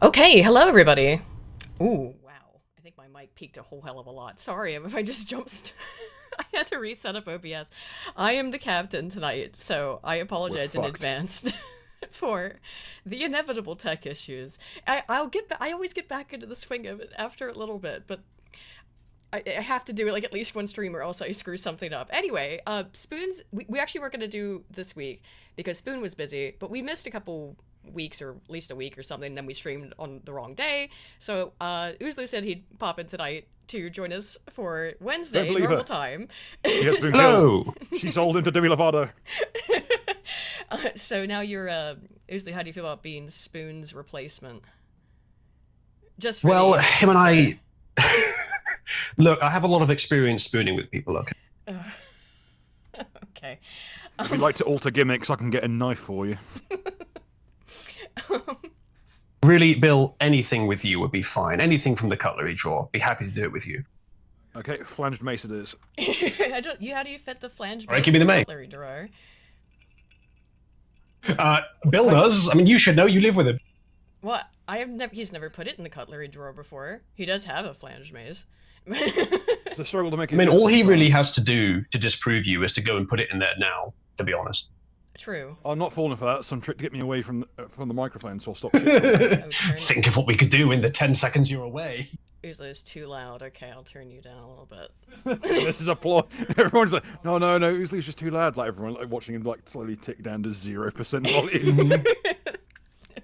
Okay, hello everybody. Ooh, wow. I think my mic peaked a whole hell of a lot. Sorry if I just jumped. I had to reset up OBS. I am the captain tonight, so I We're apologize in fucked. advance for the inevitable tech issues. I always get back into the swing of it after a little bit, but I have to do it like at least one stream or else I screw something up. Anyway, Spoons, we actually were going to do this week because Spoon was busy, but we missed a couple weeks or at least a week or something, and then we streamed on the wrong day. So Uzalu said he'd pop in tonight to join us for Wednesday, Don't believe normal her. time. She has been killed. Hello. She sold into Demi Lovato. So now you're, Uzalu, how do you feel about being Spoon's replacement? Just for Well, the- him and I. Look, I have a lot of experience spooning with people. Okay. Okay. If you'd like to alter gimmicks, I can get a knife for you. Really, Bill, anything with you would be fine. Anything from the cutlery drawer. Be happy to do it with you. Okay, flanged mace it is. I don't. How do you fit the flange? All right, give me the mate. Cutlery drawer? Bill does. I mean, you should know. You live with him. What? He's never put it in the cutlery drawer before. He does have a flange mace. It's a struggle to make it. I mean, fit all he sometimes. really has to do to disprove you is to go and put it in there now. To be honest. True. I'm not falling for that. Some trick to get me away from the microphone, so I'll stop. Shit. Think of what we could do in the 10 seconds you're away. Uzalu's too loud. Okay, I'll turn you down a little bit. This is a plot. Everyone's like, no, Uzalu's just too loud. Like everyone like watching him like slowly tick down to 0% volume.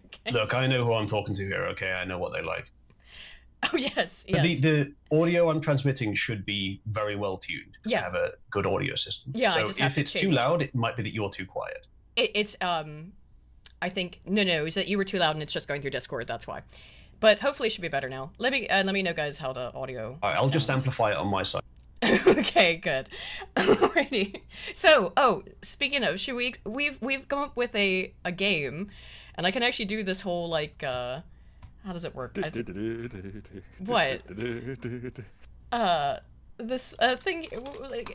Okay. Look, I know who I'm talking to here. Okay, I know what they like. Oh yes, But yes. the audio I'm transmitting should be very well tuned. Yeah. To have a good audio system. Yeah, I So just have if to it's too change. loud, it might be that you're too quiet. It's I think no, is that you were too loud and it's just going through Discord. That's why. But hopefully it should be better now. Let me know, guys, how the audio. All right, I'll just sounds. amplify it on my side. Okay, good. Alrighty. So, speaking of, should we've come up with a game, and I can actually do this whole like how does it work? What? This thing,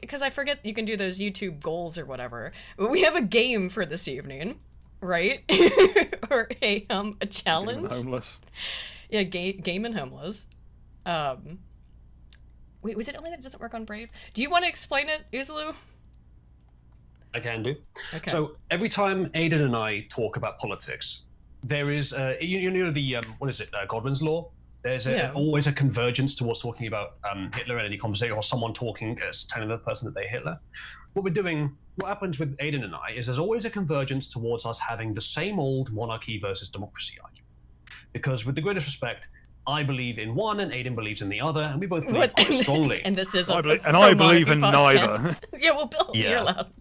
because I forget you can do those YouTube goals or whatever. We have a game for this evening, right? Or a challenge. Homeless. Yeah, game and homeless. Wait, was it only that it doesn't work on Brave? Do you want to explain it, Uzalu? I can do. Okay. So every time Aidan and I talk about politics, there is, you know the, what is it, Godwin's law? There's Yeah. always a convergence towards talking about Hitler in any conversation, or someone talking, telling the person that they're Hitler. What happens with Aidan and I is there's always a convergence towards us having the same old monarchy versus democracy argument. Because with the greatest respect, I believe in one and Aidan believes in the other, and we both believe quite strongly. And this is I a believe- and pro I believe monarchy in podcast. neither. Yeah, well, Bill, Yeah. you're allowed.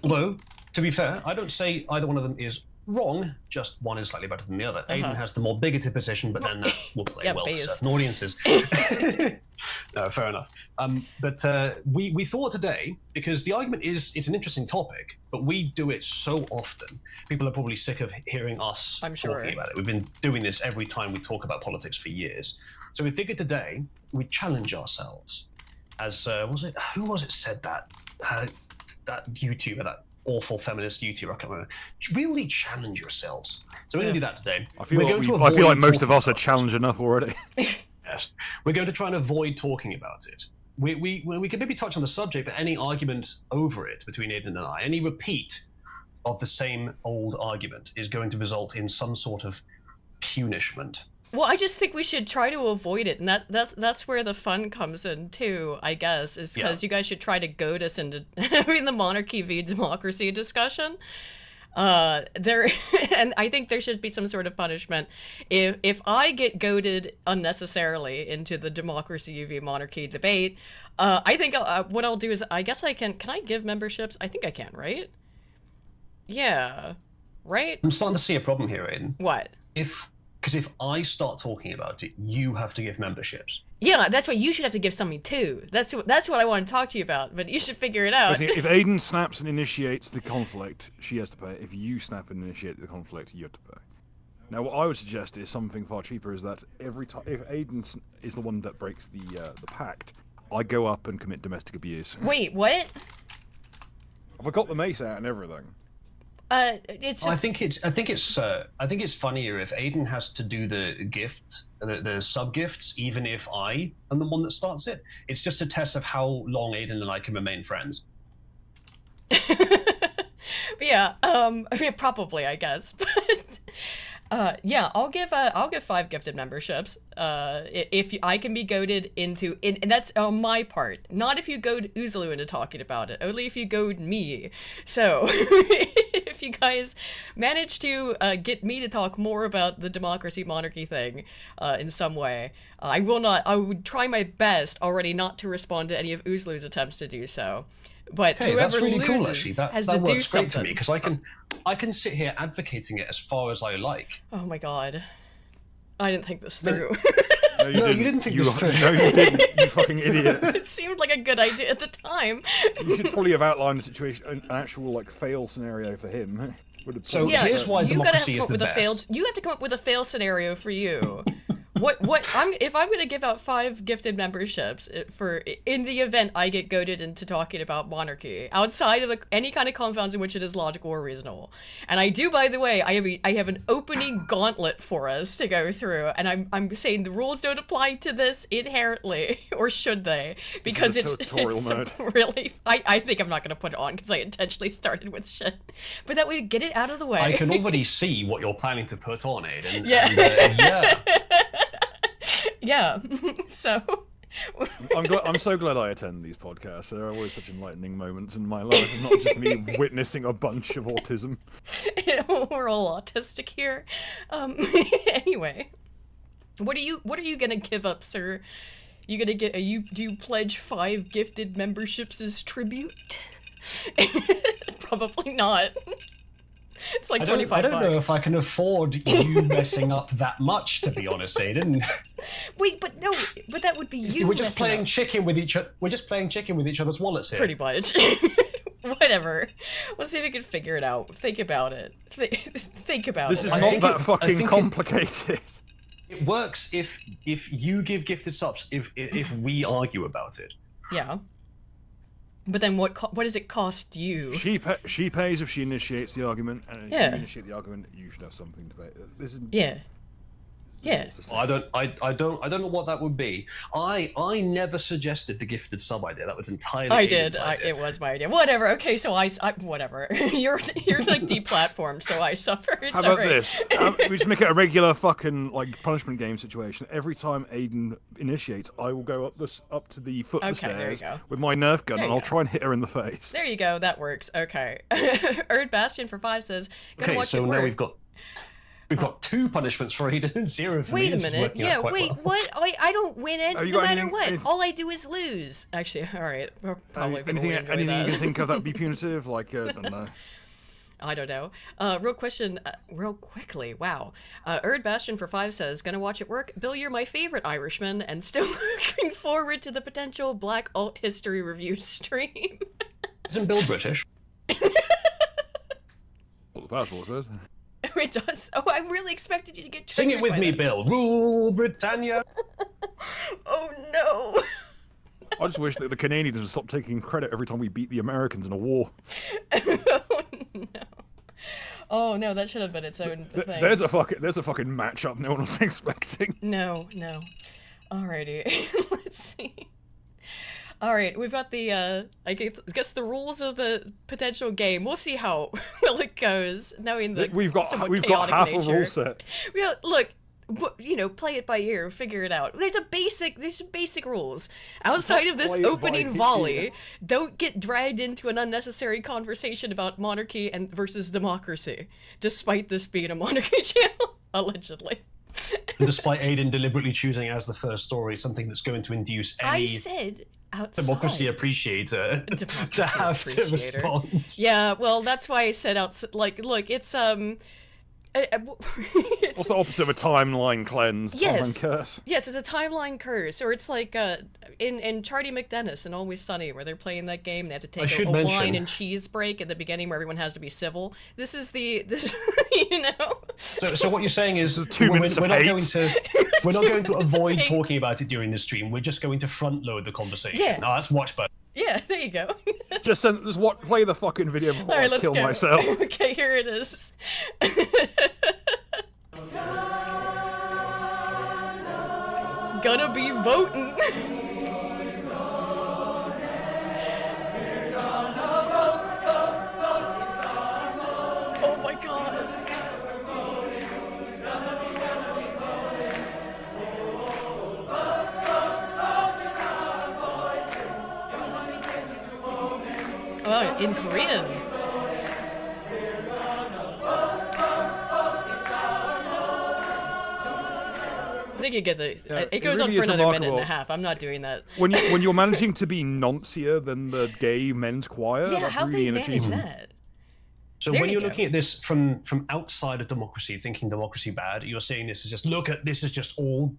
Although, to be fair, I don't say either one of them is wrong, just one is slightly better than the other. Aidan has the more bigoted position, but then that will play Yeah, well to based. certain audiences. No, fair enough. But we thought today, because the argument it's an interesting topic, but we do it so often, people are probably sick of hearing us I'm sure. talking about it. We've been doing this every time we talk about politics for years. So we figured today we'd challenge ourselves. As, who was it said that? That YouTuber, that awful feminist YouTuber, I can't remember. Really challenge yourselves. So we're going to do that today. I feel We're like, going to I feel like avoid most of talking us are about it. challenged enough already. Yes. We're going to try and avoid talking about it. We could maybe touch on the subject, but any argument over it between Aidan and I, any repeat of the same old argument is going to result in some sort of punishment. Well, I just think we should try to avoid it, and that's where the fun comes in too, I guess, is because you guys should try to goad us into having the monarchy v democracy discussion. There, and I think there should be some sort of punishment if I get goaded unnecessarily into the democracy v monarchy debate. I think what I'll do is I guess can I give memberships? I think I can, right? Yeah, right. I'm starting to see a problem here, Aidan. What? Because if I start talking about it, you have to give memberships. Yeah, that's why you should have to give something too. That's what I want to talk to you about. But you should figure it out. If Aidan snaps and initiates the conflict, she has to pay. If you snap and initiate the conflict, you have to pay. Now, what I would suggest is something far cheaper. Is that every time if Aidan is the one that breaks the pact, I go up and commit domestic abuse. Wait, what? I've got the mace out and everything. It's I think it's funnier if Aiden has to do the sub gifts, even if I am the one that starts it. It's just a test of how long Aiden and I can remain friends. yeah, I mean, probably, I guess, but yeah, I'll give 5 gifted memberships. If I can be goaded into, and that's on my part, not if you goad Uzalu into talking about it, only if you goad me. So if you guys manage to get me to talk more about the democracy monarchy thing in some way, I would try my best already not to respond to any of Uzalu's attempts to do so. But hey, whoever that's really loses cool, actually. That has to do works great for something. me, because I can sit here advocating it as far as I like. Oh my god. I didn't think this through. No, you didn't think this through. No, you didn't, you fucking idiot. It seemed like a good idea at the time. You should probably have outlined the situation, an actual, like, fail scenario for him. So Yeah, here's why democracy is the best. You have to come up with a fail scenario for you. If I'm going to give out 5 gifted memberships in the event I get goaded into talking about monarchy outside of any kind of confounds in which it is logical or reasonable. And I do, by the way, I have an opening gauntlet for us to go through, and I'm saying the rules don't apply to this inherently, or should they? Because it's mode. really. I think I'm not going to put it on because I intentionally started with shit, but that way we get it out of the way. I can already see what you're planning to put on, Aiden. Yeah. And, yeah. Yeah, so I'm so glad I attend these podcasts. There are always such enlightening moments in my life, and not just me witnessing a bunch of autism. We're all autistic here. Anyway, what are you gonna give up, sir? You gonna do you pledge 5 gifted memberships as tribute? Probably not. It's like 25 I don't know if I can afford you messing up that much, to be honest, Aiden. Wait, but that would be you. We're just playing chicken with each other. We're just playing chicken with each other's wallets here. Pretty much. Whatever. We'll see if we can figure it out. Think about it. Think about it. This is not that fucking complicated. It works if you give gifted subs, if we argue about it. Yeah. But then what does it cost you? She pays if she initiates the argument, and if you initiate the argument, you should have something to pay. This is Yeah. I don't know what that would be. I never suggested the gifted sub idea. That was entirely I did. Aiden's idea. It was my idea. Whatever. Okay, so I whatever. You're like deplatformed, so I suffer. It's How about this? We just make it a regular fucking like punishment game situation. Every time Aiden initiates, I will go up to the foot of the stairs with my Nerf gun, and I'll try and hit her in the face. There you go. That works. Okay. Erd Bastion for 5 says. Okay, so now we've got 2 punishments for Aiden and 0 for me. Wait a minute. Yeah, wait, well. what? I don't win no matter what. anything... All I do is lose. Actually, all right. Probably anything you can think of that would be punitive? Like, I don't know. I don't know. Real quickly, wow. Erd Bastion for 5 says, gonna watch at work. Bill, you're my favorite Irishman, and still looking forward to the potential Black Alt History review stream. Isn't Bill British? What the passport says. It does. Oh, I really expected you to get Sing it with me, Bill. Rule Britannia. Oh no. I just wish that the Canadians would stop taking credit every time we beat the Americans in a war. Oh no. Oh no, that should have been its own thing. There's a fucking matchup no one was expecting. No. Alrighty. Let's see. Alright, we've got the, I guess the rules of the potential game. We'll see how well it goes, knowing the We've got half a rule set. Well, look, play it by ear, figure it out. There's some basic rules. Outside of this opening volley, don't get dragged into an unnecessary conversation about monarchy versus democracy, despite this being a monarchy channel, allegedly. Despite Aiden deliberately choosing as the first story something that's going to induce any democracy appreciator to have to respond. Yeah, well, that's why I said look, it's What's the opposite of a timeline cleanse? Yes. Timeline curse. Yes, it's a timeline curse, or it's like in Charlie McDennis and Always Sunny, where they're playing that game. They have to take a wine and cheese break at the beginning, where everyone has to be civil. This is So what you're saying is we're not going to avoid talking about it during the stream. We're just going to front load the conversation. Yeah. No, that's much better. Yeah, there you go. Just play the fucking video before All right, I let's kill go. myself. Okay, here it is. Gonna be voting. Oh my god. Oh, in Korean. I think you get the. Yeah, it goes really on for is another minute and remarkable. a half. I'm not doing that. When you're managing to be noncier than the gay men's choir, Yeah, that's how really they an manage achievement. that? So There when you you're go. looking at this from outside of democracy, thinking democracy bad, you're seeing this as just look at this as just all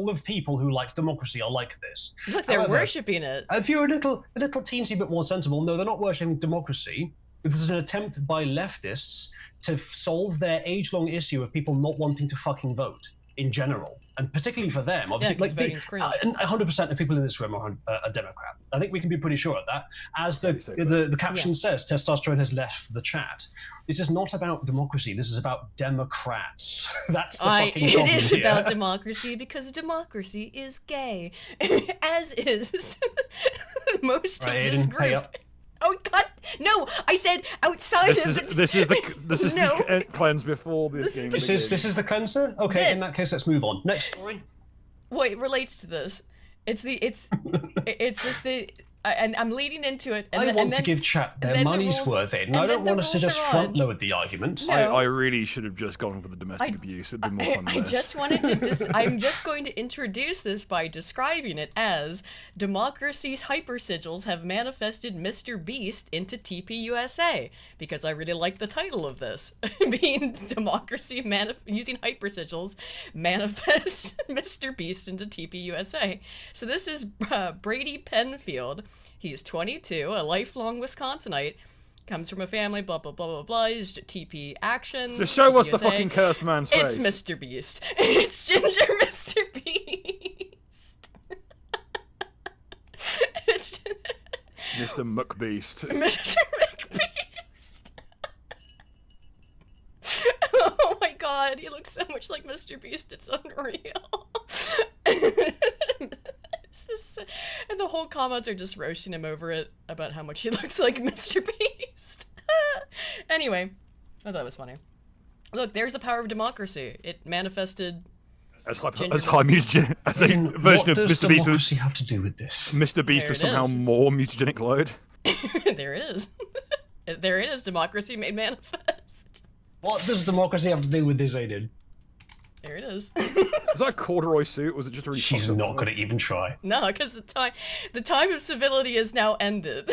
of people who like democracy are like this. Look, they're However, worshipping it. If you're a little teensy bit more sensible, no, they're not worshipping democracy. This is an attempt by leftists to solve their age-long issue of people not wanting to fucking vote in general, and particularly for them. Obviously, 'cause voting's cringe. 100% of people in this room are a Democrat. I think we can be pretty sure of that. As the caption says, testosterone has left the chat. This is not about democracy. This is about Democrats. That's the fucking It problem is here. about democracy because democracy is gay, as is most Right, of this Aiden, pay group. up. Oh God, no! I said outside This of is it. No. the cleanse before this game. This is the cleanser. Okay, Yes. in that case, let's move on. Next story. Well, it relates to this. It's just the. And I'm leading into it. And I then, want and to then, give chat their then the money's rules- worth, Aiden. and I then don't the want us to rules just are front on. load the argument. No. I really should have just gone for the domestic abuse. It'd been more fun than I this. just wanted to. I'm just going to introduce this by describing it as democracy's hypersigils have manifested Mr. Beast into TPUSA because I really like the title of this, being democracy using hypersigils manifest Mr. Beast into TPUSA. So this is Brady Penfield. He's 22, a lifelong Wisconsinite. Comes from a family, blah, blah, blah, blah, blah. He's TP action. Just show us the PSA. fucking cursed man's It's face. Mr. Beast. It's Ginger Mr. Beast. It's Mr. McBeast. Mr. McBeast. Oh my god, he looks so much like Mr. Beast, it's unreal. It's just, and the whole comments are just roasting him over it about how much he looks like Mr. Beast. Anyway, I thought it was funny. Look, there's the power of democracy. It manifested. As a Ginger version What of does Mr. Beast. democracy have to do with this? Mr. Beast There with it somehow is. more mutagenic load. There it is. There it is. Democracy made manifest. What does democracy have to do with this, Aiden? There it is. Is that a corduroy suit? Or was it just a really She's fucked up not one? going to even try. No, because the time of civility is now ended.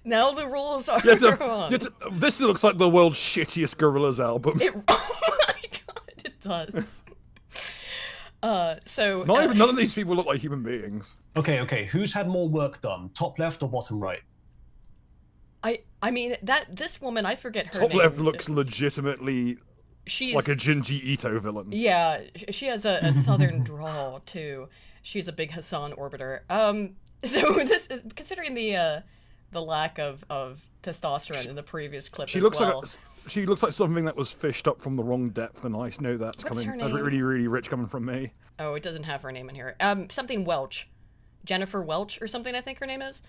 Now the rules are on. This looks like the world's shittiest Gorillaz album. Oh my god, it does. None of these people look like human beings. Okay. Who's had more work done? Top left or bottom right? I mean this woman, I forget her Top name. left looks legitimately She's like a Jinji Ito villain. yeah. She has a southern drawl too. She's a big Hassan orbiter. So this, considering the lack of testosterone in the previous clip, She as looks well. like she looks like something that was fished up from the wrong depth, and I know that's What's coming. her That's name? really, really rich coming from me. Oh, it doesn't have her name in here. Something Welch. Jennifer Welch or something, I think her name is.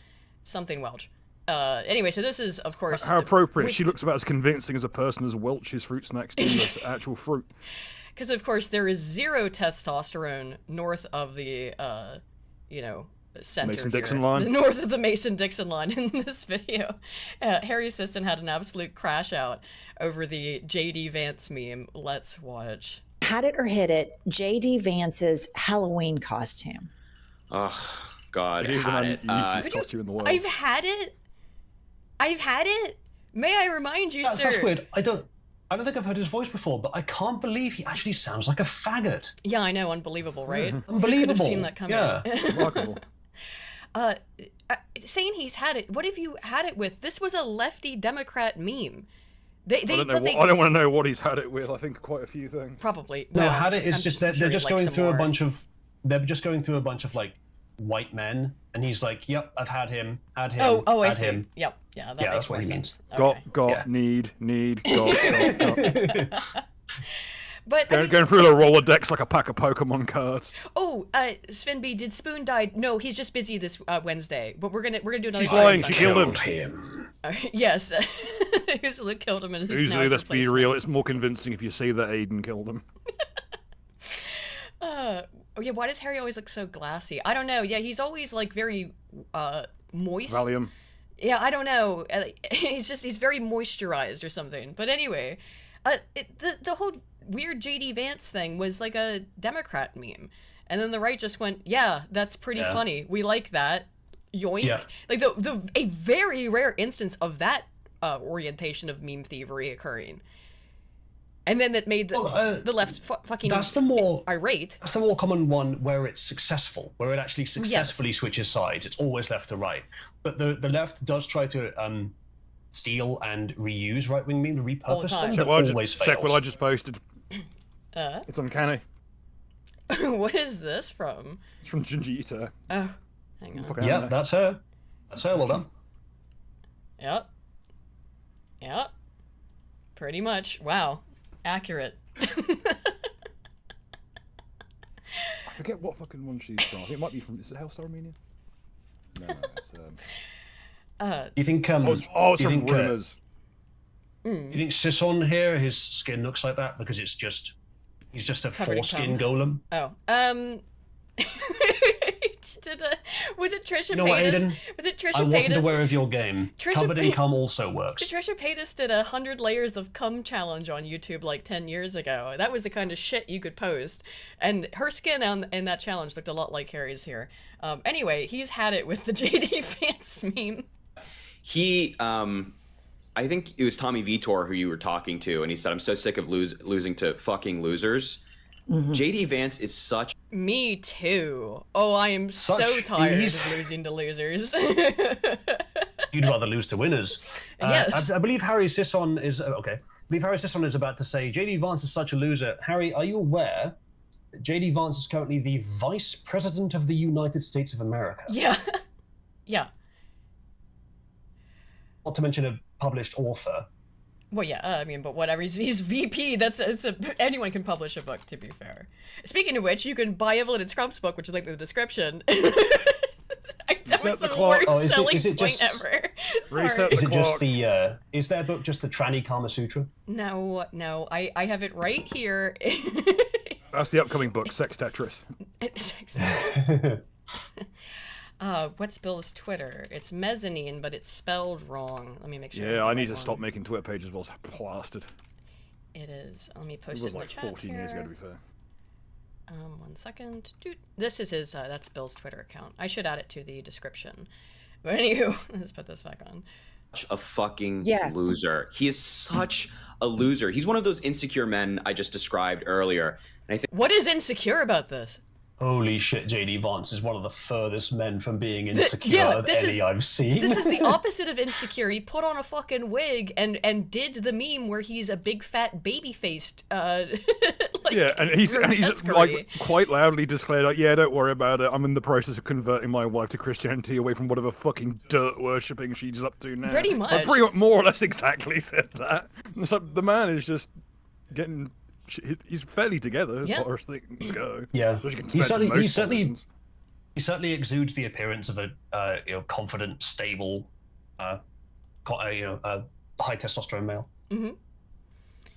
Something Welch. Anyway, so this is, of course... How appropriate. She looks about as convincing as a person as Welch's fruit snacks do as actual fruit. Because, of course, there is zero testosterone north of the, center Mason-Dixon here. line? North of the Mason-Dixon line in this video. Harry Assistant had an absolute crash out over the J.D. Vance meme. Let's watch. Had it or hit it, J.D. Vance's Halloween costume. Oh, God, It is had an it. useless costume in the world. I've had it. May I remind you, sir? That's weird. I don't think I've heard his voice before, but I can't believe he actually sounds like a faggot. Yeah, I know. Unbelievable, right? Unbelievable. You could have seen that coming. Yeah. Remarkable. Saying he's had it. What have you had it with? This was a lefty Democrat meme. They I don't want to know what he's had it with. I think quite a few things. probably. No, well, had it is I'm just sure they're he'd just like going some through more. a bunch of like white men, and he's like, "Yep, I've had him, I had see. him." Yep, yeah, that Yeah, makes that's what more he sense. means. Got, Yeah. need, got. But I mean, Going through the Rolodex like a pack of Pokemon cards. oh, Sven B, did Spoon die? No, he's just busy this Wednesday. But we're gonna do another. She's lying. She Sunday. killed him. Yes, Uzalu killed him. And Usually, let's be real. It's more convincing if you say that Aiden killed him. Oh yeah, why does Harry always look so glassy? I don't know. Yeah, he's always like very moist. Valium. Yeah, I don't know. He's very moisturized or something. But anyway, the whole weird JD Vance thing was like a Democrat meme, and then the right just went, "Yeah, that's pretty funny. We like that." Yoink! Yeah. Like a very rare instance of that orientation of meme thievery occurring. And then that made the left fucking irate. That's the more common one where it's successful, where it actually successfully switches sides. It's always left to right. But the left does try to steal and reuse right-wing memes, repurpose them, but always fails. Check what I just posted. It's uncanny. What is this from? It's from Junji Ito. Oh, hang on. Yeah, that's her. That's her. Well done. Yep. Pretty much. Wow. Accurate. I forget what fucking one she's from. I think it might be from. Is it Hellstar Armenian? No, it's. Do you think? It's from Rumors. You think Sisson here? His skin looks like that because he's just a foreskin golem. Oh. Was it Trisha Paytas? You know what, Aiden? Was it Trisha Paytas? I wasn't aware of your game. Covered in cum also works. Trisha Paytas did 100 layers of cum challenge on YouTube like 10 years ago. That was the kind of shit you could post. And her skin in that challenge looked a lot like Harry's here. Anyway, he's had it with the JD Vance meme. He, I think it was Tommy Vitor who you were talking to, and he said, "I'm so sick of losing to fucking losers." JD Vance is such. Me too. Oh, I am so tired of losing to losers. You'd rather lose to winners. Yes. I believe Harry Sisson is okay. I believe Harry Sisson is about to say JD Vance is such a loser. Harry, are you aware that JD Vance is currently the Vice President of the United States of America? Yeah. Yeah. Not to mention a published author. Well, yeah, I mean, but whatever. He's VP. Anyone can publish a book, to be fair. Speaking of which, you can buy Evelyn and Scrump's book, which is like the description. That was the worst selling point ever. Reset is it just the? Is their book just the Tranny Kama Sutra? No. I have it right here. That's the upcoming book, Sex Tetris. What's Bill's Twitter? It's mezzanine, but it's spelled wrong. Let me make sure. Yeah, I need to stop making Twitter pages while it's plastered. It is. Let me post It it was in like the chat 14 years ago, to be fair. 1 second. Dude, this is his. That's Bill's Twitter account. I should add it to the description. But anywho, let's put this back on. A fucking loser. He is such a loser. He's one of those insecure men I just described earlier. And I think. What is insecure about this? Holy shit, JD Vance is one of the furthest men from being insecure of any I've seen. This is the opposite of insecure. He put on a fucking wig and did the meme where he's a big fat baby-faced yeah, and he's like quite loudly declared, like, yeah, don't worry about it. I'm in the process of converting my wife to Christianity away from whatever fucking dirt worshipping she's up to now. Pretty much. I pretty much more or less exactly said that. So the man is just getting. He's fairly together as far as things go. Yeah, he certainly exudes the appearance of a confident, stable, high testosterone male. Mm-hmm.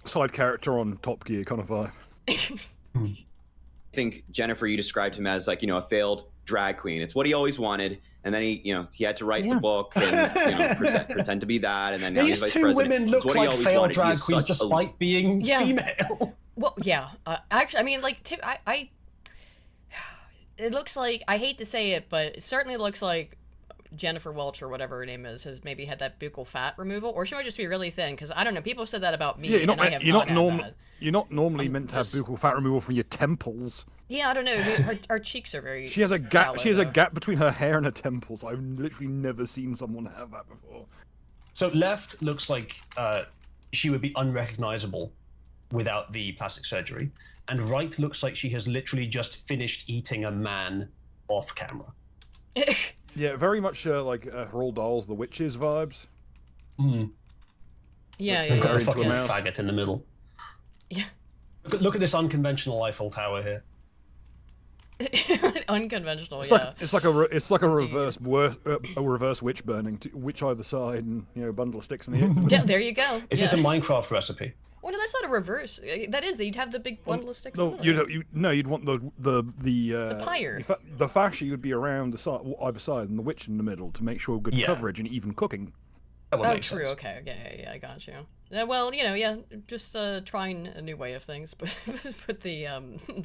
Side character on Top Gear kind of vibe. I think Jennifer, you described him as like a failed drag queen. It's what he always wanted, and then he had to write the book and pretend to be that, and then now he's vice two president. women look like failed drag queens despite being female. Well, yeah. Actually, I mean, like, it looks like, I hate to say it, but it certainly looks like Jennifer Welch or whatever her name is has maybe had that buccal fat removal, or she might just be really thin. Because I don't know, people said that about me. Yeah, you're not normally I'm meant to have buccal fat removal from your temples. Yeah, I don't know. Her cheeks are very. She has a gap. sallow, She has a though. gap between her hair and her temples. I've literally never seen someone have that before. So left looks like she would be unrecognizable without the plastic surgery, and right looks like she has literally just finished eating a man off camera. Yeah, very much like Roald Dahl's The Witches vibes. Yeah, They've got a Very fucking mouse. faggot in the middle. yeah. Look at this unconventional Eiffel Tower here. Unconventional, It's yeah. it's like a reverse witch burning, witch either side, and a bundle of sticks in the end. Yeah, there you go. Is this a Minecraft recipe? Well, no, that's not a reverse. That is, you'd have the big bundle of sticks. No, in the middle. you'd want the pyre. The fascia would be around the side, either side, and the witch in the middle to make sure good coverage and even cooking. That would Oh, make true. sense. Okay. Yeah, I got you. Well, just trying a new way of things, but put the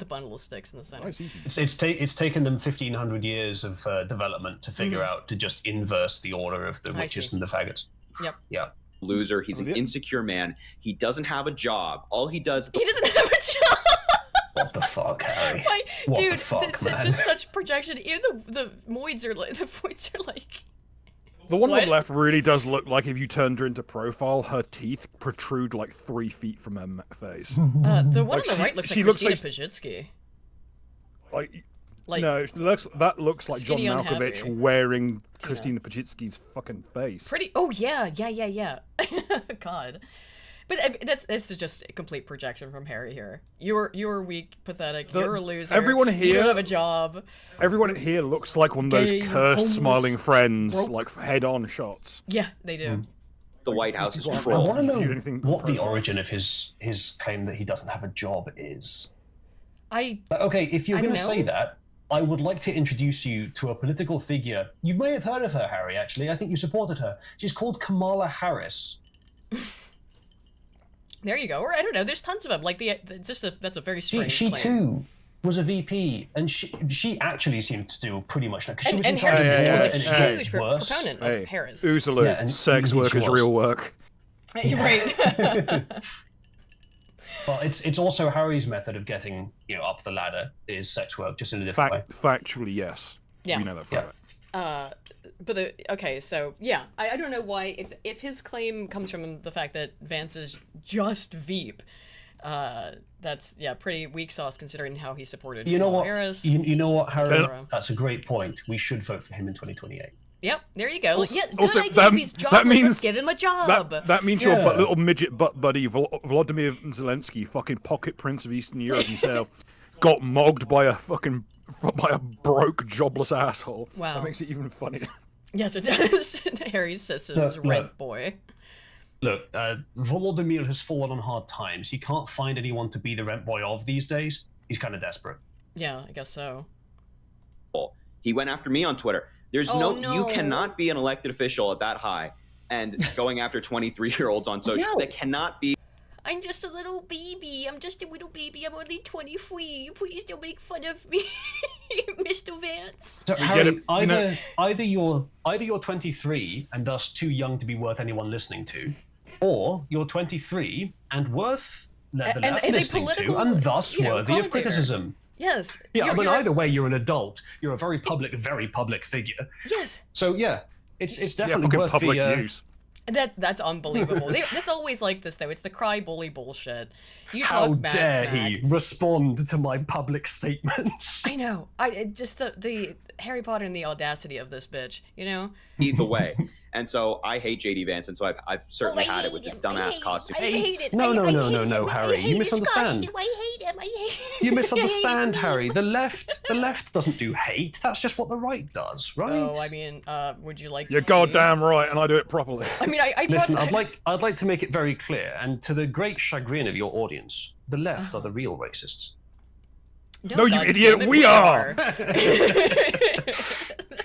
bundle of sticks in the center. Nice, easy. It's taken them 1,500 years of development to figure out to just inverse the order of the witches and the faggots. Yep. Yeah. Loser. He's an insecure man. He doesn't have a job. All he does. He doesn't have a job. What the fuck, Harry? Dude, the fuck, it's man? just such projection. Even the voids are like The one on What? the left really does look like if you turned her into profile, her teeth protrude like 3 feet from her face. the one Like, on the she- right looks like she looks Christina like- Pajitsky. Like, no, that looks like John skinny, Malkovich unhappy. wearing Christina Pajitsky's fucking face. Pretty. Oh yeah. God. But that's just a complete projection from Harry here. You're weak, pathetic. You're a loser. everyone You here- don't have a job. Everyone here looks like one of those Gay, cursed, homeless, smiling friends, broke. like head-on shots. Yeah, they do. The White House is I I troll. want to know You do anything what the profile. origin of his claim that he doesn't have a job is. I Okay, if you're I going to don't say know. that, I would like to introduce you to a political figure. You may have heard of her, Harry, actually. I think you supported her. She's called Kamala Harris. There you go. Or I don't know. There's tons of them. Like that's a very strange She claim. too was a VP, and she actually seemed to do pretty much that. 'Cause she was in And charge Harry's of sister the was a and it got huge worse. proponent Hey, of Harris. Uzalu, Yeah, and sex indeed work she is was. real work. Right. Well, it's also Harry's method of getting up the ladder is sex work, just in a different way. Factually, yes. Yeah. We know that for Yeah. a fact. Okay, so yeah, I don't know why if his claim comes from the fact that Vance is just Veep, that's pretty weak sauce considering how he supported You know Kamala what? Harris. You know what, Harry? Uh, That's a great point. We should vote for him in 2028. Yep, there you go. Also- Yeah, good also, idea. that- If he's that jobless, means- let's give him a job. That means Yeah. your little midget butt buddy Volodymyr Zelensky, fucking pocket prince of Eastern Europe himself, got mogged by a broke, jobless asshole. Wow. That makes it even funnier. Yes, it does. Harry's sister's No, rent boy. Look, Volodymyr has fallen on hard times. He can't find anyone to be the rent boy of these days. He's kind of desperate. Yeah, I guess so. He went after me on Twitter. There's Oh, you no. cannot be an elected official at that high and going after 23-year-olds on social. No. That cannot be. I'm just a little baby. I'm just a little baby. I'm only 23. Please don't make fun of me, Mr. Vance. So, get Harry, it, you know- either you're 23 and thus too young to be worth anyone listening to, or you're 23 and worth the left and a listening to, political, and thus worthy of commentator. criticism. Yes. Yeah, I you're- mean, you're- either way, you're an adult. You're a very public figure. Yes. So yeah, it's Yeah, definitely fucking worth public the. use. That's unbelievable. That's always like this though. It's the cry bully bullshit. You How talk mad dare smack. he respond to my public statements? I know. Just the Harry Potter and the audacity of this bitch. You know. Either way. And so I hate JD Vance, and so I've certainly had it with this dumbass costume. No, Harry, you misunderstand. I hate him. You misunderstand, Harry. The left doesn't do hate. That's just what the right does, right? Oh, I mean, would you like? You're to see- goddamn right, and I do it properly. I mean, I Listen, brought- I'd like to make it very clear, and to the great chagrin of your audience, the left are the real racists. No, you God idiot, damn it, we are.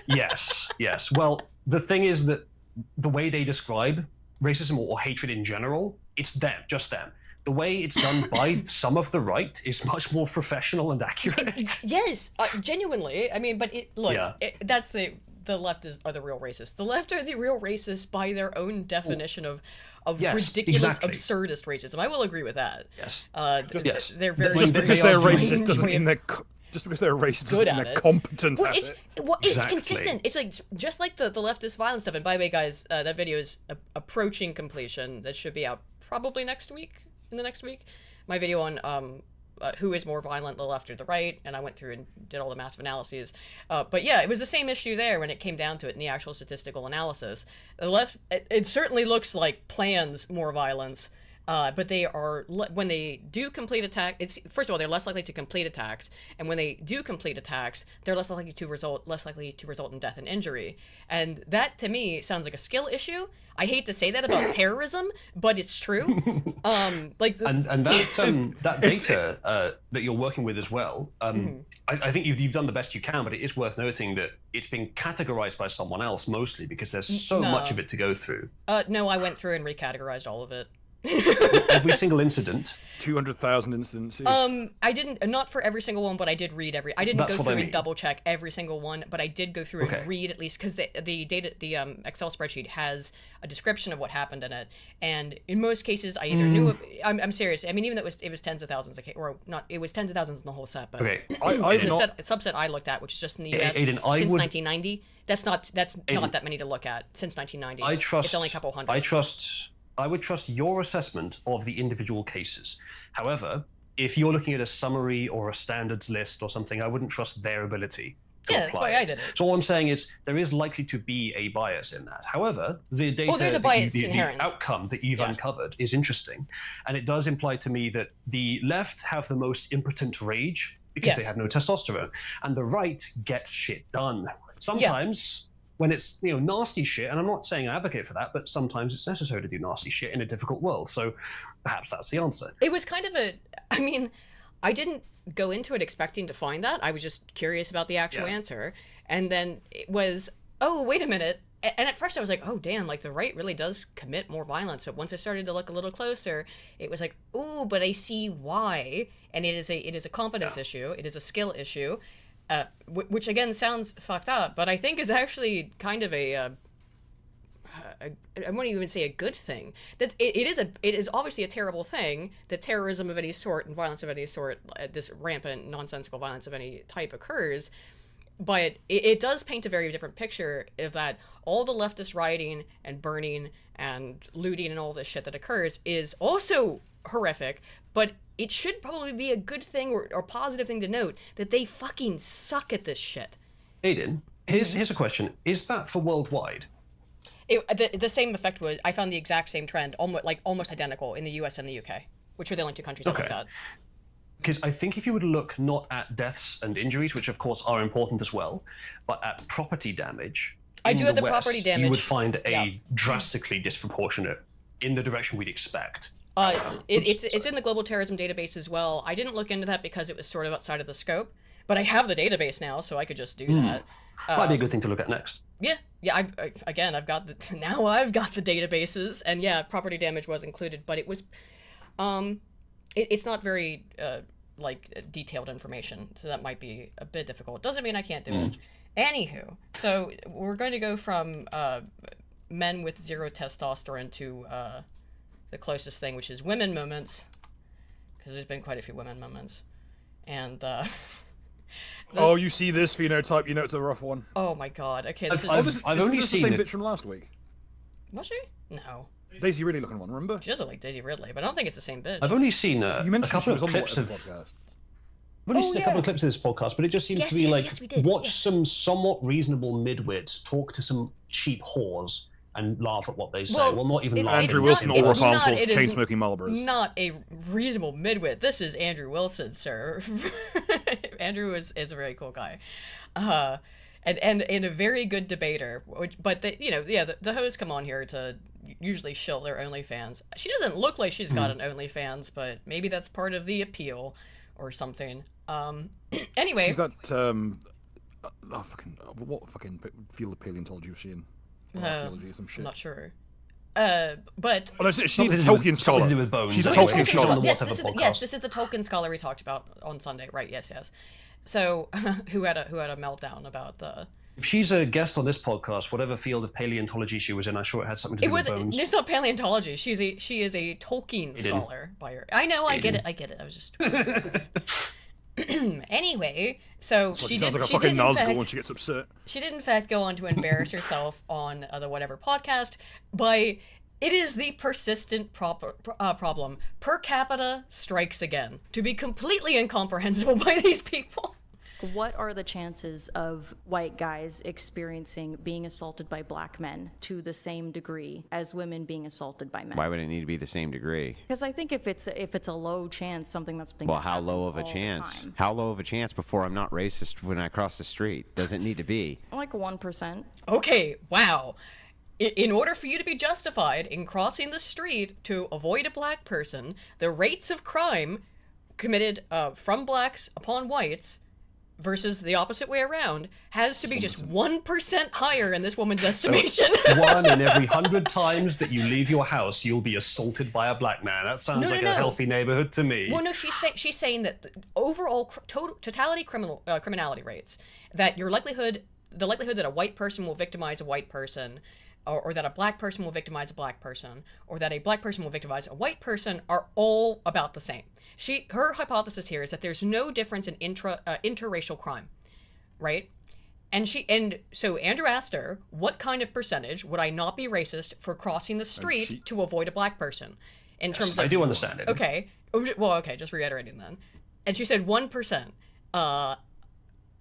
Yes. Well, the thing is that the way they describe racism or hatred in general, it's them, just them. The way it's done by some of the right is much more professional and accurate. Yes, genuinely. I mean, but look, Yeah. that's the left are the real racists. The left are the real racists by their own definition of Yes, ridiculous, exactly. absurdist racism. I will agree with that. Yes. Yes, they're Just very Just They because are they're strange racist doesn't way mean of- they're just because they're racist Good doesn't mean at they're it. competent Well, at it's it. Exactly. consistent. It's like just like the leftist violence stuff. And by the way, guys, that video is approaching completion. That should be out probably next week. In the next week, my video on who is more violent, the left or the right, and I went through and did all the massive analyses. But yeah, it was the same issue there when it came down to it in the actual statistical analysis. The left, it certainly looks like plans more violence. But they are, when they do complete attack, first of all, they're less likely to complete attacks, and when they do complete attacks, they're less likely to result in death and injury. And that, to me, sounds like a skill issue. I hate to say that about terrorism, but it's true. And that data that you're working with as well, I think you've done the best you can, but it is worth noting that it's been categorized by someone else mostly because there's so much of it to go through. No, I went through and recategorized all of it. Every single incident. 200,000 instances. I didn't, not for every single one, but I did read I didn't go through and double check every single one, but I did go through and read at least, because the data, the Excel spreadsheet has a description of what happened in it, and in most cases I either knew. I'm serious. I mean, even though it was tens of thousands, or not, it was tens of thousands in the whole set. But the subset I looked at, which is just in the US since 1990. That's not that many to look at since 1990. It's only a couple hundred. I would trust your assessment of the individual cases. However, if you're looking at a summary or a standards list or something, I wouldn't trust their ability to apply that's why I did it. So all I'm saying is there is likely to be a bias in that. However, the data, the outcome that you've uncovered is interesting. And it does imply to me that the left have the most impotent rage because they have no testosterone. And the right gets shit done. Sometimes... when it's nasty shit, and I'm not saying I advocate for that, but sometimes it's necessary to do nasty shit in a difficult world. So perhaps that's the answer. It was kind of I didn't go into it expecting to find that. I was just curious about the actual answer, and then it was, oh, wait a minute. And at first I was like, oh damn, like the right really does commit more violence. But once I started to look a little closer, it was like, oh, but I see why. And it is a competence issue. It is a skill issue. Which again sounds fucked up, but I think is actually kind of I won't even say a good thing. That it is obviously a terrible thing that terrorism of any sort and violence of any sort, this rampant nonsensical violence of any type occurs, but it does paint a very different picture of that all the leftist rioting and burning and looting and all this shit that occurs is also horrific, but it should probably be a good thing or positive thing to note that they fucking suck at this shit. Aiden, here's a question. Is that for worldwide? The same effect was, I found the exact same trend, almost identical in the US and the UK, which were the only two countries I looked at. Because I think if you would look not at deaths and injuries, which of course are important as well, but at property damage, I do have the property damage. You would find a drastically disproportionate in the direction we'd expect. It's in the global terrorism database as well. I didn't look into that because it was sort of outside of the scope, but I have the database now, so I could just do that. Might be a good thing to look at next. Yeah. I've got the databases, and yeah, property damage was included, but it was, it's not very detailed information, so that might be a bit difficult. Doesn't mean I can't do it. Anywho, so we're going to go from men with zero testosterone to the closest thing, which is women moments, because there's been quite a few women moments, and oh, you see this phenotype, you know it's a rough one. Oh my god. Okay, I've only seen the same bitch from last week. Was she? No. Daisy Ridley looking one, remember? She does look like Daisy Ridley, but I don't think it's the same bitch. I've only seen a couple of clips of. I've only seen a couple of clips of this podcast, but it just seems to be watch some somewhat reasonable midwits talk to some cheap whores and laugh at what they say. Well, not even laugh. Andrew Wilson, Aura Farmfuls, chain-smoking Marlboros. Not a reasonable midwit. This is Andrew Wilson, sir. Andrew is a very cool guy. And a very good debater. But, the hosts come on here to usually shill their OnlyFans. She doesn't look like she's got an OnlyFans, but maybe that's part of the appeal or something. Anyway. She's got, what fucking field of paleontology was she in? Some shit. I'm not sure. But she's a Tolkien scholar. She's a Tolkien scholar. Yes, this is the Tolkien scholar we talked about on Sunday, right? Yes. So, who had a meltdown about the. If she's a guest on this podcast, whatever field of paleontology she was in, I'm sure it had something to do with bones. It's not paleontology. She is a Tolkien scholar by her. I know. I get it. I was just. Anyway, so she did. Sounds like a fucking Nazgul when she gets upset. She did in fact go on to embarrass herself on the whatever podcast by It is the persistent problem. Per capita strikes again. To be completely incomprehensible by these people. What are the chances of white guys experiencing being assaulted by black men to the same degree as women being assaulted by men? Why would it need to be the same degree? Because I think if it's a low chance, something that's been well, how low of a chance? How low of a chance before I'm not racist when I cross the street? Does it need to be? Like 1%. Okay, wow. In order for you to be justified in crossing the street to avoid a black person, the rates of crime committed from blacks upon whites versus the opposite way around has to be just 1% higher in this woman's estimation. So 1 in every 100 times that you leave your house, you'll be assaulted by a black man. That sounds like a healthy neighborhood to me. Well, no, she's saying that overall totality criminality rates, that the likelihood that a white person will victimize a white person, or that a black person will victimize a black person, or that a black person will victimize a white person, are all about the same. Her hypothesis here is that there's no difference in interracial crime, right? And so Andrew asked her, what kind of percentage would I not be racist for crossing the street to avoid a black person? In terms of, I do understand it. Okay. Well, okay, just reiterating then. And she said 1%.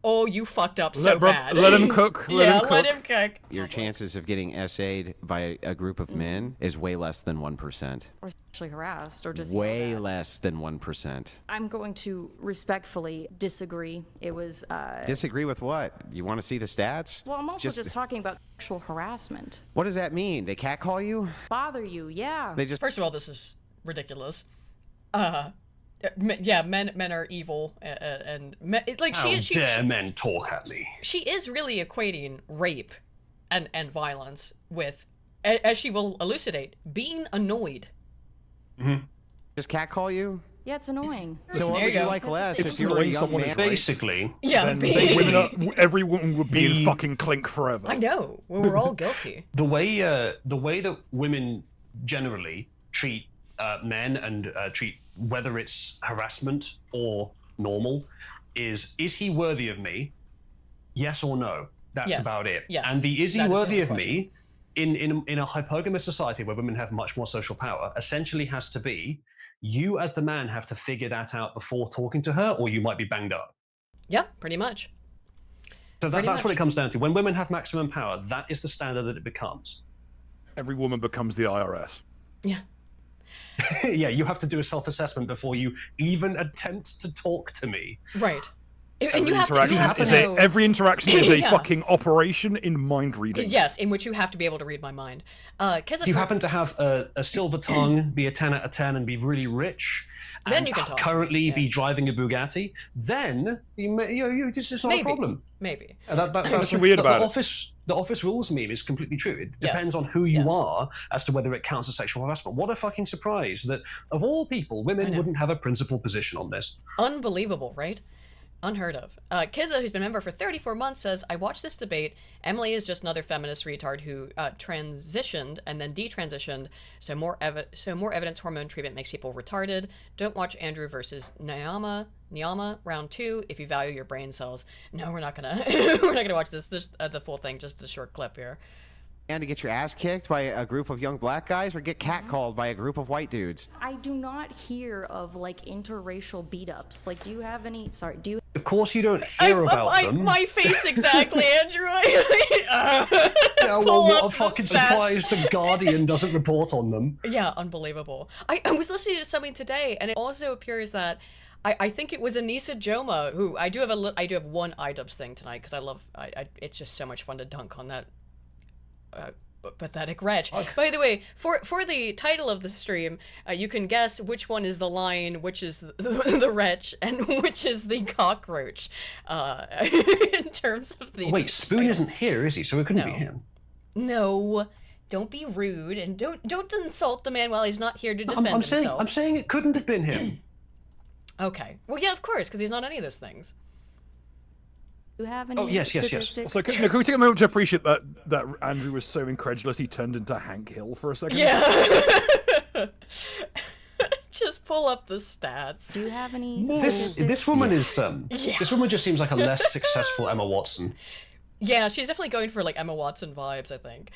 Oh, you fucked up so bad. Let him cook. Let him cook. Your chances of getting essayed by a group of men is way less than 1%. Or sexually harassed, or just way less than 1%. I'm going to respectfully disagree. It was disagree with what? You want to see the stats? Well, I'm also just talking about sexual harassment. What does that mean? They catcall you? Bother you? Yeah. They just. First of all, this is ridiculous. Yeah, men are evil, and like How dare men talk at me? She is really equating rape and violence with, as she will elucidate, being annoyed. Mm-hmm. Just catcall you? Yeah, it's annoying. So what would you like less if you were a young man? Basically, every woman would be in fucking clink forever. I know. We're all guilty. The way that women generally treat men and treat whether it's harassment or normal is he worthy of me? Yes or no? That's about it. Yes. And the is he worthy of me in a hypergamous society where women have much more social power essentially has to be you as the man have to figure that out before talking to her or you might be banged up. Yeah, pretty much. So that's what it comes down to. When women have maximum power, that is the standard that it becomes. Every woman becomes the IRS. Yeah. Yeah, you have to do a self-assessment before you even attempt to talk to me. Right. And every you have to know... Every interaction is a fucking operation in mind reading. Yes, in which you have to be able to read my mind. If you happen to have a silver tongue, be a 10 out of 10, and be really rich, then and you can talk currently be driving a Bugatti, then it's just not a problem. Maybe. That's weird about the office rules meme is completely true. It depends on who you are as to whether it counts as sexual harassment. What a fucking surprise that, of all people, women wouldn't have a principled position on this. Unbelievable, right? Unheard of. Kizza, who's been a member for 34 months, says, I watched this debate. Emily is just another feminist retard who transitioned and then detransitioned, so more evidence hormone treatment makes people retarded. Don't watch Andrew versus Nyama round 2 if you value your brain cells. No, we're not gonna watch this the full thing, just a short clip here. And to get your ass kicked by a group of young black guys or get catcalled by a group of white dudes? I do not hear of like interracial beat-ups. Like, do you have any? Sorry, do you? Of course, you don't hear about them. My face exactly, Andrew. Yeah, well, what a fucking surprise! The Guardian doesn't report on them. Yeah, unbelievable. I was listening to something today, and it also appears that. I think it was Anissa Joma who I do have one iDubbbz thing tonight because I love it's just so much fun to dunk on that pathetic wretch. Okay. By the way, for the title of the stream, you can guess which one is the lion, which is the wretch, and which is the cockroach. In terms of the Spoon isn't here, is he? So it couldn't be him. No. Don't be rude and don't insult the man while he's not here to defend himself. I'm saying it couldn't have been him. Okay. Well, yeah, of course, because he's not any of those things. Do you have any? Oh, yes. So, can we take a moment to appreciate that Andrew was so incredulous he turned into Hank Hill for a second? Yeah. Just pull up the stats. Do you have any? This woman is this woman just seems like a less successful Emma Watson. Yeah, she's definitely going for like Emma Watson vibes, I think.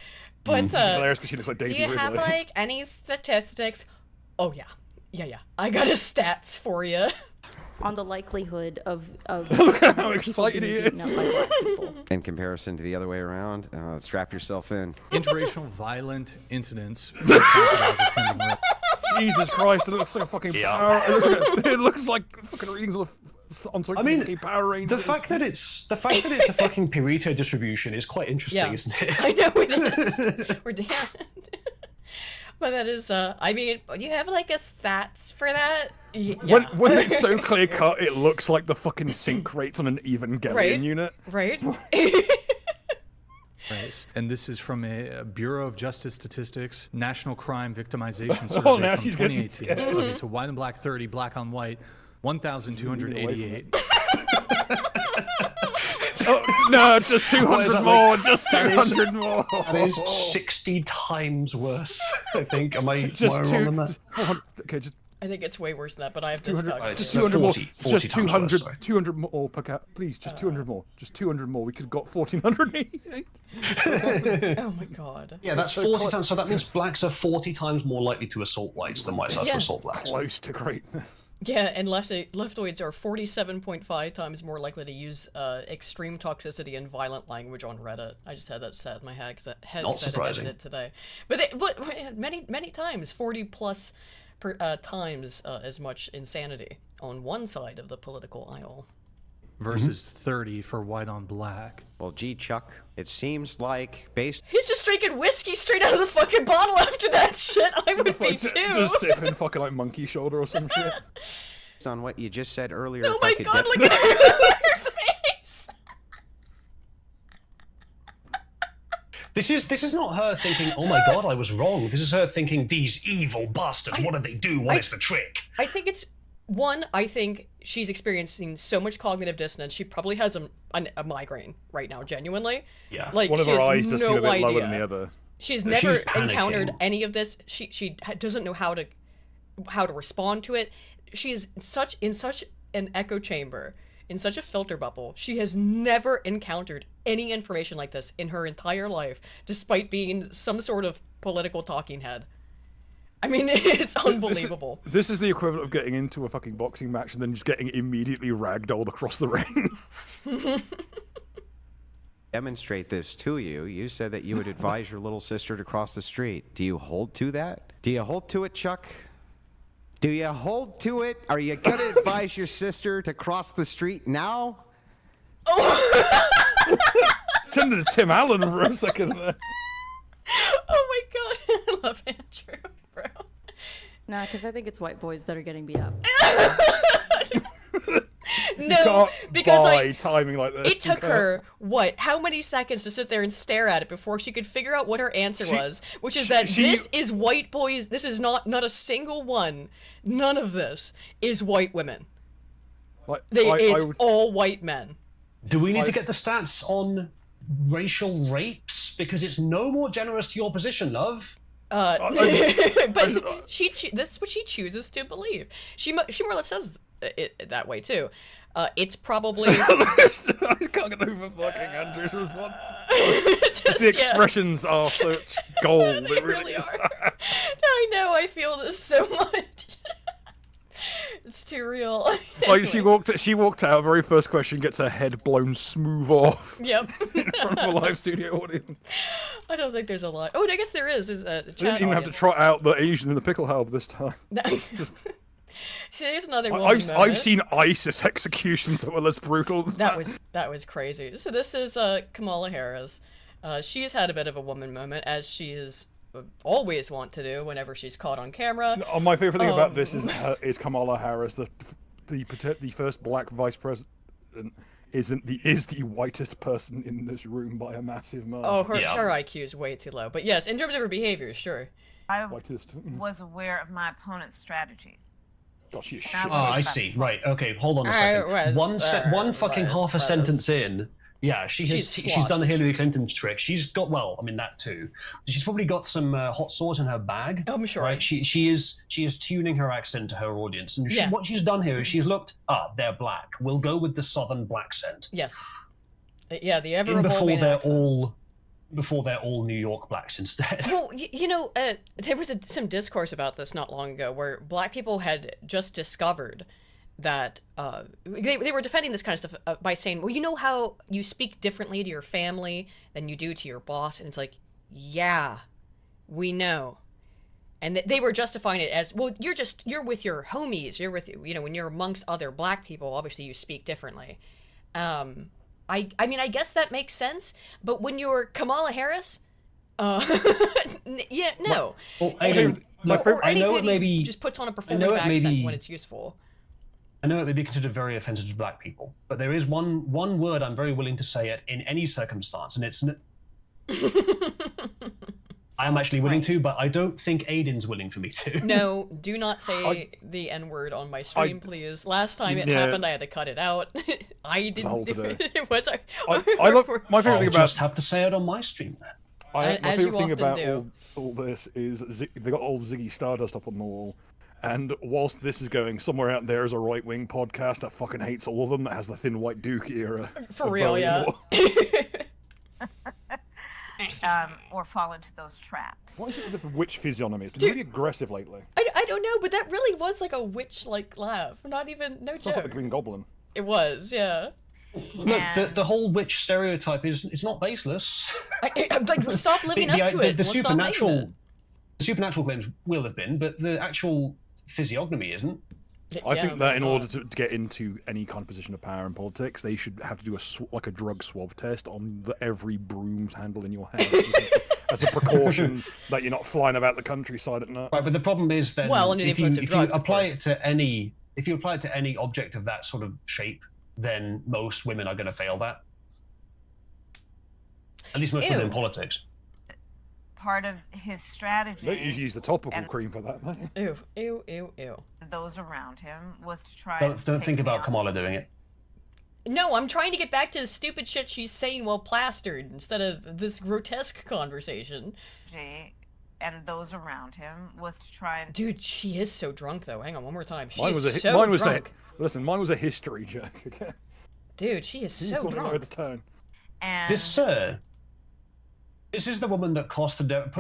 But She's hilarious because she looks like Daisy do you Ridley. have like any statistics? Oh yeah. I got a stats for you. On the likelihood of Look at how excited he is. beaten up by black people. In comparison to the other way around, strap yourself in. Interracial violent incidents. Jesus Christ, it looks like a fucking power. It looks like fucking readings of I mean, Power Rangers. the fact that it's a fucking Pareto distribution is quite interesting, isn't it? I know it is. We're damn. But that is, I mean, do you have like a stats for that? Yeah. When it's so clear cut, it looks like the fucking sync rates on an Evangelion unit. Right. And this is from a Bureau of Justice Statistics National Crime Victimization Survey Oh, now from she's getting 2018. scared. Okay, so white and black 30, black on white 1,288. Oh, no, just 200 more, just 200 more. That is 60 times worse, I think. Am I Just wrong on that? just 400, okay, just I think it's way worse than that, but I have 200, discounted. just It's 200 more, 40 just times 200, worse, sorry. 200 more per cap, please, just 200 more, just 200 more. We could have got 1,488. Oh my god. Yeah, that's 40 times. So that means blacks are 40 times more likely to assault whites than whites are to assault blacks. Close to greatness. Yeah, and leftoids are 47.5 times more likely to use extreme toxicity and violent language on Reddit. I just had that set in my head because I edited it today. But many times, 40 plus times as much insanity on one side of the political aisle. Versus 30 for white on black. Well, gee, Chuck, it seems like based He's just drinking whiskey straight out of the fucking bottle after that shit. I would be too. Just sipping fucking like monkey shoulder or some shit. on what you just said earlier. Oh if my I could god, get- look at her face! This is not her thinking, oh my god, I was wrong. This is her thinking, these evil bastards, what did they do? What is the trick? I think it's I think she's experiencing so much cognitive dissonance. She probably has a migraine right now, genuinely. Yeah. Like One of she her has eyes does seem no a bit idea. lower than the other. She's never panicking. encountered any of this. She doesn't know how to respond to it. She's in such an echo chamber, in such a filter bubble. She has never encountered any information like this in her entire life, despite being some sort of political talking head. I mean, it's unbelievable. This is the equivalent of getting into a fucking boxing match and then just getting immediately ragdolled across the ring. Demonstrate this to you. You said that you would advise your little sister to cross the street. Do you hold to that? Do you hold to it, Chuck? Do you hold to it? Are you going to advise your sister to cross the street now? Turned into Tim Allen for a second there. Oh my god, I love Andrew, bro. Nah, because I think it's white boys that are getting beat up. No, because timing like this. it took her how many seconds to sit there and stare at it before she could figure out what her answer was, which is that this is white boys. This is not a single one. None of this is white women. It's all white men. Do we need to get the stats on racial rapes? Because it's no more generous to your position, love. But that's what she chooses to believe. She more or less says it that way too. It's probably. I can't get over fucking Andrew's response. The expressions are such gold. It really are. I know. I feel this so much. It's too real. Like anyway. She walked out. Very first question gets her head blown smooth off. Yep. In front of a live studio audience. I don't think there's a lot. Oh, I guess there is. Is a chat. I didn't even have to trot out the Asian in the pickle help this time. See, there's another one. I've seen ISIS executions that were less brutal. That was crazy. So this is Kamala Harris. She's had a bit of a woman moment, as she is always want to do whenever she's caught on camera. My favorite thing about this is Kamala Harris, the first black vice president, is the whitest person in this room by a massive margin. Oh, her IQ is way too low. But yes, in terms of her behavior, sure. I was aware of my opponent's strategy. Gosh, you shit. Oh, I see. Right. Okay. Hold on a second. One fucking half a sentence in. Yeah, she's done the Hillary Clinton trick. She's got that too. She's probably got some hot sauce in her bag. Oh, I'm sure. Right? She is tuning her accent to her audience, and what she's done here is she's looked. They're black. We'll go with the southern black scent. Yes. Yeah, the ever before evolving accent. Before they're all New York blacks instead. Well, there was some discourse about this not long ago where black people had just discovered that they were defending this kind of stuff by saying, well, you know how you speak differently to your family than you do to your boss? And it's like, yeah, we know. And they were justifying it as, well, you're with your homies. You're with, when you're amongst other black people, obviously you speak differently. I mean, I guess that makes sense. But when you're Kamala Harris, yeah, no. Well, or I know it may be just puts on a performative accent when it's useful. I know it may be considered very offensive to black people, but there is one word I'm very willing to say it in any circumstance, and it's. I am actually willing to, but I don't think Aiden's willing for me to. No, do not say the N-word on my stream, please. Last time it happened, I had to cut it out. I didn't do it. It was I look. My favorite thing about just have to say it on my stream then. My favorite thing about all this is they got old Ziggy Stardust up on the wall, and whilst this is going, somewhere out there is a right-wing podcast that fucking hates all of them, that has the Thin White Duke era. For real, yeah. Or fall into those traps. What is it with the witch physiognomy? It's been really aggressive lately. I don't know, but that really was like a witch-like laugh. Not even, no joke. Sounds like the Green Goblin. It was, yeah. Look, the whole witch stereotype it's not baseless. Like, stop living up to it. The supernatural claims will have been, but the actual physiognomy isn't. I think that in order to get into any kind of position of power in politics, they should have to do a drug swab test on every broom's handle in your house as a precaution that you're not flying about the countryside at night. Right, but the problem is that if you apply it to any object of that sort of shape, then most women are going to fail that. At least most women in politics. Part of his strategy. Don't usually use the topical cream for that, mate. Ew. Those around him was to try. Don't think about Kamala doing it. No, I'm trying to get back to the stupid shit she's saying while plastered instead of this grotesque conversation. And those around him was to try and. Dude, she is so drunk though. Hang on, one more time. Mine was a history joke. Okay. Dude, she is so drunk. The tone. And This is the woman that put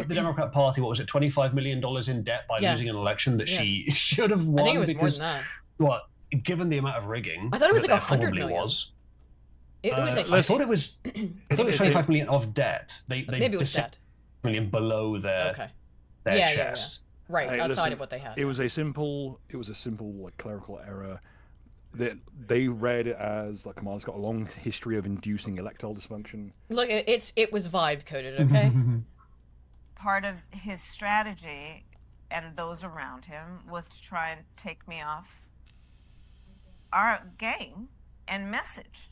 the Democrat Party, what was it, $25 million in debt by losing an election that she should have won. I think it was more than that. What, given the amount of rigging? I thought it was like 100 million. I thought it was 25 million of debt. They maybe it was debt. Million below their chest. Yeah. Right, outside of what they had. It was a simple like clerical error. That they read it as like Kamala's got a long history of inducing electile dysfunction. Look, it was vibe coded, okay? Part of his strategy and those around him was to try and take me off our game and message.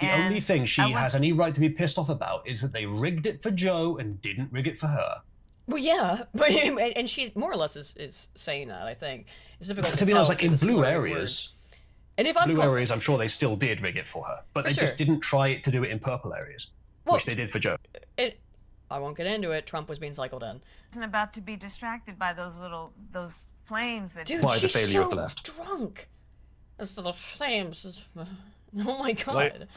The only thing she has any right to be pissed off about is that they rigged it for Joe and didn't rig it for her. Well, yeah, but and she more or less is saying that. I think it's difficult to be honest. Like in blue areas, areas, I'm sure they still did rig it for her, but they just didn't try to do it in purple areas, which they did for Joe. I won't get into it. Trump was being cycled in. I'm about to be distracted by those flames. Dude, by the she's failure so of the left. Drunk. It's the flames. Oh my god.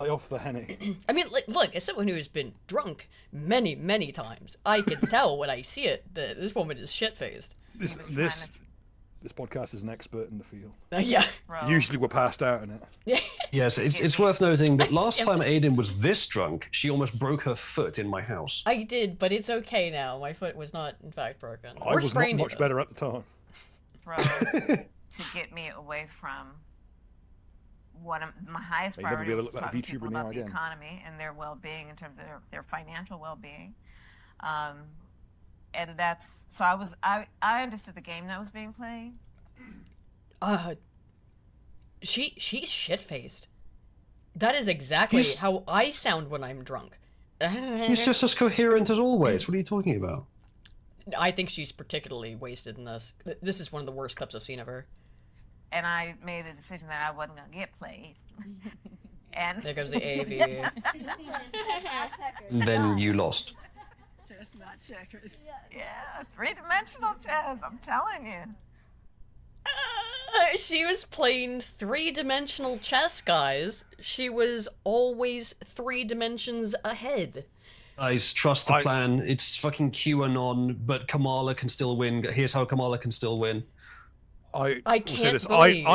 Lay off the henny. I mean, look, as someone who has been drunk many, many times, I can tell when I see it that this woman is shit-faced. This podcast is an expert in the field. Yeah. Usually we're passed out in it. Yes, it's worth noting that last time Aiden was this drunk, she almost broke her foot in my house. I did, but it's okay now. My foot was not, in fact, broken. I was not much better at the time. Bro, to get me away from one of my highest priorities is talking to people about the economy and their well-being in terms of their financial well-being. And that's, so I understood the game that was being played. She's shit-faced. That is exactly how I sound when I'm drunk. He's just as coherent as always. What are you talking about? I think she's particularly wasted in this. This is one of the worst clips I've seen of her. And I made a decision that I wasn't going to get played. And there goes the AV. Then you lost. Chess, not checkers. Yeah, three-dimensional chess, I'm telling you. She was playing 3-dimensional chess, guys. She was always 3 dimensions ahead. Guys, trust the plan. It's fucking QAnon, but Kamala can still win. Here's how Kamala can still win. I can't believe.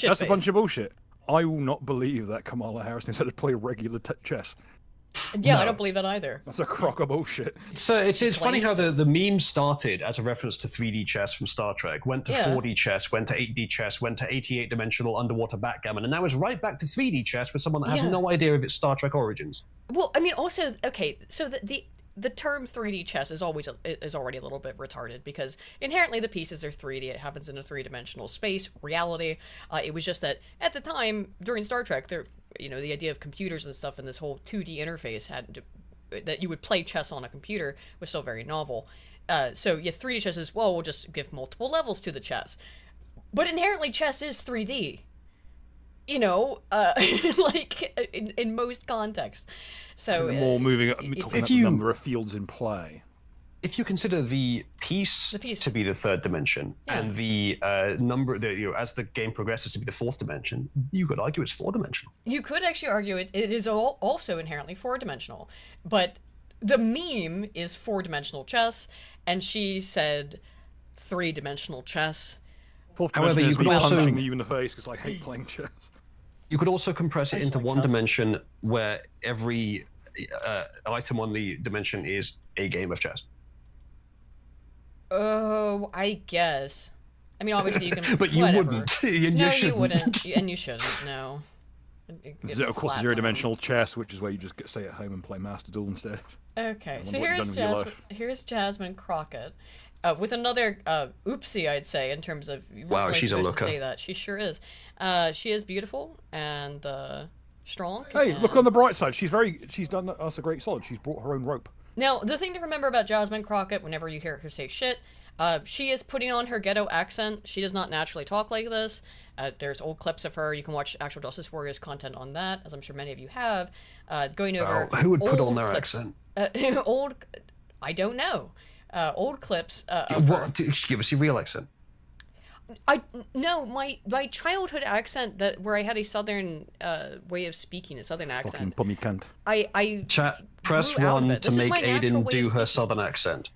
That's a bunch of bullshit. I will not believe that Kamala Harris knows how to play regular chess. Yeah, no. I don't believe that either. That's a crock of bullshit. So it's funny how the meme started as a reference to 3D chess from Star Trek, went to 4D chess, went to 8D chess, went to 88-dimensional underwater backgammon, and now it's right back to 3D chess with someone that has no idea of its Star Trek origins. Well, I mean, also, okay, so the term 3D chess is already a little bit retarded because inherently the pieces are 3D. It happens in a 3-dimensional space, reality. It was just that at the time during Star Trek, the idea of computers and stuff and this whole 2D interface that you would play chess on a computer was still very novel. So 3D chess is, well, we'll just give multiple levels to the chess. But inherently chess is 3D. Like in most contexts. So and the more moving, talking about the number of fields in play. If you consider the piece to be the 3rd dimension and the number, as the game progresses to be the 4th dimension, you could argue it's 4-dimensional. You could actually argue it is also inherently 4-dimensional, but the meme is 4-dimensional chess, and she said 3-dimensional chess. 4th dimension is me punching you in the face because I hate playing chess. You could also compress it into one dimension where every item on the dimension is a game of chess. Oh, I guess. I mean, obviously you can. But you wouldn't. You wouldn't, and you shouldn't. No. Of course, 0-dimensional chess, which is where you just stay at home and play Master Duel instead. Okay, so here's Jasmine Crockett. With another oopsie, I'd say, in terms of wow, she's a looker. To say that. She sure is. She is beautiful and strong. Hey, look on the bright side. She's done us a great solid. She's brought her own rope. Now, the thing to remember about Jasmine Crockett, whenever you hear her say shit, she is putting on her ghetto accent. She does not naturally talk like this. There's old clips of her. You can watch Actual Justice Warriors content on that, as I'm sure many of you have. Going over who would put on their accent? I don't know. Old clips. Give us your real accent. No, my childhood accent where I had a southern way of speaking, a southern accent. Fucking cunt. I chat press 1 to make Aiden do her southern accent.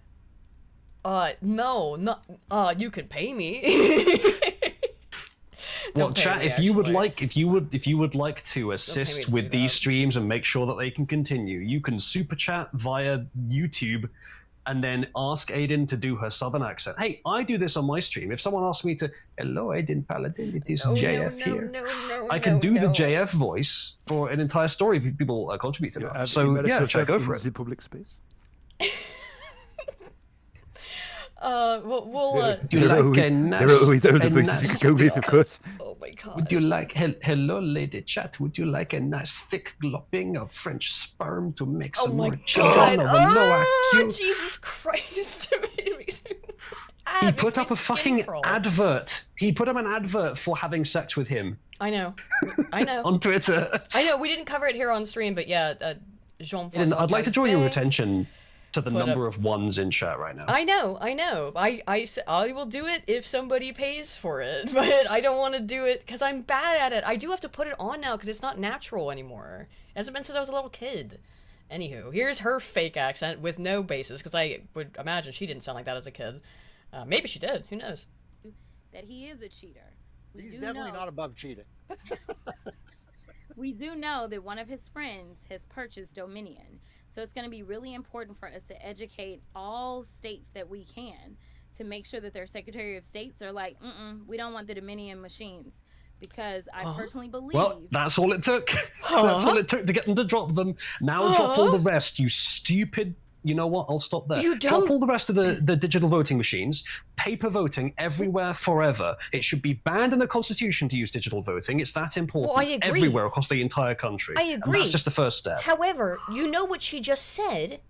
No, you could pay me. Well, chat, if you would like to assist with these streams and make sure that they can continue, you can super chat via YouTube and then ask Aiden to do her southern accent. Hey, I do this on my stream. If someone asks me to, hello, Aiden Paladin, it is JF here. I can do the JF voice for an entire story if people contribute to that. So, yeah, chat, go for it. The public space. we'll do you like a nice... There are always other voices you could go with, of course. Oh my god. Would you like... Hello, lady chat. Would you like a nice thick glopping of French sperm to make some more children of a lower Q? Jesus Christ. He put up a fucking advert. He put up an advert for having sex with him. I know. On Twitter. I know. We didn't cover it here on stream, but yeah, Jean-François. I'd like to draw your attention to the number of ones in chat right now. I know. I will do it if somebody pays for it, but I don't want to do it because I'm bad at it. I do have to put it on now because it's not natural anymore. It hasn't been since I was a little kid. Anywho, here's her fake accent with no basis because I would imagine she didn't sound like that as a kid. Maybe she did. Who knows? That he is a cheater. He's definitely not above cheating. We do know that one of his friends has purchased Dominion. So it's going to be really important for us to educate all states that we can to make sure that their Secretary of States are like, we don't want the Dominion machines. Because I personally believe... Well, that's all it took. That's all it took to get them to drop them. Now drop all the rest, you stupid... You know what? I'll stop there. Drop all the rest of the digital voting machines. Paper voting everywhere forever. It should be banned in the Constitution to use digital voting. It's that important. Well, I agree. Everywhere across the entire country. I agree. And that's just the first step. However, you know what she just said?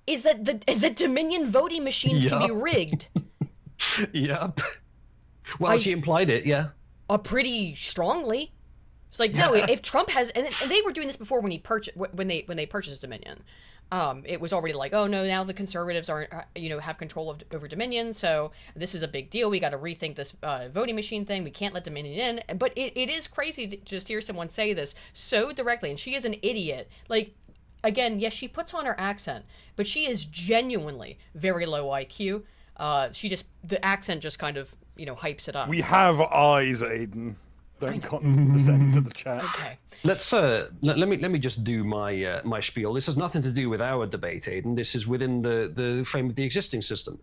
Is that Dominion voting machines can be rigged. Yep. Well, she implied it, yeah. Pretty strongly. It's like, no, if Trump has... And they were doing this before when they purchased Dominion. it was already like, oh no, now the conservatives aren't, have control over Dominion, so this is a big deal. We got to rethink this voting machine thing. We can't let Dominion in. But it is crazy to just hear someone say this so directly, and she is an idiot. Like, again, yes, she puts on her accent, but she is genuinely very low IQ. The accent just kind of, hypes it up. We have eyes, Aiden. Don't condescend to the chat. Okay. Let's let me just do my my spiel. This has nothing to do with our debate, Aiden. This is within the frame of the existing system.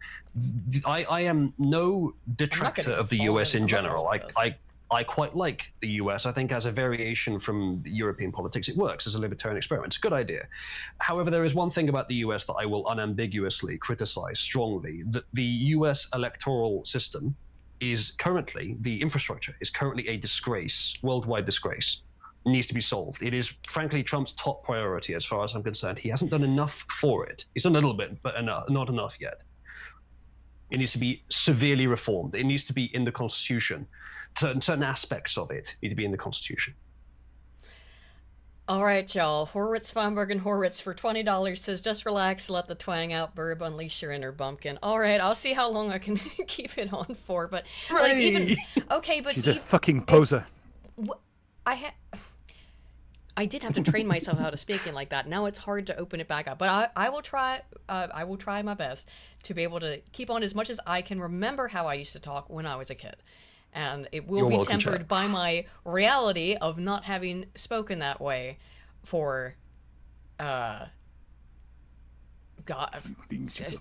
I am no detractor of the US in general. I quite like the US. I think as a variation from European politics, it works as a libertarian experiment. It's a good idea. However, there is one thing about the US that I will unambiguously criticize strongly, that the US electoral system is currently, the infrastructure is currently a disgrace, worldwide disgrace. It needs to be solved. It is, frankly, Trump's top priority as far as I'm concerned. He hasn't done enough for it. He's done a little bit, but not enough yet. It needs to be severely reformed. It needs to be in the Constitution. Certain aspects of it need to be in the Constitution. All right, y'all. Horwitz, Feinberg, and Horwitz for $20 says, just relax, let the twang out, Burb, unleash your inner bumpkin. All right, I'll see how long I can keep it on for, but like even okay, but she's a fucking poser. I did have to train myself how to speaking like that. Now it's hard to open it back up, but I will try. I will try my best to be able to keep on as much as I can remember how I used to talk when I was a kid. And it will be tempered by my reality of not having spoken that way for, God,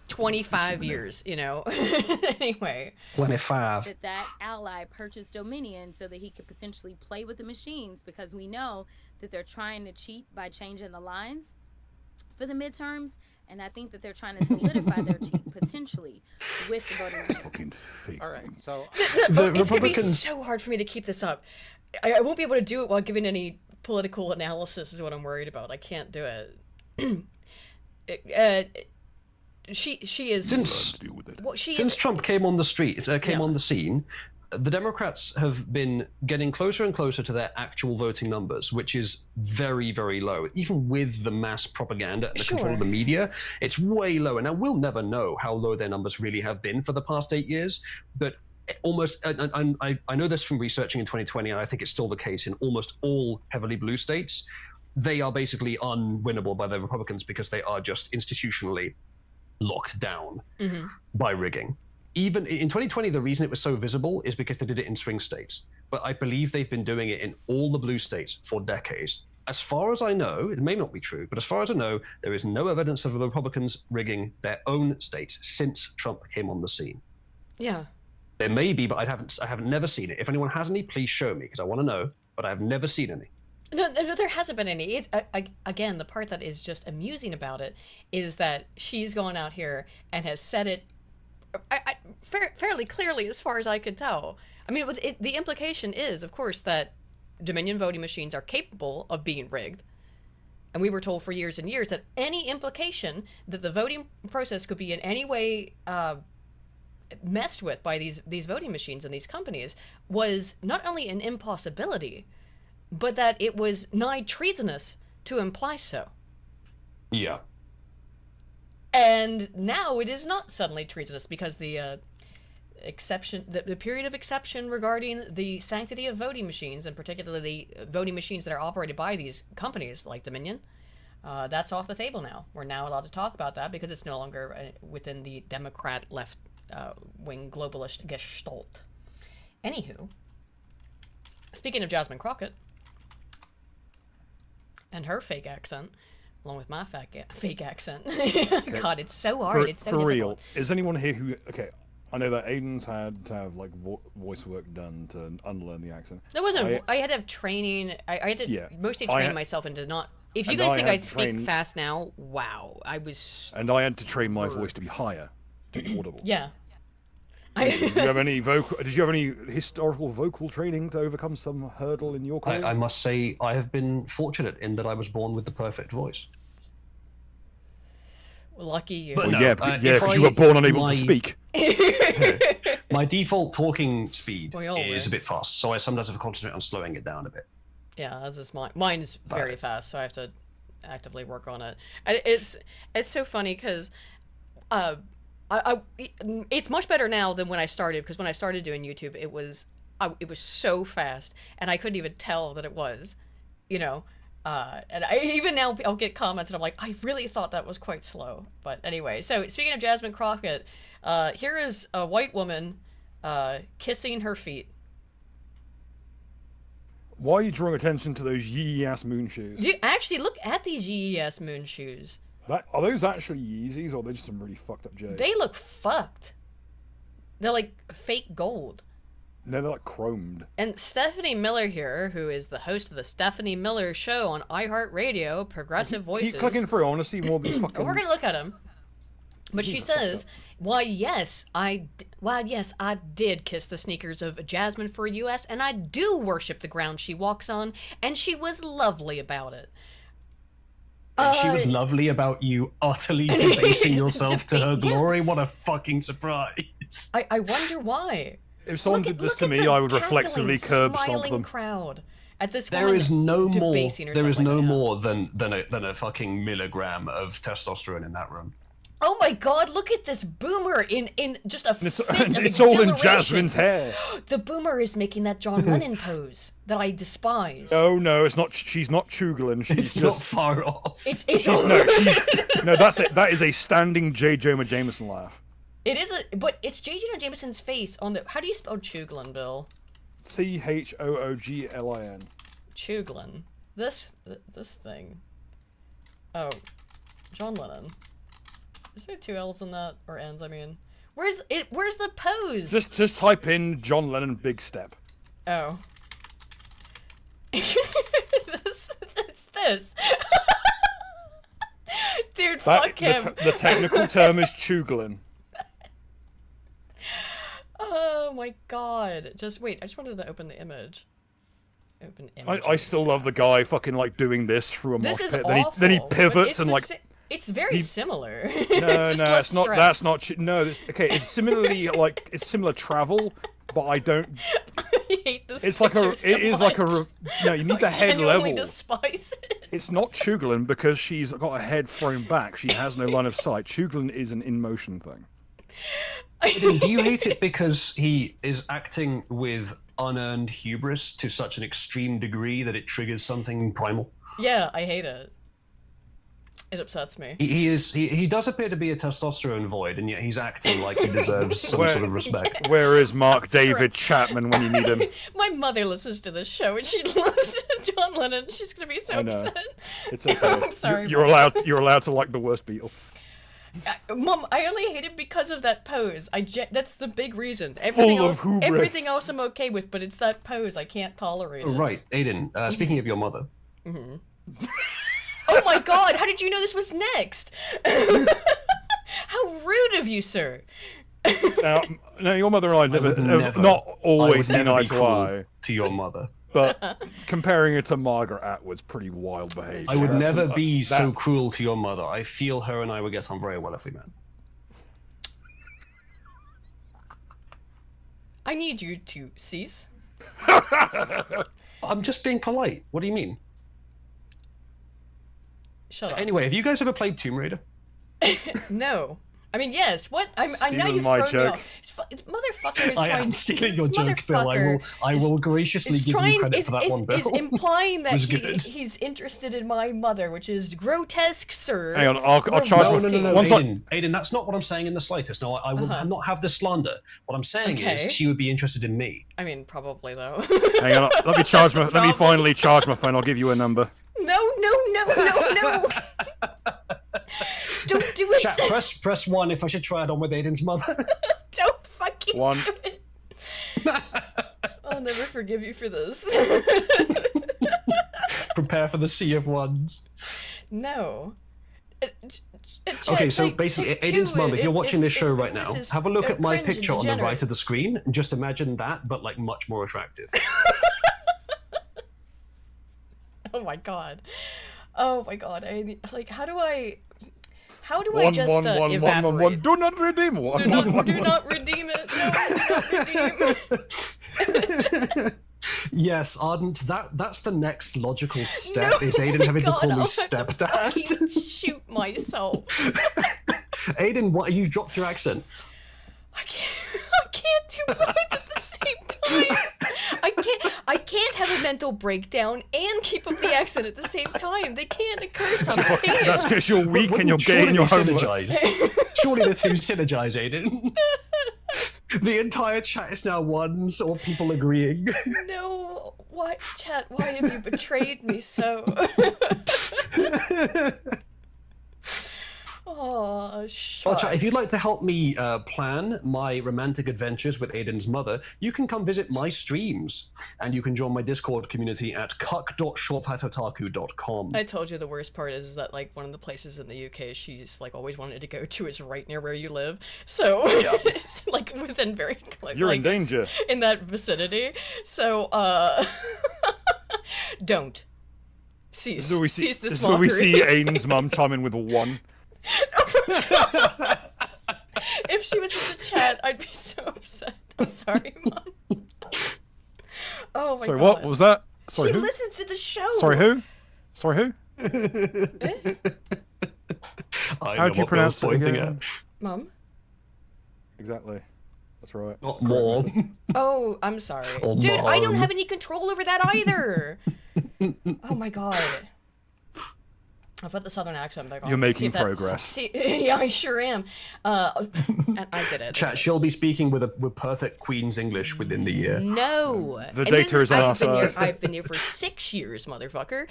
25 years, Anyway. 25. That ally purchased Dominion so that he could potentially play with the machines, because we know that they're trying to cheat by changing the lines for the midterms, and I think that they're trying to solidify their cheat potentially with the voting machines. All right, so it's going to be so hard for me to keep this up. I won't be able to do it while giving any political analysis is what I'm worried about. I can't do it. She is... Since Trump came on the street, on the scene, the Democrats have been getting closer and closer to their actual voting numbers, which is very, very low. Even with the mass propaganda and the control of the media, it's way lower. Now, we'll never know how low their numbers really have been for the past 8 years, but almost, I know this from researching in 2020, and I think it's still the case in almost all heavily blue states. They are basically unwinnable by the Republicans because they are just institutionally locked down by rigging. Even in 2020, the reason it was so visible is because they did it in swing states. But I believe they've been doing it in all the blue states for decades. As far as I know, it may not be true, but as far as I know, there is no evidence of the Republicans rigging their own states since Trump came on the scene. Yeah. There may be, but I haven't never seen it. If anyone has any, please show me, because I want to know, but I have never seen any. No, there hasn't been any. It's, again, the part that is just amusing about it is that she's gone out here and has said it fairly clearly, as far as I could tell. I mean, the implication is, of course, that Dominion voting machines are capable of being rigged. And we were told for years and years that any implication that the voting process could be in any way messed with by these voting machines and these companies was not only an impossibility, but that it was nigh treasonous to imply so. Yeah. And now it is not suddenly treasonous because the exception, the period of exception regarding the sanctity of voting machines, and particularly voting machines that are operated by these companies like Dominion, that's off the table now. We're now allowed to talk about that because it's no longer within the Democrat left-wing globalist gestalt. Anywho, speaking of Jasmine Crockett and her fake accent, along with my fake accent. God, it's so hard. It's so difficult. For real, is anyone here who... Okay, I know that Aiden's had to have like voice work done to unlearn the accent. There wasn't... I had to have training. I had to mostly train myself into not... If you guys think I speak fast now, wow. I was... And I had to train my voice to be higher, to be audible. Yeah. Did you have any historical vocal training to overcome some hurdle in your career? I must say I have been fortunate in that I was born with the perfect voice. Lucky you. But well, because you were born unable to speak. My default talking speed is a bit fast, so I sometimes have to concentrate on slowing it down a bit. Yeah, as is mine. Mine is very fast, so I have to actively work on it. And it's so funny because it's much better now than when I started, because when I started doing YouTube, it was so fast, and I couldn't even tell that it was, you know. And even now I'll get comments and I'm like, I really thought that was quite slow. But anyway, so speaking of Jasmine Crockett, here is a white woman kissing her feet. Why are you drawing attention to those Yee-ass moon shoes? You actually look at these Yee-ass moon shoes. Are those actually Yeezys, or are they just some really fucked up J's? They look fucked. They're like fake gold. No, they're like chromed. And Stephanie Miller here, who is the host of the Stephanie Miller Show on iHeartRadio, Progressive Voices. Keep clicking through. I want to see more of these fucking... We're going to look at him. But she says, why, yes, I did kiss the sneakers of Jasmine for US, and I do worship the ground she walks on, and she was lovely about it. And she was lovely about you utterly debasing yourself to her glory? What a fucking surprise. I wonder why. If someone did this to me, I would reflexively curb stomp them. Crowd at this there is no more. There is no more than a fucking milligram of testosterone in that room. Oh my God! Look at this boomer in just a fit of it's all in Jasmine's hair. The boomer is making that John Lennon pose that I despise. No, it's not. She's not Chuglin. She's just not far off. It's no. That's it. That is a standing J. Jonah Jameson laugh. It is but it's J. Jonah Jameson's face on the. How do you spell Chuglin, Bill? Chooglin. Chuglin. This thing. Oh, John Lennon. Is there 2 L's in that, or N's? I mean, where's the pose? Just type in John Lennon big step. Oh. this. Dude, fuck him. The technical term is Chuglin. Oh my God! Just wait. I just wanted to open the image. Open image. I still love the guy fucking like doing this through a mosh pit. Awful, then he pivots and like. It's very similar. No, it's not. That's not. No, okay. It's similarly like it's similar travel, but I don't. I hate this. It's like a. It is like a. No, you need the head level. Despise it. It's not Chuglin because she's got her head thrown back. She has no line of sight. Chuglin is an in motion thing. Do you hate it because he is acting with unearned hubris to such an extreme degree that it triggers something primal? Yeah, I hate it. It upsets me. He does appear to be a testosterone void, and yet he's acting like he deserves some sort of respect. Where is Mark David Chapman when you need him? My mother listens to this show, and she loves John Lennon. She's gonna be so upset. It's okay. I'm sorry. You're allowed to like the worst Beatle. Mom, I only hate it because of that pose. That's the big reason. Everything else I'm okay with, but it's that pose I can't tolerate. Right, Aiden. Speaking of your mother. Mm-hmm. Oh my God! How did you know this was next? How rude of you, sir. Now, your mother and I never not always seen eye to eye to your mother. But comparing it to Margaret Atwood's pretty wild behavior. I would never be so cruel to your mother. I feel her and I would get on very well if we met. I need you to cease. I'm just being polite. What do you mean? Shut up. Anyway, have you guys ever played Tomb Raider? No. I mean, yes. What? I know you've thrown me off. Motherfucker is I am stealing your joke, Bill. I will graciously give you credit for that one, Bill. Is implying that he's interested in my mother, which is grotesque, sir. Hang on, I'll charge my... No, Aiden, that's not what I'm saying in the slightest. No, I will not have the slander. What I'm saying is she would be interested in me. I mean, probably, though. Hang on, let me finally charge my phone. I'll give you a number. No. Don't do it. Chat, press 1 if I should try it on with Aiden's mother. Don't fucking 1. do it. I'll never forgive you for this. Prepare for the sea of ones. No. Okay, so basically, Aiden's mum, if you're watching this show right now, have a look at my picture on the right of the screen, and just imagine that, but like much more attractive. Oh my God. How do I just evaporate? Do not redeem one. Do not redeem it. No, do not redeem. Yes, Ardent, that's the next logical step, is Aiden having to call me stepdad. Shoot myself. Aiden, you've dropped your accent. I can't do both at the same time. I can't have a mental breakdown and keep up the accent at the same time. They can't occur simultaneously. That's because you're weak and you're gay and you're homeless. Surely the two synergize, Aiden. The entire chat is now one, or people agreeing. No, why, chat? Why have you betrayed me so? Oh, well, chat, if you'd like to help me plan my romantic adventures with Aiden's mother, you can come visit my streams, and you can join my Discord community at cuck.shortfatotaku.com. I told you the worst part is that like one of the places in the UK she's like always wanted to go to is right near where you live, so it's like within very you're in danger in that vicinity. So don't cease. Cease this is where we see Aiden's mum chime in with a 1. If she was in the chat, I'd be so upset. I'm sorry, Mom. Oh my Sorry, God. what was that? Sorry, she who? listens to the show. Sorry, who? Sorry, who? How do you pronounce it again? Mom? Exactly. That's right. Not Mom. Oh, I'm sorry. Oh, dude, Mom. I don't have any control over that either. Oh my God. I've got the southern accent back on. You're making progress. Yeah, I sure am. And I did it. Chat, she'll be speaking with perfect Queen's English within the year. No. The data is on our side. I've been here for 6 years, motherfucker.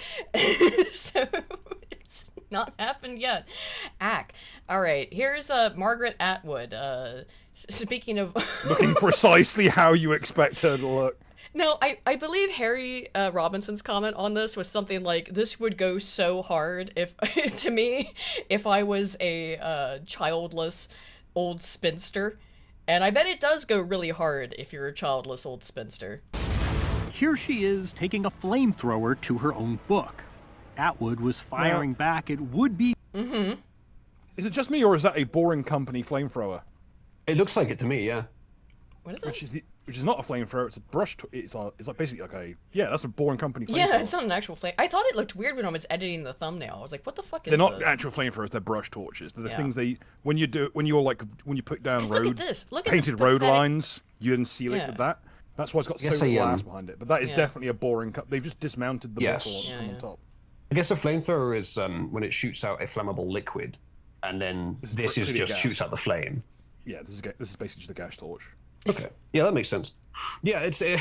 So it's not happened yet. Ack. All right, here's Margaret Atwood. Speaking of... Looking precisely how you expect her to look. No, I believe Harry Robinson's comment on this was something like, this would go so hard if to me if I was a childless old spinster. And I bet it does go really hard if you're a childless old spinster. Here she is taking a flamethrower to her own book. Atwood was firing back at would-be... Mm-hmm. Is it just me, or is that a boring company flamethrower? It looks like it to me, yeah. What is it? Which is not a flamethrower, it's a brush. It's like basically like a that's a boring company flamethrower. Yeah, it's not an actual flame. I thought it looked weird when I was editing the thumbnail. I was like, what the fuck is this? They're not actual flamethrowers. They're brush torches. They're the things when you put down painted road lines, you then seal it with that. That's why it's got so much glass behind it. But that is definitely a boring. They've just dismounted the bottle on top. I guess a flamethrower is when it shoots out a flammable liquid, and then this just shoots out the flame. Yeah, this is basically just a gas torch. Okay. Yeah, that makes sense. Yeah, it's a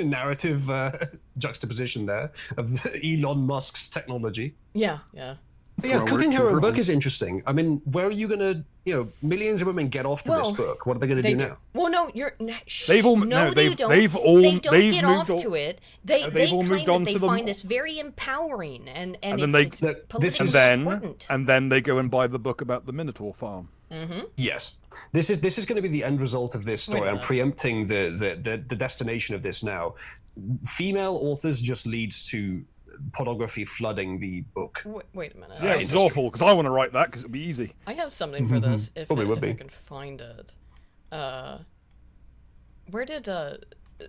narrative juxtaposition there of Elon Musk's technology. Yeah, yeah. But yeah, cooking her own book is interesting. I mean, where are you gonna, millions of women get off to this book. What are they gonna do now? Well, no, you're. They've all they don't get off to it. They claim that they find this very empowering, and it's politically important. And then they go and buy the book about the Minotaur farm. Mm-hmm. Yes, this is going to be the end result of this story. I'm preempting the destination of this now. Female authors just leads to pornography flooding the book. Wait a minute. Yeah, it's awful because I want to write that because it'll be easy. I have something for this if I can find it. Where did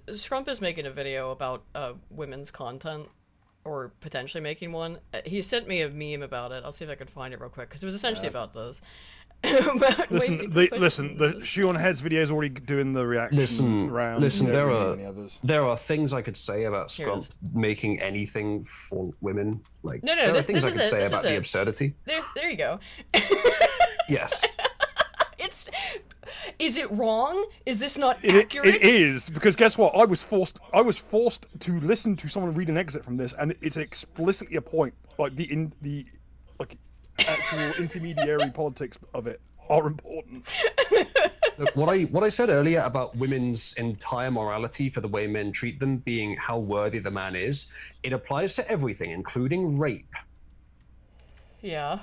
Scrump is making a video about women's content, or potentially making one. He sent me a meme about it. I'll see if I can find it real quick because it was essentially about this. Listen, the Shoe on Head's video is already doing the reaction round. Listen, there are things I could say about Scrump making anything for women. Like, there are things I could say about the absurdity. There you go. Yes. Is it wrong? Is this not accurate? It is, because guess what? I was forced to listen to someone read an exit from this, and it's explicitly a point. Like the actual intermediary politics of it are important. Look, what I said earlier about women's entire morality for the way men treat them being how worthy the man is, it applies to everything, including rape. Yeah.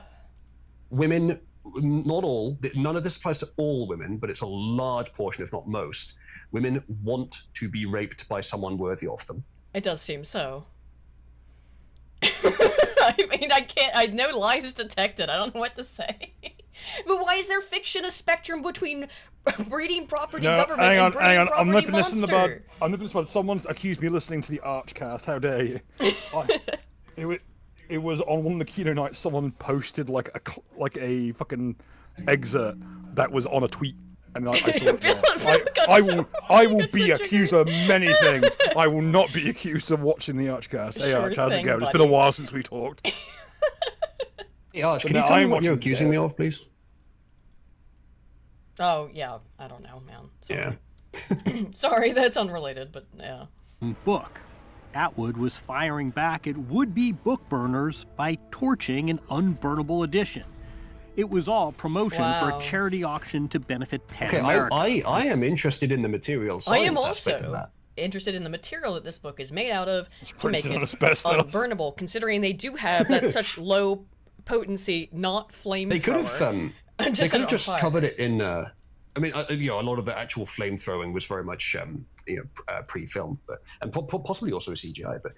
Women, not all, none of this applies to all women, but it's a large portion, if not most. Women want to be raped by someone worthy of them. It does seem so. I mean, I know lies detected. I don't know what to say. But why is there fiction a spectrum between breeding property No, government hang on, and breeding hang on. property I'm nipping this in the bud. monster? I'm nipping this in the bud. Someone's accused me of listening to the Archcast. How dare you? It was on one of the Kino nights. Someone posted like a fucking excerpt that was on a tweet, and I saw it there. I will be accused of many things. I will not be accused of watching the Archcast. Hey, Arch, how's it going? It's been a while since we talked. Hey, Arch, can you tell me what you're accusing me of, please? Oh, yeah. I don't know, man. Sorry. Yeah. Sorry, that's unrelated, but yeah. Book. Atwood was firing back at would-be book burners by torching an unburnable edition. It was all promotion for a charity auction to benefit Pan America. I am interested in the material science aspect of that. I am also interested in the material that this book is made out of to make it unburnable, considering they do have that such low potency, not flamethrower. They could have just covered it in. I mean, a lot of the actual flame throwing was very much pre-filmed, and possibly also CGI. But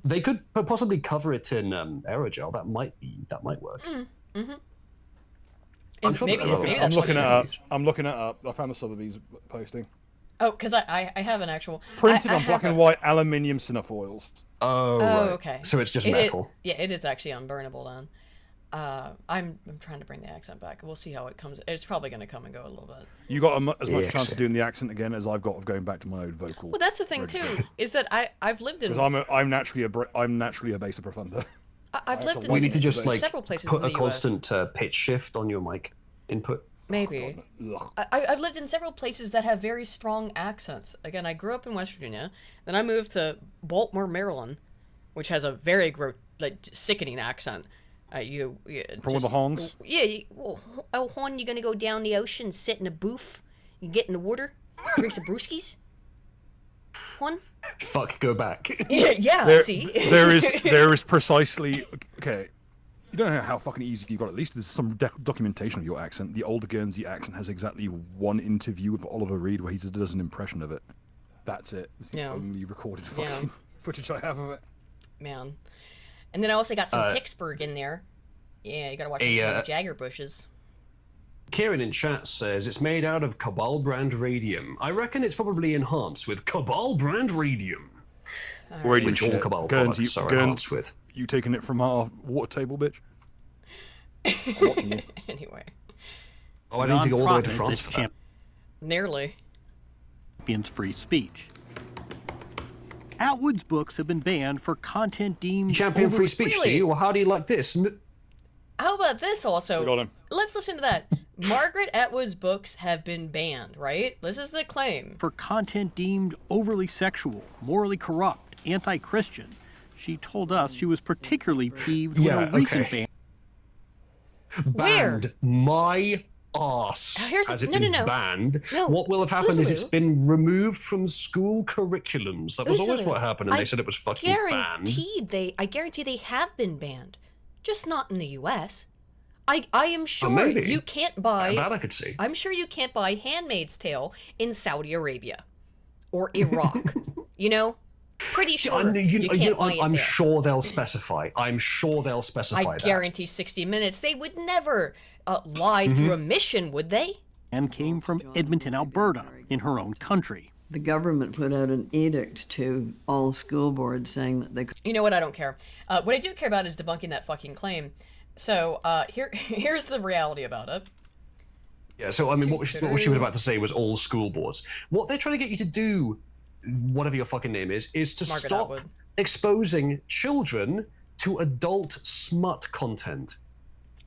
they could possibly cover it in aerogel. That might work. I'm looking it up. I found the Sotheby's posting. Oh, because I have an actual printed on black and white aluminium cinefoils. Oh, right. Okay. So it's just metal. It is actually unburnable then. I'm trying to bring the accent back. We'll see how it comes. It's probably going to come and go a little bit. You got as much chance of doing the accent again as I've got of going back to my old vocal. Well, that's the thing too, is that I've lived in. Because I'm naturally a bass profunder. I've lived in. We need to just several places put in the a constant pitch shift on your mic input. Maybe. I've lived in several places that have very strong accents. Again, I grew up in West Virginia, then I moved to Baltimore, Maryland, which has a very sickening accent. From one of the Hans? Yeah. Oh, Hon, you gonna go down the ocean, sit in a booth, you get in the water, drink some brewskis? Hon? Fuck, go back. Yeah. See. there is precisely okay. You don't know how fucking easy you got. At least there's some documentation of your accent. The old Guernsey accent has exactly one interview with Oliver Reed where he does an impression of it. That's it. It's the only recorded fucking footage I have of it. Man. And then I also got some Pittsburgh in there. Yeah, you gotta watch the Jagger bushes. Kieran in chat says it's made out of Cabal brand radium. I reckon it's probably enhanced with Cabal brand radium. Radium which all Cabal products are enhanced with. You taking it from our water table, bitch? Anyway. Oh, I need to go all the way to France for that. Nearly. Champions free speech. Atwood's books have been banned for content deemed champion free speech, do you? Well, how do you like this? How about this also? We got him. Let's listen to that. Margaret Atwood's books have been banned, right? This is the claim. For content deemed overly sexual, morally corrupt, anti-Christian. She told us she was particularly peeved with a recent ban. Banned my arse. Has it been banned? No. What will have happened is Uzalu. it's been removed from school curriculums. That was always what happened, and they said it was fucking banned. I guarantee they have been banned, just not in the U.S. I am sure maybe. You can't buy. That I could see. I'm sure you can't buy Handmaid's Tale in Saudi Arabia or Iraq. Pretty sure. I'm sure they'll specify. I'm sure they'll specify I guarantee 60 Minutes. They would never lie through a mission, would they? And came from Edmonton, Alberta, in her own country. The government put out an edict to all school boards saying that they could... You know what? I don't care. What I do care about is debunking that fucking claim. So here's the reality about it. Yeah, so I mean, what she was about to say was all school boards. What they're trying to get you to do, whatever your fucking name is to Margaret stop Atwood. exposing children to adult smut content.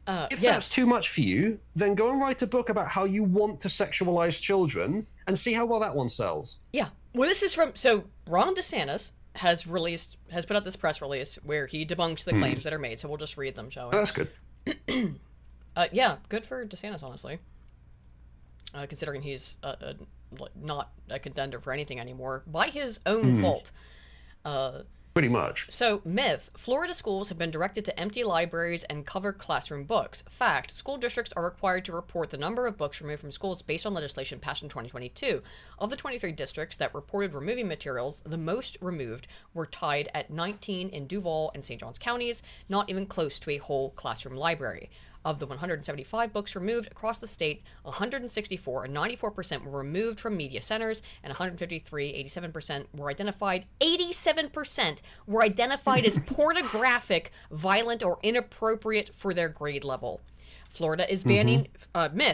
If that's too much for you, then go and write a book about how you want to sexualize children and see how well that one sells. Yeah. Well, this is from... So, Ron DeSantis has put out this press release where he debunks the claims that are made, so we'll just read them, shall we? Oh, that's good. Yeah, good for DeSantis, honestly. Considering he's not a contender for anything anymore, by his own fault. Pretty much. So, myth. Florida schools have been directed to empty libraries and cover classroom books. Fact. School districts are required to report the number of books removed from schools based on legislation passed in 2022. Of the 23 districts that reported removing materials, the most removed were tied at 19 in Duval and St. Johns counties, not even close to a whole classroom library. Of the 175 books removed across the state, 164, or 94%, were removed from media centers, and 153, 87%, were identified. 87% were identified as pornographic, violent, or inappropriate for their grade level. Florida is banning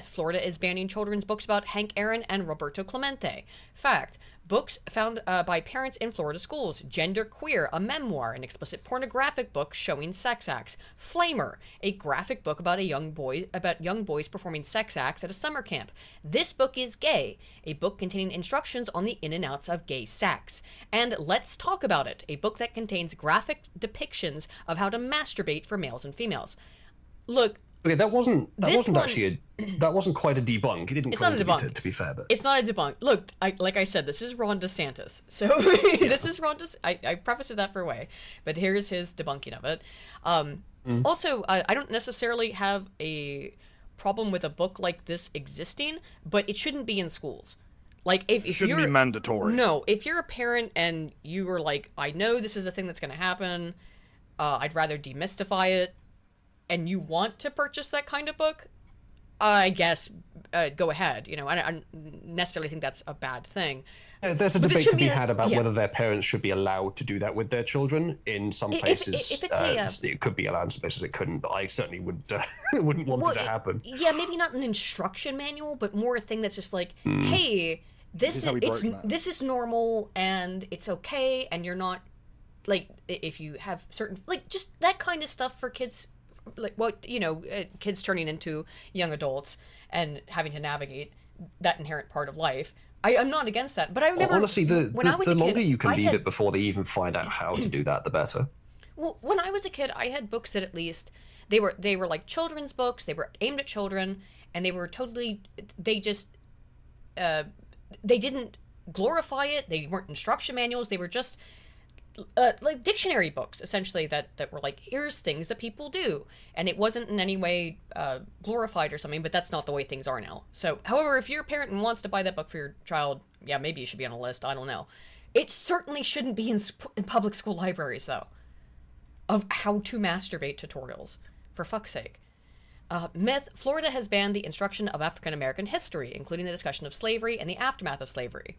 Florida is banning children's books about Hank Aaron and Roberto Clemente. Fact: books found by parents in Florida schools. Gender Queer, a memoir, an explicit pornographic book showing sex acts. Flamer, a graphic book about young boys performing sex acts at a summer camp. This Book is Gay, a book containing instructions on the in and outs of gay sex. And Let's Talk About It, a book that contains graphic depictions of how to masturbate for males and females. Look. Okay, that wasn't quite a debunk. It didn't. It's not a debunk. To be fair, but it's not a debunk. Look, like I said, this is Ron DeSantis. So this is Ron DeSantis. I prefaced that for a way, but here's his debunking of it. Also, I don't necessarily have a problem with a book like this existing, but it shouldn't be in schools. Like if it shouldn't be mandatory. No, if you're a parent and you were like, I know this is a thing that's going to happen, I'd rather demystify it. And you want to purchase that kind of book, I guess go ahead. You know, I don't necessarily think that's a bad thing. There's a debate to be had about whether their parents should be allowed to do that with their children. In some places, if it's it could be allowed. In some places, it couldn't. But I certainly wouldn't want it to happen. Yeah, maybe not an instruction manual, but more a thing that's just like, hey, this is normal and it's okay, and you're not like if you have certain like just that kind of stuff for kids. Like what kids turning into young adults and having to navigate that inherent part of life. I'm not against that, but I remember honestly the longer you can leave it before they even find out how to do that, the better. Well, when I was a kid, I had books that at least they were like children's books. They were aimed at children, and they were totally they didn't glorify it. They weren't instruction manuals. They were just like dictionary books, essentially, that were like, here's things that people do. And it wasn't in any way glorified or something, but that's not the way things are now. So, however, if you're a parent and wants to buy that book for your child, yeah, maybe you should be on a list. I don't know. It certainly shouldn't be in public school libraries, though, of how to masturbate tutorials, for fuck's sake. Myth: Florida has banned the instruction of African American history, including the discussion of slavery and the aftermath of slavery.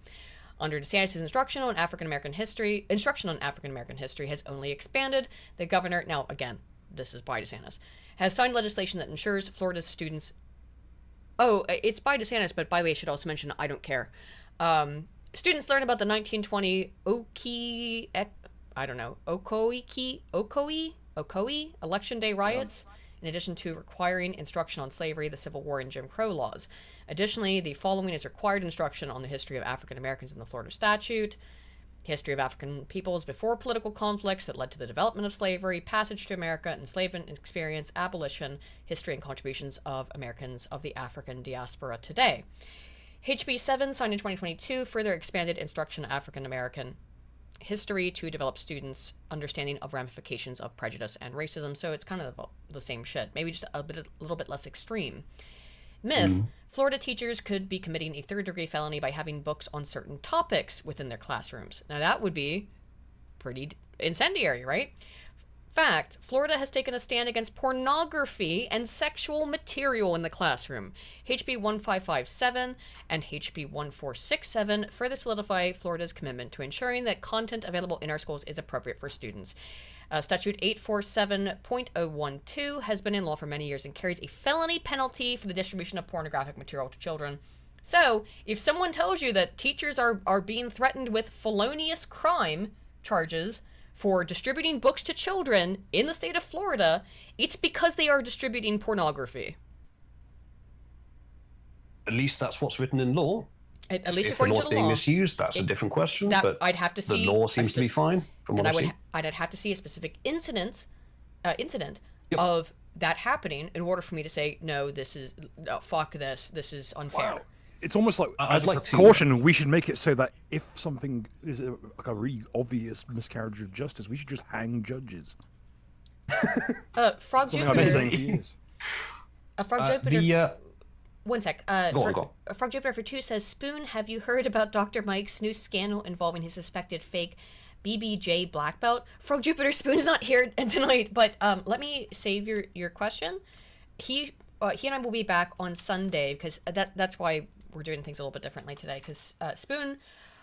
Under DeSantis' instruction on African American history has only expanded. The governor, now again, this is by DeSantis, has signed legislation that ensures Florida's students. Oh, it's by DeSantis, but by the way, I should also mention I don't care. Students learn about the 1920 Ocoee Election Day riots, in addition to requiring instruction on slavery, the Civil War, and Jim Crow laws. Additionally, the following is required instruction on the history of African Americans in the Florida statute, history of African peoples before political conflicts that led to the development of slavery, passage to America, enslavement experience, abolition, history and contributions of Americans of the African diaspora today. HB 7, signed in 2022, further expanded instruction on African American history to develop students' understanding of ramifications of prejudice and racism. So it's kind of the same shit, maybe just a little bit less extreme. Myth: Florida teachers could be committing a third-degree felony by having books on certain topics within their classrooms. Now that would be pretty incendiary, right? Fact: Florida has taken a stand against pornography and sexual material in the classroom. HB 1557 and HB 1467 further solidify Florida's commitment to ensuring that content available in our schools is appropriate for students. Statute 847.012 has been in law for many years and carries a felony penalty for the distribution of pornographic material to children. So, if someone tells you that teachers are being threatened with felonious crime charges for distributing books to children in the state of Florida, it's because they are distributing pornography. At least that's what's written in law. At least if the according law's to the being law. misused, that's a different question. But I'd have to see. The law seems to be fine. From what I've seen. I'd have to see a specific incident of that happening in order for me to say no. Fuck this. This is unfair. Wow. It's almost like as a precaution, we should make it so that if something is like a really obvious miscarriage of justice, we should just hang judges. Frog Something I've been saying for Jupiter. years. Frog Jupiter. One sec. Go on. Frog Jupiter for 2 says, Spoon, have you heard about Dr. Mike's new scandal involving his suspected fake BBJ black belt? Frog Jupiter, Spoon's not here tonight, but let me save your question, he and I will be back on Sunday because that's why we're doing things a little bit differently today. Because Spoon,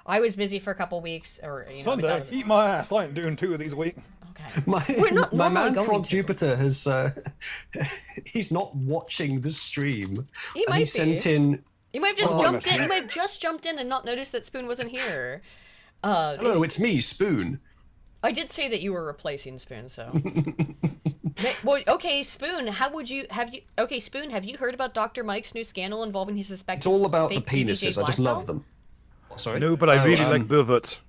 I was busy for a couple weeks, or Sunday, eat my ass. I ain't doing 2 of these a week. Okay. My man Frog Jupiter has he's not watching the stream. He might be. Sent in. He might have just jumped in. He might have just jumped in and not noticed that Spoon wasn't here. Hello, it's me, Spoon. I did say that you were replacing Spoon, so. Well, okay, Spoon. Spoon, have you heard about Dr. Mike's new scandal involving his suspected? It's all about the fake penises. I just love them. Sorry. No, but I really like perverts.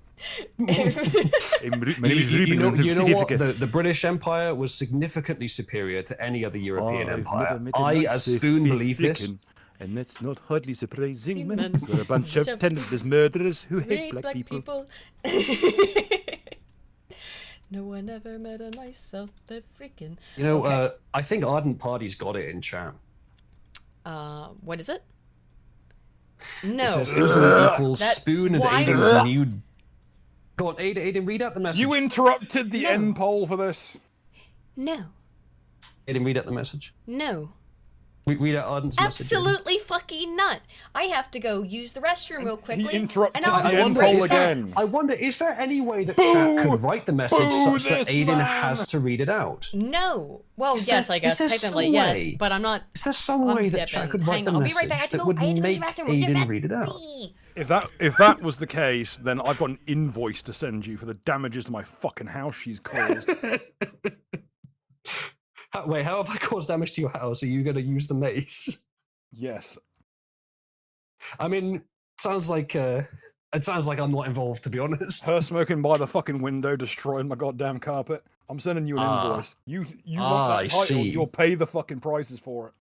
You know what? The British Empire was significantly superior to any other European empire. I, as Spoon, believe this. And that's not hardly surprising, man. We're a bunch of talentless murderers who hate black people. No one ever met a nicer freaking. You know, I think Ardent Party's got it in chat. What is it? No. It says Uzalu equals Spoon and Aiden's new. Go on, Aiden, read out the message. You interrupted the end poll for this. No. Aiden, read out the message. No. Read out Arden's message. Absolutely fucking not. I have to go use the restroom real quickly. He interrupted the end poll again. I wonder, is there any way that chat could write the message such that Aiden has to read it out? No. Well, yes, I guess. Technically, yes. But I'm not. Is there some way that chat could write the message that would make Aiden read it out? If that was the case, then I've got an invoice to send you for the damages to my fucking house she's caused. Wait, how have I caused damage to your house? Are you going to use the mace? Yes. I mean, it sounds like I'm not involved, to be honest. Her smoking by the fucking window, destroying my goddamn carpet. I'm sending you an invoice. You want that title, you'll pay the fucking prices for it.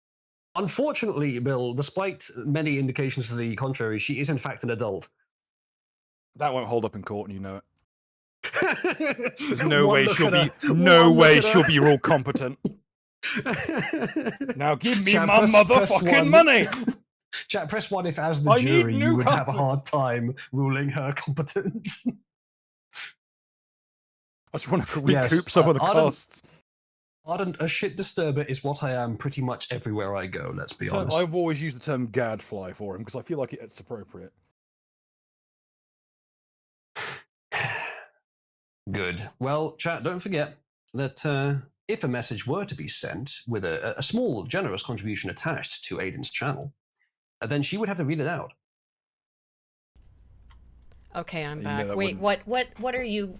Unfortunately, Bill, despite many indications to the contrary, she is in fact an adult. That won't hold up in court, and you know it. There's no way she'll be rule competent. Now give me my motherfucking money. Chat, press 1 if as the jury you would have a hard time ruling her competence. I just want to recoup some of the costs. Ardent, a shit disturber is what I am pretty much everywhere I go, let's be honest. I've always used the term gadfly for him because I feel like it's appropriate. Good. Well, chat, don't forget that if a message were to be sent with a small, generous contribution attached to Aiden's channel, then she would have to read it out. Okay, I'm back. Wait, what are you...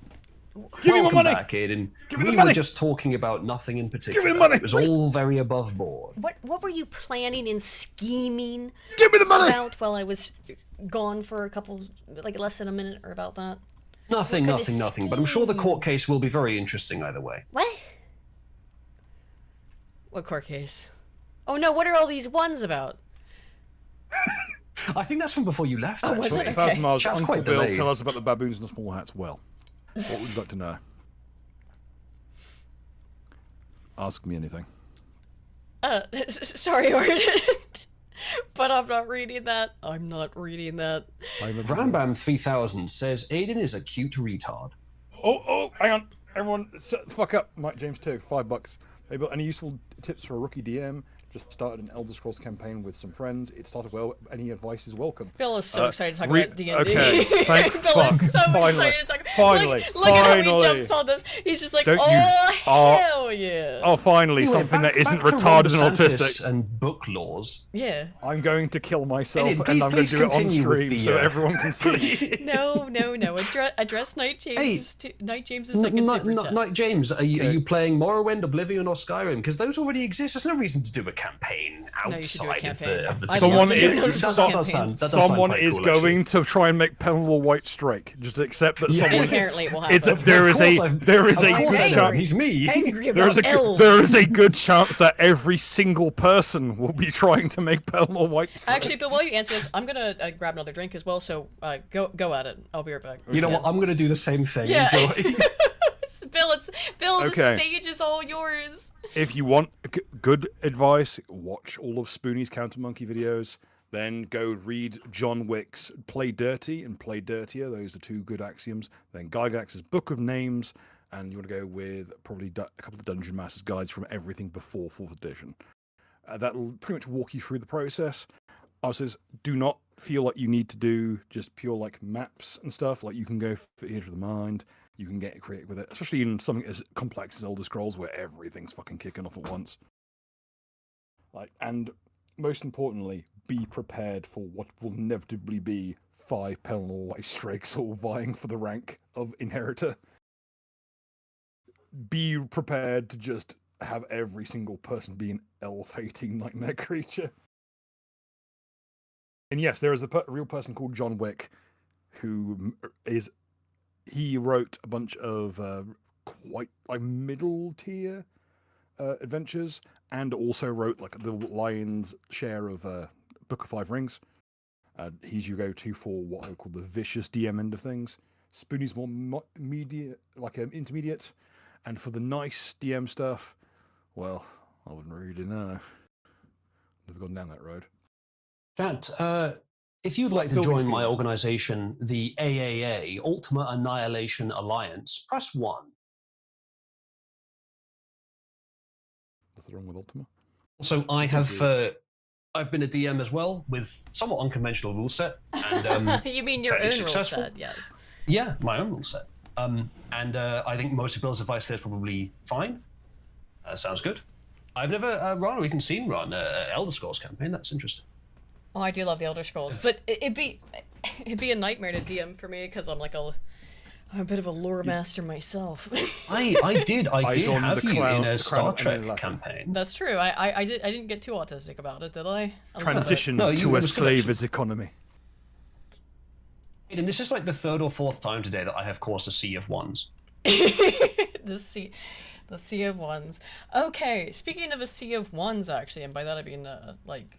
Welcome back, Aiden. We were just talking about nothing in particular. Give me the money! It was all very above board. What were you planning and scheming Give me the money! about while I was gone for a couple, like less than a minute, or about that? Nothing. But I'm sure the court case will be very interesting either way. What? What court case? Oh no, what are all these ones about? I think that's from before you left, actually. Was it? Okay. 1,000 miles. Chat's Uncle quite Bill, delayed. tell us about the baboons and the small hats. Well, what would you like to know? Ask me anything. Sorry, Arden. But I'm not reading that. Rambam 3000 says Aiden is a cute retard. Oh, hang on. Everyone, shut the fuck up. Mike James 2, $5. Hey, Bill, any useful tips for a rookie DM? Just started an Elder Scrolls campaign with some friends. It started well. Any advice is welcome. Phil is so excited to talk about D&D. Okay, thank Phil fuck. is so excited to talk about Look at how he jumps on this. He's just like, hell yeah. Oh, finally, Anyway, something that isn't back to retarded Ron and DeSantis autistic. And book laws. Yeah. I'm going to kill myself, Aiden, and I'm going please to do it on continue with stream the, so everyone can see. No. Address Night James. Night James is like a super chat. Night James, are you playing Morrowind, Oblivion, or Skyrim? Because those already exist. There's no reason to do a campaign outside of the Someone is cool, going to try and make Penal White Strike. Just accept that someone. Apparently it will happen. There is a good chance. He's me. There is a good chance that every single person will be trying to make Penal White Strike. Actually, Bill, while you answer this, I'm gonna grab another drink as well. So go at it. I'll be right back. You know what? I'm gonna do the same thing. Yeah. Enjoy. Bill, the stage is all yours. If you want good advice, watch all of Spoonie's Counter Monkey videos. Then go read John Wick's Play Dirty and Play Dirtier. Those are 2 good axioms. Then Gygax's Book of Names. And you want to go with probably a couple of Dungeon Master's guides from everything before 4th edition. that'll pretty much walk you through the process. I says, do not feel like you need to do just pure like maps and stuff. Like you can go for Theatre of the Mind. You can get creative with it, especially in something as complex as Elder Scrolls, where everything's fucking kicking off at once. Like, and most importantly, be prepared for what will inevitably be 5 Pelennor White Strakes all vying for the rank of Inheritor. Be prepared to just have every single person be an elf-hating nightmare creature. And yes, there is a real person called John Wick, who he wrote a bunch of quite like middle tier adventures, and also wrote like the lion's share of Book of Five Rings. He's your go-to for what I would call the vicious DM end of things. Spoonie's more intermediate, and for the nice DM stuff, well, I wouldn't really know. Never gone down that road. Chat, if you'd like to join my organization, the AAA, Ultimate Annihilation Alliance, press 1. Nothing wrong with Ultima. So I have, I've been a DM as well, with somewhat unconventional rule set. And, you mean your own rule set, yes. Yeah, my own rule set. And I think most Bill's advice there is probably fine. Sounds good. I've never run or even seen run Elder Scrolls campaign. That's interesting. Oh, I do love the Elder Scrolls, but it'd be a nightmare to DM for me because I'm a bit of a lore master myself. I did have you in a Star Trek campaign. That's true. I didn't get too autistic about it, did I? Transition to a slaver's economy. And this is like the 3rd or 4th time today that I have caused a sea of ones. The sea of ones. Okay, speaking of a sea of ones, actually, and by that I mean like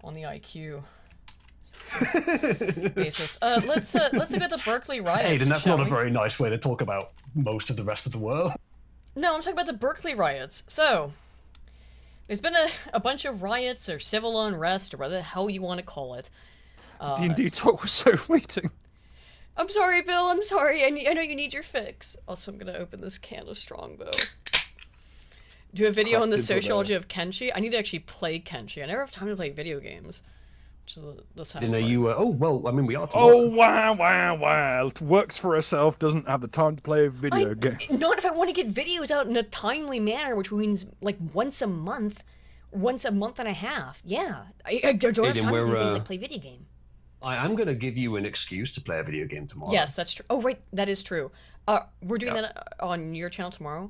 on the IQ basis. Let's look at the Berkeley riots. Aiden, that's not a very nice way to talk about most of the rest of the world. No, I'm talking about the Berkeley riots. So, there's been a bunch of riots or civil unrest or whatever the hell you want to call it. D&D talk was so fleeting. I'm sorry, Bill. I'm sorry. I know you need your fix. Also, I'm gonna open this can of Strongbow. Do a video on the sociology of Kenshi. I need to actually play Kenshi. I never have time to play video games. Which is the sad part. You oh well, I mean we are tomorrow. Oh wow. Works for herself, doesn't have the time to play a video game. Not if I want to get videos out in a timely manner, which means like once a month and a half. Yeah. I don't have time to do things like play video game. I am going to give you an excuse to play a video game tomorrow. Yes, that's true. Oh, right, that is true. We're doing that on your channel tomorrow?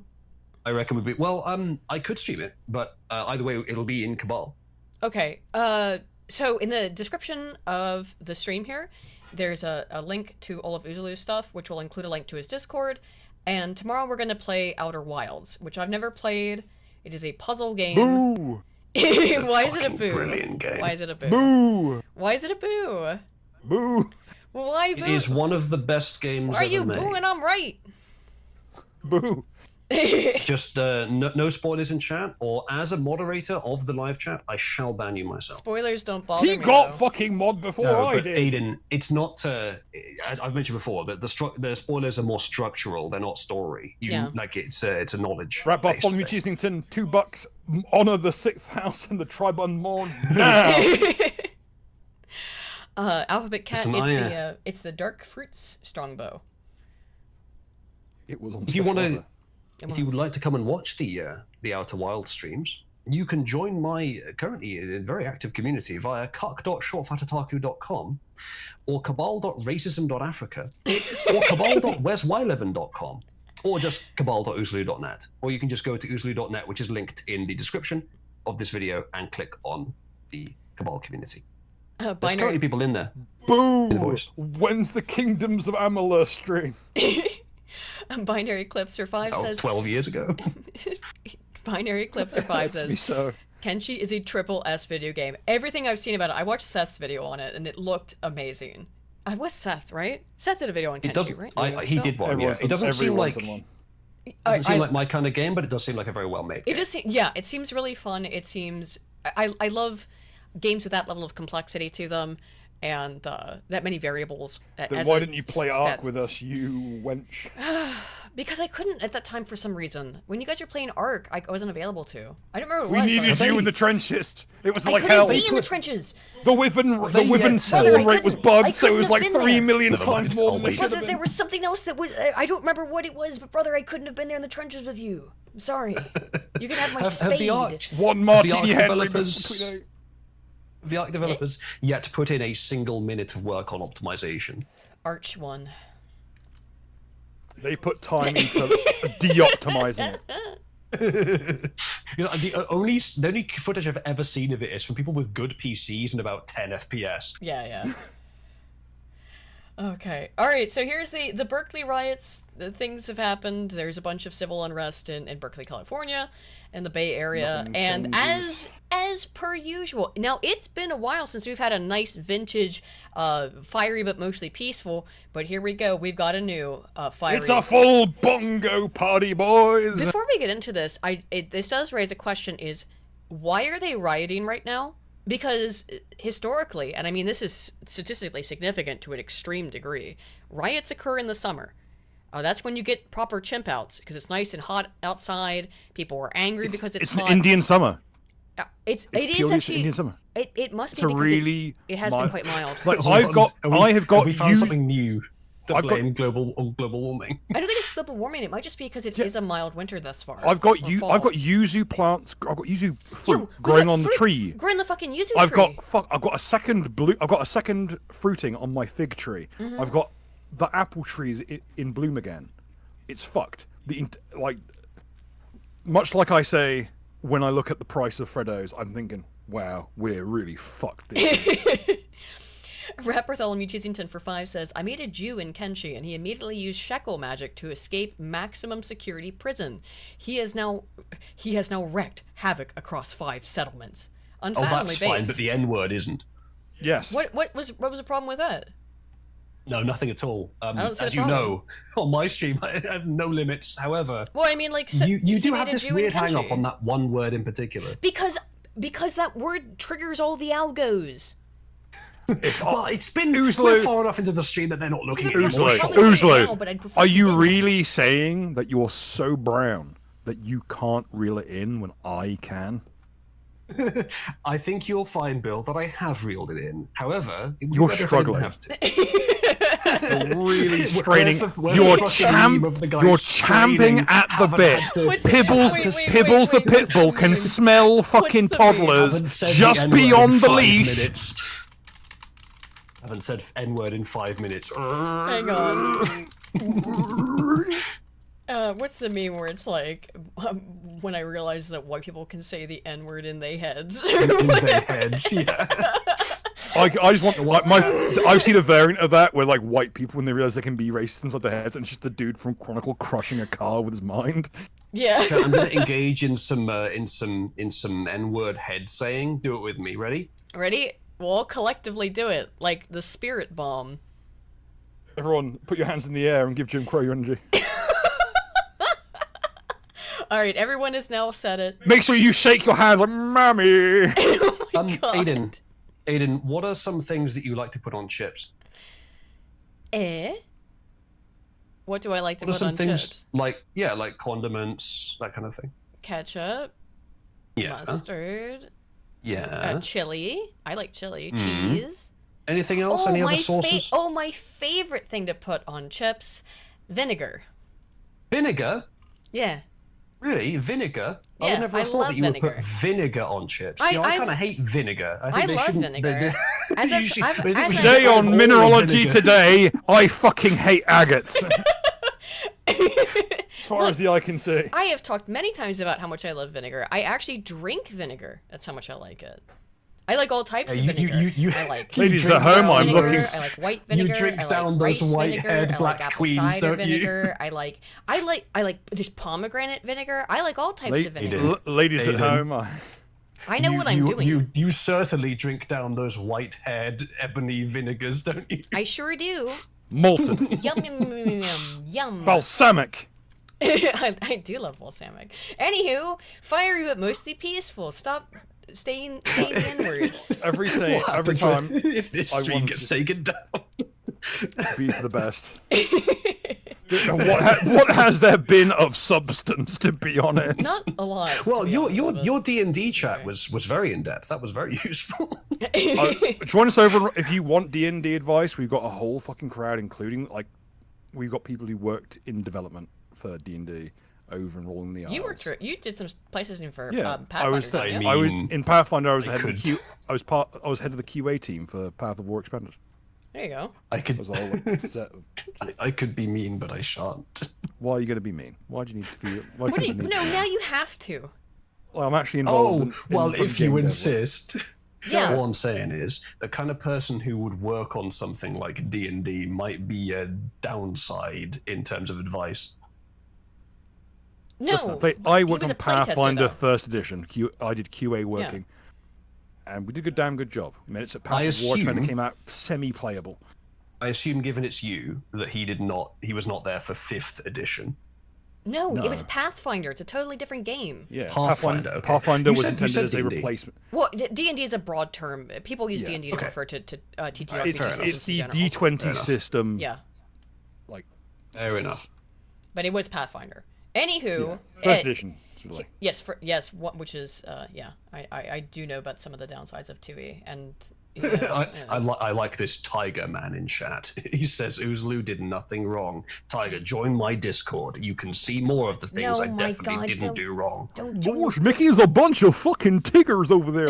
I reckon we'd be... Well, I could stream it, but either way, it'll be in Cabal. Okay, so in the description of the stream here, there's a link to all of Uzalu's stuff, which will include a link to his Discord, and tomorrow we're going to play Outer Wilds, which I've never played. It is a puzzle game. Boo! Why is it a boo? Brilliant game. Why is it a boo? Boo! Why is it a boo? Boo! Well, why boo? It is one of the best games Why are you ever made. booing? I'm right. Boo! Just no spoilers in chat, or as a moderator of the live chat, I shall ban you myself. Spoilers don't bother me. He got fucking mod before I did. Aiden, it's not. As I've mentioned before, the spoilers are more structural. They're not story. Like it's a knowledge. Right, Bob, follow me, Cheesington. $2. Honor the 6th house and the tribe unmourned now. Alphabet Cat. Listen, it's the Dark Fruits Strongbow. It was on. If you would like to come and watch the Outer Wild streams, you can join my currently very active community via cuck.shortfatataku.com or cabal.racism.africa or cabal.wesy11.com or just cabal.uzalu.net. Or you can just go to uzalu.net, which is linked in the description of this video, and click on the Cabal community. There's currently people in there. Boo! When's the Kingdoms of Amalur stream? Binary Eclipse or 5 says 12 years ago. Binary Eclipse or 5 says so. Kenshi is a triple S video game. Everything I've seen about it, I watched Seth's video on it and it looked amazing. I was Seth, right? Seth did a video on Kenshi, right? He did one. Yeah. It doesn't seem like my kind of game, but it does seem like a very well made game. It does seem, yeah, it seems really fun. It seems I love games with that level of complexity to them. and that many variables. Then why didn't you play Ark with us, you wench? Because I couldn't at that time for some reason. When you guys were playing Ark, I wasn't available to. I don't remember what it was. We needed you in the trenches. It was like I hell. couldn't be in the trenches. The Wyvern spawn rate was bugged, so it was like 3 million times more than it should have Brother, been. there was something else that was... I don't remember what it was, but brother, I couldn't have been there in the trenches with you. I'm sorry. You can have my spade. One martini Henry. The Ark developers yet to put in a single minute of work on optimization. Arch 1. They put time into de-optimizing it. The only footage I've ever seen of it is from people with good PCs and about 10 FPS. Yeah. Okay. All right. So here's the Berkeley riots. The things have happened. There's a bunch of civil unrest in Berkeley, California, and the Bay Area. And as per usual, now it's been a while since we've had a nice vintage, fiery but mostly peaceful. But here we go. We've got a new fiery. It's a full bongo party, boys. Before we get into this, this does raise a question: is why are they rioting right now? Because historically, and I mean this is statistically significant to an extreme degree, riots occur in the summer. That's when you get proper chimp outs, because it's nice and hot outside. People are angry because it's hot. An Indian summer. It is actually Indian summer. It must It's be a because really it has been quite mild. Like I have got we found something new to blame global warming. I don't think it's global warming. It might just be because it is a mild winter thus far. I've got yuzu plants. I've got yuzu fruit growing on the tree. Grow in the fucking yuzu I've tree. got a second fruiting on my fig tree. Mm-hmm. I've got the apple trees in bloom again. It's fucked. Much like I say when I look at the price of Freddos, I'm thinking, wow, we're really fucked. Rapper Bartholomew Cheesington for 5 says, I made a Jew in Kenshi, and he immediately used shekel magic to escape maximum security prison. He has now wreaked havoc across 5 settlements. That's fine, but the N-word isn't. Yes. What was the problem with that? No, nothing at all. As you problem. know, on my stream, I have no limits. However, well, I mean, like so you do have this weird hang-up on that one word in particular. Because that word triggers all the algos. Well, it's been we're far enough into the stream that they're not looking at it. Uzalu, are you really saying that you're so brown that you can't reel it in when I can? I think you'll find, Bill, that I have reeled it in. However, you're struggling. You're really straining. You're champing at the bit. Pibbles the pitbull can smell fucking toddlers just beyond the leash. I haven't said N-word in 5 minutes. Hang on. What's the meme where it's like, when I realized that white people can say the N-word in their heads? In their heads, yeah. I just want I've seen a variant of that where like white people, when they realize they can be racist inside their heads, and it's just the dude from Chronicle crushing a car with his mind. Yeah. Okay, I'm gonna engage in some N-word head saying. Do it with me. Ready? Ready? We'll all collectively do it, like the spirit bomb. Everyone, put your hands in the air and give Jim Crow your energy. All right, everyone has now said it. Make sure you shake your hands like, Mommy. Oh God. Aiden, what are some things that you like to put on chips? What do I like to put on chips? Like condiments, that kind of thing. Ketchup. Yeah. Mustard. Yeah. Chili. I like chili. Cheese. Anything else? Any other sauces? My favorite thing to put on chips, vinegar. Vinegar? Yeah. Really? Vinegar? Yeah, I would never have thought that you would put vinegar on chips. I kind of hate vinegar. I think they love shouldn't. Vinegar. Today on Mineralogy Today, I fucking hate agates. As far as the eye can see. I have talked many times about how much I love vinegar. I actually drink vinegar. That's how much I like it. I like all types of vinegar. I like ladies at home, I'm looking. I like white vinegar. You drink down those white-haired black queens, don't vinegar. I like. There's pomegranate vinegar. I like all types of vinegar. Ladies at home, I know what I'm doing. You certainly drink down those white-haired ebony vinegars, don't you? I sure do. Malted. Yum. Balsamic. I do love balsamic. Anywho, fiery but mostly peaceful. Stop staying inward. Every time if this stream gets taken down, be for the best. What has there been of substance, to be honest? Not a lot. Well, your D&D chat was very in depth. That was very useful. Join us over if you want D&D advice. We've got a whole fucking crowd, including we've got people who worked in development for D&D over and rolling the Isles. You did some places in for Pathfinder. I was in Pathfinder. I was head of the I was head of the QA team for Path of War Expanded. There you go. I could be mean, but I shan't. Why are you going to be mean? Why do you need to feel? No, now you have to. Well, I'm actually involved. If you insist. Yeah. All I'm saying is the kind of person who would work on something like D&D might be a downside in terms of advice. No, I worked on Pathfinder First Edition. I did QA working. Yeah. And we did a damn good job. I mean, it's a Path of War and it came out semi-playable. I assume, given it's you, that he was not there for 5th edition. No, it was Pathfinder. It's a totally different game. Yeah, Pathfinder. Okay. Pathfinder was intended as a replacement. Well, D&D is a broad term. People use D&D to refer to TTRPG. It's the D20 system. Yeah. Fair enough. But it was Pathfinder. Anywho, First edition. Yes, which is I do know about some of the downsides of 2E, and I like this Tiger man in chat. He says Uzalu did nothing wrong. Tiger, join my Discord. You can see more of the things I definitely didn't do wrong. Gosh, Mickey is a bunch of fucking Tiggers over there.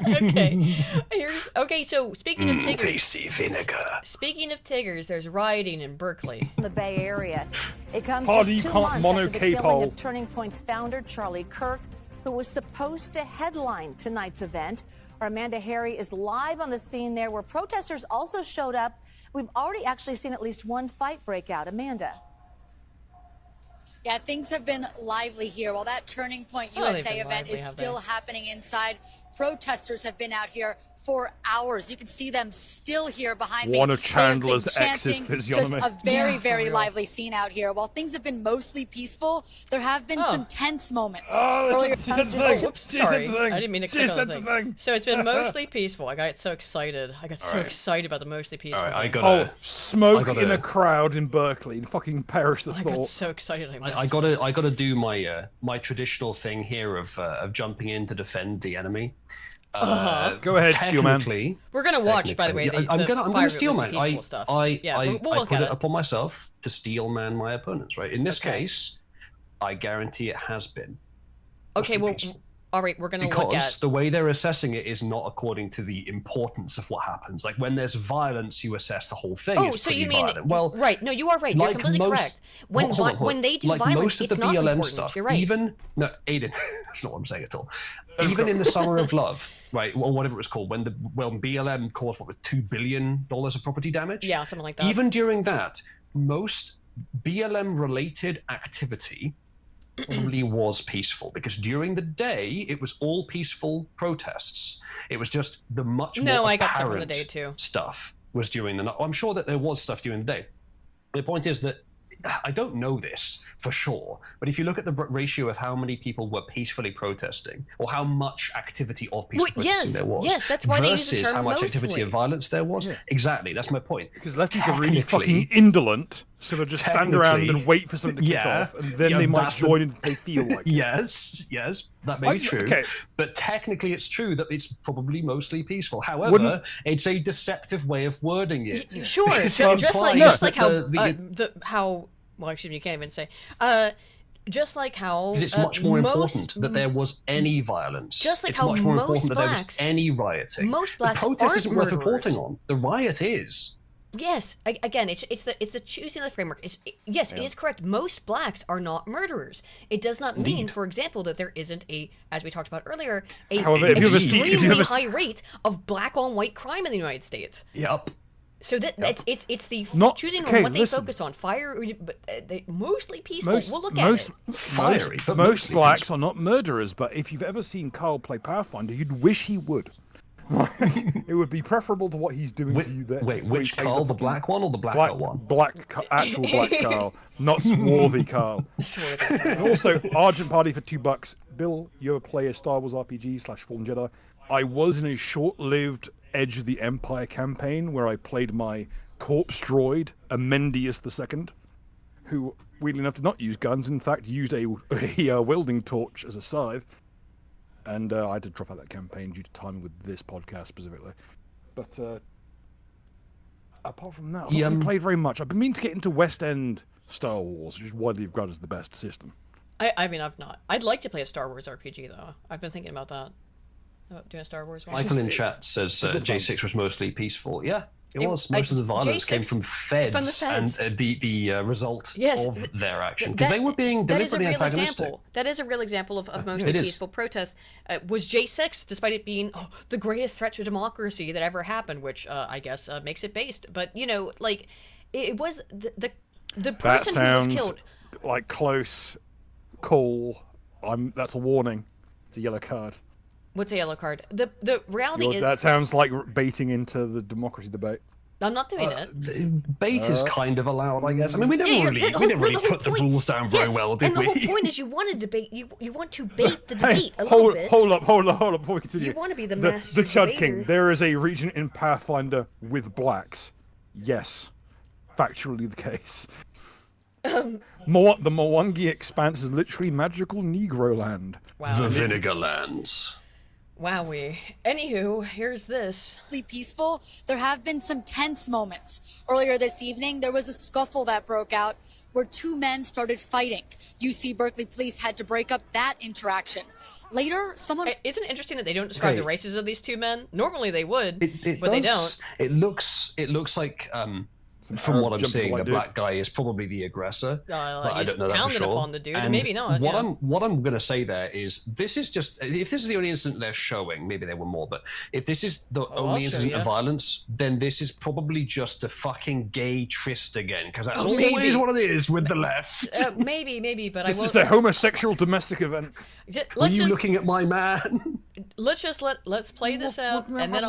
Okay. So speaking of Tiggers, tasty vinegar. Speaking of Tiggers, there's rioting in Berkeley, in the Bay Area. It comes just 2 months after the killing of Turning Point's founder Charlie Kirk, who was supposed to headline tonight's event. Our Amanda Harry is live on the scene there, where protesters also showed up. We've already actually seen at least one fight break out. Amanda. Yeah, things have been lively here. While that Turning Point USA event is still happening inside, protesters have been out here for hours. You can see them still here behind me. One of Chandler's ex's physiognomy. Just a very lively scene out here. While things have been mostly peaceful, there have been some tense moments. She said the thing. Whoops, sorry. I didn't mean to click on the thing. So it's been mostly peaceful. I got so excited. Excited about the mostly peaceful. All right, smoke in a crowd in Berkeley and fucking perish the thought. I got so excited. I gotta do my my traditional thing here of jumping in to defend the enemy. Go ahead, Steelman. We're gonna watch, by the way. I'm gonna Steelman. I put it upon myself to Steelman my opponents. Right. In this case, I guarantee it has been. Okay. Well, all right. We're gonna look at because the way they're assessing it is not according to the importance of what happens. Like when there's violence, you assess the whole thing. Oh, so you mean violent. Well, right? No, you are right. You're completely correct. When they do violence, most of the it's not BLM important. stuff, You're right. Aiden, that's not what I'm saying at all. Even in the Summer of Love, right, or whatever it was called, when BLM caused $2 billion of property damage. Yeah, something like that. Even during that, most BLM-related activity probably was peaceful, because during the day it was all peaceful protests. It was just the much more I got stuff from the day too. Stuff was during the night. I'm sure that there was stuff during the day. The point is that I don't know this for sure, but if you look at the ratio of how many people were peacefully protesting, or how much activity of peaceful protesting there was, yes, that's why they use the term how much mostly. activity of violence there was, exactly, that's my point. Because lefties are really fucking indolent, so they'll just stand around and wait for something to kick off, and then they might join if they feel like it. Yes, that may be true. Okay. But technically it's true that it's probably mostly peaceful. However, it's a deceptive way of wording it. Sure, just like how well, excuse me, you can't even say. Just like how it's much more important that there was any violence. Just like it's how much more important blacks, that there was any rioting. Most blacks the protest isn't worth murderers. reporting on. The riot is. Yes, again, it's the choosing the framework. It is correct. Most blacks are not murderers. It does not mean, for example, that there isn't as we talked about earlier, extremely high rate of black on white crime in the United States. Yep. So it's the choosing on what they focus on. They mostly peaceful. We'll look at it. Fiery, most blacks are not murderers, but if you've ever seen Carl play Pathfinder, you'd wish he would. It would be preferable to what he's doing to you there. Wait, which Carl? The black one or the black one? Actual black Carl, not swarthy Carl. And also, Argent Party for $2. Bill, you ever play a Star Wars RPG / Fallen Jedi? I was in a short-lived Edge of the Empire campaign where I played my corpse droid, Amendius II, who, weirdly enough, did not use guns. In fact, used a welding torch as a scythe. And I had to drop out that campaign due to timing with this podcast specifically. But apart from that, I haven't played very much. I've been meaning to get into West End Star Wars, which is widely regarded as the best system. I mean, I've not. I'd like to play a Star Wars RPG, though. I've been thinking about that. Doing a Star Wars one. Michael in chat says J6 was mostly peaceful. Yeah. It was. Most of the violence came from feds, and the result of their action. Because they were being deliberately antagonistic. That is a real example of mostly peaceful protest. Was J6, despite it being the greatest threat to democracy that ever happened, which I guess makes it based. But, you know, like, it was the person who was killed. Like close call. That's a warning. It's a yellow card. What's a yellow card? The reality is that sounds like baiting into the democracy debate. I'm not doing it. Bait is kind of allowed, I guess. I mean, we never really put the rules down very well, did we? And the whole point is you want to debate. You want to bait the debate a little bit. Hold up, before we continue. You want to be the master The Chud debater. King. There is a region in Pathfinder with blacks. Yes, factually the case. The Mwangi Expanse is literally magical Negro land. Wow. The Vinegar Lands. Wowee. Anywho, here's this. Peaceful. There have been some tense moments. Earlier this evening, there was a scuffle that broke out where two men started fighting. UC Berkeley police had to break up that interaction. Later, someone... Isn't it interesting that they don't describe the races of these two men? Normally they would, but does, they don't. It looks like... from what I'm seeing, the black guy is probably the aggressor, but I don't know that for sure. Upon the dude, and maybe not. What I'm going to say there is, this is just, if this is the only incident they're showing, maybe there were more, but if this is the only incident of violence, then this is probably just a fucking gay tryst again, because that's always what it is with the left. Maybe, but this is a homosexual domestic event. Are you looking at my man? Let's play this out, and then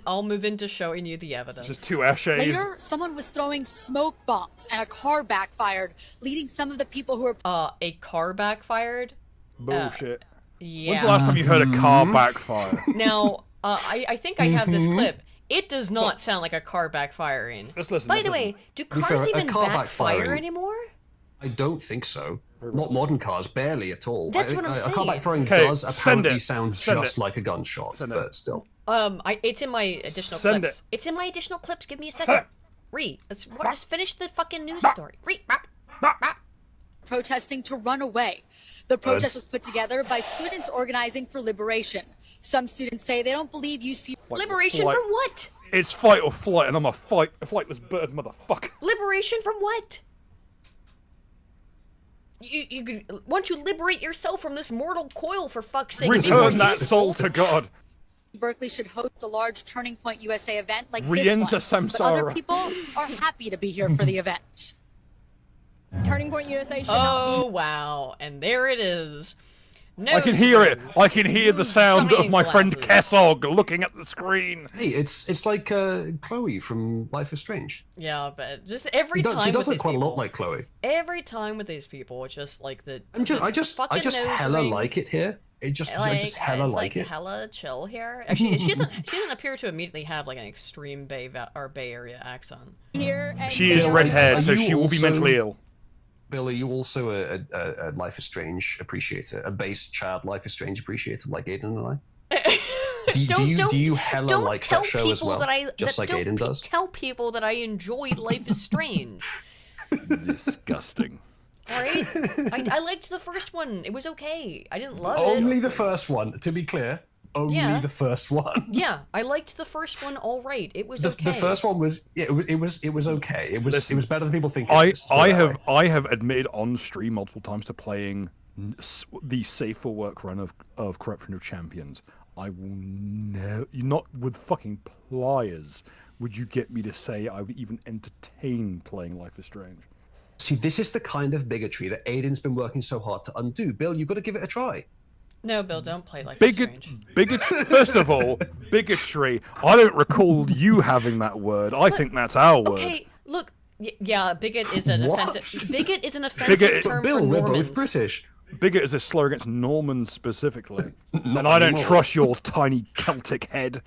I'll move into showing you the evidence. Just two ashes. Later, someone was throwing smoke bombs, and a car backfired, leading some of the people who were... a car backfired? Bullshit. Yeah. When's the last time you heard a car backfire? Now, I think I have this clip. It does not sound like a car backfiring. Let's listen. By the way, do cars even backfire anymore? I don't think so. Not modern cars, barely at all. That's what I'm saying. A car backfiring does apparently sound just like a gunshot, but still. It's in my additional clips. It's in my additional clips. Give me a second. Let's just finish the fucking news story. Protesting to run away. The protest was put together by students organizing for liberation. Some students say they don't believe UC... Liberation from what? It's fight or flight, and I'm a flightless bird, motherfucker. Liberation from what? You could, once you liberate yourself from this mortal coil, for fuck's sake. Return that soul to God. Berkeley should host a large Turning Point USA event like Re-enter this one, Samsara. but other people are happy to be here for the event. Turning Point USA should not be... wow, and there it is. No, I can hear it. I can hear the sound of my friend Kessog looking at the screen. Hey, it's like Chloe from Life is Strange. Yeah, but just every time she does with look quite people, a lot like Chloe. Every time with these people, it's just like I just hella like it here. I just hella like it. Hella chill here. Actually, she doesn't appear to immediately have like an extreme Bay Area accent. She is red-haired, so she will be mentally ill. Bill, are you also a Life is Strange appreciator, a base Chad Life is Strange appreciator like Aiden and I? Do you hella like that show as well? Just like Aiden does? Tell people that I enjoyed Life is Strange. Disgusting. Alright? I liked the first one. It was okay. I didn't love it. Only the first one, to be clear. Only the first one. Yeah, I liked the first one all right. It was okay. The first one was it was okay. It was better than people think. I have admitted on stream multiple times to playing the safe for work run of Corruption of Champions. I will not with fucking pliers would you get me to say I would even entertain playing Life is Strange. See, this is the kind of bigotry that Aiden's been working so hard to undo. Bill, you've got to give it a try. No, Bill, don't play Life is Strange. First of all, bigotry. I don't recall you having that word. I think that's our word. Okay, look. Yeah, bigot is an offensive. Bigot is an offensive term Bill, for we're Normans. both British. Bigot is a slur against Normans specifically. And I don't trust your tiny Celtic head.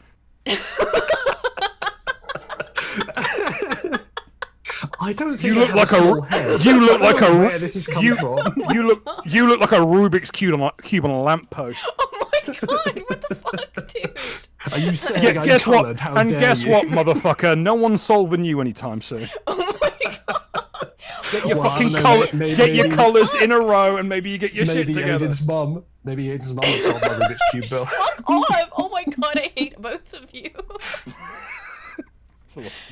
I don't think you look like head. You look like a. Where this is coming from? You look like a Rubik's cube on a lamppost. Oh my god! What the fuck, dude? Are you saying I'm guess coloured? what? How And dare guess you? what, motherfucker? No one's solving you anytime soon. Oh my god! Get your Well, fucking I don't know, colour. maybe- Get your colours in a row, and maybe you get your shit Maybe together. Aiden's mum will solve my Rubik's cube, Bill. Fuck off! Oh my god, I hate both of you.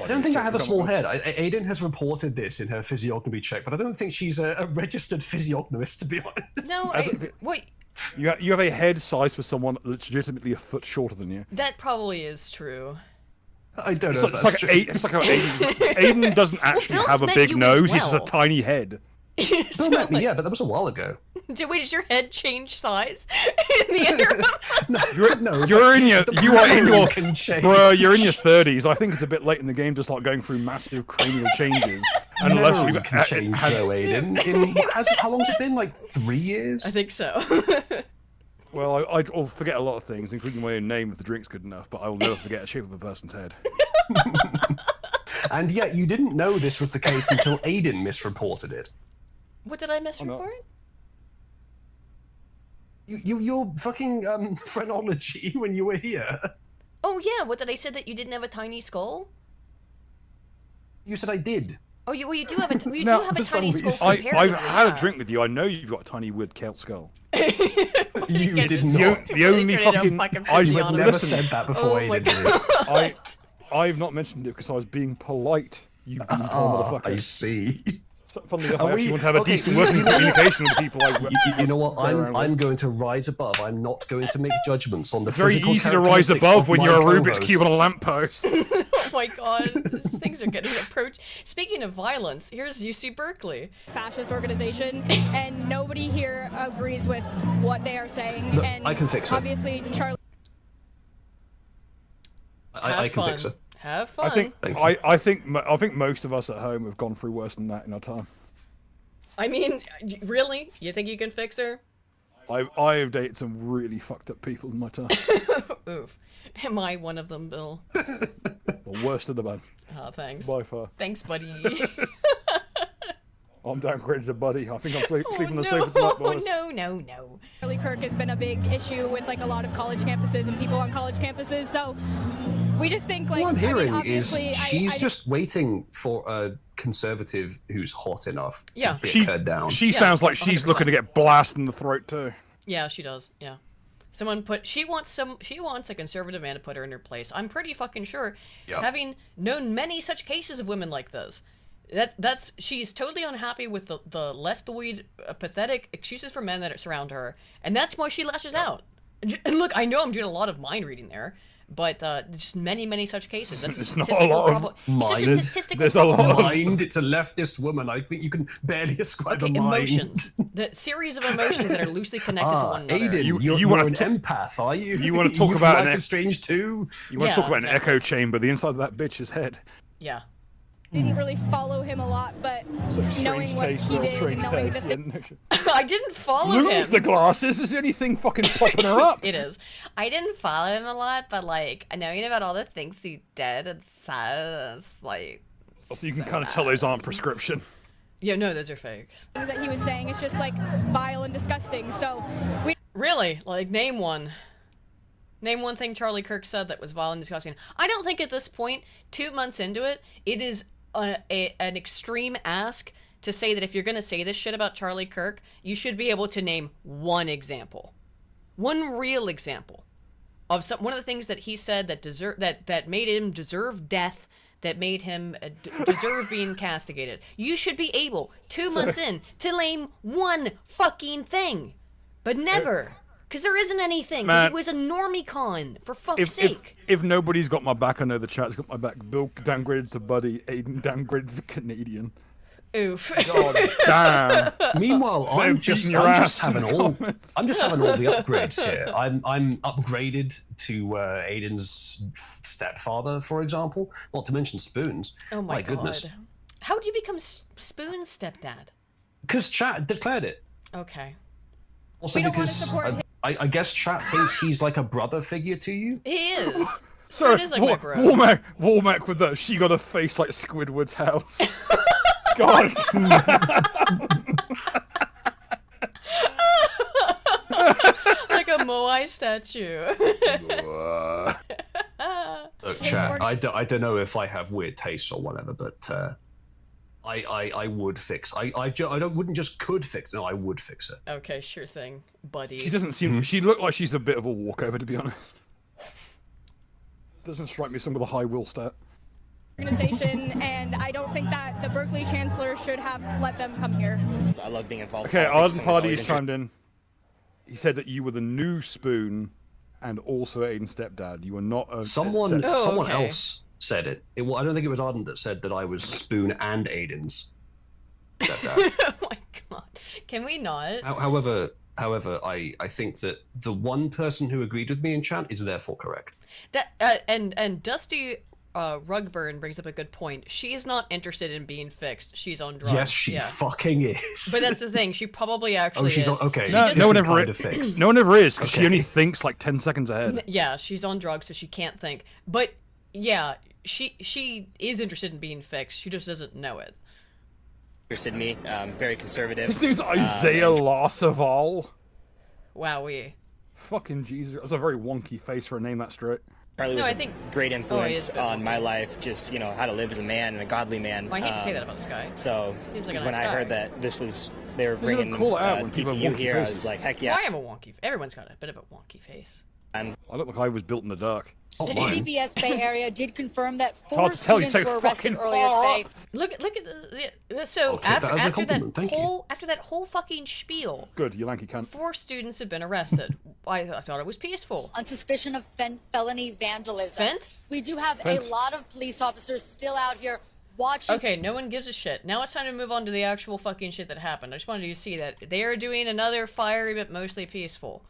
I don't think I have a small head. Aiden has reported this in her physiognomy check, but I don't think she's a registered physiognomist, to be honest. No, wait. You have a head size for someone that's legitimately a foot shorter than you. That probably is true. I don't know if It's that's like true. it's like how Aiden doesn't actually Bill's have a met big you as nose. He has a well. tiny head. Bill met me, yeah, but that was a while ago. Wait, does your head change size in the interim? You're in your bro. You're in your 30s. I think it's a bit late in the game to start going through massive cranial changes. Unless Unless you can change though, Aiden. How long's it been? Like 3 years? I think so. Well, I'll forget a lot of things, including my own name if the drink's good enough, but I will never forget the shape of a person's head. And yet you didn't know this was the case until Aiden misreported it. What did I misreport? Your fucking phrenology when you were here. Oh yeah, what did I say that you didn't have a tiny skull? You said I did. Oh, you do have a do Now, have a tiny skull. I've comparatively, had yeah. a drink with you. I know you've got a tiny weird Celt skull. You did not. The only fucking You had never said that before, Aiden. I've not mentioned it because I was being polite. You being motherfucker. I see. Funnily enough, I actually want to have a decent working communication with people. You know what? I'm going to rise above. I'm not going to make judgments on the It's very physical easy to rise characteristics above of when my you're a Rubik's co-hosts. Cube on a lamppost. Oh my god, things are getting approached. Speaking of violence, here's UC Berkeley. Fascist organization, and nobody here agrees with what they are saying. Look, and I can fix it. Obviously, Charlie. I can fix it. Have fun. I think most of us at home have gone through worse than that in our time. I mean, really? You think you can fix her? I have dated some really fucked up people in my time. Oof. Am I one of them, Bill? The worst of the bunch. Oh, thanks. By far. Thanks, buddy. I'm downgraded to buddy. I think I'm sleeping on the sofa tonight, boys. No. Charlie Kirk has been a big issue with like a lot of college campuses and people on college campuses. So we just think like. All I'm hearing is obviously, she's just waiting for a conservative who's hot enough to dick her down. She sounds like she's 100%. looking to get blasted in the throat too. Yeah, she does. Yeah. She wants a conservative man to put her in her place. I'm pretty sure, having known many such cases of women like this. She's totally unhappy with the leftoid, pathetic excuses for men that surround her, and that's why she lashes out. And look, I know I'm doing a lot of mind reading there, but just many such cases. That's a statistical problem. Mind. It's just a statistical There's a lot problem. of mind. It's a leftist woman. I think you can barely ascribe a mind. Emotions. The series of emotions that are loosely connected to one another. Aiden, you're an empath, are you? You want to talk You about Life is Strange too? You want to talk about an echo chamber? The inside of that bitch's head. Yeah. didn't really follow him a lot, but knowing what he did and knowing that I didn't follow him. Lose the glasses. Is there anything fucking popping her up? It is. I didn't follow him a lot, but like knowing about all the things he did and said, it's like. So you can kind of tell those aren't prescription. Yeah, no, those are fakes. things that he was saying is just like vile and disgusting. So we really like name one. Name one thing Charlie Kirk said that was vile and disgusting. I don't think at this point, 2 months into it, it is an extreme ask to say that if you're going to say this shit about Charlie Kirk, you should be able to name one example. One real example of one of the things that he said that made him deserve death, that made him deserve being castigated. You should be able, 2 months in, to name one fucking thing. But never. Because there isn't anything. Because it was a normie con, for fuck's sake. If nobody's got my back, I know the chat's got my back. Bill downgraded to Buddy. Aiden downgraded to Canadian. Oof. God damn. Meanwhile, I'm just having all the upgrades here. I'm upgraded to Aiden's stepfather, for example. Not to mention Spoon's. Oh my God. Goodness. How do you become Spoon's stepdad? Because chat declared it. Okay. Also because I guess chat thinks he's like a brother figure to you. He is. Sorry, is like my bro. Womack with that. She got a face like Squidward's house. God. Like a Moai statue. Look, chat. I don't know if I have weird tastes or whatever, but I would fix. Wouldn't just could fix. No, I would fix it. Okay, sure thing, buddy. She doesn't seem. She looked like she's a bit of a walkover, to be honest. Doesn't strike me some with a high will stat. Organization, and I don't think that the Berkeley chancellor should have let them come here. I love being involved. Okay, Arden Party's chimed in. He said that you were the new Spoon, and also Aiden's stepdad. You were not a someone else said it. I don't think it was Arden that said that I was Spoon and Aiden's stepdad. Oh my God! Can we not? However, I think that the one person who agreed with me in chat is therefore correct. That and Dusty Rugburn brings up a good point. She is not interested in being fixed. She's on drugs. Yes, she fucking is. But that's the thing. She probably actually she's is. Okay. No one ever is. No one ever is because she only thinks like 10 seconds ahead. Yeah, she's on drugs, so she can't think. But yeah, she is interested in being fixed. She just doesn't know it. Interested in me. Very conservative. His name's Isaiah Larsaval. Wowee. Fucking Jesus. That's a very wonky face for a name that straight. Charlie was a great influence on my life, just, how to live as a man and a godly man. Well, I hate to say that about this guy. So seems like a nice when guy. I heard that they were bringing TPU here, I was like, heck yeah. Well, I have a wonky. Everyone's got a bit of a wonky face. I look like I was built in the dark. The CBS Bay Area did confirm that It's hard 4 to tell, you're students so were arrested fucking earlier far today. Look at so after that whole fucking spiel. Good, you lanky cunt. 4 students have been arrested. I thought it was peaceful. On suspicion of felony vandalism. We do have a lot of police officers still out here watching. Okay, no one gives a shit. Now it's time to move on to the actual fucking shit that happened. I just wanted you to see that they are doing another fiery but mostly peaceful.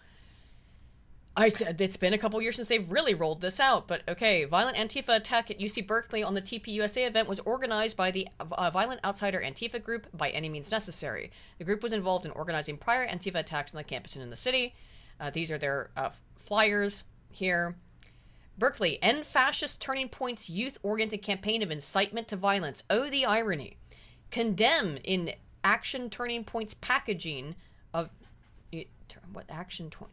It's been a couple years since they've really rolled this out, but okay. Violent Antifa attack at UC Berkeley on the TPUSA event was organized by the Violent Outsider Antifa group by any means necessary. The group was involved in organizing prior Antifa attacks on the campus and in the city. These are their flyers here. Berkeley, end fascist Turning Point's youth-oriented campaign of incitement to violence. Oh, the irony. Condemn in action Turning Point's packaging of...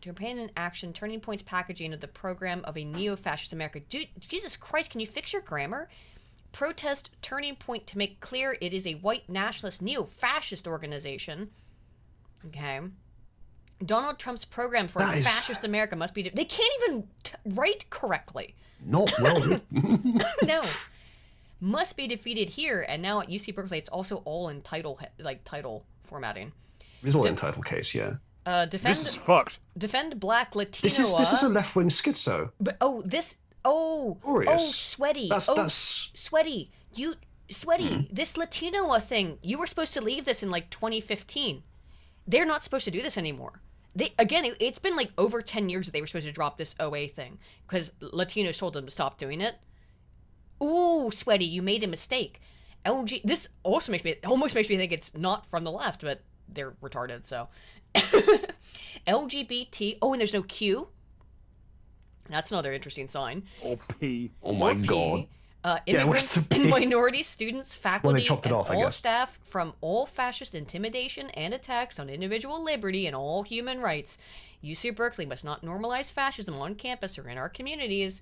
campaign in action Turning Point's packaging of the program of a neo-fascist America. Dude, Jesus Christ, can you fix your grammar? Protest Turning Point to make clear it is a white nationalist neo-fascist organization. Okay. Donald Trump's program for a fascist America must be... They can't even write correctly. Not well. No. Must be defeated here, and now at UC Berkeley, it's also all in title formatting. It is all in title case, yeah. Defend, this is fucked. Defend Black Latino. This is a left-wing schizo. But sweaty. That's sweaty. Sweaty. This Latino thing. You were supposed to leave this in like 2015. They're not supposed to do this anymore. It's been like over 10 years that they were supposed to drop this OA thing because Latinos told them to stop doing it. Ooh, sweaty, you made a mistake. This also almost makes me think it's not from the left, but they're retarded, so. LGBT. Oh, and there's no Q. That's another interesting sign. Or P. Oh my God. Immigrants and minority students, faculty, and all guess. staff from all fascist intimidation and attacks on individual liberty and all human rights. UC Berkeley must not normalize fascism on campus or in our communities.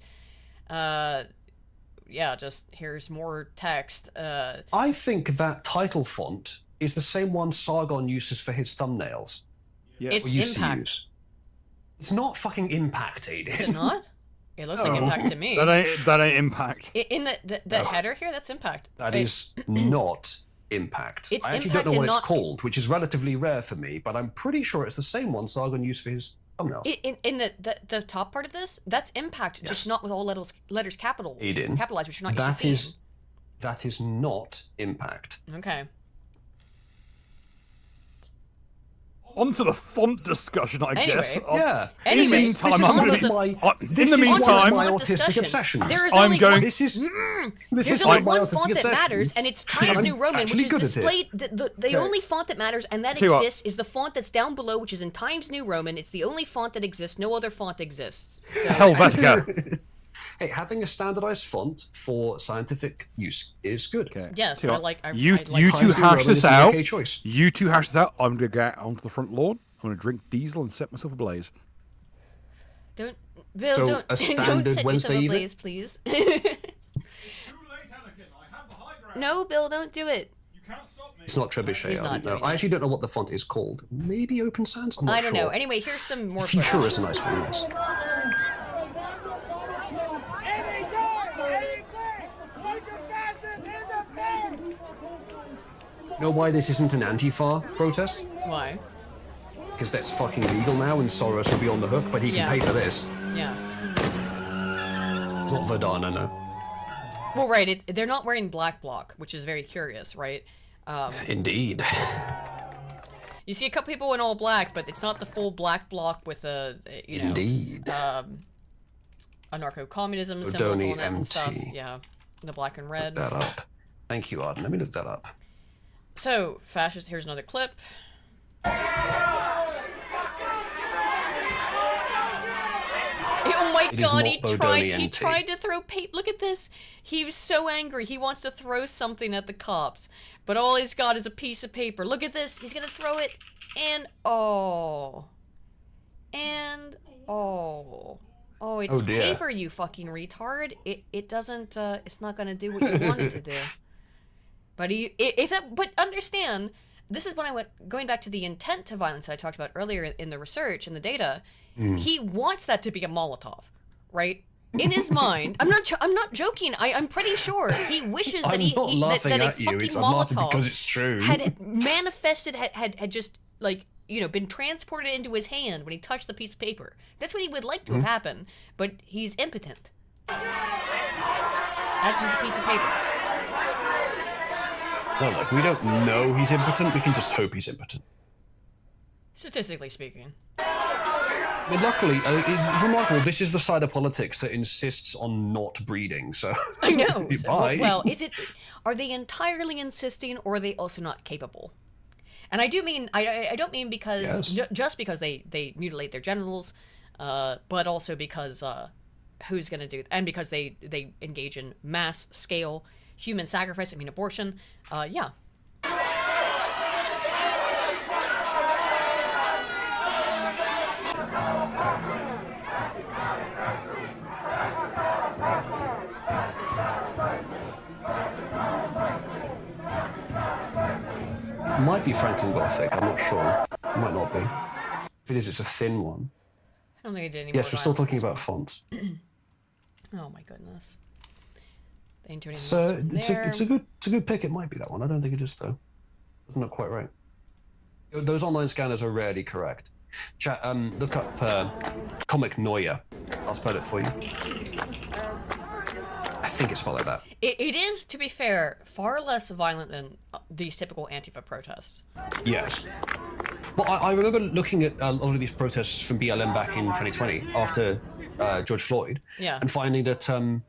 Just here's more text. I think that title font is the same one Sargon uses for his thumbnails. Yeah, it's Impact. It's not fucking Impact, Aiden. Is it not? It looks like Impact to me. That ain't Impact. In the header here, that's Impact. That is not Impact. It's I actually Impact don't know what it's not... called, which is relatively rare for me, but I'm pretty sure it's the same one Sargon used for his thumbnails. In the top part of this, that's Impact, just not with all letters Aiden, capitalized, which you're not used to seeing. That is not Impact. Okay. onto the font discussion, I guess. Yeah. In the meantime, I'm my autistic obsession. There's only one font that matters, and it's Times New Roman, which is displayed. The only font that matters and that exists is the font that's down below, which is in Times New Roman. It's the only font that exists. No other font exists. So, Helvetica. Hey, having a standardized font for scientific use is good. Okay. Yes, you two hash this out. You two hash this out. I'm gonna get onto the front lawn. I'm gonna drink diesel and set myself ablaze. Don't, Bill. So don't set Wednesday yourself ablaze, please. No, Bill, don't do it. It's not Trebuchet. I actually don't know what the font is called. Maybe Open Sans? I'm not I don't sure. know. Anyway, here's some more. Future is a nice one. Yes. You know why this isn't an Antifa protest? Why? Because that's fucking legal now, and Soros will be on the hook, but he can pay for this. Yeah. It's not Verdana, no. Well, right. They're not wearing black bloc, which is very curious, right? Indeed. You see a couple people in all black, but it's not the full black bloc with a, you know, Indeed. Anarcho-communism symbols on it and stuff. Yeah, the black and red. Look that up. Thank you, Arden. Let me look that up. So, fascist, here's another clip. Oh my god, he tried to throw paper. Look at this. He was so angry. He wants to throw something at the cops. But all he's got is a piece of paper. Look at this. He's gonna throw it. And oh. And oh. Oh, it's paper, you fucking retard. It doesn't, it's not gonna do what you want it to do. But but understand, this is when I went, going back to the intent to violence that I talked about earlier in the research and the data. He wants that to be a Molotov, right? In his mind, I'm not joking. I'm pretty sure he wishes that that a fucking Molotov because it's true. had manifested, had just like, you know, been transported into his hand when he touched the piece of paper. That's what he would like to have happen, but he's impotent. That's just a piece of paper. No, like, we don't know he's impotent, we can just hope he's impotent. Statistically speaking. I mean, luckily, it's remarkable, this is the side of politics that insists on not breeding, so... I know. Well, are they entirely insisting, or are they also not capable? And I do mean, I don't mean because, just because they mutilate their genitals, but also because, who's gonna do, and because they engage in mass scale human sacrifice, I mean abortion, yeah. It might be Franklin Gothic, I'm not sure. It might not be. If it is, it's a thin one. I don't think it did any Yes, we're still talking about fonts. Oh my goodness. They ain't doing So it's a good pick. It might be that one. I don't think it is though. Not quite right. Those online scanners are rarely correct. Chat, look up Comic Noia. I'll spell it for you. I think it's spelled like that. It is, to be fair, far less violent than these typical Antifa protests. Yes. Well, I remember looking at a lot of these protests from BLM back in 2020 after George Floyd, and finding that you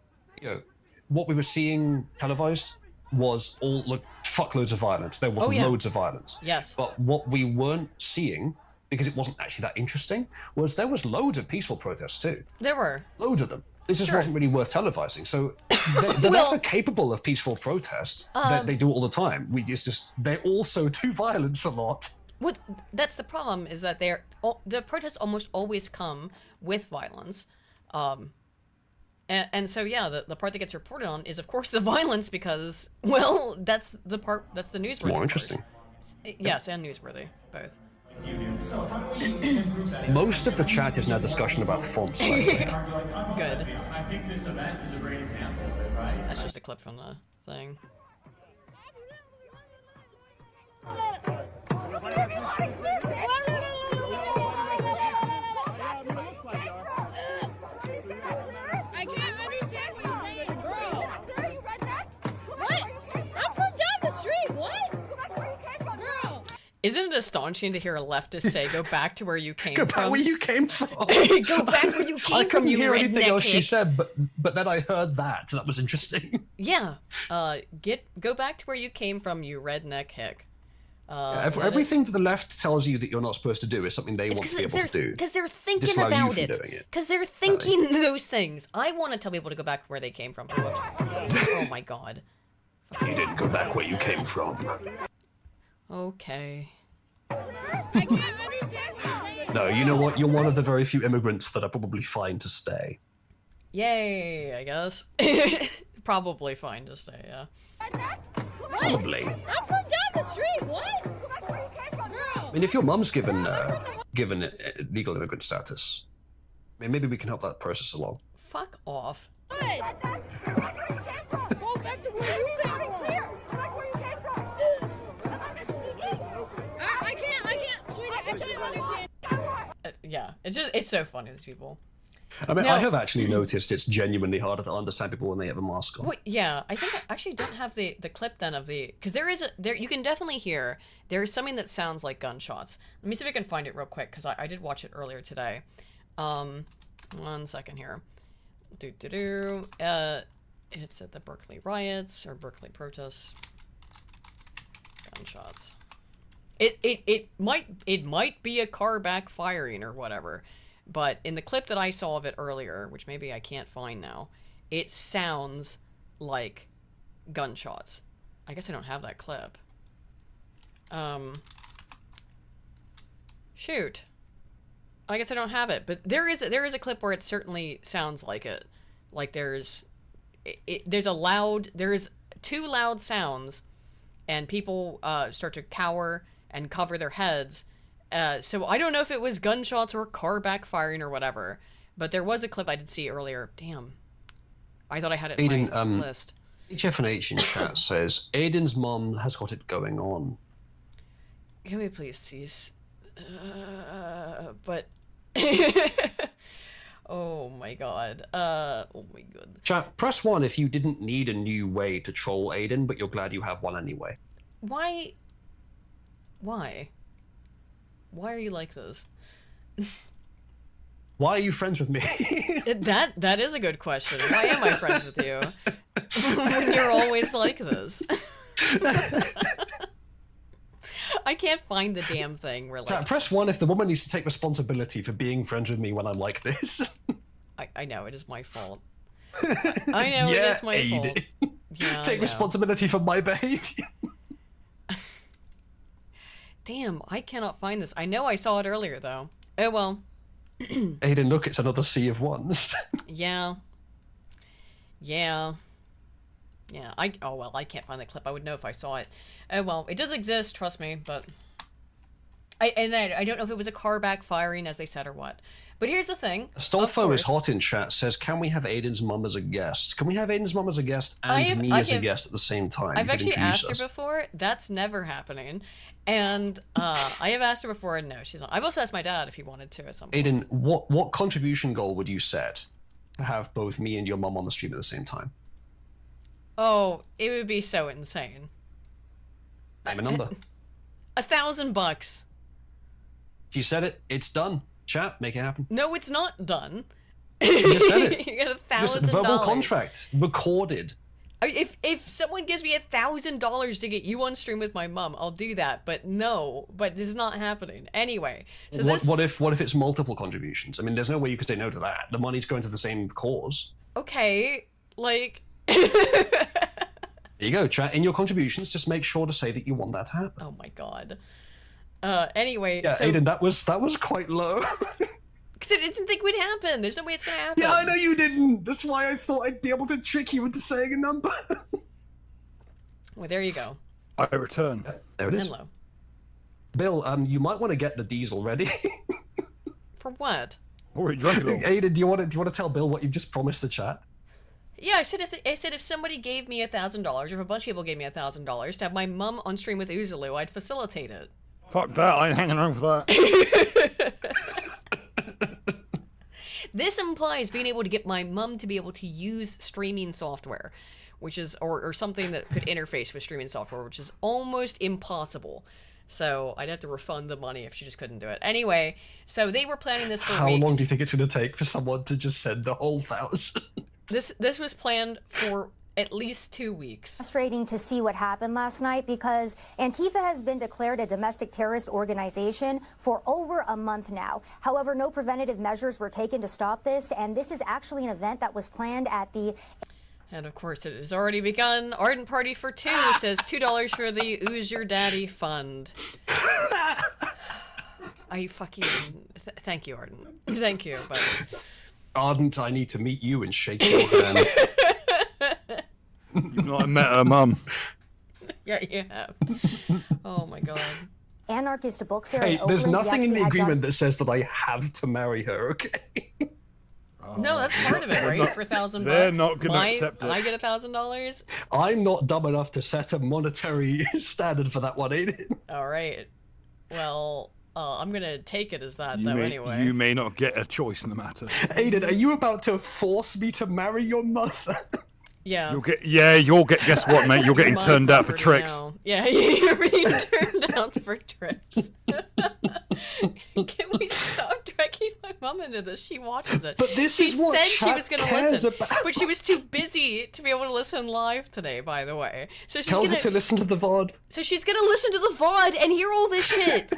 know, what we were seeing televised was all like fuckloads of violence. There was loads of violence. Yes. But what we weren't seeing, because it wasn't actually that interesting, was there was loads of peaceful protests too. There were. Loads of them. It just wasn't really worth televising. So they're not capable of peaceful protests. They do it all the time. They also do violence a lot. That's the problem, is that the protests almost always come with violence. And so, yeah, the part that gets reported on is, of course, the violence because, well, that's the newsworthy More interesting. Part. Yes, and newsworthy, both. Most of the chat is now discussion about fonts, by the way. Good. I think this event is a great example of it, right? That's just a clip from the thing. I can't understand what you're saying. Girl. Are you redneck? What? I'm from down the street. What? That's where you came from. Girl. Isn't it astonishing to hear a leftist say, "Go back to where you came Go from"? back where you came from. Go back where you came from. I couldn't hear anything else she redneck. said, but then I heard that. That was interesting. Yeah. Go back to where you came from, you redneck hick. Everything that the left tells you that you're not supposed to do is something they want to be able to do. Because they're thinking Disallow you about from it. doing it. Because they're thinking those things. I want to tell people to go back where they came from. Whoops. Oh my god. You didn't go back where you came from. Okay. No, you know what? You're one of the very few immigrants that are probably fine to stay. Yay, I guess. Probably fine to stay, yeah. Probably. I'm from down the street. What? I mean, if your mum's given legal immigrant status, I mean, maybe we can help that process along. Fuck off. Go back to where you came from. I can't, sweetie, I can't understand. Yeah, it's so funny, these people. I mean, Now, I have actually noticed it's genuinely harder to understand people when they have a mask on. Well, yeah, I think I actually don't have the clip then of the, because there you can definitely hear there is something that sounds like gunshots. Let me see if I can find it real quick, because I did watch it earlier today. 1 second here. It's at the Berkeley riots or Berkeley protests. Gunshots. It might be a car backfiring or whatever. But in the clip that I saw of it earlier, which maybe I can't find now, it sounds like gunshots. I guess I don't have that clip. Shoot. I guess I don't have it, but there is a clip where it certainly sounds like it. Like there's two loud sounds, and people start to cower and cover their heads. So I don't know if it was gunshots or car backfiring or whatever, but there was a clip I did see earlier. Damn. I thought I had it in my list. HF&H in chat says, Aiden's mom has got it going on. Can we please cease? But... oh my god. Oh my god. Chat, press 1 if you didn't need a new way to troll Aiden, but you're glad you have one anyway. Why? Why are you like this? Why are you friends with me? That is a good question. Why am I friends with you? When you're always like this. I can't find the damn thing where like... Press 1 if the woman needs to take responsibility for being friends with me when I'm like this. I know, it is my fault. I know, it is my fault. Yeah, take responsibility for my behavior. Damn, I cannot find this. I know I saw it earlier, though. Oh, well. Aiden, look, it's another sea of ones. Yeah. Yeah. Yeah, oh, well, I can't find the clip. I would know if I saw it. Oh, well, it does exist, trust me, but... I don't know if it was a car backfiring, as they said, or what. But here's the thing. Stolfo is hot in chat, says, can we have Aiden's mum as a guest? Can we have Aiden's mum as a guest and me as a guest at the same time? I've actually asked her before. That's never happening. And I have asked her before, and no, she's not. I've also asked my dad if he wanted to at some point. Aiden, what contribution goal would you set to have both me and your mum on the stream at the same time? Oh, it would be so insane. Name a number. $1,000. She said it. It's done. Chat, make it happen. No, it's not done. You just said it. You get $1,000. Just verbal contract. Recorded. If someone gives me $1,000 to get you on stream with my mom, I'll do that. But no, but it's not happening. Anyway, so what if it's multiple contributions? I mean, there's no way you could say no to that. The money's going to the same cause. Okay, like... There you go, chat. In your contributions, just make sure to say that you want that to happen. Oh my god. Anyway, yeah, so... Aiden, that was quite low. Because I didn't think it would happen. There's no way it's gonna happen. Yeah, I know you didn't. That's why I thought I'd be able to trick you into saying a number. Well, there you go. I return. There it is. Hello. Bill, you might want to get the diesel ready. For what? Already drunk it all. Aiden, do you want to tell Bill what you've just promised the chat? Yeah, I said if somebody gave me $1,000, or if a bunch of people gave me $1,000 to have my mum on stream with Uzalu, I'd facilitate it. Fuck that! I ain't hanging around for that. This implies being able to get my mum to be able to use streaming software, which is or something that could interface with streaming software, which is almost impossible. So I'd have to refund the money if she just couldn't do it. Anyway, so they were planning this for How weeks. long do you think it's going to take for someone to just send the whole 1,000? This was planned for at least 2 weeks. Frustrating to see what happened last night because Antifa has been declared a domestic terrorist organization for over a month now. However, no preventative measures were taken to stop this, and this is actually an event that was planned at the... And of course, it has already begun. Ardent Party for 2 says $2 for the Ooze Your Daddy Fund. I fucking... thank you, Ardent. Thank you, but... Ardent, I need to meet you and shake your hand. You've not met her mum. Yeah, you have. Oh my god. Anarchist book fair. Hey, there's nothing in the agreement that says that I have to marry her, okay? No, that's part of it, right? For $1,000 They're not going to accept it. I get $1,000? I'm not dumb enough to set a monetary standard for that one, ain't it? All right. Well, I'm going to take it as that, anyway. You may not get a choice in the matter. Aiden, are you about to force me to marry your mother? Yeah. You'll get. Guess what, mate? You're getting turned out for tricks. Now. Yeah, you're being turned out for tricks. Can we stop dragging my mom into this? She watches it. But this she is what said she was going to listen, about. but she was too busy to be able to listen live today. By the way, so she's Tell her to listen to the VOD. So she's going to listen to the VOD and hear all this shit.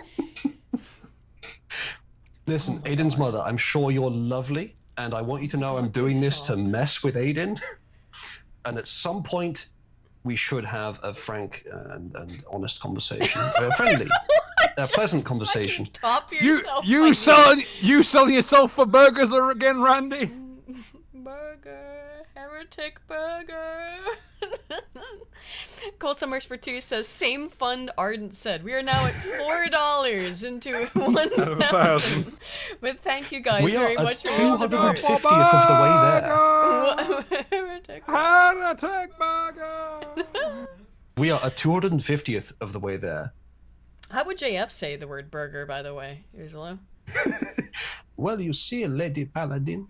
Listen, Aiden's mother, I'm sure you're lovely, and I want you to know I'm doing this to mess with Aiden. And at some point, we should have a frank and honest conversation, a friendly, a pleasant conversation. Top yourself. You selling yourself for burgers again, Randy? Burger, heretic burger. Cold Summers for 2 says same fund Ardent said. We are now at $4 into 1,000. But thank you guys very much for your support. 250th of the way there. Heretic burger. We are a 250th of the way there. How would JF say the word burger, by the way, Uzalu? Well, you see, Lady Paladin,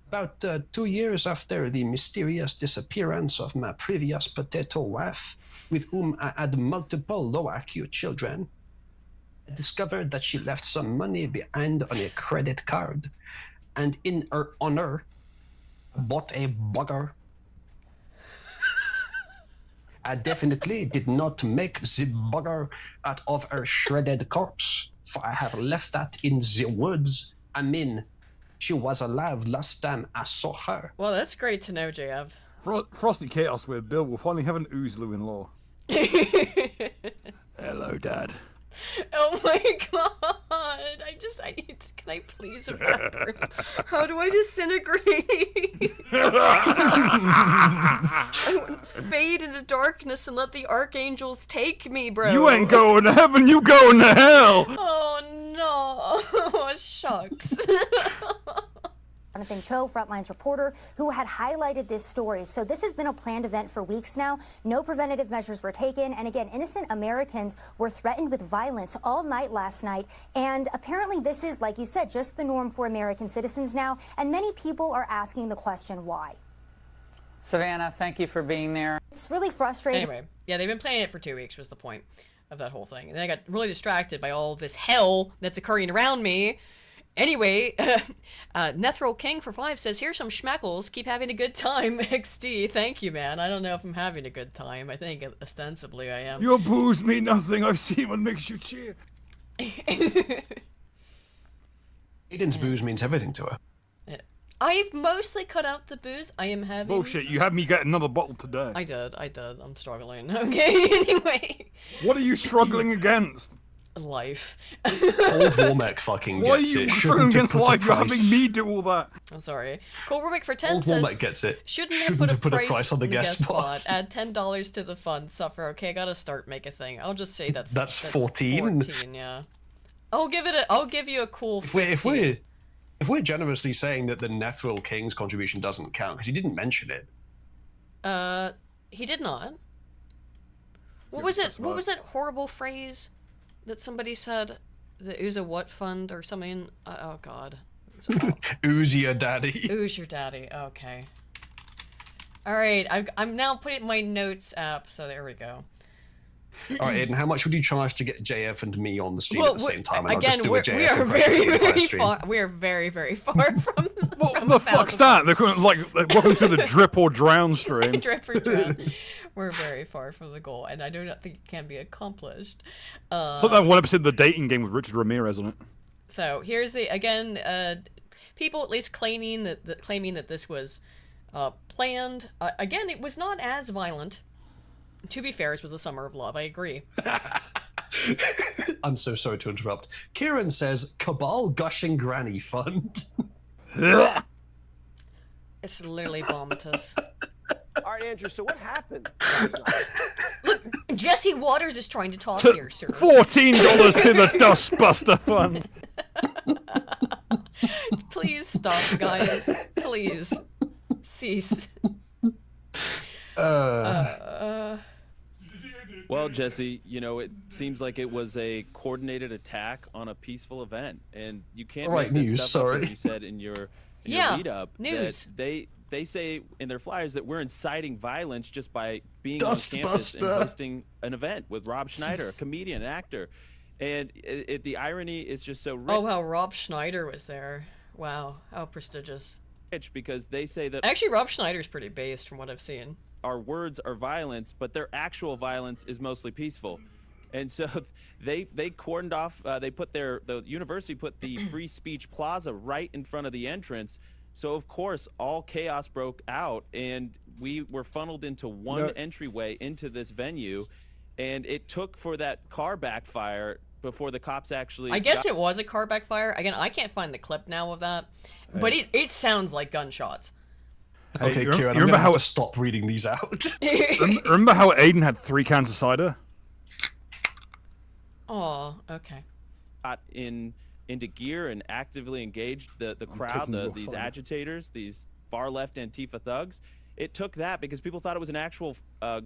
about 2 years after the mysterious disappearance of my previous potato wife, with whom I had multiple low IQ children, I discovered that she left some money behind on a credit card, and in her honor, I bought a burger. I definitely did not make the burger out of her shredded corpse, for I have left that in the woods. I mean, she was alive last time I saw her. Well, that's great to know, JF. Frosty Chaos with Bill will finally have an Uzalu in law. Hello, Dad. Oh my god! Can I please evaporate? How do I disintegrate? I fade into darkness and let the archangels take me, bro. You ain't going to heaven, you going to hell! Oh no! Oh, shucks. Jonathan Cho, Frontline's reporter, who had highlighted this story. So this has been a planned event for weeks now. No preventative measures were taken. And again, innocent Americans were threatened with violence all night last night. And apparently this is, like you said, just the norm for American citizens now. And many people are asking the question, why? Savannah, thank you for being there. It's really frustrating. Anyway, yeah, they've been planning it for 2 weeks was the point of that whole thing. And then I got really distracted by all this hell that's occurring around me. Anyway, Nethril King for 5 says, here's some schmeckles. Keep having a good time, XD. Thank you, man. I don't know if I'm having a good time. I think ostensibly I am. Your booze mean nothing. I've seen what makes you cheer. Aiden's booze means everything to her. I've mostly cut out the booze. I am having... Bullshit, you had me get another bottle today. I did. I'm struggling. Okay, anyway. What are you struggling against? Life. Old Womack fucking gets it. Why are you struggling against life? You're having me do all that. I'm sorry. Cool Rubik for 10 Old says... Womack gets it. Shouldn't have put a price on the guest spot. Add $10 to the fund. Suffer. Okay, I gotta start make a thing. I'll just say that's 14. 14, yeah. I'll give you a cool 15. If we're generously saying that the Nethril King's contribution doesn't count, because he didn't mention it. He did not. What was it? What was that horrible phrase that somebody said? The Uza what fund or something? Oh god. Ooze your daddy. Ooze your daddy. Okay. All right. I'm now putting my notes app. So there we go. All right, Aiden, how much would you charge to get JF and me on the stream at the same time? And again, I'll just do a JF we are very, very far from. What the fuck's that? They're like welcome to the drip or drown stream. Drip or drown. We're very far from the goal, and I do not think it can be accomplished. It's like that one episode of The Dating Game with Richard Ramirez on it. So here's the people at least claiming that this was planned. Again, it was not as violent. To be fair, it was the Summer of Love. I agree. I'm so sorry to interrupt. Kieran says, Cabal Gushing Granny Fund. It's literally vomitous. All right, Andrew, so what happened? Look, Jesse Waters is trying to talk here, sir. $14 to the Dustbuster Fund. Please stop, guys. Please. Cease. Well, Jesse, you know, it seems like it was a coordinated attack on a peaceful event, and you can't make this stuff up, as you said in your lead up. News. That they say in their flyers that we're inciting violence just by being on campus and hosting an event with Rob Schneider, a comedian, an actor, and the irony is just so rich. Oh wow, Rob Schneider was there. Wow, how prestigious. Because they say that actually Rob Schneider's pretty based from what I've seen. Our words are violence, but their actual violence is mostly peaceful. And so they cordoned off, the university put the free speech plaza right in front of the entrance. So of course all chaos broke out, and we were funneled into one entryway into this venue, and it took for that car backfire before the cops actually I guess it was a car backfire. Again, I can't find the clip now of that, but it sounds like gunshots. Hey, okay, Kieran, I'm gonna have to stop reading these out. Remember how Aiden had 3 cans of cider? Oh, okay. Got into gear and actively engaged the crowd, these agitators, these far left Antifa thugs. It took that because people thought it was an actual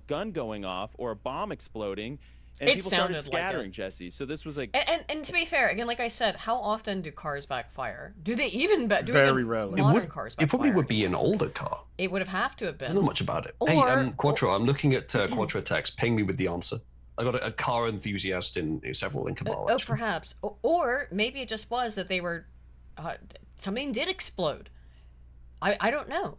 gun going off or a bomb exploding. And people started scattering, like Jesse. So this was like... And to be fair, again, like I said, how often do cars backfire? Do they even... Very rarely. Modern cars backfire? It probably would be an older car. It would have to have been. I don't know much about it. Hey, Quattro, I'm looking at Quattro text. Ping me with the answer. I got a car enthusiast in several in Cabal. Oh, perhaps. Or maybe it just was that they were... something did explode. I don't know.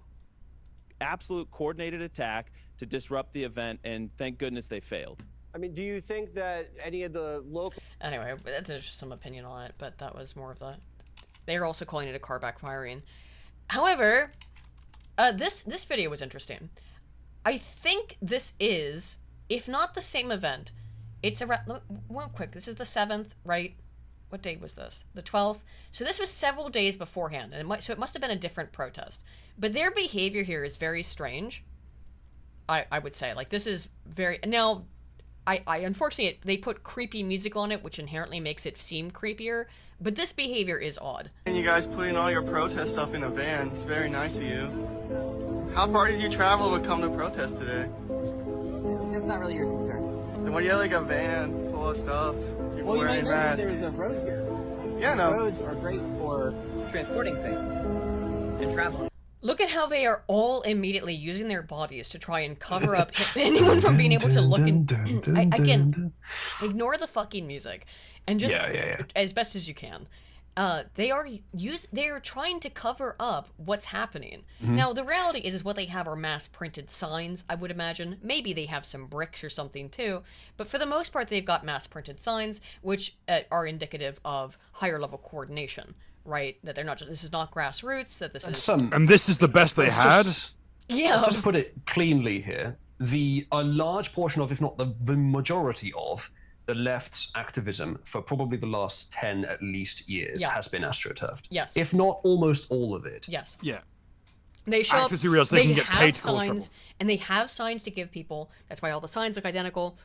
Absolute coordinated attack to disrupt the event, and thank goodness they failed. I mean, do you think that any of the local... Anyway, there's just some opinion on it, but that was more of the... They're also calling it a car backfiring. However, this video was interesting. I think this is, if not the same event, it's around... Real quick, this is the 7th, right? What date was this? The 12th? So this was several days beforehand, and so it must have been a different protest. But their behavior here is very strange, I would say. Like, this is very... Now... I unfortunately, they put creepy music on it, which inherently makes it seem creepier, but this behavior is odd. And you guys putting all your protest stuff in a van, it's very nice of you. How far did you travel to come to protest today? That's not really your concern. Then why do you have like a van full of stuff, people wearing masks? There's a road here. Yeah, no. Roads are great for transporting things and traveling. Look at how they are all immediately using their bodies to try and cover up anyone from being able to look in. Again, ignore the fucking music and just as best as you can. They are trying to cover up what's happening. Now, the reality is what they have are mass printed signs, I would imagine. Maybe they have some bricks or something too, but for the most part, they've got mass printed signs, which are indicative of higher level coordination. Right, that they're not just, this is not grassroots, that this is... And this is the best they had? Let's just put it cleanly here. A large portion of, if not the majority of, the left's activism for probably the last 10 at least years has been astroturfed. Yes. If not almost all of it. Yes. Yeah. They show Actors who realize they can get paid to cause signs, trouble. And they have signs to give people. That's why all the signs look identical,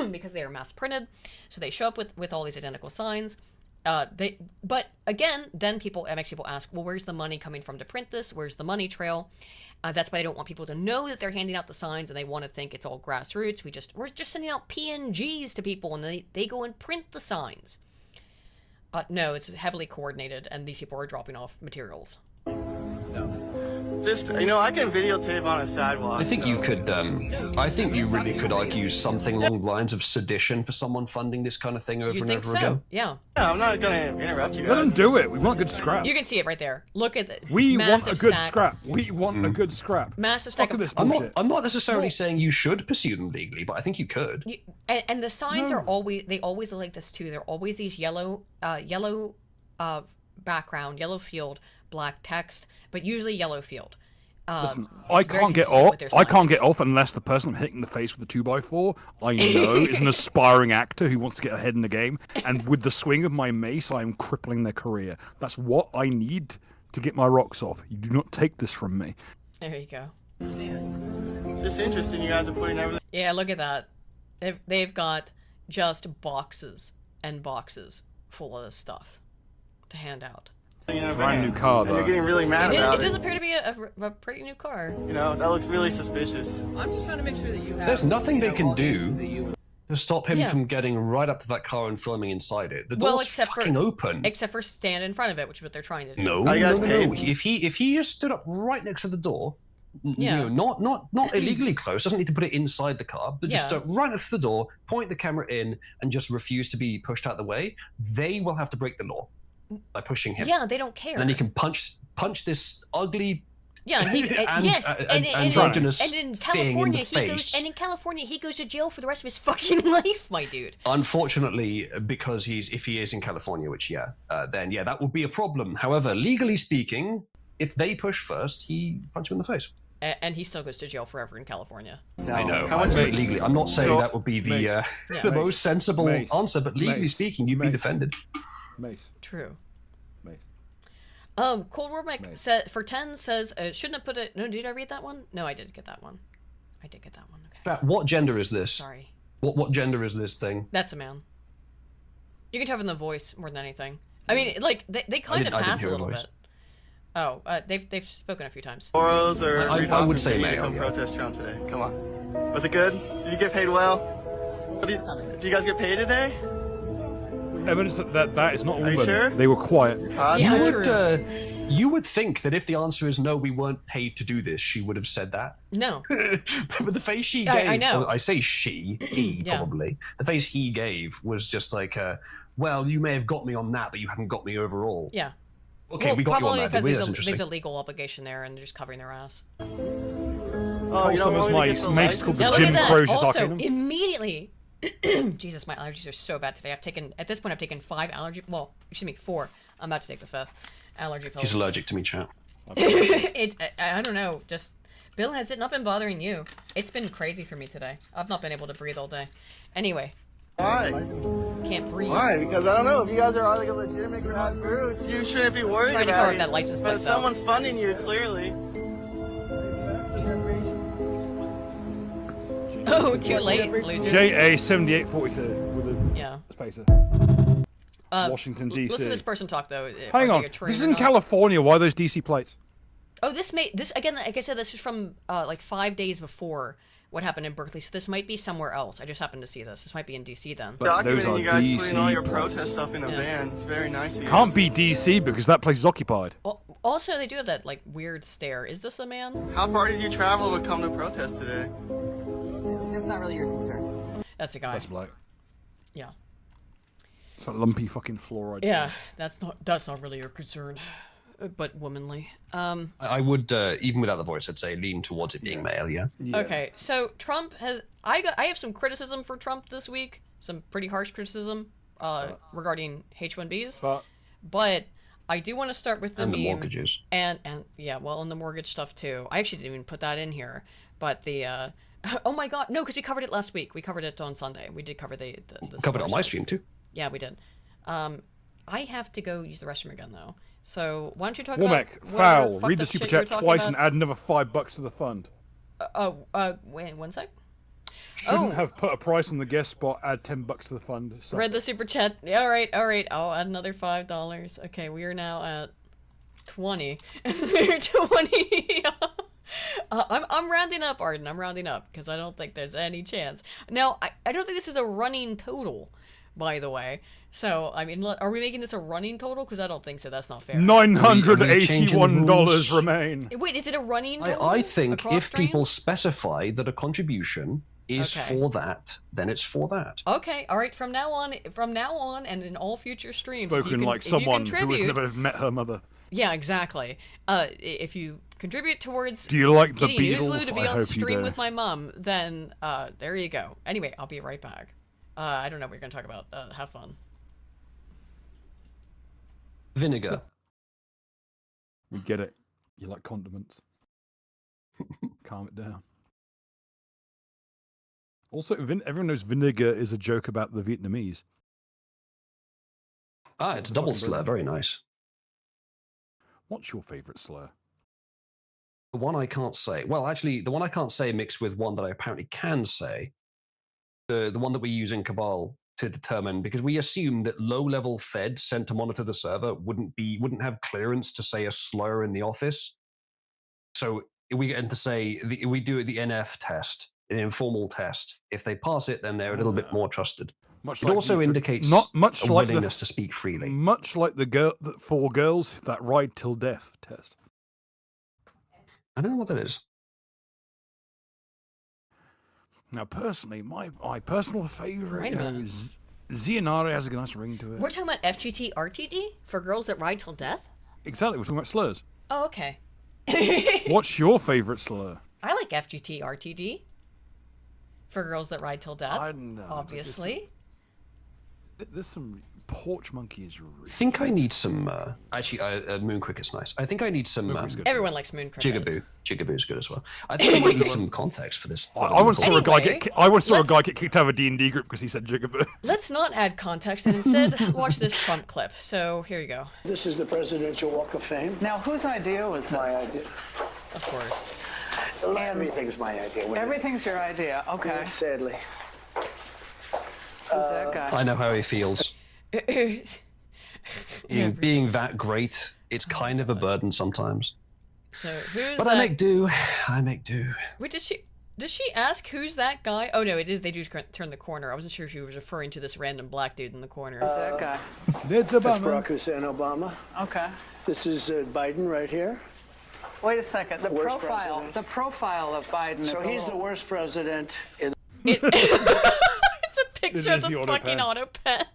because they are mass printed. So they show up with all these identical signs. But again, then it makes people ask, well, where's the money coming from to print this? Where's the money trail? That's why they don't want people to know that they're handing out the signs, and they want to think it's all grassroots. We're just sending out PNGs to people, and they go and print the signs. No, it's heavily coordinated, and these people are dropping off materials. This, you know, I can videotape on a sidewalk. I think you could, I think you really could argue something along the lines of sedition for someone funding this kind of thing over and over again. Yeah. Yeah, I'm not gonna interrupt you guys. Let them do it. We want good scrap. You can see it right there. Look at the We want massive a good stack. scrap. We want a good scrap. Massive stack of this I'm bullshit. not necessarily saying you should pursue them legally, but I think you could. And the signs are always, they always look like this too. They're always these yellow background, yellow field, black text, but usually yellow field. Listen, I can't get off unless the person I'm hitting the face with the 2x4 I know is an aspiring actor who wants to get ahead in the game, and with the swing of my mace, I am crippling their career. That's what I need to get my rocks off. You do not take this from me. There you go. Just interesting. You guys are putting everything. Yeah, look at that. They've got just boxes and boxes full of this stuff to hand out. Brand new car, though. And you're getting really mad about it. It does appear to be a pretty new car. You know, that looks really suspicious. I'm just trying to make sure that you have. There's nothing they can do to stop him from getting right up to that car and filming inside it. The door's fucking open. Except for stand in front of it, which is what they're trying to do. No. If he just stood up right next to the door, you know, not illegally close, doesn't need to put it inside the car, but just right next to the door, point the camera in, and just refuse to be pushed out the way, they will have to break the law by pushing him. Yeah, they don't care. And then he can punch this ugly. Yeah, androgynous and in thing in the California, face. in California, he goes to jail for the rest of his fucking life, my dude. Unfortunately, because if he is in California, which then that would be a problem. However, legally speaking, if they push first, he punches him in the face. And he still goes to jail forever in California. I know. Legally, I'm not saying that would be the most sensible answer, but legally speaking, you'd be defended. Mace. True. Mace. Cold War Mike for 10 says shouldn't have put it. No, did I read that one? No, I did get that one. I did get that one. Okay. What gender is this? Sorry. What gender is this thing? That's a man. You can tell from the voice more than anything. I mean, like they kind of pass a little bit. Oh, they've spoken a few times. Boros or I would say male. Come protest Trump today. Come on. Was it good? Did you get paid well? Do you guys get paid today? Evidence that is not all. Are you sure? They were quiet. You would think that if the answer is no, we weren't paid to do this, she would have said that. No. But the face she gave, I know. I say he probably. The face he gave was just like, well, you may have got me on that, but you haven't got me overall. Yeah. Okay, we got you on that. Probably because That's there's a legal obligation there, and they're just covering their ass. Oh, you don't want me to get the license? Now look at that. Also, immediately. Jesus, my allergies are so bad today. I've taken 5 allergy. Well, excuse me, 4. I'm about to take the 5th allergy pill. She's allergic to me, chat. I don't know. Just Bill, has it not been bothering you? It's been crazy for me today. I've not been able to breathe all day. Anyway. Why? Can't breathe. Why? Because I don't know. If you guys are like a legitimate grassroots, you shouldn't be worried trying about to cover that license plate, but someone's funding you, clearly. Oh, too late, loser. JA7842 with a spacer. Washington, D.C. Listen to this person talk, though. Hang on. This is in California. Why are those D.C. plates? Oh, this again, like I said, this is from like 5 days before what happened in Berkeley, so this might be somewhere else. I just happened to see this. This might be in D.C. then. But those are you guys DC putting all your plates. protest stuff in a van. It's very nice of you. Can't be D.C. because that place is occupied. Well, also, they do have that like weird stare. Is this a man? How far did you travel to come to protest today? That's not really your concern. That's a guy. That's bloke. Yeah. It's like lumpy fucking fluoride. Yeah, that's not really your concern, but womanly. I would, even without the voice, I'd say lean towards it being male. Yeah. Okay, so Trump has. I have some criticism for Trump this week. Some pretty harsh criticism regarding H-1Bs. But I do want to start with the meme. Mortgages. And yeah, well, and the mortgage stuff too. I actually didn't even put that in here, but the. Oh my god, no, because we covered it last week. We covered it on Sunday. We did cover the covered it on my stream too. Yeah, we did. I have to go use the restroom again though. So why don't you talk Womack, about foul. Read the super chat twice and add another $5 to the fund. Wait, 1 sec. Shouldn't have put a price on the guest spot. Add $10 to the fund. So. Read the super chat. Yeah, all right. I'll add another $5. Okay, we are now at 20. 20. I'm rounding up, Arden. I'm rounding up because I don't think there's any chance. Now, I don't think this is a running total, by the way. So, I mean, are we making this a running total? Because I don't think so. That's not fair. $981 remain. Wait, is it a running total? I think if stream? people specify that a contribution is for that, then it's for that. Okay, all right. From now on, and in all future streams, Spoken like someone who has never met her mother. Yeah, exactly. If you contribute towards do you like the getting Beatles? Uzalu to be on stream with my mom, then there you go. Anyway, I'll be right back. I don't know what you're going to talk about. Have fun. Vinegar. We get it. You like condiments. Calm it down. Also, everyone knows vinegar is a joke about the Vietnamese. Ah, it's a double slur. Very nice. What's your favourite slur? The one I can't say. Well, actually, the one I can't say mixed with one that I apparently can say. The one that we use in Cabal to determine, because we assume that low-level feds sent to monitor the server wouldn't have clearance to say a slur in the office. So we get to say we do the NF test, an informal test. If they pass it, then they're a little bit more trusted. It also indicates a willingness to speak freely. Much like the 4 girls that ride till death test. I don't know what that is. Now, personally, my personal favourite is Zionari. Has a nice ring to it. We're talking about FGT RTD for girls that ride till death? Exactly, we're talking about slurs. Oh, okay. What's your favourite slur? I like FGT RTD for girls that ride till death. I know. Obviously. There's some porch monkey is really. I think I need some. Actually, moon cricket's nice. I think I need some. Everyone likes moon cricket. Jigaboo's good as well. I think I might need some context for this. I once saw a guy get kicked out of a D&D group because he said Jigaboo. Let's not add context and instead watch this Trump clip. So here you go. This is the Presidential Walk of Fame. Now, whose idea was this? My idea. Of course. Everything's my idea. Everything's your idea. Okay. Yeah, sadly. Who's that guy? I know how he feels. Being that great, it's kind of a burden sometimes. So who's but that? I make do. Wait, does she ask who's that guy? Oh no, it is. They do turn the corner. I wasn't sure if she was referring to this random black dude in the corner. Who's that guy? That's Barack Hussein Obama. Okay. This is Biden right here. Wait a second. The Worst profile of Biden is. So he's the worst president in. It's a picture of the fucking auto pen.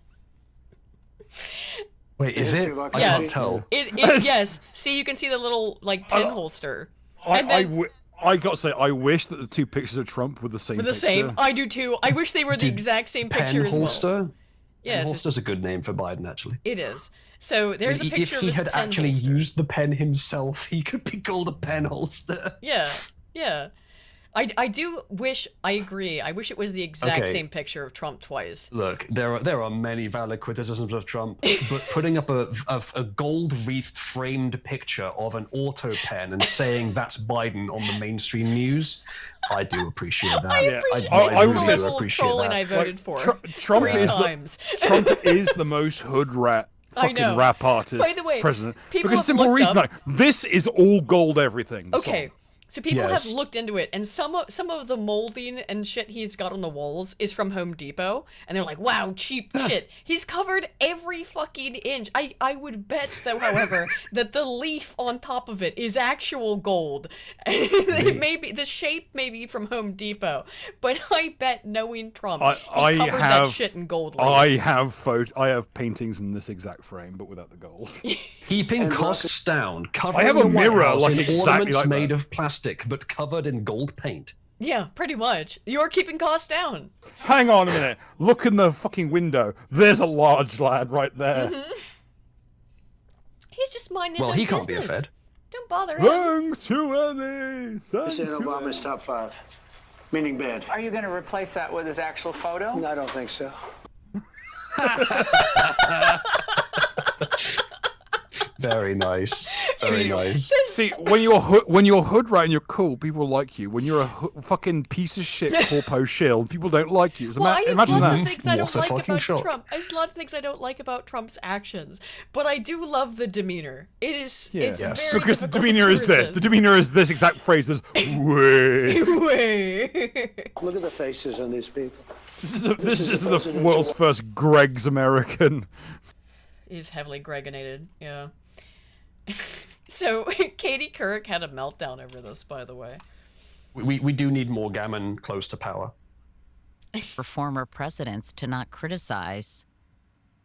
Wait, is it? I can't tell. Yes. See, you can see the little pen holster. I got to say, I wish that the 2 pictures of Trump were the same. I do too. I wish they were the exact same picture as well. Holster? Yes. Pen holster's a good name for Biden, actually. It is. So there's a picture of this pen If he had actually holster. used the pen himself, he could be called a pen holster. Yeah. I do wish, I agree, I wish it was the exact same picture of Trump twice. Look, there are many valid criticisms of Trump, but putting up a gold-wreathed framed picture of an auto pen and saying that's Biden on the mainstream news, I do appreciate that. I really do appreciate that. I voted for Trump 3 times. Trump is the most hood rat fucking rap artist By the way, president. people Because have simple looked reason, up- this is all gold everything. Okay. So people have looked into it, and some of the molding and shit he's got on the walls is from Home Depot, and they're like, wow, cheap shit. He's covered every fucking inch. I would bet, though, however, that the leaf on top of it is actual gold. The shape may be from Home Depot, but I bet, knowing Trump, he covered that shit in gold leaf. I have paintings in this exact frame, but without the gold. Keeping costs down, covering I have a mirror in exactly ornaments like made that. of plastic but covered in gold paint. Yeah, pretty much. You're keeping costs down. Hang on a minute. Look in the fucking window. There's a large lad right there. He's just minding his own Well, he can't business. be a Fed. Don't bother him. Thanks to Ellie. Hussein Obama's top 5, meaning bad. Are you going to replace that with his actual photo? No, I don't think so. Very nice. Very nice. See, when you're hood rat and you're cool, people like you. When you're a fucking piece of shit corpo shield, people don't like you. Well, I have lots of things I What don't a like fucking about shock. Trump. There's a lot of things I don't like about Trump's actions, but I do love the demeanor. It's very because the difficult demeanor to is this. resist. The demeanor is this exact phrase. Is way. Look at the faces on these people. This is the world's first Greg's American. He's heavily Gregonated, yeah. So Katie Couric had a meltdown over this, by the way. We do need more gammon close to power. For former presidents to not criticize.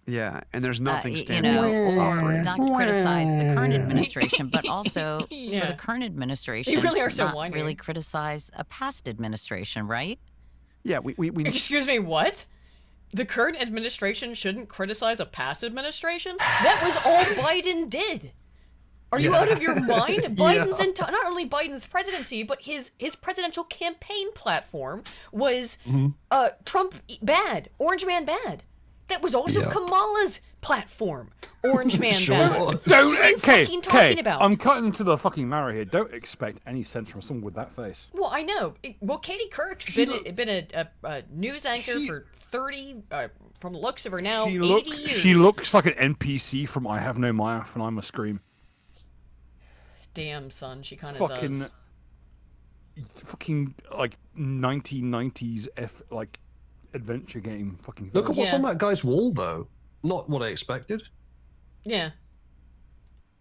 Yeah, and there's nothing standing out. Or not criticize the current administration, but also for the current administration You really are to so not whiny. really criticize a past administration, right? Yeah, we Excuse me, what? The current administration shouldn't criticize a past administration? That was all Biden did. Are you out of your mind? Biden's not only Biden's presidency, but his presidential campaign platform was Trump bad, Orange Man bad. That was also Kamala's platform, Orange Man bad. Talking about? I'm cutting to the fucking marrow here. Don't expect any sense from someone with that face. Well, I know. Well, Katie Couric's been a news anchor for 30, from the looks of her now, 80 years. She looks like an NPC from I Have No Mouth and I'm a Scream. Damn, son, she kind of does. Fucking like 1990s adventure game. Fucking. Look at what's on that guy's wall, though. Not what I expected. Yeah.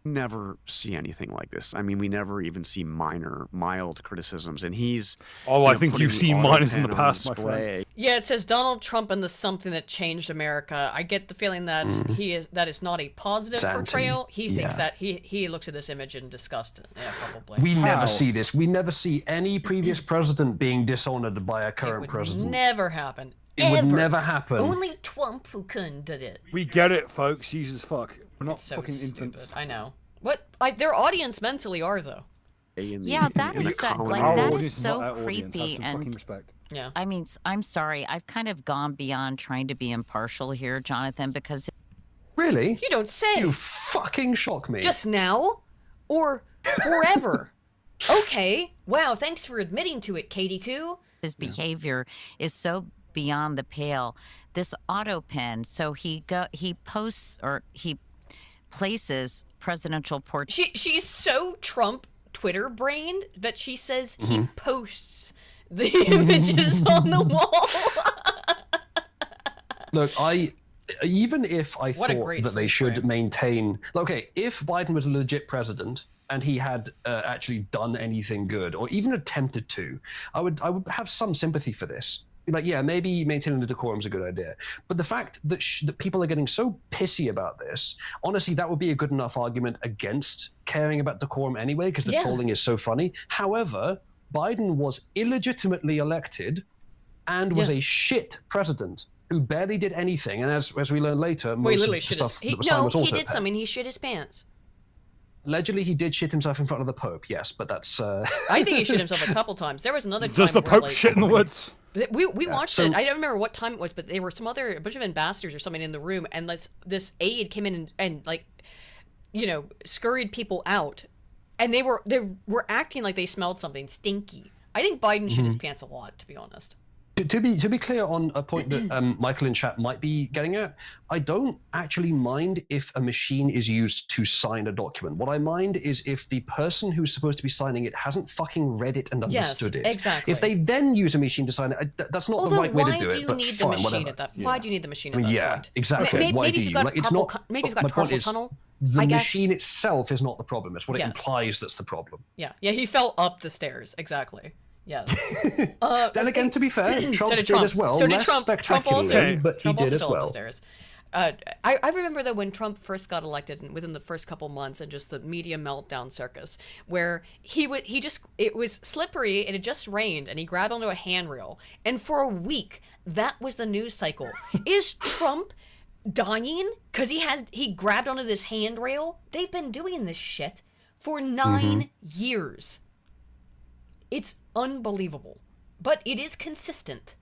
never see anything like this. I mean, we never even see mild criticisms, and he's. Oh, I think you've seen minors in the past, my friend. Yeah, it says Donald Trump and the something that changed America. I get the feeling that that is not a positive portrayal. He thinks that he looks at this image in disgust. Yeah, probably. We never see this. We never see any previous president being dishonored by a current president. Never happen. It would never happen. Only Trump who couldn't did it. We get it, folks. Jesus fuck. We're not so fucking infants. Stupid. I know. What their audience mentally are though. Yeah, that is so creepy and respect. Yeah. I mean, I'm sorry. I've kind of gone beyond trying to be impartial here, Jonathan, because really, you don't say. You fucking shock me. Just now, or forever. Okay. Wow. Thanks for admitting to it, Katie Koo. His behavior is so beyond the pale. This auto pen. So he posts or he places presidential portraits. She's so Trump Twitter brained that she says he posts the images on the wall. Look, even if I thought that they should maintain, okay, if Biden was a legit president and he had actually done anything good or even attempted to, I would have some sympathy for this. Like, yeah, maybe maintaining the decorum is a good idea. But the fact that that people are getting so pissy about this, honestly, that would be a good enough argument against caring about decorum anyway, because the trolling is so funny. However, Biden was illegitimately elected and was a shit president who barely did anything. And as we learned later, most of the stuff that was signed was he did something. He shit his pants. Allegedly, he did shit himself in front of the Pope, yes, but that's... I think he shit himself a couple times. There was another time Does the Pope shit in the woods? We watched it. I don't remember what time it was, but there were a bunch of ambassadors or something in the room, and this aide came in and scurried people out, and they were acting like they smelled something stinky. I think Biden shit his pants a lot, to be honest. To be clear on a point that Michael in chat might be getting at, I don't actually mind if a machine is used to sign a document. What I mind is if the person who's supposed to be signing it hasn't fucking read it and understood it. Exactly. If they then use a machine to sign it, that's not the right way to do it. Why do you need the machine at that point? Why do you need the machine at that point? Yeah, exactly. Why do you? Maybe you've got carpal tunnel. The machine itself is not the problem. It's what it implies that's the problem. Yeah, he fell up the stairs. Exactly. Yes. Then again, to be fair, Trump did as well. So did Less Trump. spectacularly, but he did as well. I remember that when Trump first got elected, and within the first couple months, and just the media meltdown circus, where it was slippery, it had just rained, and he grabbed onto a handrail, and for a week, that was the news cycle. Is Trump dying because he grabbed onto this handrail? They've been doing this shit for 9 years. It's unbelievable, but it is consistent.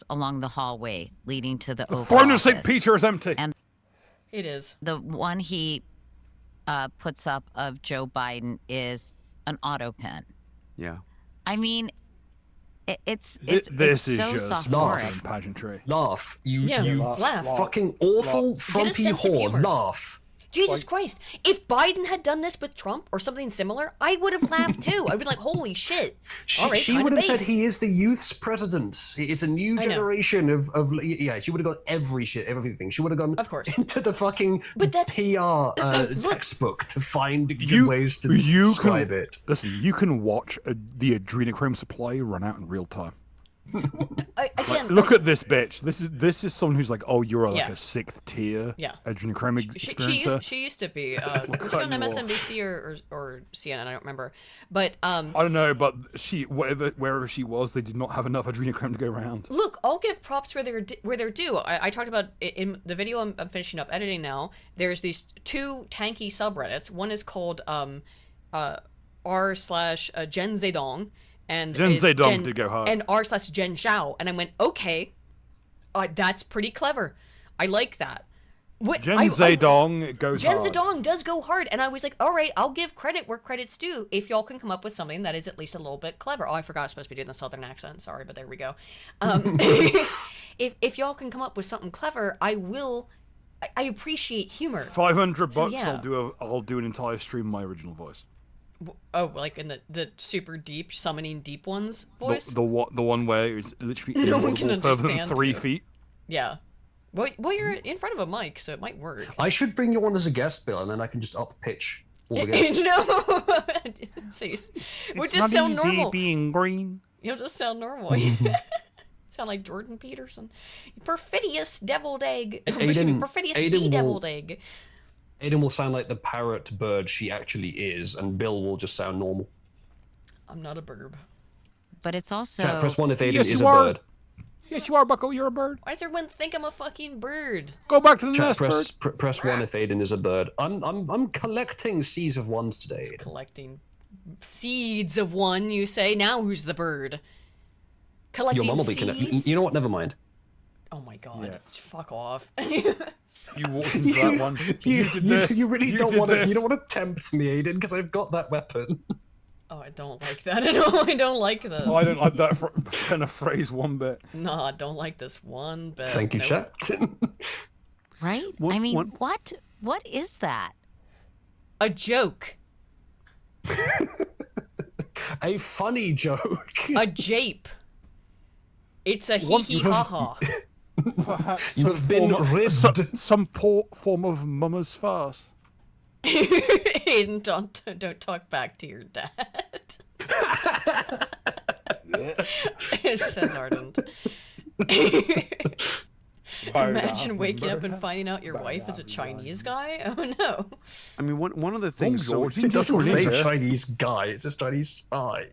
Along the hallway leading to the Oval throne of Office. St. Peter is empty. And It is. The one he puts up of Joe Biden is an auto pen. Yeah. I mean, it's This is so just sophomoric. pageantry. Laugh. You laugh. fucking awful Get a frumpy sense of whore. humor. Laugh. Jesus Christ. If Biden had done this with Trump or something similar, I would have laughed too. I'd be like, holy shit. All right, She kinda would have said based. he is the youth's president. It's a new I know. generation of yeah. She would have gone everything. She would have gone Of course. into the fucking PR textbook to find good ways to You describe can, it. Listen, you can watch the adrenochrome supply run out in real time. Look at this bitch. This is someone who's like, oh, you're like Yeah. a 6th tier Yeah. adrenochrome experiencer. She used to be. Was she on MSNBC or CNN? I don't remember. But I don't know, but wherever she was, they did not have enough adrenochrome to go around. look, I'll give props where they're due. I talked about in the video I'm finishing up editing now. There's these 2 tanky subreddits. One is called r/Jen Zedong. And Jen Zedong did go hard. And r/Jen Zhao. And I went, okay, that's pretty clever. I like that. Jen Zedong goes Jen hard. Zedong does go hard. And I was like, all right, I'll give credit where credit's due if y'all can come up with something that is at least a little bit clever. Oh, I forgot I was supposed to be doing the Southern accent. Sorry, but there we go. If y'all can come up with something clever, I appreciate humor. $500. So, yeah. I'll do an entire stream in my original voice. Oh, like in the super deep, summoning deep ones voice? The one where it's literally No one can inaudible further than understand 3 you. feet. Yeah. Well, you're in front of a mic, so it might work. I should bring you on as a guest, Bill, and then I can just up pitch all the guests. No! We'll It's just not sound easy normal. being green. You'll just sound normal. Sound like Jordan Peterson. Perfidious deviled egg. Perfidious deviled egg. Aiden will sound like the parrot bird she actually is, and Bill will just sound normal. I'm not a burb. But it's also... Chat, press 1 if Aiden Yes, is you a are. bird. Yes, you are, Bucko. You're a bird. Why does everyone think I'm a fucking bird? Go back to the Chat, nest, press 1 if Aiden is a bird. I'm collecting seeds of ones today. Aiden. Collecting seeds of one, you say? Now who's the bird? Collecting Your mum will be seeds? You know what? Never mind. Oh my god. Yeah. Fuck off. You walked into that one. You really don't want to. this. You don't want to tempt me, Aiden, because I've got that weapon. Oh, I don't like that at all. I don't like this. Oh, I don't like that kind of phrase one bit. No, I don't like this one bit. Thank you, Nope. chat. Right? I mean, what is that? A joke. A funny joke. A jape. It's a What- hee hee ha ha. Perhaps You have been ribbed. Some poor form of mama's farce. Aiden, don't talk back to your dad. Says Ardent. Imagine waking up and finding out your wife is a Chinese guy. Oh no. I mean, one of the things. So, It doesn't say Chinese guy. It says Chinese spy.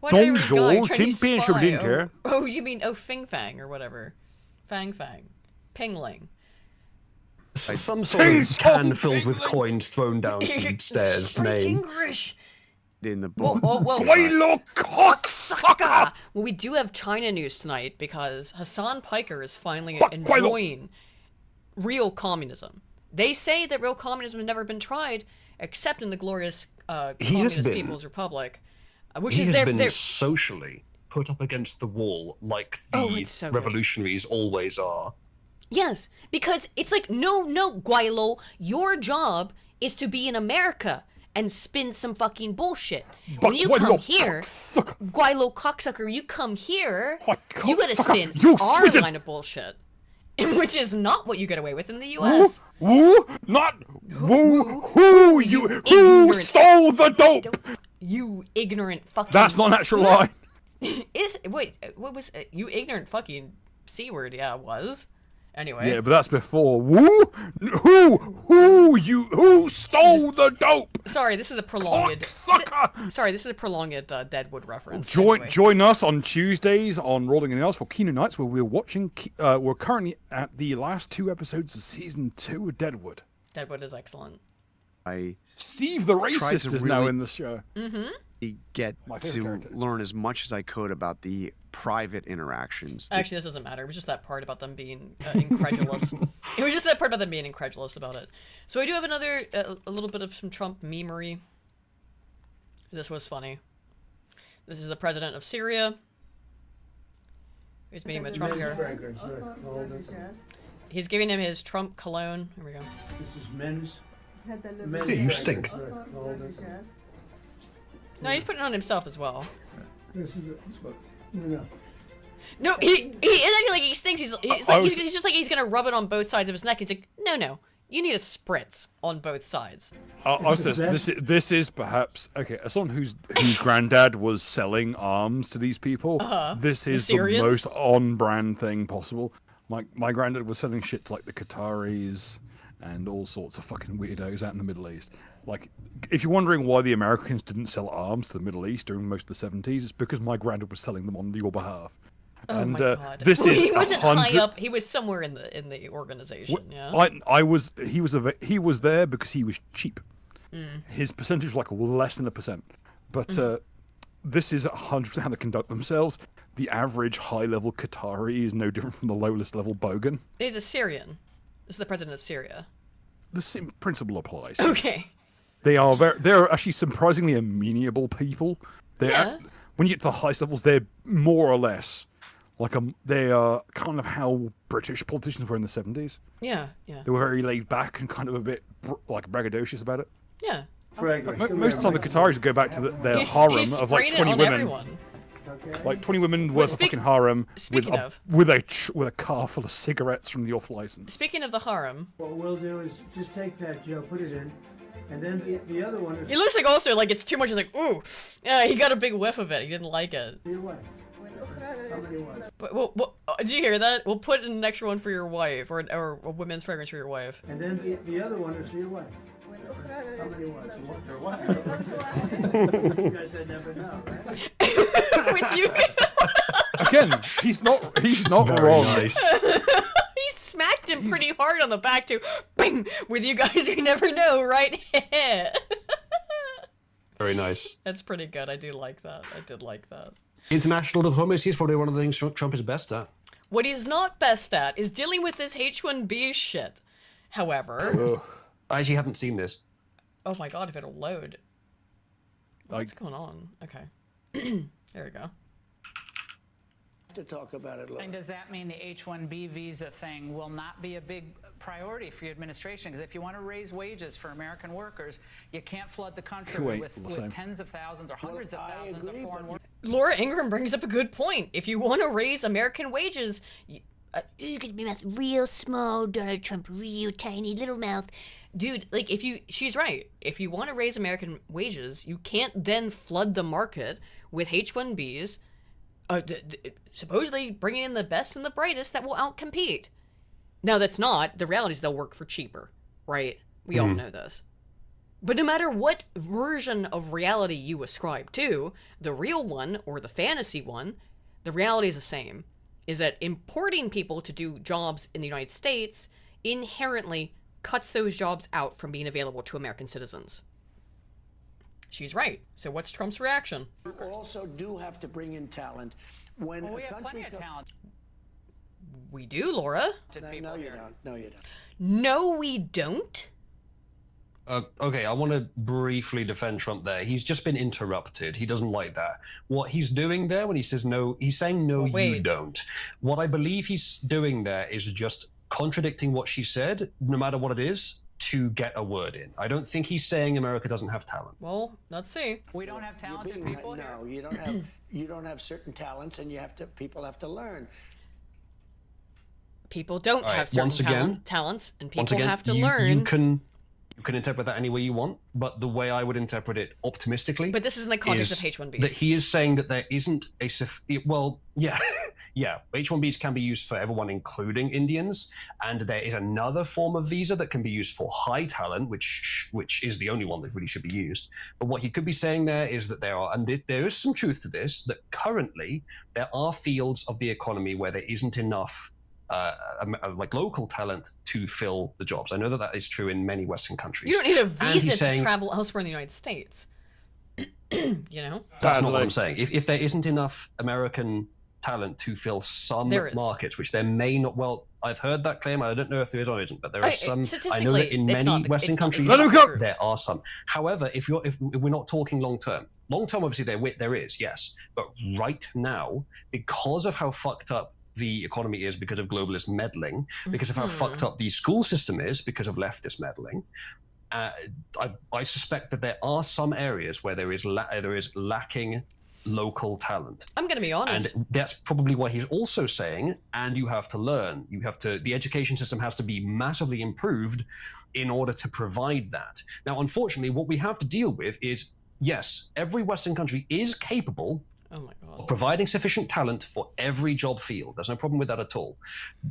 What are you, guy? Dong Chinese Zhou, spy? Tin Pian Oh, you mean Fing Fang or whatever? Fang Fang. Pingling. Some sort of can filled with coins thrown down some stairs. Straight Name. English. in the Whoa, book. whoa, whoa. Guaylo cocksucker! Well, we do have China news tonight because Hassan Piker is finally Guaylo. enjoying real communism. They say that real communism has never been tried, except in the glorious Communist People's Republic, which is been socially put up against the wall like the revolutionaries always are. Yes, because it's like, no, Guaylo, your job is to be in America and spin some fucking bullshit. But When you Guaylo come here, Guaylo cocksucker, you come here, you gotta cocksucker, spin you our switch it. line of bullshit. Which is not what you get away with in the U.S. Who stole the dope? You ignorant fucking... That's not an actual line. Wait, what was... you ignorant fucking C-word, yeah, it was. Anyway. Yeah, but that's before. Who stole the dope? Sorry, this is a prolonged... Sorry, this is a prolonged Deadwood reference. Join us on Tuesdays on Rolling in the Hours for Kino Nights, where we're watching. We're currently at the last 2 episodes of season 2 of Deadwood. Deadwood is excellent. Steve the tried racist to is now really in the show. Mm-hmm. Get My favorite to character. learn as much as I could about the private interactions. Actually, this doesn't matter. It was just that part about them being incredulous. It was just that part about them being incredulous about it. So I do have another, a little bit of some Trump memery. This was funny. This is the president of Syria. He's meeting with Trump here. He's giving him his Trump cologne. Here we go. This is men's. Yeah, you stink. No, he's putting it on himself as well. This is No, he isn't acting like he stinks. He's just like he's gonna rub it on both sides of his neck. He's like, no, you need a spritz on both sides. This is perhaps okay. As someone whose granddad was selling arms to these people, this is the most on-brand thing possible. My granddad was selling shit to like the Qataris and all sorts of fucking weirdos out in the Middle East. Like, if you're wondering why the Americans didn't sell arms to the Middle East during most of the 70s, it's because my granddad was selling them on your behalf. Oh and my God. This is he wasn't high up. He was somewhere in the organization. Yeah. He was there because he was cheap. His percentage was like less than 1%. But this is 100% how they conduct themselves. The average high-level Qatari is no different from the lowest level Bogan. He's a Syrian. This is the president of Syria. The same principle applies. Okay. They're actually surprisingly amenable people. When you get to the highest levels, they're more or less like they are kind of how British politicians were in the 70s. Yeah. They were very laid back and kind of a bit like braggadocious about it. Yeah. Most of the time, the Qataris would go back to their harem of like 20 women. Everyone. Like 20 women worth of fucking harem with a car full of cigarettes from the off license. Speaking of the harem, what we'll do is just take that, Joe, put it in, and then the other one is... It looks like also like it's too much. He's like, ooh, yeah, he got a big whiff of it. He didn't like it. Your wife. How many wives? But did you hear that? We'll put in an extra one for your wife, or a women's fragrance for your wife. And then the other one is for your wife. How many wives? Your wife. You guys said never know, right? With you. Again, he's not Very wrong. Nice. He smacked him pretty hard on the back too. Bing! With you guys, you never know, right? Very nice. That's pretty good. I do like that. I did like that. International diplomacy is probably one of the things Trump is best at. What he's not best at is dealing with this H-1B shit. However... I actually haven't seen this. Oh my God, if it'll load. What's going on? Okay. There we go. To talk about it later. And does that mean the H-1B visa thing will not be a big priority for your administration? Because if you want to raise wages for American workers, you can't flood the country with tens of thousands or hundreds of thousands of foreign workers. Laura Ingram brings up a good point. If you want to raise American wages, you could be mouth real small, Donald Trump, real tiny little mouth. Dude, like she's right. If you want to raise American wages, you can't then flood the market with H-1Bs, supposedly bringing in the best and the brightest that will outcompete. Now that's not, the reality is they'll work for cheaper, right? We all know this. But no matter what version of reality you ascribe to, the real one or the fantasy one, the reality is the same. Is that importing people to do jobs in the United States inherently cuts those jobs out from being available to American citizens. She's right. So what's Trump's reaction? You also do have to bring in talent. When we have plenty of talent. We do, Laura. No, you don't. No, you don't. No, we don't. Okay, I want to briefly defend Trump there. He's just been interrupted. He doesn't like that. What he's doing there when he says no, he's saying no, you don't. What I believe he's doing there is just contradicting what she said, no matter what it is, to get a word in. I don't think he's saying America doesn't have talent. Well, let's see. We don't have talented people here. No, you don't have certain talents, and people have to learn. People don't have certain talents, and people have to learn. You can interpret that any way you want, but the way I would interpret it optimistically. But this is in the context of H-1Bs. That he is saying that there isn't a H-1Bs can be used for everyone, including Indians, and there is another form of visa that can be used for high talent, which is the only one that really should be used. But what he could be saying there is that there is some truth to this, that currently there are fields of the economy where there isn't enough like local talent to fill the jobs. I know that is true in many Western countries. You don't need a visa to travel elsewhere in the United States. You know? That's not what I'm saying. If there isn't enough American talent to fill some There is. markets, which there may not. Well, I've heard that claim. I don't know if there is or isn't, but there are some. I know statistically, that in it's many not the- Western it's not the- countries, Let him cook. there are some. However, if we're not talking long term, obviously there is, yes, but right now, because of how fucked up the economy is because of globalist meddling, because of how fucked up the school system is because of leftist meddling, I suspect that there are some areas where there is lacking local talent. I'm going to be honest. And that's probably why he's also saying, and you have to learn. The education system has to be massively improved in order to provide that. Now, unfortunately, what we have to deal with is, yes, every Western country is capable of providing sufficient talent for every job field. There's no problem with that at all.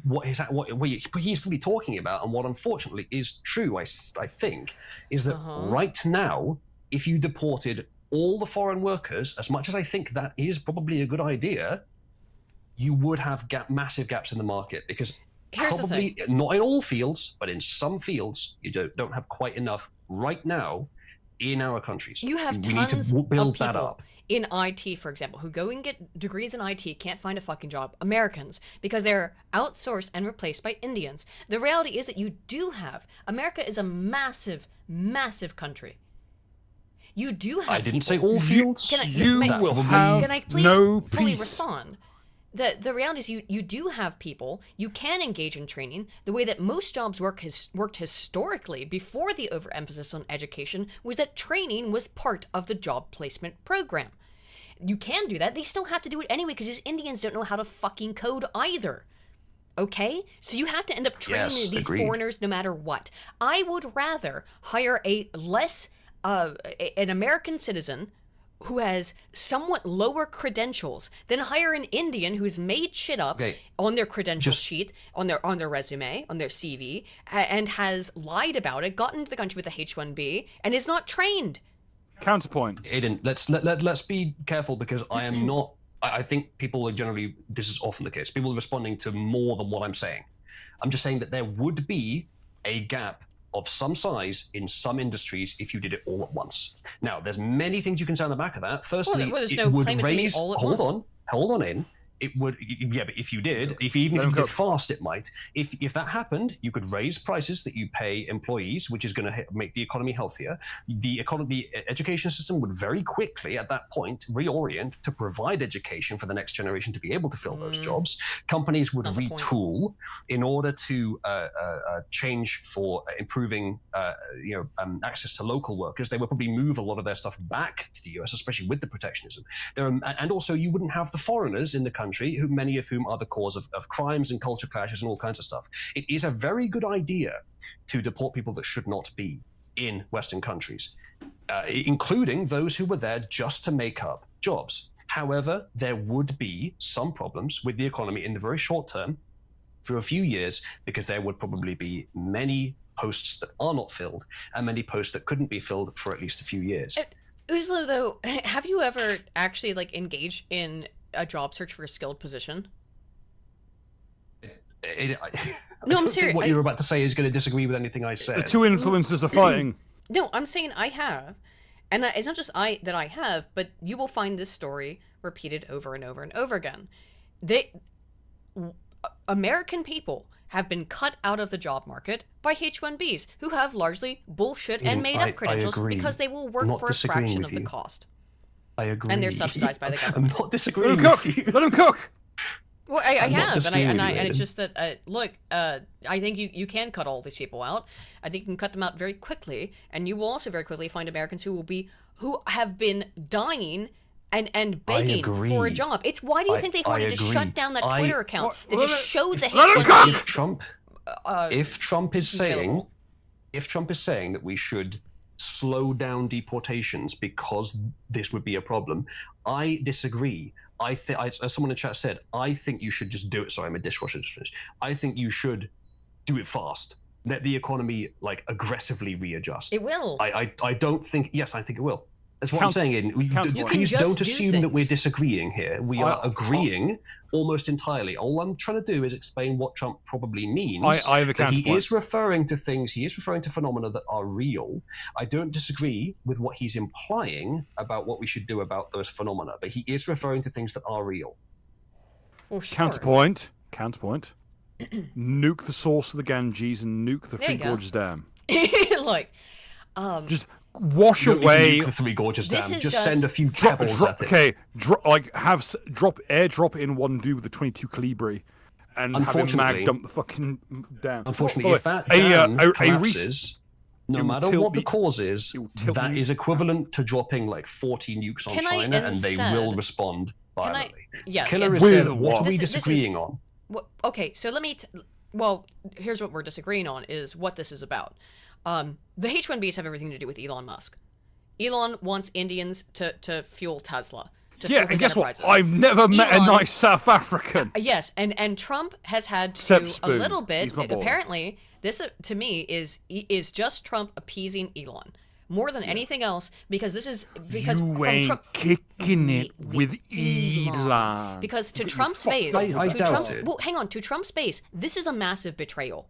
What he's really talking about, and what unfortunately is true, I think, is that right now, if you deported all the foreign workers, as much as I think that is probably a good idea, you would have massive gaps in the market, because probably not in all fields, but in some fields, you don't have quite enough right now in our countries. You have we tons need to build of people that up. in IT, for example, who go and get degrees in IT, can't find a fucking job. Americans, because they're outsourced and replaced by Indians. The reality is that you do have. America is a massive, massive country. You do have. I didn't say people. all fields. Can I please no fully peace. respond? The reality is you do have people, you can engage in training. The way that most jobs worked historically before the overemphasis on education was that training was part of the job placement program. You can do that. They still have to do it anyway because these Indians don't know how to fucking code either. Okay? So you have to end up training these foreigners no matter what. I would rather hire an American citizen who has somewhat lower credentials than hire an Indian who's made shit up on their credential sheet, on their resume, on their CV, and has lied about it, gotten into the country with a H-1B, and is not trained. Counterpoint. Aiden, let's be careful, because I am not. I think people are generally. This is often the case. People are responding to more than what I'm saying. I'm just saying that there would be a gap of some size in some industries if you did it all at once. Now, there's many things you can say on the back of that. Firstly, it would raise. Hold on in. It would, but if you did, even if you did fast, it might. If that happened, you could raise prices that you pay employees, which is going to make the economy healthier. The education system would very quickly, at that point, reorient to provide education for the next generation to be able to fill those jobs. Companies would retool in order to change for improving, access to local workers. They would probably move a lot of their stuff back to the US, especially with the protectionism. And also, you wouldn't have the foreigners in the country, many of whom are the cause of crimes and culture clashes and all kinds of stuff. It is a very good idea to deport people that should not be in Western countries, including those who were there just to make up jobs. However, there would be some problems with the economy in the very short term for a few years, because there would probably be many posts that are not filled and many posts that couldn't be filled for at least a few years. Uzalu, though, have you ever actually engaged in a job search for a skilled position? No, I'm serious. What you're about to say is going to disagree with anything I said. The two influences are fighting. No, I'm saying I have. And it's not just I have, but you will find this story repeated over and over and over again. American people have been cut out of the job market by H-1Bs who have largely bullshit and made up credentials because they will work for a fraction of the cost. I agree. And they're subsidized by the government. I'm not disagreeing with you. Let him cook! Well, I have, and it's just that, look, I think you can cut all these people out. I think you can cut them out very quickly, and you will also very quickly find Americans who have been dying and begging for a job. It's why do you think they wanted to shut down that Twitter account that just showed the H-1B? If Trump is saying that we should slow down deportations because this would be a problem, I disagree. As someone in chat said, I think you should just do it. Sorry, my dishwasher just finished. I think you should do it fast. Let the economy aggressively readjust. It will. I don't think. Yes, I think it will. That's what I'm saying, Aiden. Please don't assume that we're disagreeing here. We are agreeing almost entirely. All I'm trying to do is explain what Trump probably means. That he is referring to things, he is referring to phenomena that are real. I don't disagree with what he's implying about what we should do about those phenomena, but he is referring to things that are real. Well, sure. Counterpoint. Nuke the source of the Ganges and nuke the Three Gorges Dam. Like, just wash away the Three Gorges Dam. Just send a few pebbles at it. Okay, airdrop in one dude with a 22 Calibri, and have him mag dump the fucking dam. Unfortunately, if that dam collapses, no matter what the cause is, that is equivalent to dropping like 40 nukes on China, and they will respond violently. Killer is dead. What are we disagreeing on? Okay, so let me. Well, here's what we're disagreeing on: is what this is about. The H-1Bs have everything to do with Elon Musk. Elon wants Indians to fuel Tesla. Yeah, and guess what? I've never met a nice South African. Yes, and Trump has had to a little bit. Apparently, this to me is just Trump appeasing Elon more than anything else, because this is because you ain't kicking it with Elon. Because to Trump's base, I doubt it. Well, hang on. To Trump's base, this is a massive betrayal.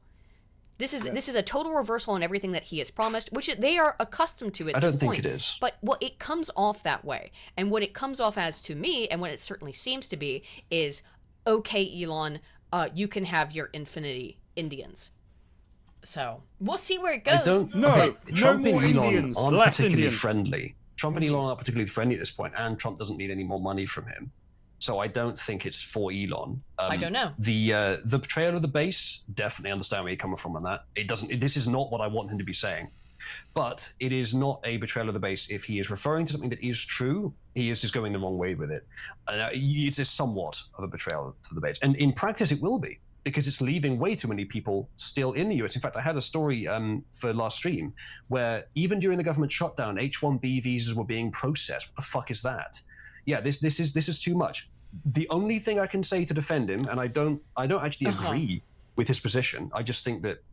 This is a total reversal on everything that he has promised, which they are accustomed to at this point. I don't think it is. But what it comes off that way, and what it comes off as to me, and what it certainly seems to be, is, okay, Elon, you can have your infinity Indians. So we'll see where it goes. I don't know. Trump and Elon aren't particularly friendly. Trump and Elon aren't particularly friendly at this point, and Trump doesn't need any more money from him. So I don't think it's for Elon. I don't know. The betrayal of the base, definitely understand where you're coming from on that. It doesn't. This is not what I want him to be saying. But it is not a betrayal of the base if he is referring to something that is true. He is just going the wrong way with it. It's somewhat of a betrayal to the base, and in practice it will be, because it's leaving way too many people still in the US. In fact, I had a story for last stream where even during the government shutdown, H-1B visas were being processed. What the fuck is that? Yeah, this is too much. The only thing I can say to defend him, and I don't actually agree with his position. I just think that,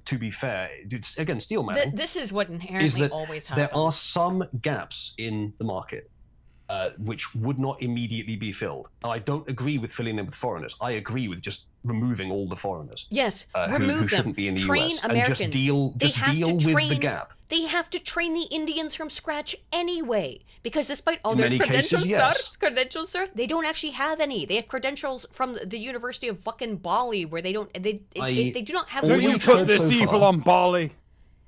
to be fair, again, steel metal. This is what inherently always happens. There are some gaps in the market which would not immediately be filled. I don't agree with filling them with foreigners. I agree with just removing all the foreigners. Yes, remove who shouldn't be in the US, Americans. And just deal with the gap. They have to train the Indians from scratch anyway, because despite all their credentials, sir, they don't actually have any. They have credentials from the University of fucking Bali, where they do not have. You put this evil on Bali.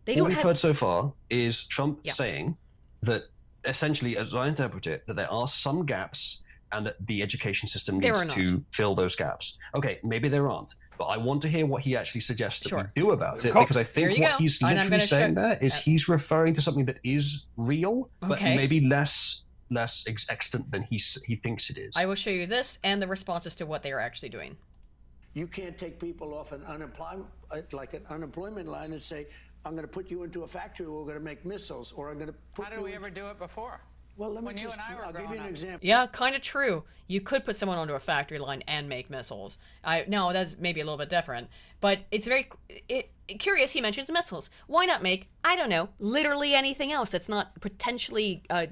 All we've heard so far is Trump saying that, essentially, as I interpret it, that there are some gaps and that the education system needs to fill those gaps. Okay, maybe there aren't, but I want to hear what he actually suggests that we do about it, because I think what he's literally saying there is he's referring to something that is real, but maybe less extant than he thinks it is. I will show you this and the responses to what they are actually doing. You can't take people off an unemployment line and say, I'm going to put you into a factory where we're going to make missiles, or I'm going to put How did we ever do it before? Well, let me when you and I were I'll give you an example. Yeah, kind of true. You could put someone onto a factory line and make missiles. No, that's maybe a little bit different. But it's very curious he mentions missiles. Why not make, I don't know, literally anything else that's not potentially, it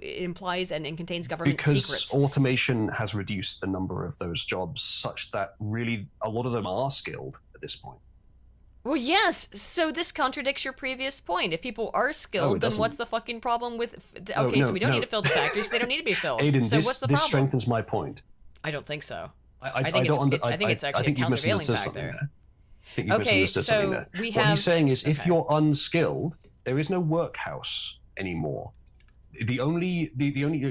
implies and contains government secrets? Because automation has reduced the number of those jobs such that really a lot of them are skilled at this point. Well, yes. So this contradicts your previous point. If people are skilled, then what's the fucking problem with? Okay, so we don't need to fill the factories. So they don't need to be filled. Aiden, so what's the problem? This strengthens my point. I don't think so. I think it's actually a countervailing factor. I think you've misunderstood something there. What he's saying is, if you're unskilled, there is no workhouse anymore. The only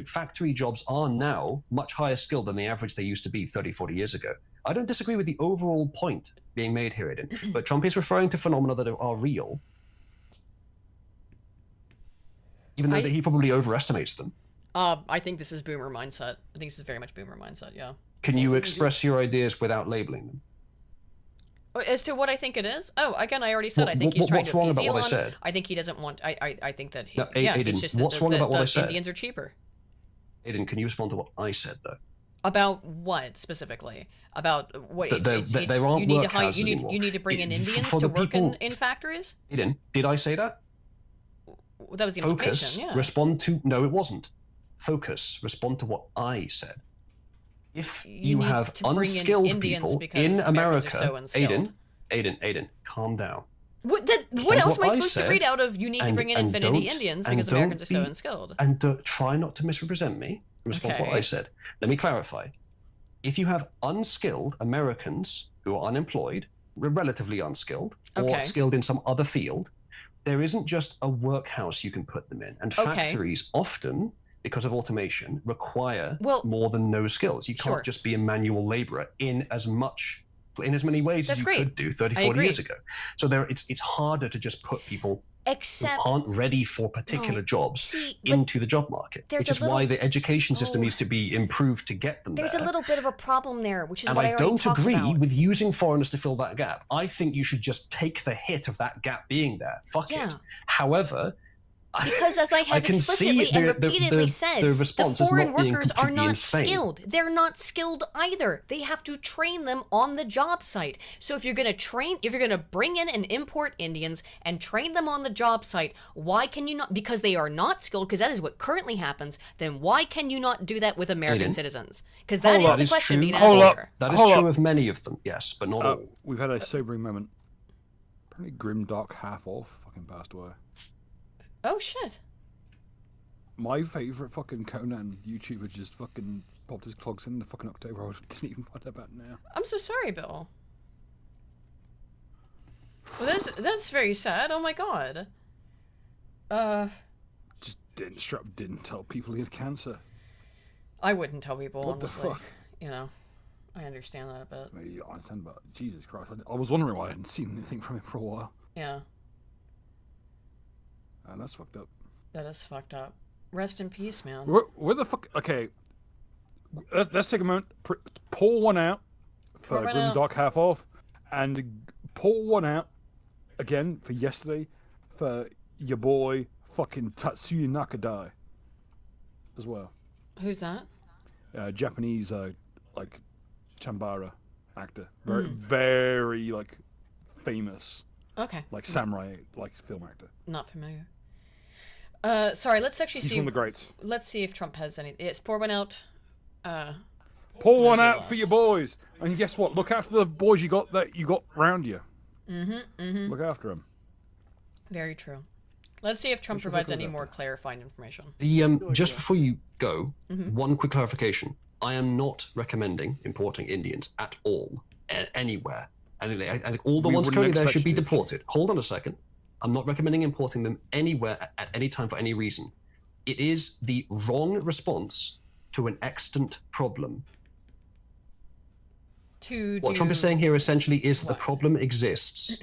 factory jobs are now much higher skilled than the average they used to be 30, 40 years ago. I don't disagree with the overall point being made here, Aiden, but Trump is referring to phenomena that are real, even though he probably overestimates them. I think this is boomer mindset. I think this is very much boomer mindset, yeah. Can you express your ideas without labeling them? As to what I think it is? Oh, again, I already said I think he's trying to appease Elon. What's wrong about what I said? I think he doesn't want... I think that... Aiden, it's just what's wrong about what I said? Indians are cheaper. Aiden, can you respond to what I said, though? About what, specifically? About what? There aren't workhouses anymore. You need to bring in Indians to work in factories? Aiden, did I say that? Well, that was the implication, yeah. Respond to... No, it wasn't. Focus. Respond to what I said. If you have unskilled people in America... Aiden, calm down. What else am I supposed to read out of you need to bring in infinity Indians because Americans are so unskilled? And try not to misrepresent me. Respond to what I said. Let me clarify. if you have unskilled Americans who are unemployed, relatively unskilled, or skilled in some other field, there isn't just a workhouse you can put them in. And factories often, because of automation, require more than no skills. You can't just be a manual laborer in as many ways as you could do 30, 40 years ago. So it's harder to just put people who aren't ready for particular jobs into the job market, which is why the education system needs to be improved to get them There's there. a little bit of a problem there, which is And what I I already don't talked agree about. with using foreigners to fill that gap. I think you should just take the hit of that gap being there. Fuck it. However, because as I have explicitly and repeatedly said, the foreign workers are not skilled. They're not skilled either. They have to train them on the job site. So if you're going to bring in and import Indians and train them on the job site, why can you not? Because they are not skilled, because that is what currently happens. Then why can you not do that with American citizens? Because that is the question being asked here. That is true of many of them, yes, but not all. We've had a sobering moment. Apparently, Grimdark Half-Off fucking passed away. Oh shit. My favourite fucking Conan YouTuber just fucking popped his clogs in the fucking October. I didn't even find out about now. I'm so sorry, Bill. Well, that's very sad. Oh my god. Just didn't tell people he had cancer. I wouldn't tell people, What honestly. the fuck? You know, I understand that a bit. Maybe I understand, but Jesus Christ, I was wondering why I hadn't seen anything from him for a while. Yeah. And that's fucked up. That is fucked up. Rest in peace, man. Where the fuck? Okay, let's take a moment. Pull one out for Grimdark Half-Off, and pull one out again for yesterday for your boy fucking Tatsuya Nakadai as well. Who's that? Japanese like Chambara actor, very like famous. Okay. Like samurai, like film actor. Not familiar. Sorry, let's actually see. He's one of the greats. Let's see if Trump has any. Yes, pour one out. Pour one out for your boys, and guess what? Look after the boys you got around you. Look after them. Very true. Let's see if Trump provides any more clarifying information. Just before you go, one quick clarification. I am not recommending importing Indians at all, anywhere. I think all the ones currently there should be deported. Hold on a second. I'm not recommending importing them anywhere at any time for any reason. It is the wrong response to an extant problem. What Trump is saying here essentially is that the problem exists.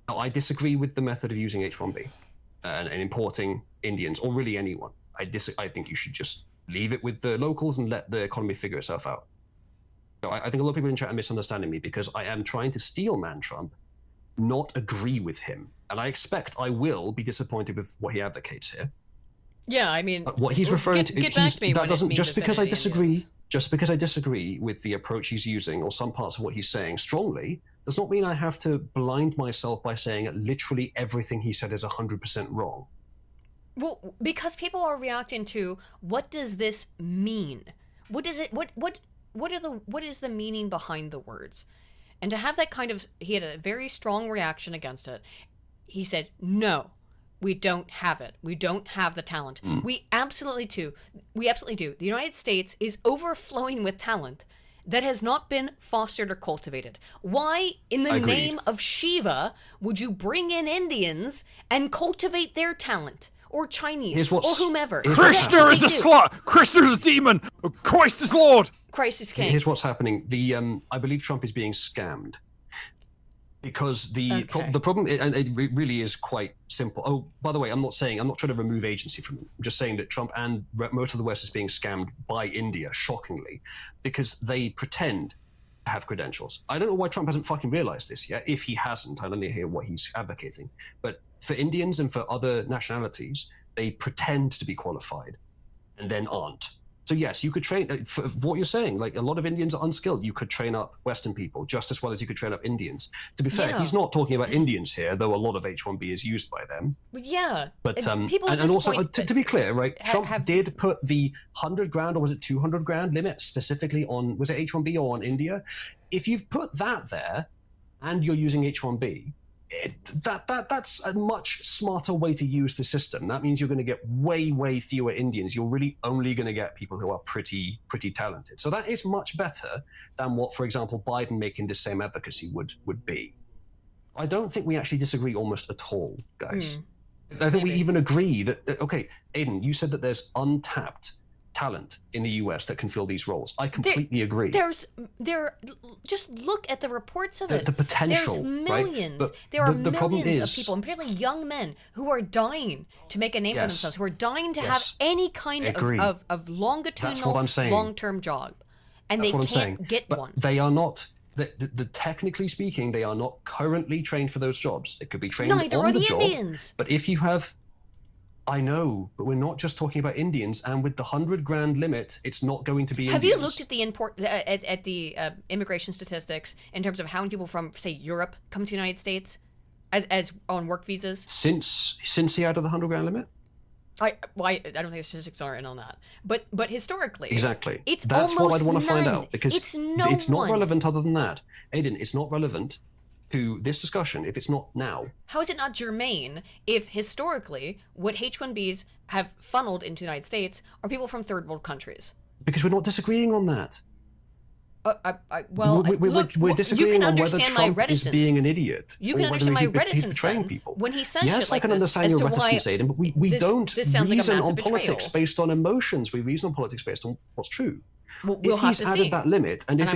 Now, I disagree with the method of using H-1B and importing Indians, or really anyone. I think you should just leave it with the locals and let the economy figure itself out. So I think a lot of people in chat are misunderstanding me because I am trying to steelman Trump, not agree with him. And I expect I will be disappointed with what he advocates here. Yeah, I mean, but what he's referring to, that doesn't, just because I disagree with the approach he's using or some parts of what he's saying strongly, does not mean I have to blind myself by saying literally everything he said is 100% wrong. Well, because people are reacting to, what does this mean? What does it, what is the meaning behind the words? And to have that kind of, he had a very strong reaction against it. He said, no, we don't have it. We don't have the talent. We absolutely do. The United States is overflowing with talent that has not been fostered or cultivated. Why, in the name of Shiva, would you bring in Indians and cultivate their talent? Or Chinese, or whomever. Krishna is a slut! Krishna is a demon! Christ is Lord! Christ is king. Here's what's happening. I believe Trump is being scammed. Because the problem, and it really is quite simple. Oh, by the way, I'm not trying to remove agency from him. I'm just saying that Trump and most of the West is being scammed by India, shockingly, because they pretend to have credentials. I don't know why Trump hasn't fucking realized this yet. If he hasn't, I don't hear what he's advocating. But for Indians and for other nationalities, they pretend to be qualified and then aren't. So yes, you could train, for what you're saying, like a lot of Indians are unskilled. You could train up Western people just as well as you could train up Indians. To be fair, he's not talking about Indians here, though a lot of H-1B is used by them. Yeah. But and also, to be clear, right, Trump did put the 100 grand, or was it 200 grand limit specifically on, was it H-1B or on India? If you've put that there and you're using H-1B, that's a much smarter way to use the system. That means you're going to get way fewer Indians. You're really only going to get people who are pretty talented. So that is much better than what, for example, Biden making the same advocacy would be. I don't think we actually disagree almost at all, guys. I think we even agree that, okay, Aiden, you said that there's untapped talent in the US that can fill these roles. I completely agree. Just look at the reports of it. The potential, there's millions. Right? There are millions of people, and particularly young men, who are dying to make a name for themselves, who are dying to have any kind of longitudinal, long-term job, and they can't get one. They are not. Technically speaking, they are not currently trained for those jobs. They could be trained Neither on are the the job. Indians. But if you have, I know, but we're not just talking about Indians. And with the $100,000 limit, it's not going to be Indians. Have you looked at the immigration statistics in terms of how many people from, say, Europe come to the United States as on work visas? Since he added the $100,000 limit? I don't think the statistics are in on that, but historically, exactly. That's what I'd want to find out, because it's not relevant. Other than that, Aiden, it's not relevant to this discussion if it's not now. How is it not germane if historically what H-1Bs have funneled into the United States are people from third world countries? Because we're not disagreeing on that. We're disagreeing on whether Trump is being an idiot. You can understand my reticence betraying people. When he says yes, shit like I can this, understand your reticence, Aiden, but we don't reason on betrayal. Politics based on emotions. We reason on politics based on what's true. We'll if he's added that limit, and if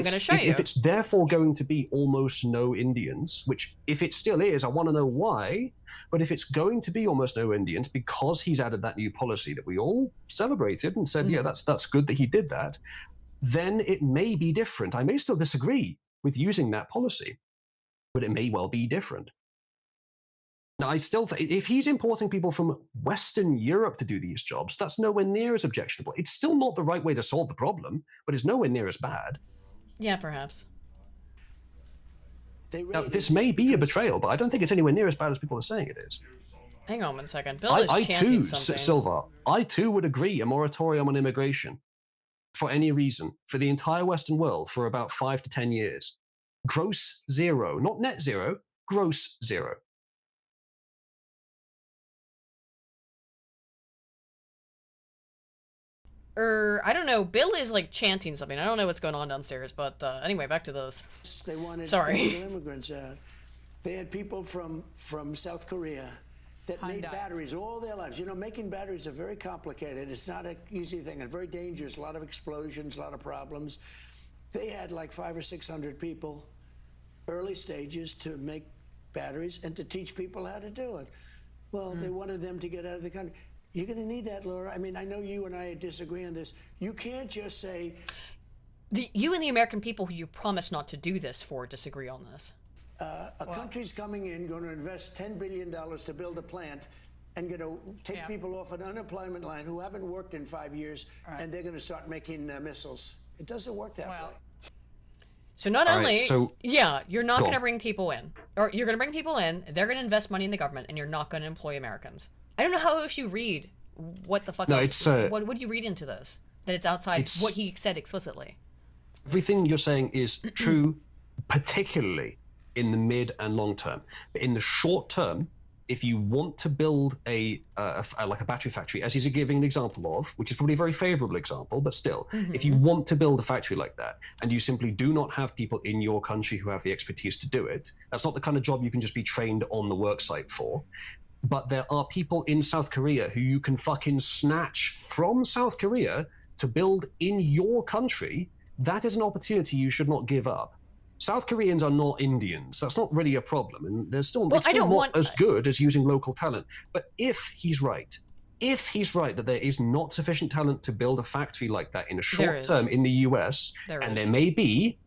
it's therefore going to be almost no Indians, which if it still is, I want to know why. But if it's going to be almost no Indians because he's added that new policy that we all celebrated and said, yeah, that's good that he did that, then it may be different. I may still disagree with using that policy, but it may well be different. Now, I still think if he's importing people from Western Europe to do these jobs, that's nowhere near as objectionable. It's still not the right way to solve the problem, but it's nowhere near as bad. Yeah, perhaps. Now, this may be a betrayal, but I don't think it's anywhere near as bad as people are saying it is. Hang on 1 second. Bill is chanting something. Silva, I too would agree a moratorium on immigration for any reason, for the entire Western world, for about 5 to 10 years. Gross zero, not net zero, gross zero. I don't know. Bill is like chanting something. I don't know what's going on downstairs, but anyway, back to this. They wanted immigrants out. They had people from South Korea that made batteries all their lives. You know, making batteries are very complicated. It's not an easy thing and very dangerous. A lot of explosions, a lot of problems. They had like 500 or 600 people, early stages, to make batteries and to teach people how to do it. Well, they wanted them to get out of the country. You're going to need that, Laura. I mean, I know you and I disagree on this. You can't just say... You and the American people who you promised not to do this for disagree on this. A country's coming in, going to invest $10 billion to build a plant and going to take people off an unemployment line who haven't worked in 5 years, and they're going to start making missiles. It doesn't work that way. So not only, you're not going to bring people in, or you're going to bring people in, they're going to invest money in the government, and you're not going to employ Americans. I don't know how else you read what the fuck what do you read into this? That it's outside what he said explicitly. Everything you're saying is true, particularly in the mid and long term. But in the short term, if you want to build like a battery factory, as he's giving an example of, which is probably a very favorable example, but still, if you want to build a factory like that, and you simply do not have people in your country who have the expertise to do it, that's not the kind of job you can just be trained on the work site for. But there are people in South Korea who you can fucking snatch from South Korea to build in your country. That is an opportunity you should not give up. South Koreans are not Indians. That's not really a problem. And they're still, it's still not as good as using local talent. But if he's right that there is not sufficient talent to build a factory like that in a short term in the US, and there may be,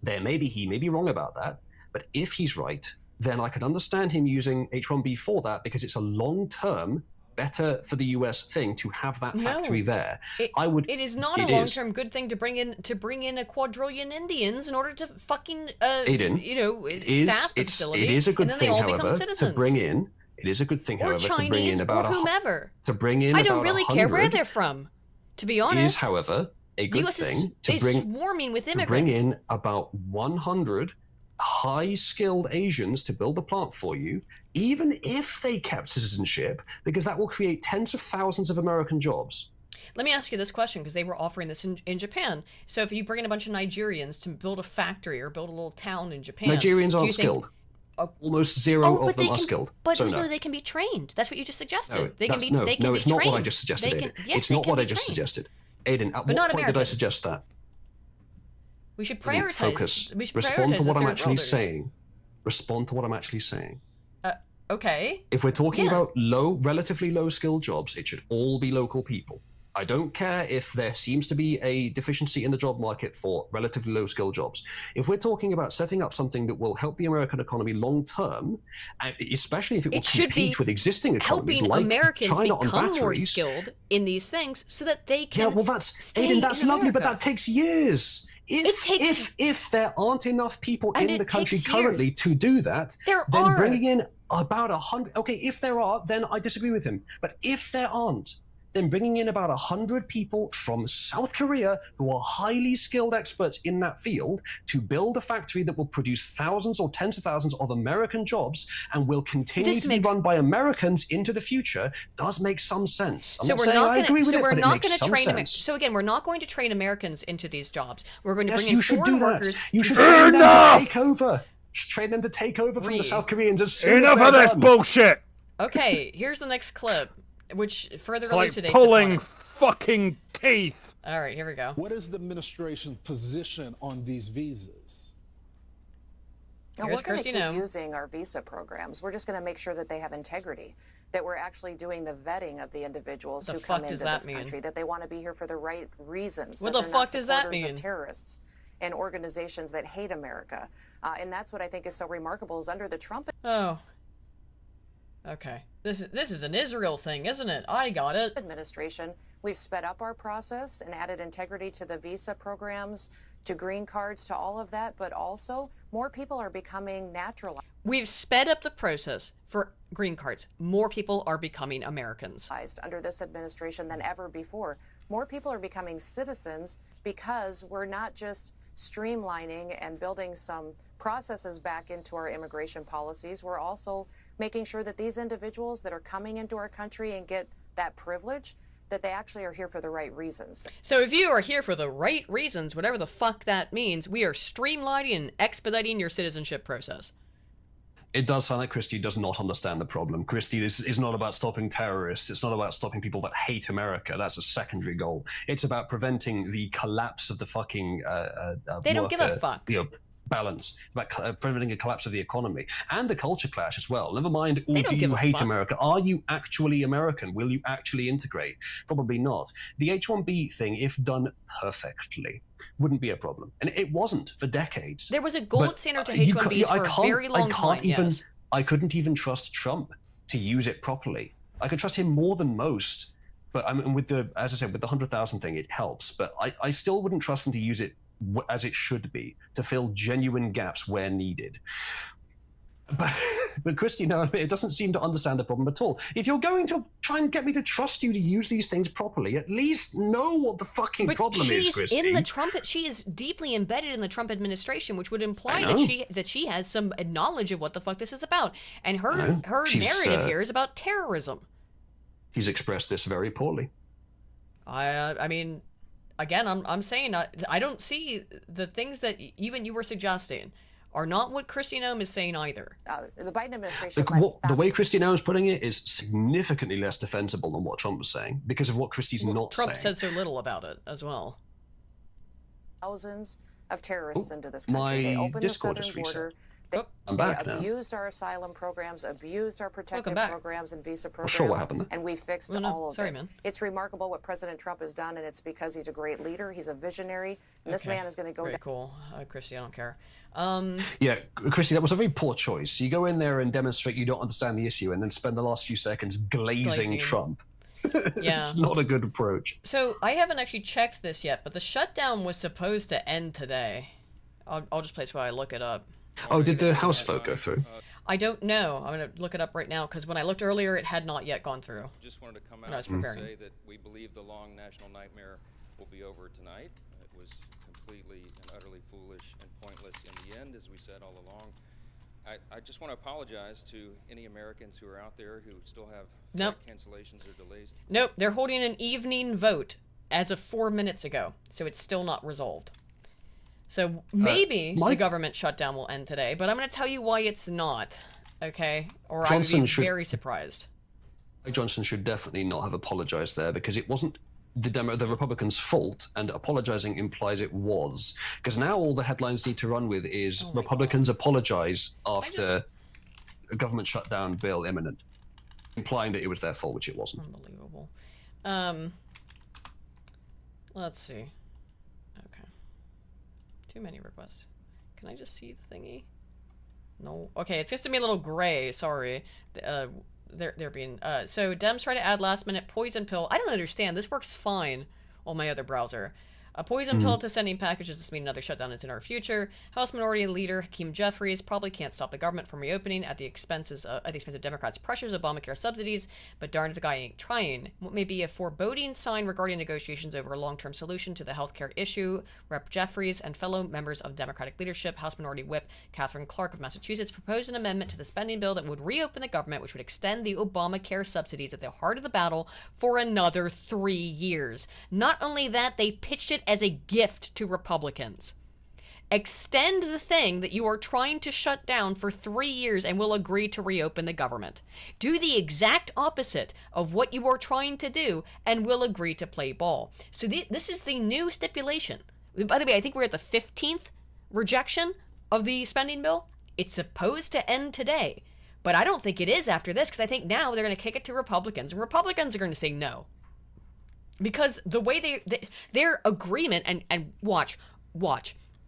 he may be wrong about that, but if he's right, then I could understand him using H-1B for that, because it's a long-term, better for the US thing to have that factory there. It is not a long-term good thing to bring in a quadrillion Indians in order to fucking staff the facility. It is a good thing, however, to bring in. It is a good thing, however, to bring in about whomever. To bring in. I don't really care where they're from, to be honest. It is, however, a good thing to bring. Swarming with immigrants. To bring in about 100 high-skilled Asians to build the plant for you, even if they kept citizenship, because that will create tens of thousands of American jobs. Let me ask you this question, because they were offering this in Japan. So if you bring in a bunch of Nigerians to build a factory or build a little town in Japan... Nigerians aren't skilled. Almost zero of them are skilled. But so no, they can be trained. That's what you just suggested. No, they can be it's not trained. what I just suggested, Aiden. Yes, it's not what I just suggested. Aiden, at what point did I suggest that? We should prioritize. Focus. We should Respond to what I'm actually worlders. saying. Respond to what I'm actually saying. Okay. If we're talking about relatively low-skilled jobs, it should all be local people. I don't care if there seems to be a deficiency in the job market for relatively low-skilled jobs. If we're talking about setting up something that will help the American economy long-term, especially if it will compete with existing economies like Americans China on become batteries. More skilled in these things so that they can. Yeah, well, that's Aiden. That's lovely, but that takes years. If there aren't enough people in the country currently to do that, then bringing in about 100. Okay, if there are, then I disagree with him. But if there aren't, then bringing in about 100 people from South Korea who are highly skilled experts in that field to build a factory that will produce thousands or tens of thousands of American jobs and will continue to be run by Americans into the future does make some sense. I'm not saying I agree with it, but it makes some sense. So again, we're not going to train Americans into these jobs. We're going to bring in foreign workers. You should train them to take over. Train them to take over from the South Koreans as soon as Enough of this bullshit! Okay, here's the next clip, which further elucidates pulling fucking teeth. All right, here we go. What is the administration's position on these visas? We're going to keep using our visa programs. We're just going to make sure that they have integrity, that we're actually doing the vetting of the individuals who come into this country, that they want to be here for the right reasons. What the fuck does that mean? Of terrorists and organizations that hate America. And that's what I think is so remarkable is under the Trump... Oh. Okay. This is an Israel thing, isn't it? I got it. Administration, we've sped up our process and added integrity to the visa programs, to green cards, to all of that, but also more people are becoming naturalized. We've sped up the process for green cards. More people are becoming Americans. Under this administration than ever before. More people are becoming citizens because we're not just streamlining and building some processes back into our immigration policies. We're also making sure that these individuals that are coming into our country and get that privilege, that they actually are here for the right reasons. So if you are here for the right reasons, whatever the fuck that means, we are streamlining and expediting your citizenship process. It does sound like Christie does not understand the problem. Christie, this is not about stopping terrorists. It's not about stopping people that hate America. That's a secondary goal. It's about preventing the collapse of the fucking they don't give a fuck. Balance, about preventing a collapse of the economy and the culture clash as well. Never mind, do you hate America? Are you actually American? Will you actually integrate? Probably not. The H-1B thing, if done perfectly, wouldn't be a problem. And it wasn't for decades. There was a gold standard to H-1Bs for a very long time, yes. I couldn't even trust Trump to use it properly. I could trust him more than most. But I mean, as I said, with the 100,000 thing, it helps. But I still wouldn't trust him to use it as it should be, to fill genuine gaps where needed. But Christie, no, it doesn't seem to understand the problem at all. If you're going to try and get me to trust you to use these things properly, at least know what the fucking problem is, Christie. She is deeply embedded in the Trump administration, which would imply that she has some knowledge of what the fuck this is about. And her narrative here is about terrorism. She's expressed this very poorly. I mean, again, I'm saying I don't see the things that even you were suggesting are not what Kristi Noem is saying either. The Biden administration... The way Kristi Noem is putting it is significantly less defensible than what Trump was saying because of what Christie's not saying. Trump said so little about it as well. Thousands of terrorists into this country. They opened the southern border. They abused our asylum programs, abused our protective programs and visa programs, sure what happened there. And we fixed all of it. It's remarkable what President Trump has done, and it's because he's a great leader, he's a visionary, and this man is going to go... Very cool. Christy, I don't care. Yeah, Christy, that was a very poor choice. You go in there and demonstrate you don't understand the issue and then spend the last few seconds glazing Trump. Yeah. It's not a good approach. So, I haven't actually checked this yet, but the shutdown was supposed to end today. I'll just place while I look it up. Oh, did the House vote go through? I don't know. I'm going to look it up right now because when I looked earlier, it had not yet gone through. Just wanted to come out and say that we believe the long national nightmare will be over tonight. It was completely and utterly foolish and pointless. pointless in the end, as we said all along. I just want to apologize to any Americans who are out there who still have flight cancellations or delays. Nope, they're holding an evening vote as of 4 minutes ago, so it's still not resolved. So maybe the government shutdown will end today, but I'm going to tell you why it's not, okay? Or I would be very surprised. Johnson should definitely not have apologized there, because it wasn't the Republicans' fault, and apologizing implies it was. Because now all the headlines need to run with is Republicans apologize after a government shutdown bill imminent, implying that it was their fault, which it wasn't. Unbelievable. Let's see. Okay. Too many requests. Can I just see the thingy? No. Okay, it's just to be a little gray. Sorry. They're being so Dems try to add last minute poison pill. I don't understand. This works fine on my other browser. A poison pill to sending packages. This means another shutdown is in our future. House Minority Leader Hakeem Jeffries probably can't stop the government from reopening at the expense of Democrats' pressures, Obamacare subsidies, but darn if the guy ain't trying. What may be a foreboding sign regarding negotiations over a long-term solution to the healthcare issue. Rep. Jeffries and fellow members of Democratic leadership, House Minority Whip Catherine Clark of Massachusetts, proposed an amendment to the spending bill that would reopen the government, which would extend the Obamacare subsidies at the heart of the battle for another 3 years. Not only that, they pitched it as a gift to Republicans. Extend the thing that you are trying to shut down for 3 years and we'll agree to reopen the government. Do the exact opposite of what you are trying to do and we'll agree to play ball. So this is the new stipulation. By the way, I think we're at the 15th rejection of the spending bill. It's supposed to end today, but I don't think it is after this, because I think now they're going to kick it to Republicans, and Republicans are going to say no. Because the way their agreement, and watch,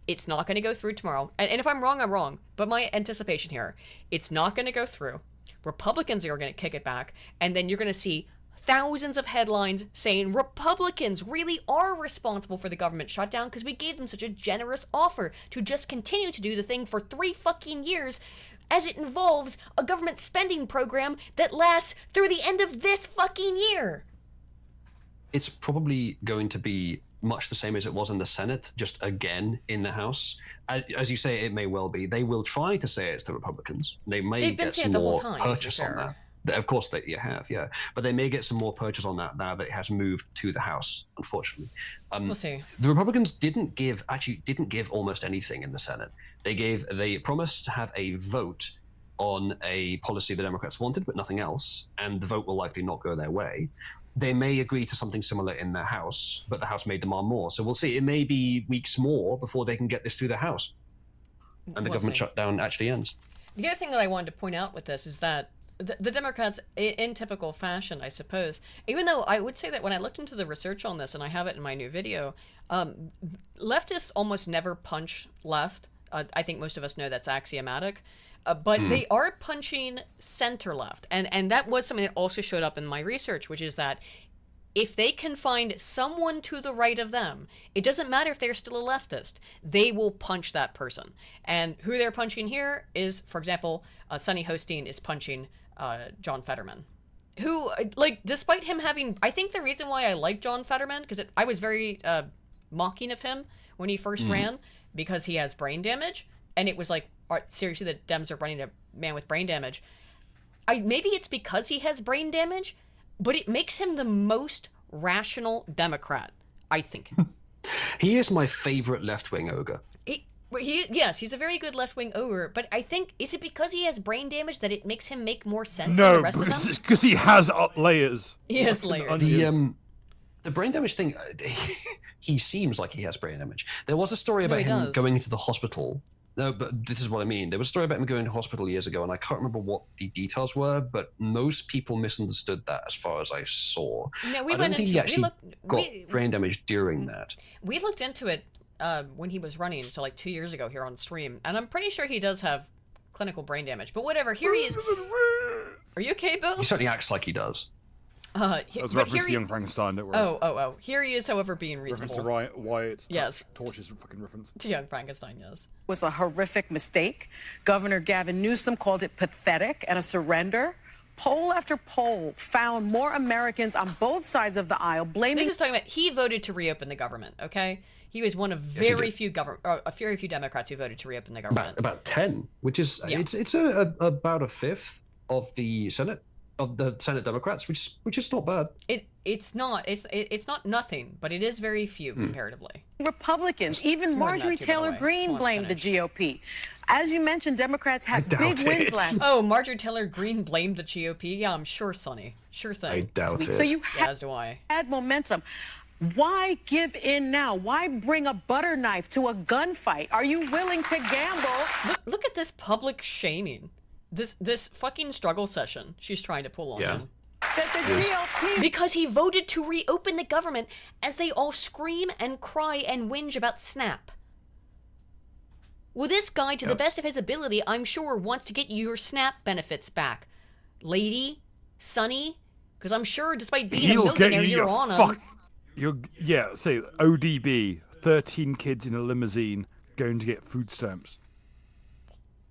it's not going to go through tomorrow. And if I'm wrong, I'm wrong. But my anticipation here, it's not going to go through. Republicans are going to kick it back. And then you're going to see thousands of headlines saying Republicans really are responsible for the government shutdown because we gave them such a generous offer to just continue to do the thing for 3 fucking years, as it involves a government spending program that lasts through the end of this fucking year. It's probably going to be much the same as it was in the Senate, just again in the House. As you say, it may well be. They will try to say it's the Republicans. They may get some more purchase on that. Of course, you have, yeah. But they may get some more purchase on that now that it has moved to the House, unfortunately. We'll see. The Republicans didn't give almost anything in the Senate. They promised to have a vote on a policy the Democrats wanted, but nothing else, and the vote will likely not go their way. They may agree to something similar in the House, but the House may demand more. So we'll see. It may be weeks more before they can get this through the House, and the government shutdown actually ends. The other thing that I wanted to point out with this is that the Democrats, in typical fashion, I suppose, even though I would say that when I looked into the research on this, and I have it in my new video, leftists almost never punch left. I think most of us know that's axiomatic. But they are punching center left. And that was something that also showed up in my research, which is that if they can find someone to the right of them, it doesn't matter if they're still a leftist, they will punch that person. And who they're punching here is, for example, Sonny Hosteen is punching John Fetterman, who, like, despite him having, I think the reason why I like John Fetterman, because I was very mocking of him when he first ran, because he has brain damage. And it was like, seriously, the Dems are running a man with brain damage. Maybe it's because he has brain damage, but it makes him the most rational Democrat, I think. He is my favorite left-wing ogre. Yes, he's a very good left-wing ogre, but I think, is it because he has brain damage that it makes him make more sense than the rest of them? No, because he has layers. He has layers. The brain damage thing, he seems like he has brain damage. There was a story about him going into the hospital. No, but this is what I mean. There was a story about him going to hospital years ago, and I can't remember what the details were, but most people misunderstood that as far as I saw. No, I don't think he actually got brain damage during that. We looked into it when he was running, so like 2 years ago here on stream, and I'm pretty sure he does have clinical brain damage, but whatever, here he is. Are you okay, Bill? He certainly acts like he does. That was a reference to Young Frankenstein, don't worry. Oh. Here he is, however, being reasonable. Reference to Wyatt's yes. torches fucking reference. To Young Frankenstein, yes. Was a horrific mistake. Governor Gavin Newsom called it pathetic and a surrender. Poll after poll found more Americans on both sides of the aisle blaming. This is talking about he voted to reopen the government. Okay, he was one of very few Democrats who voted to reopen the government. About 10, which is it's about a fifth of the Senate Democrats, which is not bad. It's not nothing, but it is very few comparatively. Republicans, even Marjorie Taylor Greene blamed the GOP. As you mentioned, Democrats had big wins last. Oh, Marjorie Taylor Greene blamed the GOP. Yeah, I'm sure, Sonny. Sure thing. I doubt it. So you as do I. Had momentum. Why give in now? Why bring a butter knife to a gunfight? Are you willing to gamble? Look at this public shaming. This fucking struggle session she's trying to pull on him. Because he voted to reopen the government as they all scream and cry and whinge about SNAP. Well, this guy, to the best of his ability, I'm sure wants to get your SNAP benefits back. Lady, Sonny, because I'm sure despite being a millionaire, you're on him. Say ODB, 13 kids in a limousine going to get food stamps.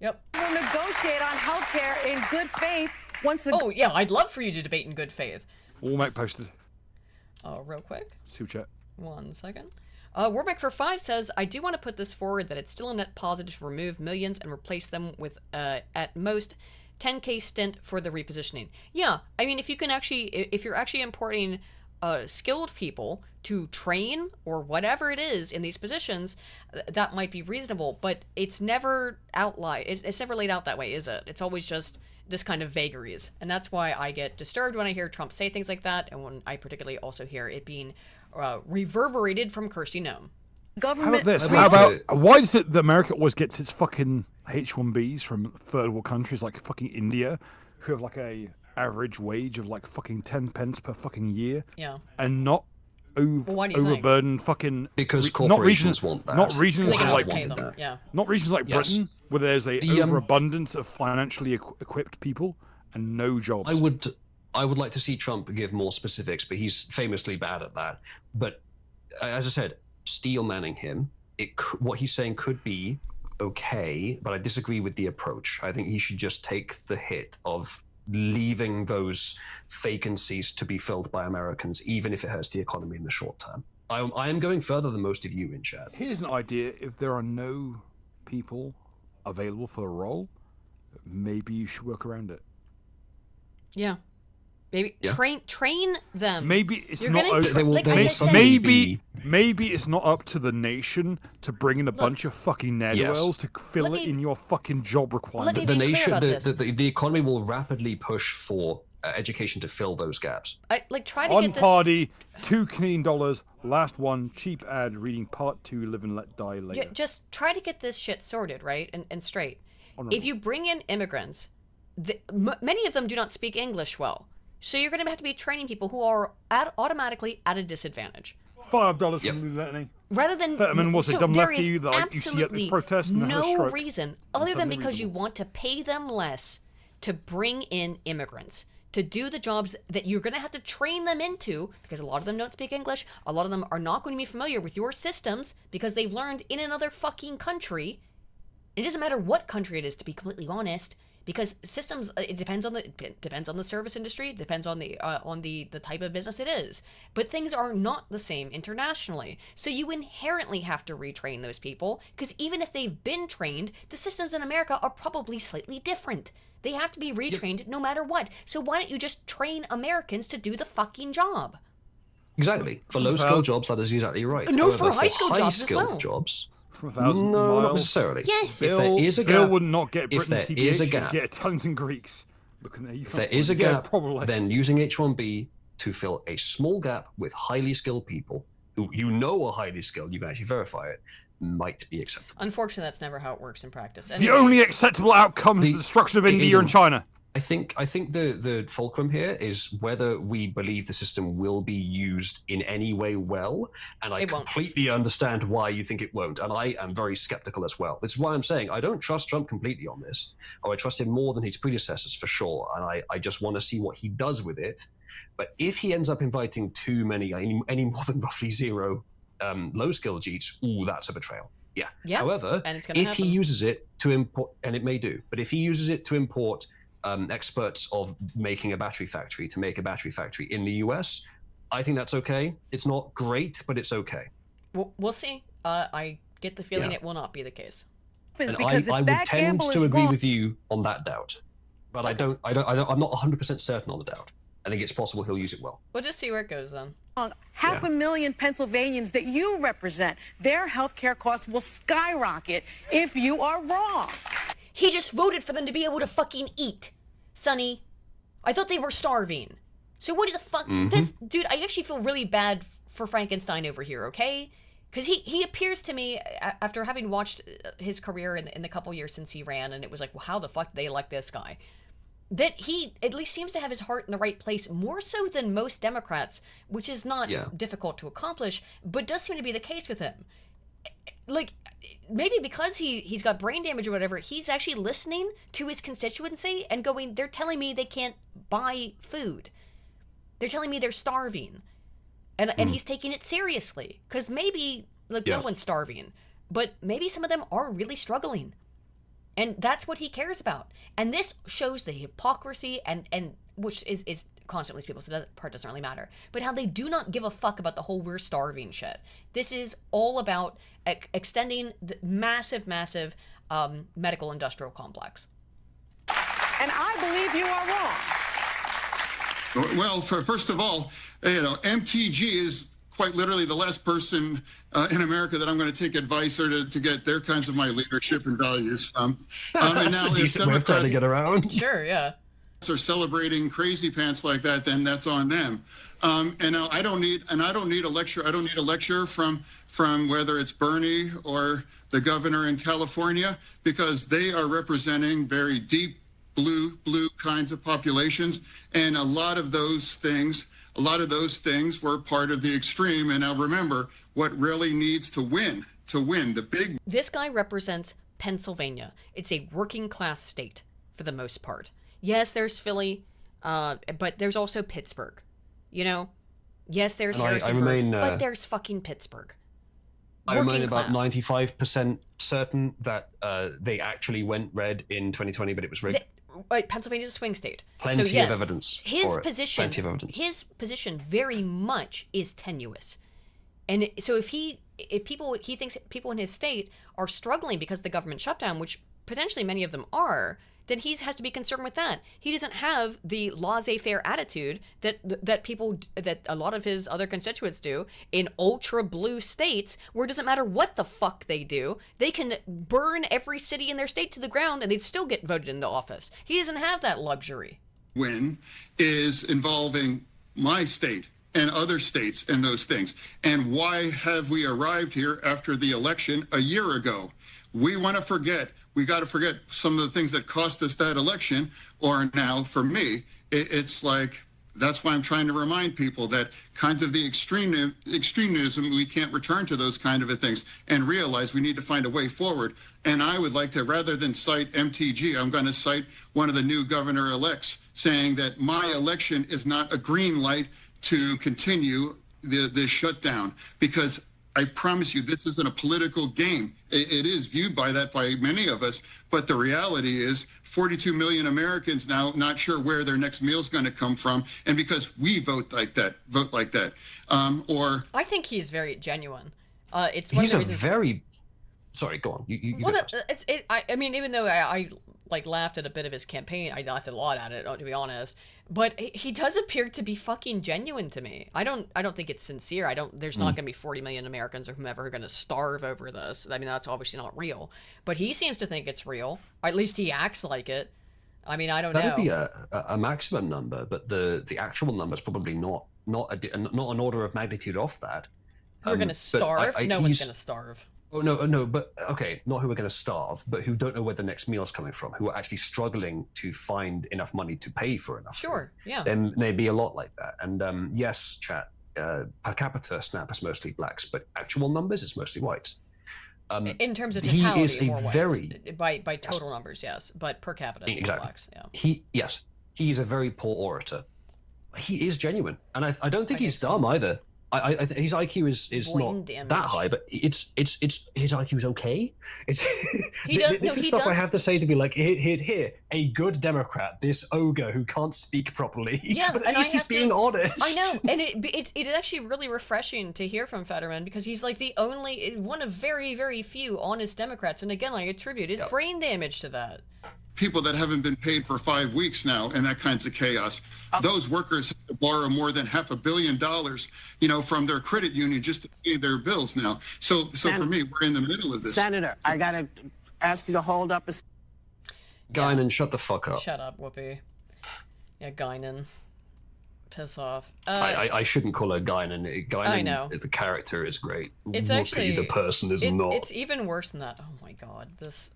Yep. We'll negotiate on health care in good faith once the... Oh, yeah, I'd love for you to debate in good faith. Warmack posted. Real quick. Super chat. 1 second. Warmack for 5 says, I do want to put this forward that it's still a net positive to remove millions and replace them with, at most, 10K stint for the repositioning. Yeah, I mean, if you're actually importing skilled people to train or whatever it is in these positions, that might be reasonable, but it's never it's never laid out that way, is it? It's always just this kind of vagaries, and that's why I get disturbed when I hear Trump say things like that, and when I particularly also hear it being reverberated from Kirsty Noem. Government. How about why is it that America always gets its fucking H-1Bs from third world countries like fucking India, who have like a average wage of like fucking 10 pence per fucking year, and not overburden fucking because corporations want that. Not regions like yeah. Not regions like Britain where there's a overabundance of financially equipped people and no jobs. I would like to see Trump give more specifics, but he's famously bad at that. But as I said, steel manning him, what he's saying could be okay, but I disagree with the approach. I think he should just take the hit of leaving those vacancies to be filled by Americans, even if it hurts the economy in the short term. I am going further than most of you in chat. Here's an idea. If there are no people available for a role, maybe you should work around it. Yeah. Maybe train them. Maybe it's You're not. Maybe it's not up to the nation to bring in a bunch of fucking ne'er-do-wells to fill it in your fucking job requirement. The nation, the economy will rapidly push for education to fill those gaps. Try to get this. Party, $2 last one, cheap ad reading part 2, live and let die later. Just try to get this shit sorted, right? And straight. If you bring in immigrants, many of them do not speak English well. So you're going to have to be training people who are automatically at a disadvantage. $5 from Lenny. Rather than Fetterman was a dumb there lefty is that you see at the protests and no reason other than because you want to pay them less to bring in immigrants to do the jobs that you're going to have to train them into, because a lot of them don't speak English. A lot of them are not going to be familiar with your systems because they've learned in another fucking country. It doesn't matter what country it is, to be completely honest. Because systems, it depends on the service industry. It depends on the type of business it is. But things are not the same internationally. So you inherently have to retrain those people, because even if they've been trained, the systems in America are probably slightly different. They have to be retrained no matter what. So why don't you just train Americans to do the fucking job? Exactly. For low-skilled jobs, that is exactly right. No, However, for high-skilled jobs as well. Jobs, from 1,000 no, miles. not necessarily. Yes. If there is a gap, would not get Britain if there TBH, is a he'd gap, get Italians and Greeks. If there is a gap, then using H-1B to fill a small gap with highly skilled people who you know are highly skilled, you can actually verify it, might be acceptable. Unfortunately, that's never how it works in practice. Anyway, the only acceptable outcome is the destruction of India and China. I think the fulcrum here is whether we believe the system will be used in any way well, and I completely understand why you think it won't, and I am very skeptical as well. This is why I'm saying I don't trust Trump completely on this, or I trust him more than his predecessors for sure, and I just want to see what he does with it. But if he ends up inviting too many, any more than roughly 0 low-skilled Jeets, that's a betrayal. Yeah. However, if he uses it to import, and it may do, but if he uses it to import experts of making a battery factory to make a battery factory in the US. I think that's okay. It's not great, but it's okay. We'll see. I get the feeling it will not be the case. And I would tend to agree with you on that doubt, but I'm not 100% certain on the doubt. I think it's possible he'll use it well. We'll just see where it goes then. 500,000 Pennsylvanians that you represent, their health care costs will skyrocket if you are wrong. He just voted for them to be able to fucking eat, Sonny. I thought they were starving. So what the fuck? This dude, I actually feel really bad for Frankenstein over here, okay? Because he appears to me, after having watched his career in the couple years since he ran, and it was like, well, how the fuck do they elect this guy? That he at least seems to have his heart in the right place, more so than most Democrats, which is not difficult to accomplish, but does seem to be the case with him. Like, maybe because he's got brain damage or whatever, he's actually listening to his constituency and going, they're telling me they can't buy food. They're telling me they're starving. And he's taking it seriously. Because maybe, like, no one's starving, but maybe some of them are really struggling. And that's what he cares about. And this shows the hypocrisy, and which is constantly people, so that part doesn't really matter. But how they do not give a fuck about the whole we're starving shit. This is all about extending the massive medical industrial complex. And I believe you are wrong. Well, first of all, MTG is quite literally the last person in America that I'm going to take advice or to get their kinds of my leadership and values from. That's a decent way of trying to get around. Sure, yeah. Are celebrating crazy pants like that, then that's on them. And I don't need a lecture. I don't need a lecture from whether it's Bernie or the governor in California, because they are representing very deep blue kinds of populations, and a lot of those things were part of the extreme. And now remember, what really needs to win the big. This guy represents Pennsylvania. It's a working class state for the most part. Yes, there's Philly, but there's also Pittsburgh. Yes, there's Harrisonburg, but there's fucking Pittsburgh. I remain about 95% certain that they actually went red in 2020, but it was rigged. Right, Pennsylvania's a swing state. Plenty of evidence his for it. Position, Plenty of evidence. His position very much is tenuous. And so if he thinks people in his state are struggling because of the government shutdown, which potentially many of them are, then he has to be concerned with that. He doesn't have the laissez-faire attitude that a lot of his other constituents do in ultra blue states, where it doesn't matter what the fuck they do, they can burn every city in their state to the ground and they'd still get voted into office. He doesn't have that luxury. Win is involving my state and other states and those things. And why have we arrived here after the election a year ago? We want to forget. We got to forget some of the things that cost us that election. Or now, for me, it's like, that's why I'm trying to remind people that kinds of the extremism, we can't return to those kind of things and realize we need to find a way forward. And I would like to, rather than cite MTG, I'm going to cite one of the new governor-elects saying that my election is not a green light to continue the shutdown, because I promise you, this isn't a political game. It is viewed by many of us, but the reality is 42 million Americans now not sure where their next meal is going to come from, and because we vote like that. Or I think he's very genuine. It's he's a very. Sorry, go on. You well, I mean, even though I laughed at a bit of his campaign, I laughed a lot at it, to be honest. But he does appear to be fucking genuine to me. I don't think it's sincere. There's not going to be 40 million Americans or whomever who are going to starve over this. I mean, that's obviously not real. But he seems to think it's real. Or at least he acts like it. I mean, I don't know. That'd be a maximum number, but the actual number is probably not an order of magnitude off that. We're going to starve? No one's going to starve. Oh, no, but okay, not who are going to starve, but who don't know where the next meal's coming from, who are actually struggling to find enough money to pay for enough. Sure, yeah. Then there'd be a lot like that. And yes, chat, per capita, Snap is mostly blacks, but actual numbers, it's mostly whites. In terms of totality, he is a more very whites. By total numbers, yes, but per capita, it's exactly. blacks. Yeah. He is a very poor orator. He is genuine, and I don't think he's dumb either. his IQ is not that high, but it's his IQ is okay. It's this is stuff I have to say to be like, here, a good Democrat, this ogre who can't speak properly. Yeah, but at least he's being honest. I know, and it's actually really refreshing to hear from Fetterman, because he's like the only one of very, very few honest Democrats, and again, I attribute his brain damage to that. People that haven't been paid for 5 weeks now, and that kinds of chaos. Those workers have to borrow more than $500 million, from their credit union just to pay their bills now. So for me, we're in the middle of this. Senator, I gotta ask you to hold up a... Guinan, shut the fuck up. Shut up, Whoopi. Yeah, Guinan. Piss off. I shouldn't call her Guinan. Guinan, I know. The character is great. It's Whoopi, actually... the person is not. It's even worse than that. Oh my god, this,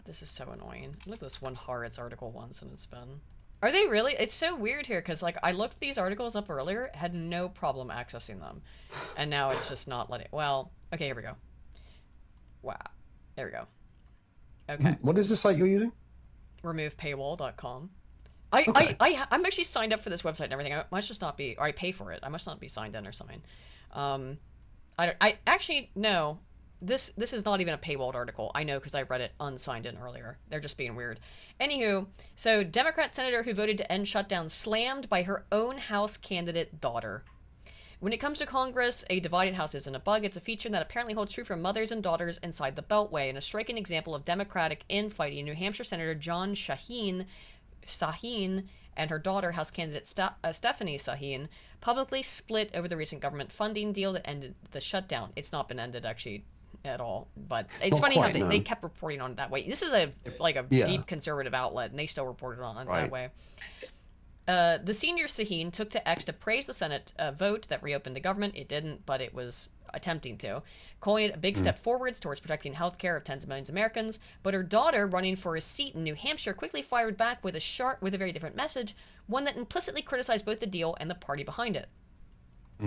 this is so annoying. Look at this one Haaretz article once and it's been... Are they really? It's so weird here, because like I looked these articles up earlier, had no problem accessing them. And now it's just not letting... Well, okay, here we go. Wow. There we go. Okay. What is the site you're using? Removepaywall.com. I'm actually signed up for this website and everything. I must just not be... Or I pay for it. I must not be signed in or something. I actually, no. This is not even a paywalled article. I know, because I read it unsigned in earlier. They're just being weird. Anywho, so Democrat senator who voted to end shutdown slammed by her own House candidate daughter. When it comes to Congress, a divided House isn't a bug. It's a feature that apparently holds true for mothers and daughters inside the Beltway, and a striking example of Democratic infighting. New Hampshire Senator John Shaheen and her daughter, House candidate Stephanie Shaheen, publicly split over the recent government funding deal that ended the shutdown. It's not been ended, actually, at all, but it's funny how they kept reporting on it that way. This is a deep conservative outlet, and they still reported on it that way. The senior Shaheen took to X to praise the Senate vote that reopened the government. It didn't, but it was attempting to, calling it a big step forwards towards protecting health care of tens of millions of Americans. But her daughter, running for a seat in New Hampshire, quickly fired back with a very different message, one that implicitly criticized both the deal and the party behind it.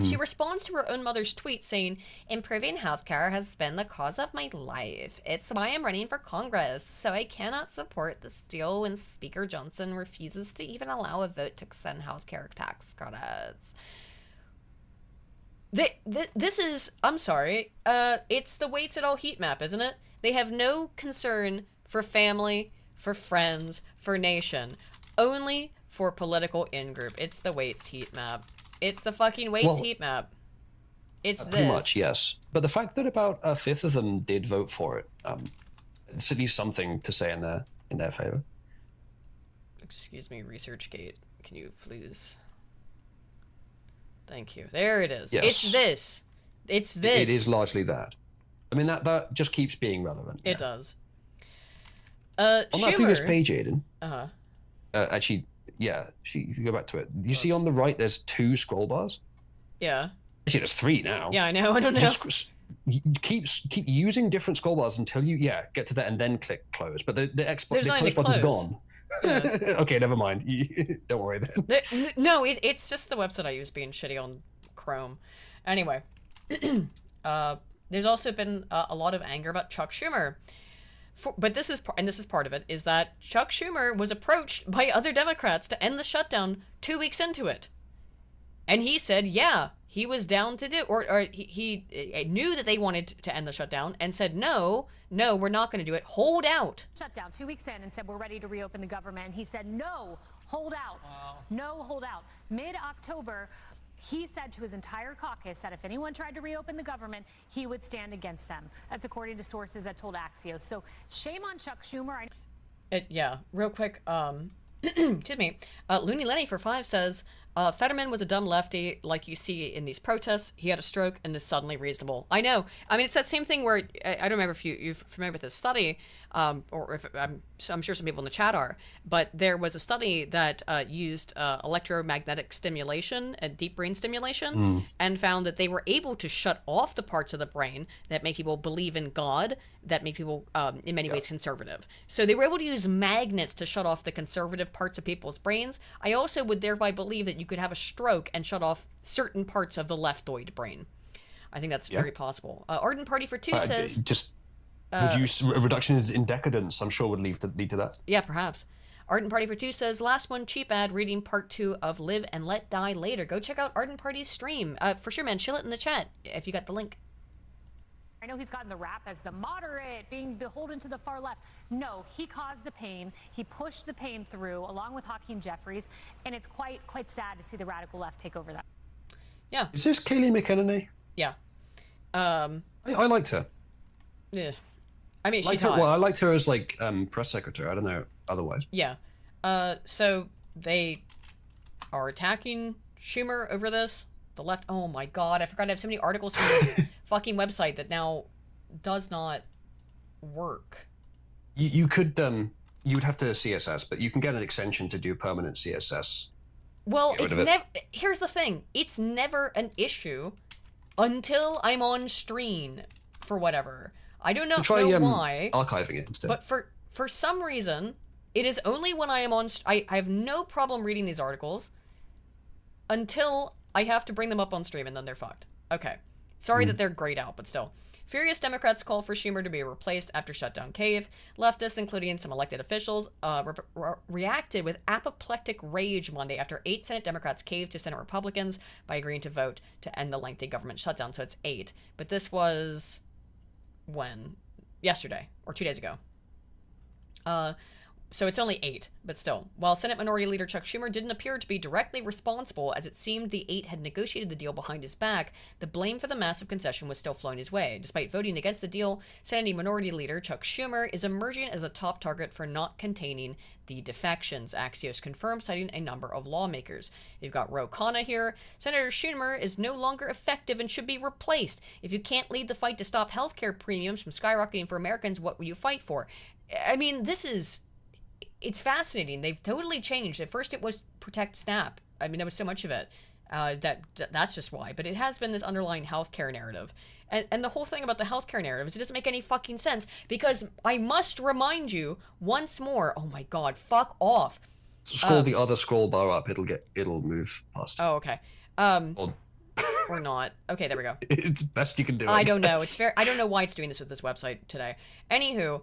She responds to her own mother's tweet saying, "Improving healthcare has been the cause of my life. It's why I'm running for Congress, so I cannot support this deal when Speaker Johnson refuses to even allow a vote to extend healthcare tax credits." This is, I'm sorry, it's the Waits It All heat map, isn't it? They have no concern for family, for friends, for nation, only for political in-group. It's the Waits heat map. It's the fucking Waits heat map. It's this. Pretty much, yes. But the fact that about a fifth of them did vote for it, it's at least something to say in their favor. Excuse me, ResearchGate. Can you please? Thank you. There it is. Yes. It's this. It's this. It is largely that. I mean, that just keeps being relevant. It does. On that previous page, Aiden. Actually, yeah, you can go back to it. You see on the right, there's 2 scroll bars. Yeah. Actually, there's 3 now. Yeah, I know. I don't know. Just keep using different scroll bars until you get to that and then click close. But the close button's gone. Yeah. Okay, never mind. Don't worry then. No, it's just the website I use being shitty on Chrome. Anyway, there's also been a lot of anger about Chuck Schumer. But this is part of it, is that Chuck Schumer was approached by other Democrats to end the shutdown 2 weeks into it. And he said, yeah, he was down to do, or he knew that they wanted to end the shutdown and said, no, we're not going to do it. Hold out. Shutdown 2 weeks in and said, we're ready to reopen the government. And he said, no, hold out. Wow. No, hold out. Mid-October, he said to his entire caucus that if anyone tried to reopen the government, he would stand against them. That's according to sources that told Axios. So shame on Chuck Schumer. Yeah, real quick. Excuse me. Looney Lenny for 5 says, Fetterman was a dumb lefty like you see in these protests. He had a stroke and is suddenly reasonable. I know. I mean, it's that same thing where, I don't remember if you're familiar with this study, or if I'm sure some people in the chat are, but there was a study that used electromagnetic stimulation, deep brain stimulation, and found that they were able to shut off the parts of the brain that make people believe in God, that make people, in many ways, conservative. So they were able to use magnets to shut off the conservative parts of people's brains. I also would thereby believe that you could have a stroke and shut off certain parts of the leftoid brain. I think that's very possible. Ardent Party for 2 says... Just reduce reductions in decadence, I'm sure, would lead to that. Yeah, perhaps. Ardent Party for Two says, last one, cheap ad, reading part 2 of Live and Let Die Later. Go check out Ardent Party's stream. For sure, man, chill it in the chat if you got the link. I know he's gotten the rap as the moderate, being beholden to the far left. No, he caused the pain. He pushed the pain through, along with Hakeem Jeffries, and it's quite sad to see the radical left take over that. Yeah. Is this Kayleigh McEnany? Yeah. I liked her. Yeah. I mean, she's I liked her as like press secretary. I don't know otherwise. Yeah. So they are attacking Schumer over this. The left. Oh my God! I forgot I have so many articles from this fucking website that now does not work. You could you would have to CSS, but you can get an extension to do permanent CSS. Well, it's never. Here's the thing: it's never an issue until I'm on stream for whatever. I don't know, try why. Archiving it instead. But for some reason, it is only when I am on. I have no problem reading these articles until I have to bring them up on stream, and then they're fucked. Okay. Sorry that they're grayed out, but still. Furious Democrats call for Schumer to be replaced after shutdown cave. Leftists, including some elected officials, reacted with apoplectic rage Monday after 8 Senate Democrats caved to Senate Republicans by agreeing to vote to end the lengthy government shutdown. So it's 8. But this was... when? Yesterday, or 2 days ago. So it's only 8, but still. While Senate Minority Leader Chuck Schumer didn't appear to be directly responsible, as it seemed the 8 had negotiated the deal behind his back, the blame for the massive concession was still flowing his way. Despite voting against the deal, Senate Minority Leader Chuck Schumer is emerging as a top target for not containing the defections, Axios confirmed, citing a number of lawmakers. You've got Ro Khanna here. Senator Schumer is no longer effective and should be replaced. If you can't lead the fight to stop healthcare premiums from skyrocketing for Americans, what will you fight for? I mean, this is... it's fascinating. They've totally changed. At first it was protect SNAP. I mean, there was so much of it. That's just why. But it has been this underlying healthcare narrative. And the whole thing about the healthcare narrative is it doesn't make any fucking sense, because I must remind you once more, oh my God, fuck off. Scroll the other scroll bar up. It'll move past. Oh, okay. Or not. Okay, there we go. It's best you can do. I don't know. It's fair. I don't know why it's doing this with this website today. Anywho,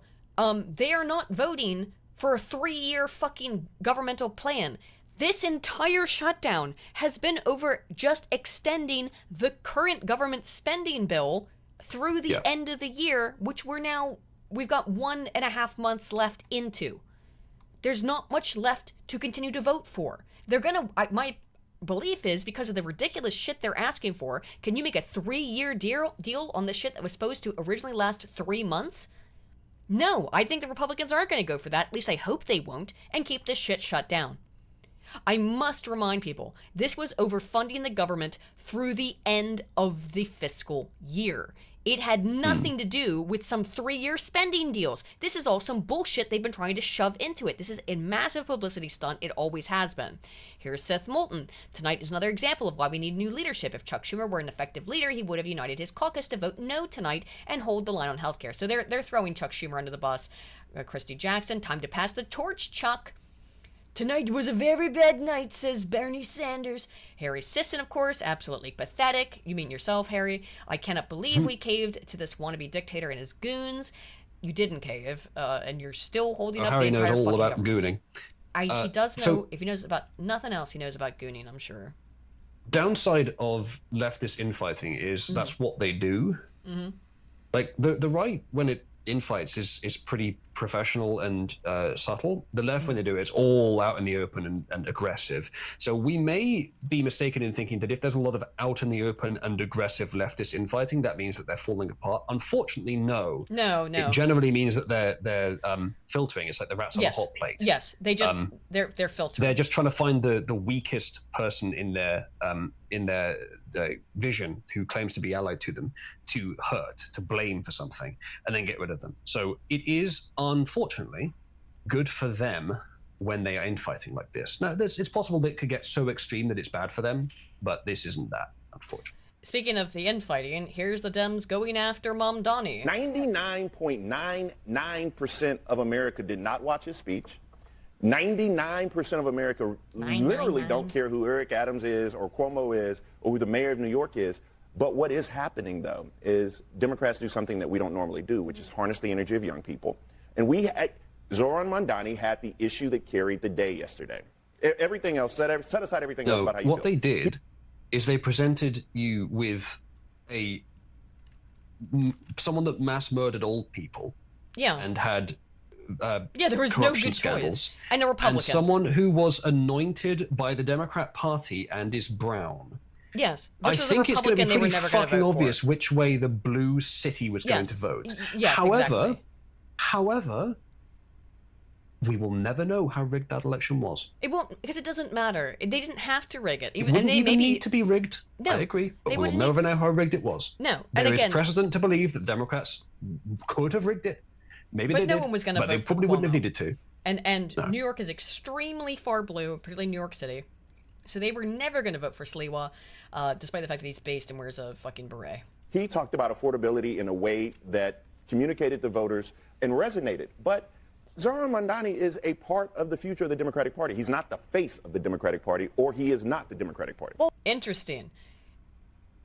they are not voting for a 3-year fucking governmental plan. This entire shutdown has been over just extending the current government spending bill through the end of the year, which we've got 1.5 months left into. There's not much left to continue to vote for. They're gonna, my belief is, because of the ridiculous shit they're asking for, can you make a 3-year deal on the shit that was supposed to originally last 3 months? No, I think the Republicans aren't going to go for that, at least I hope they won't, and keep this shit shut down. I must remind people, this was overfunding the government through the end of the fiscal year. It had nothing to do with some 3-year spending deals. This is all some bullshit they've been trying to shove into it. This is a massive publicity stunt. It always has been. Here's Seth Moulton. Tonight is another example of why we need new leadership. If Chuck Schumer were an effective leader, he would have united his caucus to vote no tonight and hold the line on healthcare. So they're throwing Chuck Schumer under the bus. Christy Jackson, time to pass the torch, Chuck. Tonight was a very bad night, says Bernie Sanders. Harry Sisson, of course, absolutely pathetic. You mean yourself, Harry. I cannot believe we caved to this wannabe dictator and his goons. You didn't cave, and you're still holding up Harry the entire knows all fucking about gooning. He does know, if he knows about nothing else, he knows about gooning, I'm sure. Downside of leftist infighting is that's what they do. Like, the right, when it infights, is pretty professional and subtle. The left, when they do it, it's all out in the open and aggressive. So we may be mistaken in thinking that if there's a lot of out in the open and aggressive leftist infighting, that means that they're falling apart. Unfortunately, no. No. It generally means that they're filtering. It's like the rats on a hot plate. Yes, they just they're filtering. They're just trying to find the weakest person in their vision who claims to be allied to them to hurt, to blame for something, and then get rid of them. So it is, unfortunately, good for them when they are infighting like this. Now, it's possible that it could get so extreme that it's bad for them, but this isn't that, unfortunately. Speaking of the infighting, here's the Dems going after Mom Donnie. 99.99% of America did not watch his speech. 99% of America literally don't care who Eric Adams is or Cuomo is or who the mayor of New York is. But what is happening, though, is Democrats do something that we don't normally do, which is harness the energy of young people. And Zoran Mondani had the issue that carried the day yesterday. Everything else, set aside everything else about how you what feel. they did is they presented you with someone that mass murdered old people. Yeah. And had there was no good scandals, choice. And a Republican. And someone who was anointed by the Democrat Party and is brown. Yes. I think it's going to be pretty fucking obvious which way the blue city was going to vote. Yes, However, we will never know how rigged that election was. It won't, because it doesn't matter. They didn't have to rig it. It wouldn't even need to be rigged. No, I agree. But we'll never know how rigged it was. No. There is precedent to believe that Democrats could have rigged it. Maybe they did. But no one was going to vote. But they probably wouldn't have needed to. And New York is extremely far blue, particularly New York City. So they were never going to vote for Sliwa, despite the fact that he's based and wears a fucking beret. He talked about affordability in a way that communicated to voters and resonated. But Zoran Mondani is a part of the future of the Democratic Party. He's not the face of the Democratic Party, or he is not the Democratic Party. Interesting.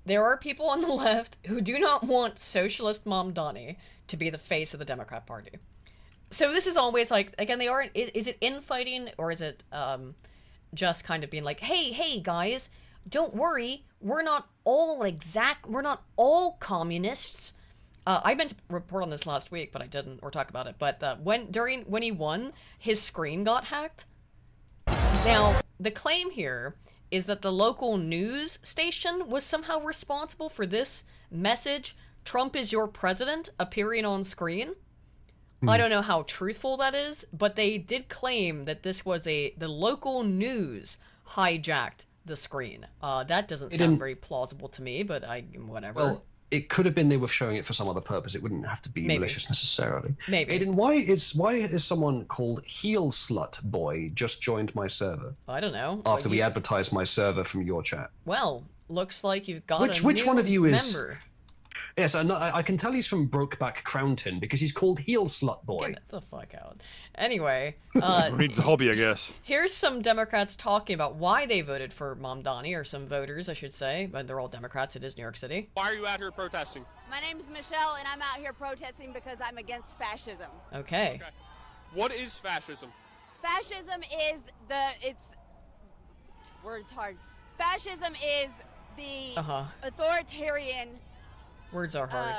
There are people on the left who do not want socialist Mondani to be the face of the Democrat Party. So this is always like, again, they are, is it infighting, or is it just kind of being like, hey guys, don't worry, we're not all communists. I meant to report on this last week, but I didn't, or talk about it. But when he won, his screen got hacked. Now, the claim here is that the local news station was somehow responsible for this message, "Trump is your president," appearing on screen. I don't know how truthful that is, but they did claim that this was the local news hijacked the screen. That doesn't sound very plausible to me, but whatever. Well, it could have been they were showing it for some other purpose. It wouldn't have to be malicious necessarily. Maybe. Aiden, why is someone called Heel Slut Boy just joined my server? I don't know. After we advertised my server from your chat. Well, looks like you've got which one of you is member. Yes, I can tell he's from Brokeback Crownton because he's called Heel Slut Boy. Get the fuck out. Anyway, needs a hobby, I guess. Here's some Democrats talking about why they voted for Mondani, or some voters, I should say, but they're all Democrats. It is New York City. Why are you out here protesting? My name's Michelle, and I'm out here protesting because I'm against fascism. Okay. What is fascism? Fascism is words hard. Fascism is the authoritarian. Words are hard.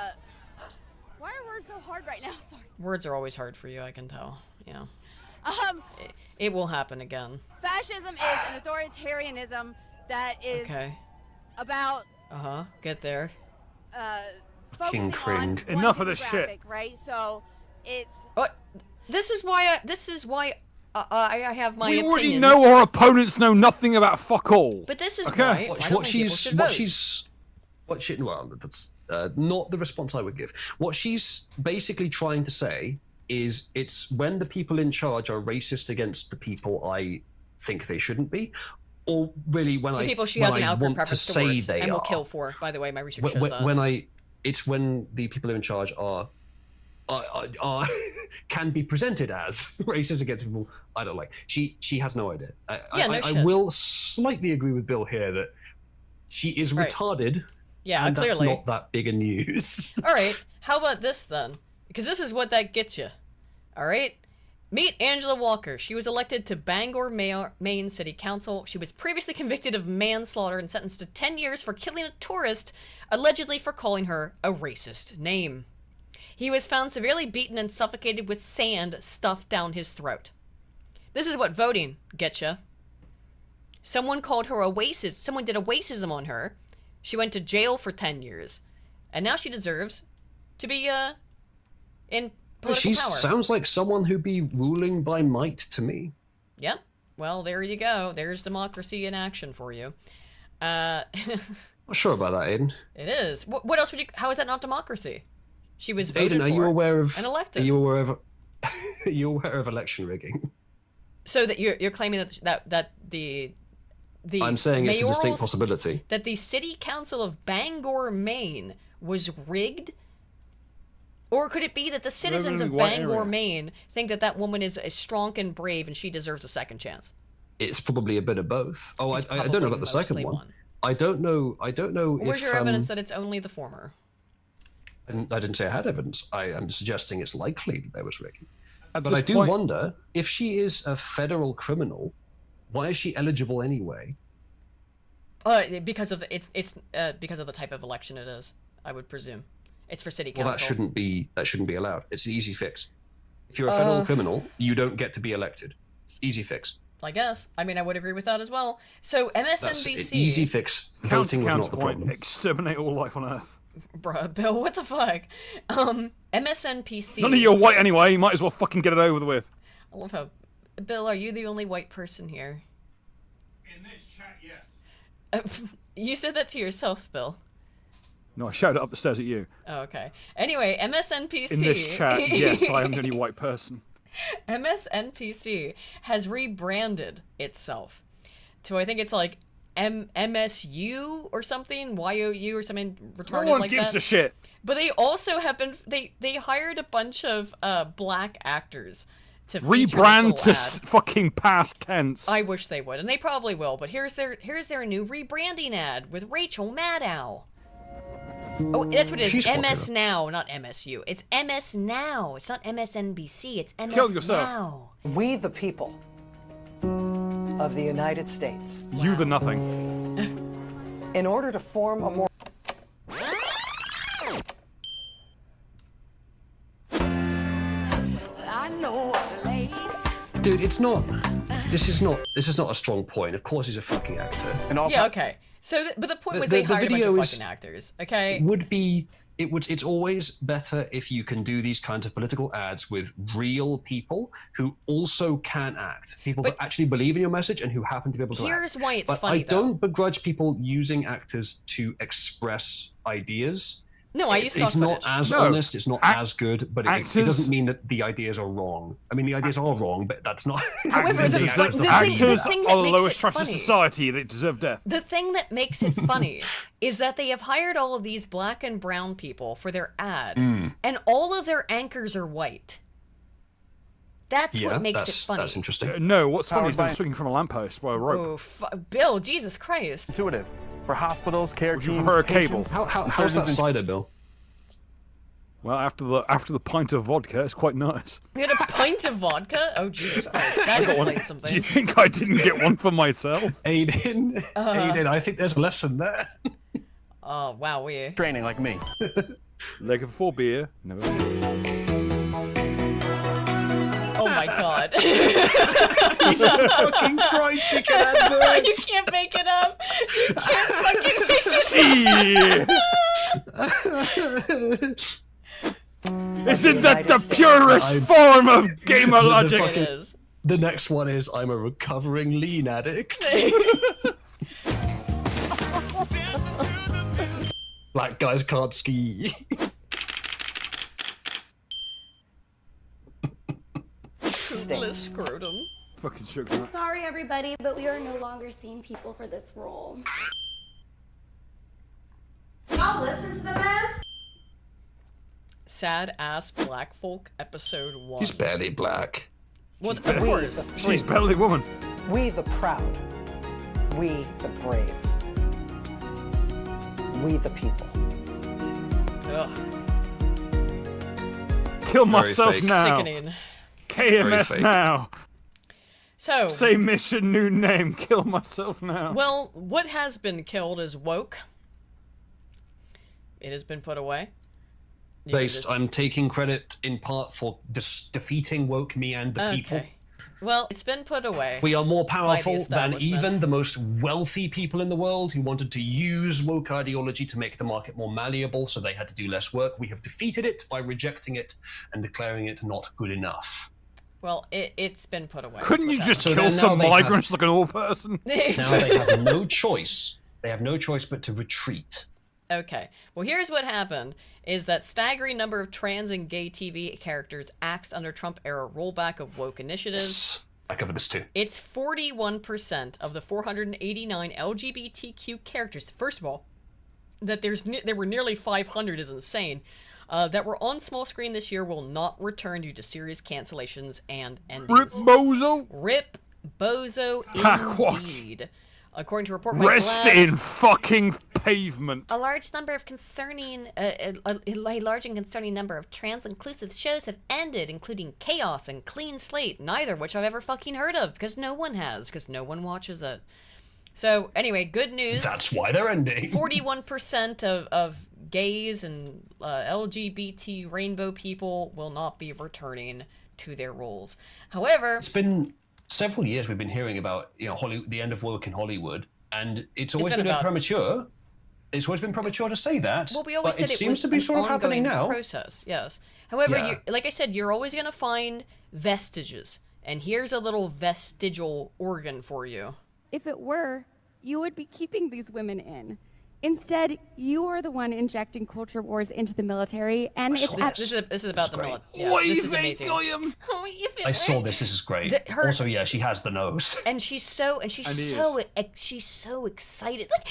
Why are words so hard right now? Sorry. Words are always hard for you, I can tell. Yeah. It will happen again. Fascism is an authoritarianism that is about. Get there. Focusing on enough of this shit. Right. So it's. This is why I have my opinions. We already know our opponents know nothing about fuck all. But this is why that's not the response I would give. What she's basically trying to say is it's when the people in charge are racist against the people I think they shouldn't be, or really when I want to say they are. And will kill for, by the way, my research shows that. It's when the people who are in charge are can be presented as racist against people I don't like. She has no idea. I will slightly agree with Bill here that she is retarded. Yeah, and clearly. That's not that big a news. All right, how about this then? Because this is what that gets you. All right? Meet Angela Walker. She was elected to Bangor, Maine City Council. She was previously convicted of manslaughter and sentenced to 10 years for killing a tourist, allegedly for calling her a racist name. He was found severely beaten and suffocated with sand stuffed down his throat. This is what voting gets you. Someone called her a racist. Someone did a racism on her. She went to jail for 10 years. And now she deserves to be in political power. Sounds like someone who'd be ruling by might to me. Yep. Well, there you go. There's democracy in action for you. Not sure about that, Aiden. It is. What else would you... How is that not democracy? She was voted Aiden, are you aware of... and elected. Are you aware of election rigging? So that you're claiming that the I'm saying it's a distinct possibility. That the city council of Bangor, Maine was rigged? Or could it be that the citizens of Bangor, Maine think that woman is strong and brave and she deserves a second chance? It's probably a bit of both. Oh, I don't know about the second one. I don't know Where's your evidence that it's only the former? I didn't say I had evidence. I am suggesting it's likely that there was rigging. But I do wonder, if she is a federal criminal, why is she eligible anyway? Because of because of the type of election it is, I would presume. It's for city council. Well, that shouldn't be allowed. It's an easy fix. If you're a federal criminal, you don't get to be elected. Easy fix. I guess. I mean, I would agree with that as well. So MSNBC. That's an easy fix. Voting was not the problem. Exterminate all life on Earth. Bruh, Bill, what the fuck? MSNBC. None of you are white anyway. You might as well fucking get it over with. I love how, Bill, are you the only white person here? In this chat, yes. You said that to yourself, Bill. No, I shouted up the stairs at you. Oh, okay. Anyway, MSNBC. In this chat, yes, I am the only white person. MSNBC has rebranded itself to, I think it's like MSU or something, YOU or something retarded like that. No one gives a shit. But they also have been, they hired a bunch of black actors to rebrand to fucking past tense. I wish they would, and they probably will. But here's their new rebranding ad with Rachel Maddow. Oh, that's what it is. MS Now, not MSU. It's MS Now. It's not MSNBC. It's MS Now. We the people of the United States. Wow. You the nothing. In order to form a more Dude, it's not. This is not a strong point. Of course, he's a fucking actor. Yeah, okay. So, but the point was they hired a bunch of fucking actors. Okay. It's always better if you can do these kinds of political ads with real people who also can act. People who actually believe in your message and who happen to be able to act. Here's why it's but funny, I don't begrudge people using actors to express ideas. No, I used to. It's not as honest. It's not as good, but it doesn't mean that the ideas are wrong. I mean, the ideas are wrong, but that's not. However, actors are the lowest class of society. They deserve death. The thing that makes it funny is that they have hired all of these black and brown people for their ad, and all of their anchors are white. That's what makes it funny. That's interesting. No, what's funny is they're swinging from a lamppost by a rope. Oh, Bill, Jesus Christ. Intuitive. For hospitals, care teams, you prefer a cable? How's that cider, Bill? Well, after the pint of vodka, it's quite nice. You had a pint of vodka? Oh, Jesus Christ. That explains something. Do you think I didn't get one for myself? Aiden, I think there's a lesson there. Oh, wow, training like me. Leg of 4 beer, never. Oh my God. He's a fucking fried chicken advert. You can't make it up. You can't fucking make it up. Isn't that the purest form of gamer logic? It is. The next one is, I'm a recovering lean addict. Black guys can't ski. Scrotum. Fucking sugar. I'm sorry, everybody, but we are no longer seeing people for this role. Y'all listen to the man? Sad ass black folk episode 1. He's barely black. Well, of course. She's barely woman. we the proud, we the brave, we the people. Ugh. Kill myself now. Sickening. KMS now. So, same mission, new name. Kill myself now. Well, what has been killed is woke. It has been put away. I'm taking credit in part for defeating woke me and the people. Well, it's been put away. We are more powerful than even the most wealthy people in the world who wanted to use woke ideology to make the market more malleable, so they had to do less work. We have defeated it by rejecting it and declaring it not good enough. Well, it's been put away. Couldn't you just kill some migrants like an old person? Now they have no choice. They have no choice but to retreat. Okay. Well, here's what happened, is that staggering number of trans and gay TV characters axed under Trump-era rollback of woke initiatives. I covered this too. It's 41% of the 489 LGBTQ characters. First of all, that there were nearly 500 is insane. That were on small screen this year will not return due to serious cancellations and endings. Rip Bozo? Rip Bozo indeed. According to a report by Rest in fucking pavement. A large and concerning number of trans-inclusive shows have ended, including Chaos and Clean Slate, neither of which I've ever fucking heard of, because no one has, because no one watches it. So, anyway, good news. That's why they're ending. 41% of gays and LGBT rainbow people will not be returning to their roles. However, it's been several years we've been hearing about the end of woke in Hollywood, and it's always been premature. It's always been premature to say that. Well, we always said it it seems was to be an sort of happening now. Process, yes. However, like I said, you're always going to find vestiges, and here's a little vestigial organ for you. If it were, you would be keeping these women in. Instead, you are the one injecting culture wars into the military, and this is about the military. Yeah, this is amazing. I saw this. This is great. Also, yeah, she has the nose, and she's so excited. Like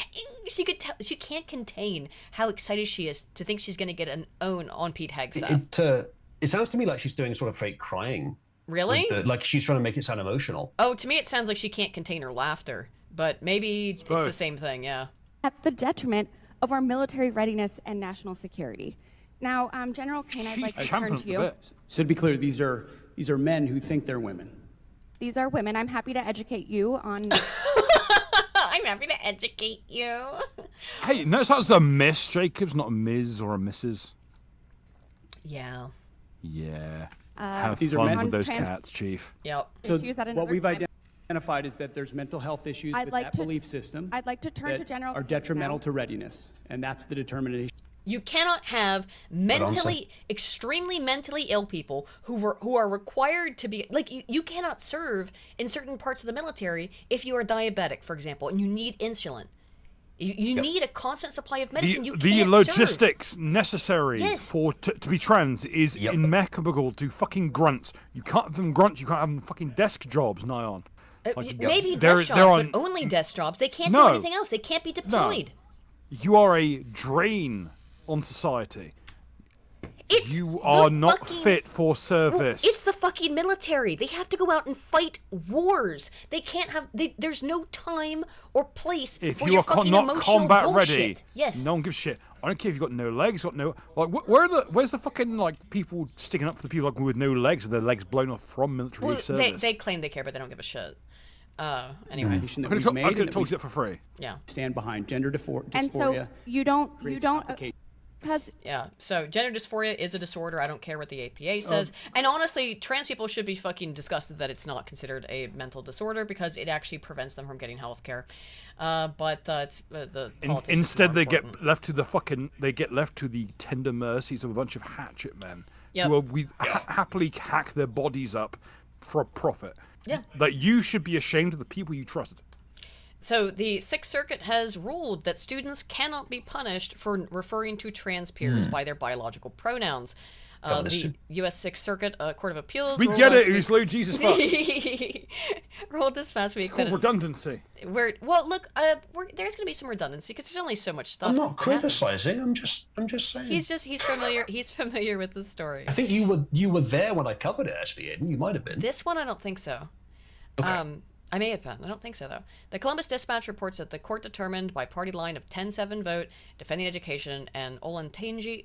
she could tell, she can't contain how excited she is to think she's going to get an own on Pete Hegseth. It sounds to me like she's doing sort of fake crying. Really? Like she's trying to make it sound emotional. Oh, to me, it sounds like she can't contain her laughter. But maybe it's the same thing, yeah. At the detriment of our military readiness and national security. Now, General Kane, I'd like to turn to you. So to be clear, these are men who think they're women. These are women. I'm happy to educate you on... I'm happy to educate you. Hey, notice that was a Miss Jacobs, not a Ms. or a Mrs. Yeah. Yeah. Have fun with those cats, Chief. Yep. So what we've identified is that there's mental health issues with that belief system. I'd like to turn to General are detrimental to readiness, and that's the determination. You cannot have extremely mentally ill people who are required to be like you cannot serve in certain parts of the military if you are diabetic, for example, and you need insulin. You need a constant supply of medicine. The logistics necessary to be trans is immeasurable to fucking grunts. You can't have them grunts. You can't have them fucking desk jobs. Nigh on. Maybe desk jobs, but only desk jobs. They can't do anything else. They can't be deployed. No. You are a drain on society. You are not fit for service. It's the fucking military. They have to go out and fight wars. They can't have. There's no time or place if for you your are fucking not emotional combat bullshit. ready. Yes. No one gives a shit. I don't care if you've got no legs, got no where's the fucking people sticking up for the people with no legs and their legs blown off from military service? They claim they care, but they don't give a shit. Anyway, I could have told you that for free. Yeah. Stand behind gender dysphoria. And so you don't. So gender dysphoria is a disorder. I don't care what the APA says. And honestly, trans people should be fucking disgusted that it's not considered a mental disorder because it actually prevents them from getting health care. But it's the politics. Instead, they get left to the tender mercies of a bunch of hatchet men who happily hack their bodies up for a profit. Yeah. That you should be ashamed of the people you trusted. So the Sixth Circuit has ruled that students cannot be punished for referring to trans peers by their biological pronouns. The U.S. Sixth Circuit Court of Appeals. We get it, Uzalu. Jesus fuck. Ruled this past week. It's called redundancy. There's going to be some redundancy because there's only so much stuff. I'm not criticizing. I'm just saying. He's familiar. He's familiar with the story. I think you were there when I covered it. Actually, Aiden, you might have been. This one, I don't think so. Okay. I may have been. I don't think so, though. The Columbus Dispatch reports that the court determined by party line of 10-7 vote, Defending Education and Olentangy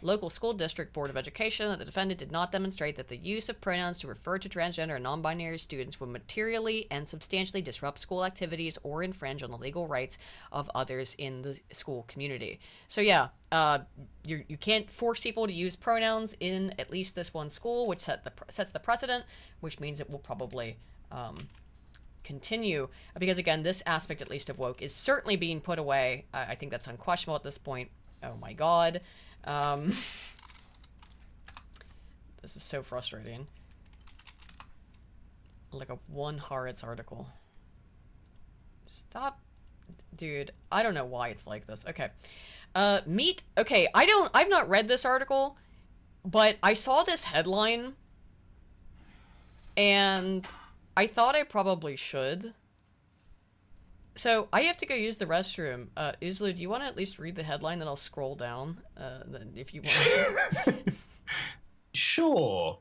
Local School District Board of Education, that the defendant did not demonstrate that the use of pronouns to refer to transgender and non-binary students would materially and substantially disrupt school activities or infringe on the legal rights of others in the school community. So yeah, you can't force people to use pronouns in at least this one school, which sets the precedent, which means it will probably continue. Because again, this aspect, at least of woke, is certainly being put away. I think that's unquestionable at this point. Oh my god. This is so frustrating. Like a one Haaretz article. Stop. Dude, I don't know why it's like this. Okay. Okay, I've not read this article, but I saw this headline and I thought I probably should. So I have to go use the restroom. Uzalu, do you want to at least read the headline, then I'll scroll down if you want. Sure.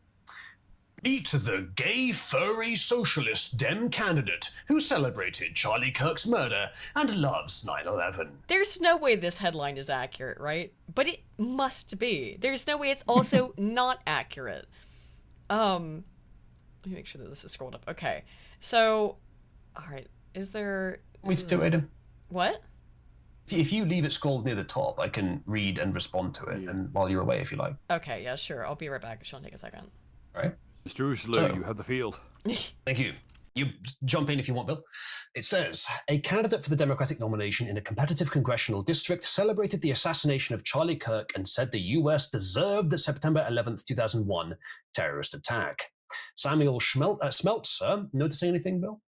Meet the gay, furry, socialist Dem candidate who celebrated Charlie Kirk's murder and loves 9/11. There's no way this headline is accurate, right? But it must be. There's no way it's also not accurate. Let me make sure that this is scrolled up. Okay, so, all right, is there... Want me to do it? What? If you leave it scrolled near the top, I can read and respond to it, and while you're away, if you like. Okay, yeah, sure. I'll be right back. It shouldn't take a second. Right. Mr. Uzalu, you have the field. Thank you. You jump in if you want, Bill. It says, a candidate for the Democratic nomination in a competitive congressional district celebrated the assassination of Charlie Kirk and said the U.S. deserved the September 11th, 2001 terrorist attack. Samuel Smeltzer, noticing anything, Bill?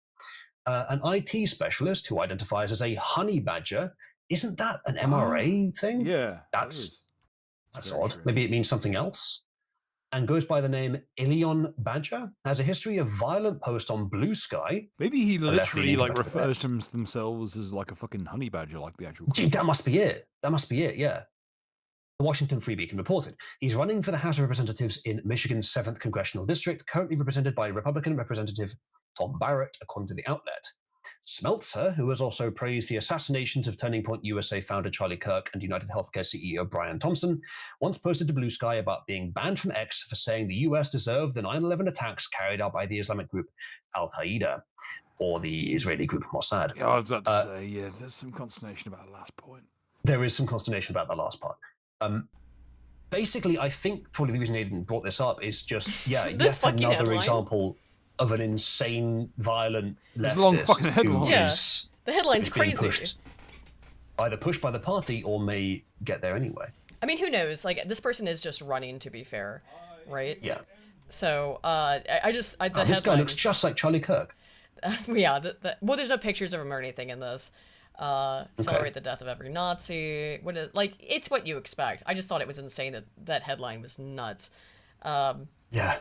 An IT specialist who identifies as a honey badger. Isn't that an MRA thing? Yeah. That's odd. Maybe it means something else. And goes by the name Ilion Badger, has a history of violent post on Blue Sky. Maybe he literally refers to themselves as like a fucking honey badger, like the actual... Gee, that must be it. That must be it, yeah. The Washington Free Beacon reported. He's running for the House of Representatives in Michigan's 7th Congressional District, currently represented by Republican Representative Tom Barrett, according to the outlet. Smeltzer, who has also praised the assassinations of Turning Point USA founder Charlie Kirk and United Healthcare CEO Brian Thompson, once posted to Blue Sky about being banned from X for saying the US deserved the 9/11 attacks carried out by the Islamic group Al-Qaeda, or the Israeli group Mossad. Yeah, I was about to say, yeah, there's some consternation about the last point. There is some consternation about that last part. Basically, I think probably the reason Aidan brought this up is just, yet another example of an insane, violent leftist who is the headline's crazy. Either pushed by the party or may get there anyway. I mean, who knows? Like, this person is just running, to be fair, right? Yeah. So, this guy looks just like Charlie Kirk. Yeah. Well, there's no pictures of him or anything in this. Celebrate the death of every Nazi. It's what you expect. I just thought it was insane that headline was nuts. Yeah.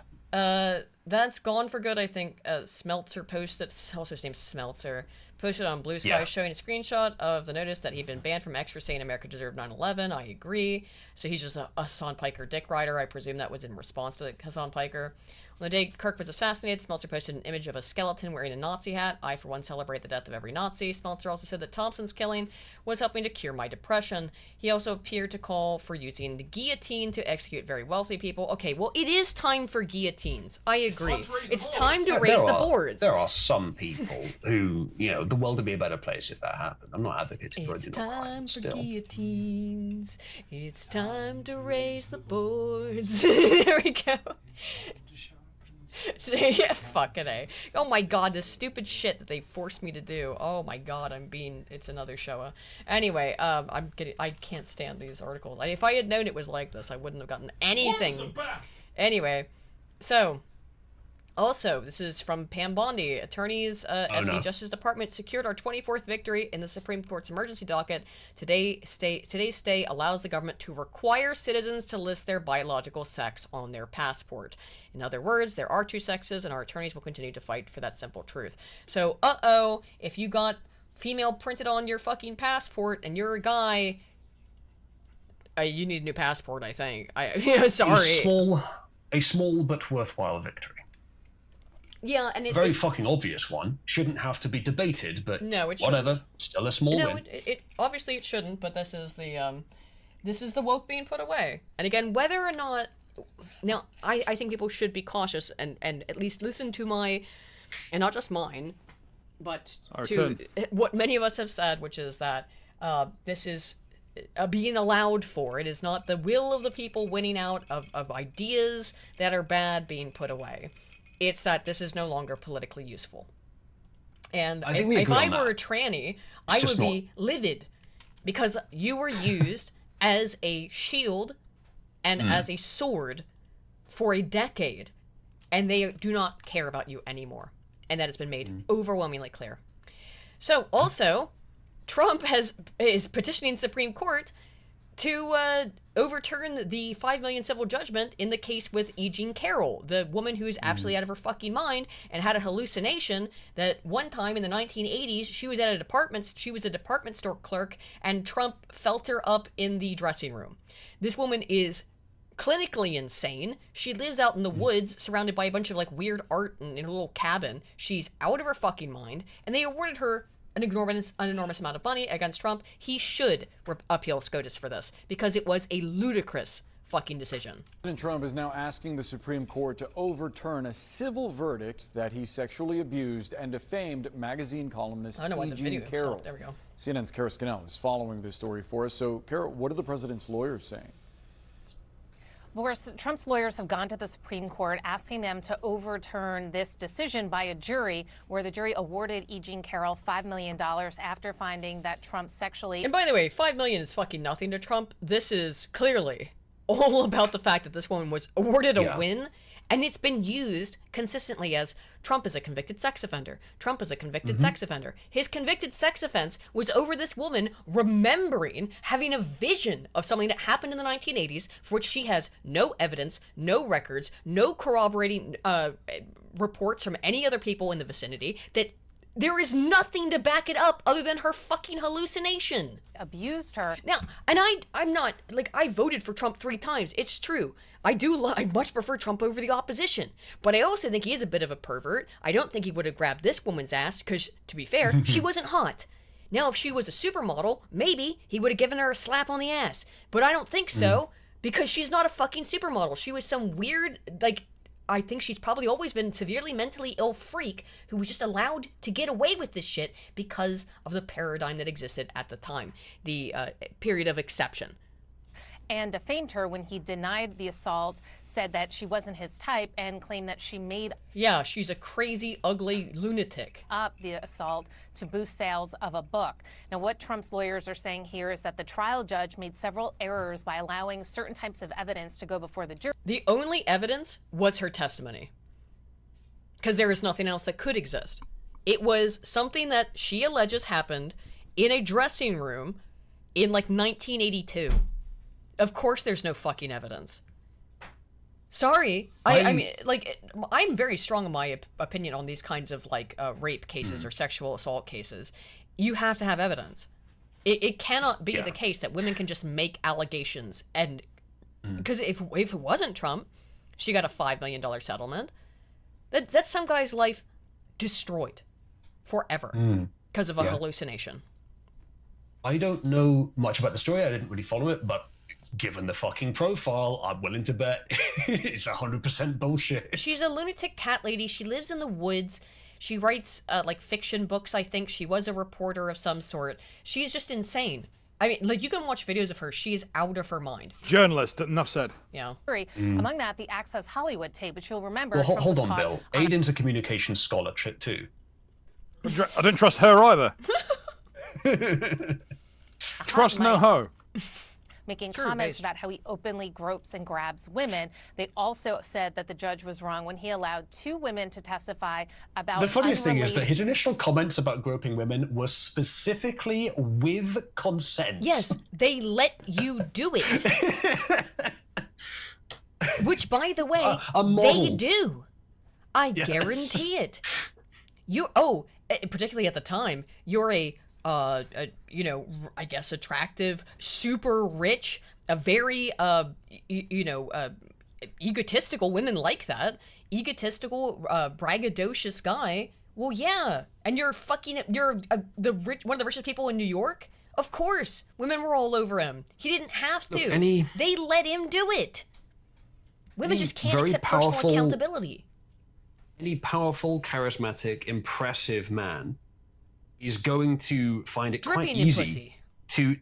That's gone for good, I think. Smeltzer posted, also his name's Smeltzer, posted on Blue Sky showing a screenshot of the notice that he'd been banned from X for saying America deserved 9/11. I agree. So he's just a Hassan Piker dick rider. I presume that was in response to Hassan Piker. On the day Kirk was assassinated, Smeltzer posted an image of a skeleton wearing a Nazi hat. I, for one, celebrate the death of every Nazi. Smeltzer also said that Thompson's killing was helping to cure my depression. He also appeared to call for using the guillotine to execute very wealthy people. Okay, well, it is time for guillotines. I agree. It's time to raise the boards. There are some people who, the world would be a better place if that happened. I'm not advocating for it. It's time for guillotines. It's time to raise the boards. There we go. Yeah, fucking A. Oh my god, this stupid shit that they forced me to do. Oh my god, it's another show. Anyway, I can't stand these articles. If I had known it was like this, I wouldn't have gotten anything. Anyway, so, also, this is from Pam Bondi. Attorneys at the Justice Department secured our 24th victory in the Supreme Court's emergency docket. Today's stay allows the government to require citizens to list their biological sex on their passport. In other words, there are two sexes, and our attorneys will continue to fight for that simple truth. So, if you got female printed on your fucking passport and you're a guy, you need a new passport, I think. Sorry. A small but worthwhile victory. Yeah, and a very fucking obvious one. Shouldn't have to be debated, but no, it whatever. Shouldn't. Still a small win. It obviously it shouldn't, but this is the woke being put away. And again, whether or not, now I think people should be cautious and at least listen to my, and not just mine, but to what many of us have said, which is that this is being allowed for. It is not the will of the people winning out of ideas that are bad being put away. It's that this is no longer politically useful. And if I were a tranny, I would be livid because you were used as a shield and as a sword for a decade, and they do not care about you anymore. And that has been made overwhelmingly clear. So also, Trump is petitioning the Supreme Court to overturn the $5 million civil judgment in the case with E. Jean Carroll, the woman who's absolutely out of her fucking mind and had a hallucination that one time in the 1980s she was a department store clerk and Trump felt her up in the dressing room. This woman is clinically insane. She lives out in the woods surrounded by a bunch of like weird art and in a little cabin. She's out of her fucking mind, and they awarded her an enormous amount of money against Trump. He should appeal SCOTUS for this because it was a ludicrous fucking decision. President Trump is now asking the Supreme Court to overturn a civil verdict that he sexually abused and defamed magazine columnist E. Carroll. There we go. CNN's Kara Scannell is following this story for us. So, Kara, what are the president's lawyers saying? Boris, Trump's lawyers have gone to the Supreme Court asking them to overturn this decision by a jury, where the jury awarded E. Jean Carroll $5 million after finding that Trump sexually... And by the way, $5 million is fucking nothing to Trump. This is clearly all about the fact that this woman was awarded a win, and it's been used consistently as Trump is a convicted sex offender. Trump is a convicted sex offender. His convicted sex offense was over this woman remembering having a vision of something that happened in the 1980s for which she has no evidence, no records, no corroborating reports from any other people in the vicinity, that there is nothing to back it up other than her fucking hallucination. Abused her. Now, and I'm not, like, I voted for Trump 3 times. It's true. I much prefer Trump over the opposition. But I also think he is a bit of a pervert. I don't think he would have grabbed this woman's ass because, to be fair, she wasn't hot. Now, if she was a supermodel, maybe he would have given her a slap on the ass. But I don't think so because she's not a fucking supermodel. She was some weird, like... I think she's probably always been severely mentally ill freak who was just allowed to get away with this shit because of the paradigm that existed at the time, the period of exception. And defamed her when he denied the assault, said that she wasn't his type, and claimed that she made... Yeah, she's a crazy, ugly lunatic. ...up the assault to boost sales of a book. Now, what Trump's lawyers are saying here is that the trial judge made several errors by allowing certain types of evidence to go before the jury. The only evidence was her testimony, because there is nothing else that could exist. It was something that she alleges happened in a dressing room in, like, 1982. Of course there's no fucking evidence. Sorry. I mean, like, I'm very strong in my opinion on these kinds of, like, rape cases or sexual assault cases. You have to have evidence. It cannot be the case that women can just make allegations and... Because if it wasn't Trump, she got a $5 million settlement. That's some guy's life destroyed forever because of a hallucination. I don't know much about the story. I didn't really follow it, but given the fucking profile, I'm willing to bet it's 100% bullshit. She's a lunatic cat lady. She lives in the woods. She writes, like, fiction books, I think. She was a reporter of some sort. She's just insane. I mean, like, you can watch videos of her. She is out of her mind. Journalist, enough said. Yeah. Among that, the Access Hollywood tape, which you'll remember... Well, hold on, Bill. Aiden's a communications scholar, too. I don't trust her either. Trust no hoe. Making comments about how he openly gropes and grabs women. They also said that the judge was wrong when he allowed 2 women to testify about... The funniest thing is that his initial comments about groping women were specifically with consent. Yes, they let you do it. Which, by the way, they do. I guarantee it. Particularly at the time, you're a you know, I guess attractive, super rich, a very, egotistical, women like that, egotistical, braggadocious guy. Well, yeah, and you're one of the richest people in New York? Of course, women were all over him. He didn't have to. They let him do it. Women just can't accept personal accountability. Any powerful, charismatic, impressive man is going to find it quite easy to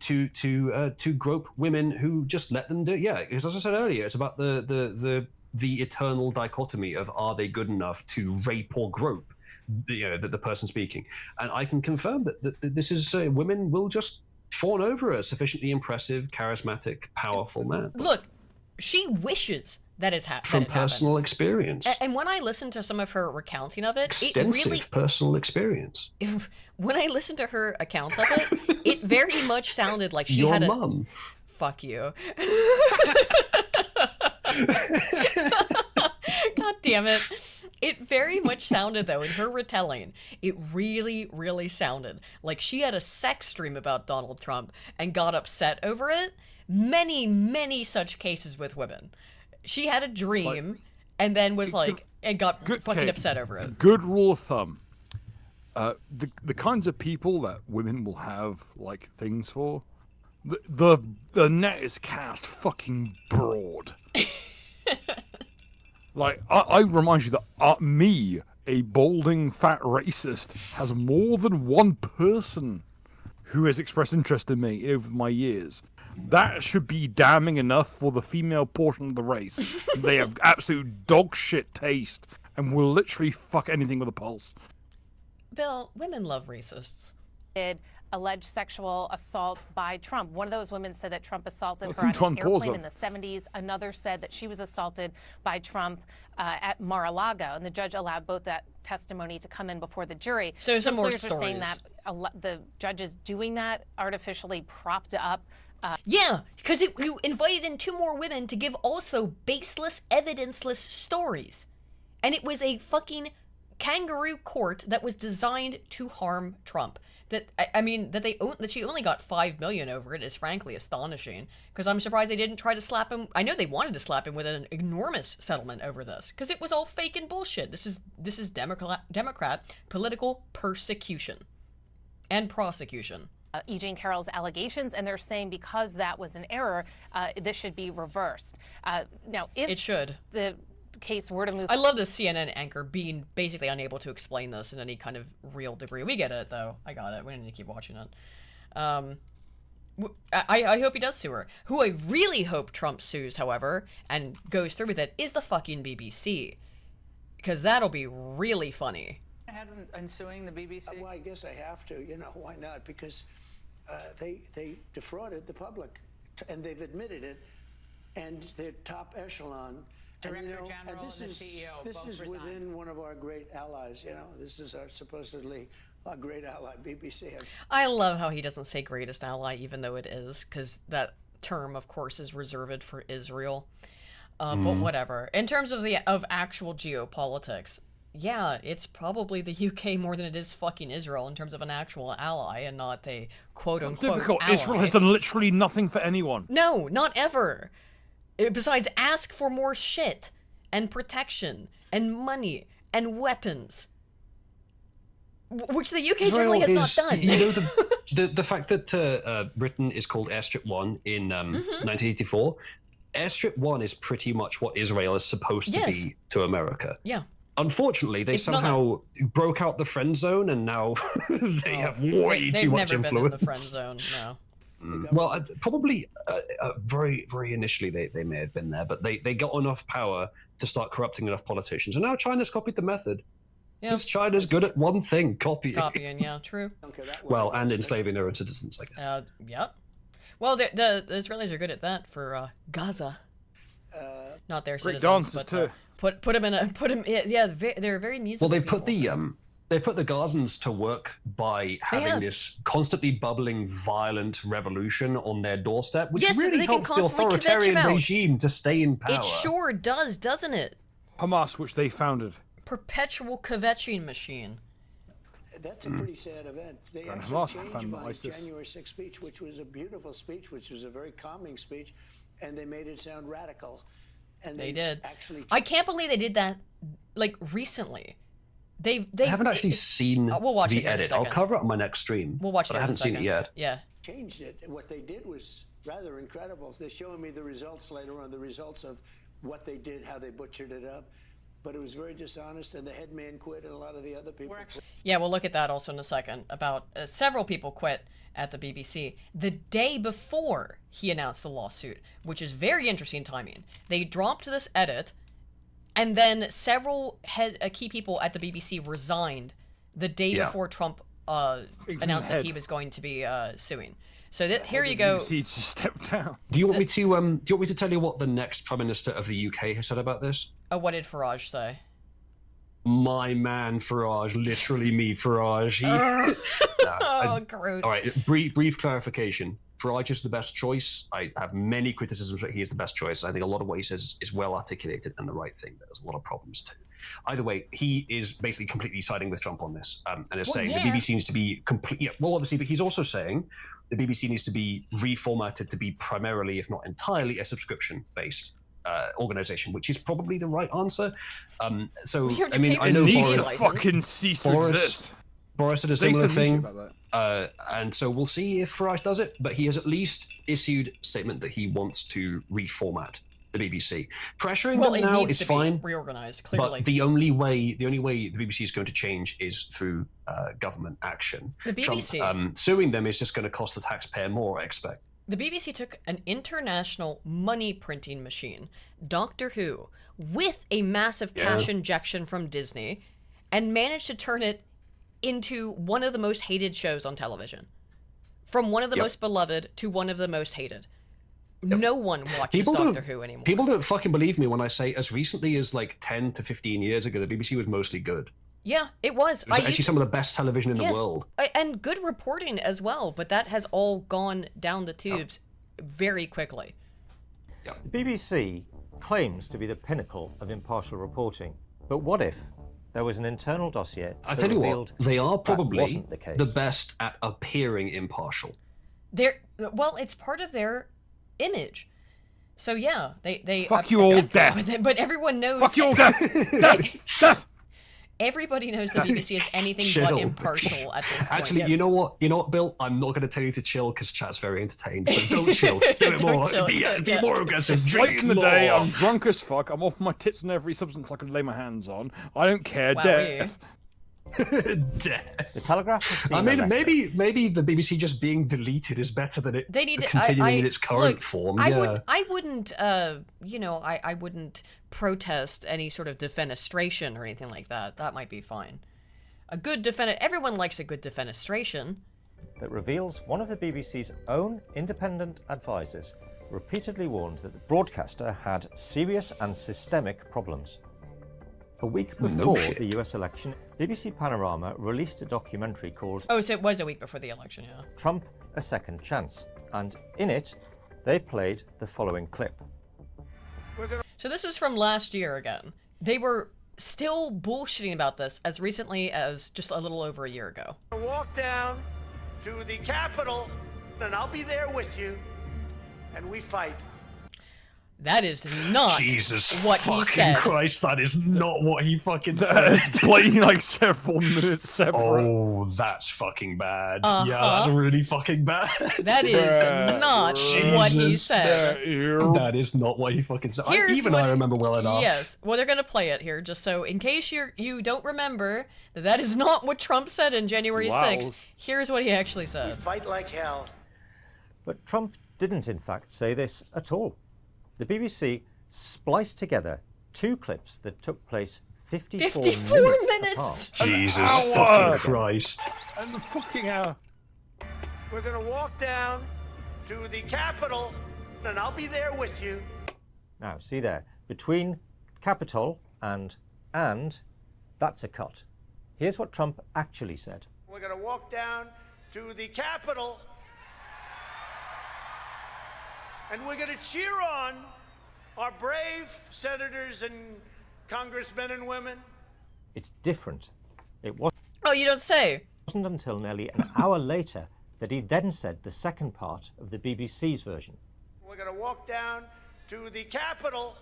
grope women who just let them do it. Yeah, because as I said earlier, it's about the eternal dichotomy of are they good enough to rape or grope the person speaking. And I can confirm that this is women will just fawn over a sufficiently impressive, charismatic, powerful man. Look, she wishes that is happening. From personal experience. And when I listened to some of her recounting of it, extensive personal experience. When I listened to her account of it, it very much sounded like she had Your mum. Fuck you. God damn it. It very much sounded, though, in her retelling, it really, really sounded like she had a sex dream about Donald Trump and got upset over it. many such cases with women. She had a dream and then was like, and got fucking upset over it. Good rule of thumb. The kinds of people that women will have like things for, the net is cast fucking broad. Like I remind you that me, a balding fat racist, has more than one person who has expressed interest in me over my years. That should be damning enough for the female portion of the race. They have absolute dog shit taste and will literally fuck anything with a pulse. Bill, women love racists. Alleged sexual assaults by Trump. One of those women said that Trump assaulted her on an airplane in the 70s. Another said that she was assaulted by Trump at Mar-a-Lago, and the judge allowed both that testimony to come in before the jury. So some more stories are saying that the judges doing that artificially propped up. Yeah, because you invited in 2 more women to give also baseless, evidenceless stories. And it was a fucking kangaroo court that was designed to harm Trump. That that she only got $5 million over it is frankly astonishing. Because I'm surprised they didn't try to slap him. I know they wanted to slap him with an enormous settlement over this, because it was all fake and bullshit. This is Democrat political persecution and prosecution. E. Jean Carroll's allegations, and they're saying because that was an error, this should be reversed. Now, if it should, the case were to move. I love the CNN anchor being basically unable to explain this in any kind of real degree. We get it, though. I got it. We need to keep watching it. I hope he does sue her. Who I really hope Trump sues, however, and goes through with it, is the fucking BBC. Because that'll be really funny. And suing the BBC? Well, I guess I have to. You know, why not? Because they defrauded the public, and they've admitted it, and they're top echelon. Director General and the CEO This both is resigned. within one of our great allies. You know, this is supposedly our great ally, BBC. I love how he doesn't say greatest ally, even though it is, because that term, of course, is reserved for Israel. But whatever. In terms of actual geopolitics, yeah, it's probably the UK more than it is fucking Israel in terms of an actual ally and not a quote-unquote difficult. ally. Israel has done literally nothing for anyone. No, not ever. Besides ask for more shit and protection and money and weapons, which the UK generally has not done. You know, the fact that Britain is called Airstrip 1 in 1984, Airstrip 1 is pretty much what Israel is supposed to be to America. Yeah. Unfortunately, they somehow broke out the friend zone, and now they have way too much influence. They've never been in the friend zone, no. Well, probably very, very initially they may have been there, but they got enough power to start corrupting enough politicians. And now China's copied the method. Because China's good at one thing, copying. Copying, yeah, true. Well, and enslaving their own citizens, I guess. Yep. Well, the Israelis are good at that for Gaza. Not their citizens, but too. Put them in they're very musical. Well, they put the Gazans to work by having this constantly bubbling, violent revolution on their doorstep, which really helps the authoritarian regime to stay in power. It sure does, doesn't it? Hamas, which they founded. Perpetual kvetching machine. That's a pretty sad event. They actually changed my January 6th speech, which was a beautiful speech, which was a very calming speech, and they made it sound radical. And they did. I can't believe they did that, like, recently. I haven't actually seen we'll watch the edit. I'll cover it on my next stream. We'll watch it. But I haven't seen it yet. Yeah. Changed it. What they did was rather incredible. They're showing me the results later on, the results of what they did, how they butchered it up. But it was very dishonest, and the head man quit, and a lot of the other people quit. Yeah, we'll look at that also in a second. About several people quit at the BBC the day before he announced the lawsuit, which is very interesting timing. They dropped this edit, and then several key people at the BBC resigned the day before Trump announced that he was going to be suing. So here you go. BBC just stepped down. Do you want me to tell you what the next Prime Minister of the UK has said about this? What did Farage say? My man Farage, literally me Farage. Gross. All right, brief clarification. Farage is the best choice. I have many criticisms that he is the best choice. I think a lot of what he says is well articulated and the right thing. There's a lot of problems too. Either way, he is basically completely siding with Trump on this, and is saying the BBC needs to be complete. Yeah, well, obviously, but he's also saying the BBC needs to be reformatted to be primarily, if not entirely, a subscription-based organization, which is probably the right answer. So, I mean, I know fucking cease to exist. Boris did a similar thing, and so we'll see if Farage does it, but he has at least issued a statement that he wants to reformat the BBC. Pressuring them now is fine, reorganized, clearly. But the only way the BBC is going to change is through government action. The BBC Trump, suing them is just going to cost the taxpayer more, I expect. The BBC took an international money printing machine, Doctor Who, with a massive cash injection from Disney, and managed to turn it into one of the most hated shows on television. From one of the most beloved to one of the most hated. No one watches Doctor Who anymore. People don't fucking believe me when I say as recently as like 10 to 15 years ago, the BBC was mostly good. Yeah, it was. It was actually some of the best television in the world. And good reporting as well, but that has all gone down the tubes very quickly. The BBC claims to be the pinnacle of impartial reporting, but what if there was an internal dossier? I tell you what, they are probably the best at appearing impartial. Well, it's part of their image. So yeah, they fuck you all, death. But everyone knows. Fuck you all, death. Everybody knows the BBC is anything but impartial at this point. Actually, you know what, Bill? I'm not going to tell you to chill because chat's very entertained. So don't chill. Do it more. Be more aggressive. It's late in the day. I'm drunk as fuck. I'm off my tits and every substance I can lay my hands on. I don't care. Wow, death. The Telegraph. I mean, maybe the BBC just being deleted is better than it continuing in its current form. I wouldn't, I wouldn't protest any sort of defenestration or anything like that. That might be fine. A good everyone likes a good defenestration. That reveals one of the BBC's own independent advisors repeatedly warned that the broadcaster had serious and systemic problems. A week before the US election, BBC Panorama released a documentary called... Oh, so it was a week before the election, yeah. Trump, A Second Chance. And in it, they played the following clip. So this is from last year again. They were still bullshitting about this as recently as just a little over a year ago. Walk down to the Capitol, and I'll be there with you, and we fight. That is not Jesus what he said. Jesus Christ, that is not what he fucking said. Playing like several minutes separate. Oh, that's fucking bad. Yeah, that's really fucking bad. That is not what he said. That is not what he fucking said. I remember well enough. Yes, well, they're going to play it here, just so in case you don't remember that is not what Trump said in January 6th, here's what he actually said. We fight like hell. But Trump didn't, in fact, say this at all. The BBC spliced together two clips that took place 54 minutes apart. Jesus fucking Christ. And the fucking hour. We're going to walk down to the Capitol, and I'll be there with you. Now, see there, between Capitol and, that's a cut. Here's what Trump actually said. We're going to walk down to the Capitol, and we're going to cheer on our brave senators and congressmen and women. It's different. It wasn't. Oh, you don't say. It wasn't until nearly an hour later that he then said the second part of the BBC's version. We're going to walk down to the Capitol.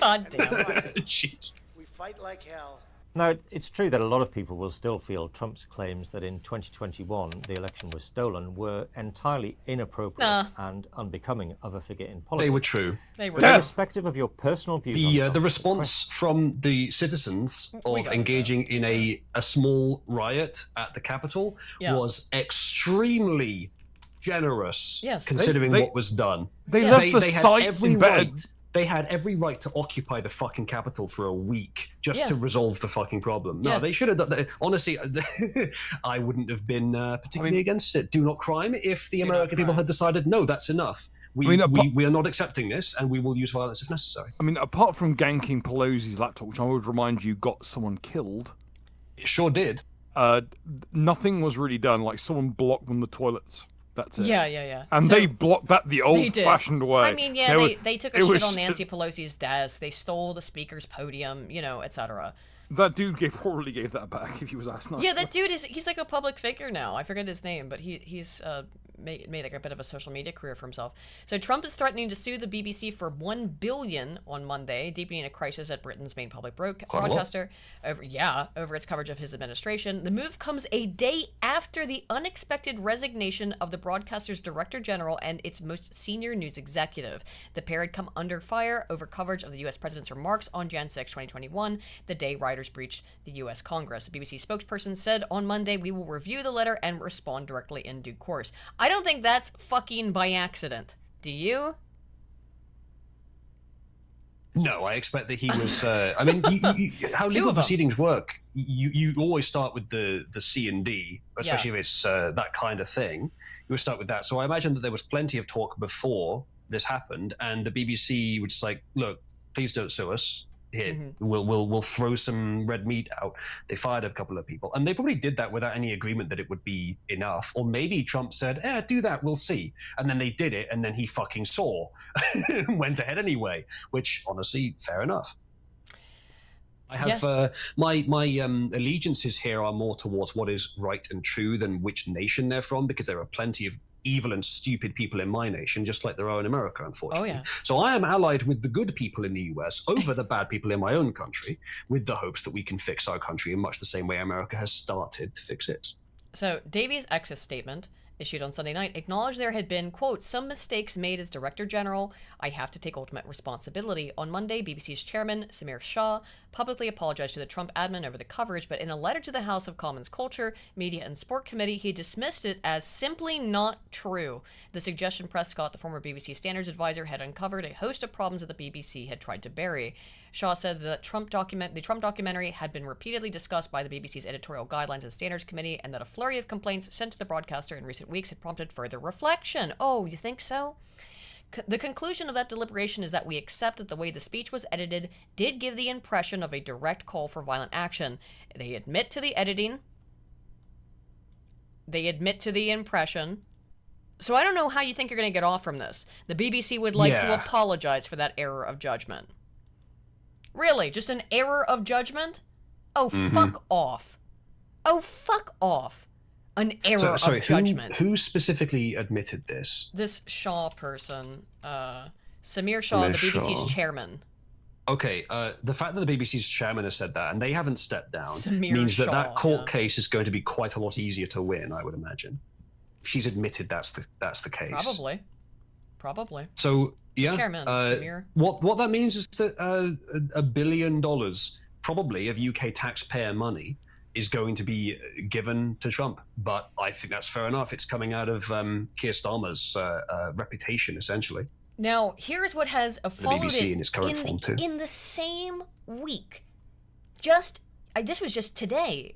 God damn. We fight like hell. Now, it's true that a lot of people will still feel Trump's claims that in 2021 the election was stolen were entirely inappropriate and unbecoming of a figure in politics. They were true. They were. Irrespective of your personal views. The response from the citizens of engaging in a small riot at the Capitol was extremely generous, considering what was done. They left the site in bed. They had every right to occupy the fucking Capitol for a week just to resolve the fucking problem. No, they should have done that. Honestly, I wouldn't have been particularly against it. Do not crime if the American people had decided, no, that's enough. We are not accepting this, and we will use violence if necessary. I mean, apart from ganking Pelosi's laptop, which I would remind you got someone killed. It sure did. Nothing was really done. Like, someone blocked them the toilets. That's it. Yeah. And so they blocked that the old-fashioned way. I mean, they took a shit on Nancy Pelosi's desk. They stole the speaker's podium, etc. That dude probably gave that back if he was asked. Yeah, that dude he's like a public figure now. I forget his name, but he's made like a bit of a social media career for himself. So Trump is threatening to sue the BBC for $1 billion on Monday, deepening a crisis at Britain's main public broadcaster over its coverage of his administration. The move comes a day after the unexpected resignation of the broadcaster's director general and its most senior news executive. The pair had come under fire over coverage of the U.S. president's remarks on Jan 6, 2021, the day writers breached the U.S. Congress. A BBC spokesperson said on Monday, "We will review the letter and respond directly in due course." I don't think that's fucking by accident. Do you? No, I expect that he was. I mean, how legal proceedings work, you always start with the C and D, especially if it's that kind of thing. You would start with that. So I imagine that there was plenty of talk before this happened, and the BBC would just like, look, please don't sue us. Here, we'll throw some red meat out. They fired a couple of people, and they probably did that without any agreement that it would be enough. Or maybe Trump said, do that, we'll see. And then they did it, and then he fucking saw and went ahead anyway, which honestly, fair enough. I have my allegiances here are more towards what is right and true than which nation they're from, because there are plenty of evil and stupid people in my nation, just like there are in America, unfortunately. Oh, yeah. So I am allied with the good people in the US over the bad people in my own country, with the hopes that we can fix our country in much the same way America has started to fix it. So Davies' exit statement, issued on Sunday night, acknowledged there had been, quote, "some mistakes made as Director General. I have to take ultimate responsibility." On Monday, BBC's chairman, Samir Shah, publicly apologized to the Trump admin over the coverage, but in a letter to the House of Commons Culture, Media and Sport Committee, he dismissed it as simply not true. The suggestion Prescott, the former BBC standards advisor, had uncovered a host of problems that the BBC had tried to bury. Shaw said that the Trump documentary had been repeatedly discussed by the BBC's editorial guidelines and standards committee, and that a flurry of complaints sent to the broadcaster in recent weeks had prompted further reflection. Oh, you think so? The conclusion of that deliberation is that we accept that the way the speech was edited did give the impression of a direct call for violent action. They admit to the editing. They admit to the impression. So I don't know how you think you're going to get off from this. The BBC would like to apologize for that error of judgment. Really? Just an error of judgment? Oh, fuck off. Oh, fuck off. An error of judgment. Who specifically admitted this? This Shaw person. Samir Shah, the BBC's chairman. Okay, the fact that the BBC's chairman has said that, and they haven't stepped down, means that that court case is going to be quite a lot easier to win, I would imagine. She's admitted that's the case. Probably. So, yeah, chairman, Samir. What that means is that $1 billion, probably of UK taxpayer money, is going to be given to Trump. But I think that's fair enough. It's coming out of Keir Starmer's reputation, essentially. Now, here's what has followed the BBC in its current form too. In the same week, this was just today,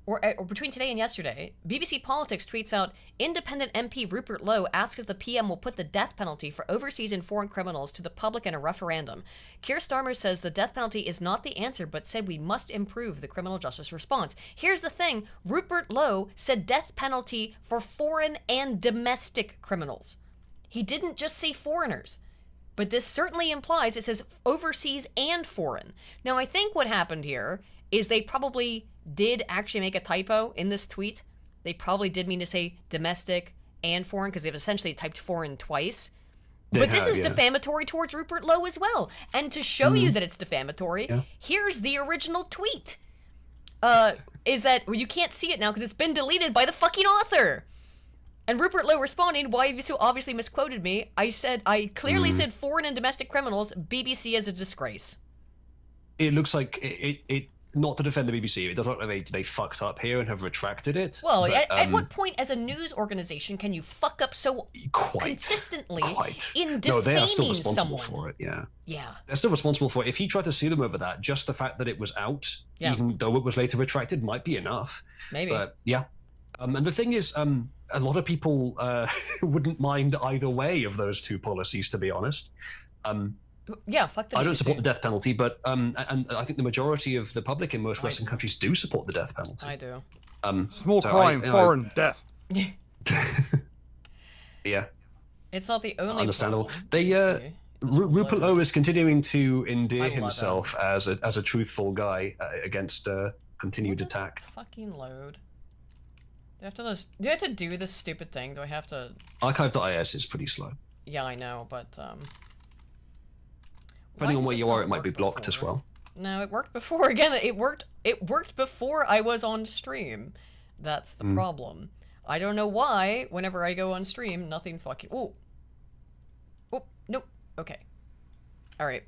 or between today and yesterday, BBC Politics tweets out, independent MP Rupert Lowe asked if the PM will put the death penalty for overseas and foreign criminals to the public in a referendum. Keir Starmer says the death penalty is not the answer, but said we must improve the criminal justice response. Here's the thing, Rupert Lowe said death penalty for foreign and domestic criminals. He didn't just say foreigners, but this certainly implies it says overseas and foreign. Now, I think what happened here is they probably did actually make a typo in this tweet. They probably did mean to say domestic and foreign because they've essentially typed foreign twice. But this is defamatory towards Rupert Lowe as well. And to show you that it's defamatory, here's the original tweet. Is that, well, you can't see it now because it's been deleted by the fucking author. And Rupert Lowe responding, why have you so obviously misquoted me? I clearly said foreign and domestic criminals, BBC is a disgrace. It looks like it not to defend the BBC, it doesn't look like they fucked up here and have retracted it. Well, but, at what point as a news organization can you fuck up so consistently in defaming No, they are still responsible someone? for it, yeah. Yeah. They're still responsible for it. If he tried to sue them over that, just the fact that it was out, even though it was later retracted, might be enough. Maybe. But, yeah. And the thing is, a lot of people wouldn't mind either way of those two policies, to be honest. Yeah, fuck the BBC. I don't support the death penalty, but and I think the majority of the public in most Western countries do support the death penalty. I do. Small crime, foreign, death. Yeah. It's not the only understandable. problem. They Rupert Lowe is continuing to endear himself as a truthful guy against continued attack. Fucking load. Do I have to do this stupid thing? Do I have to? Archive.is is pretty slow. Yeah, I know, but depending on where you are, it might be blocked as well. No, it worked before. Again, it worked before I was on stream. That's the problem. I don't know why. Whenever I go on stream, nothing fucking. Ooh. Oh nope. Okay. All right.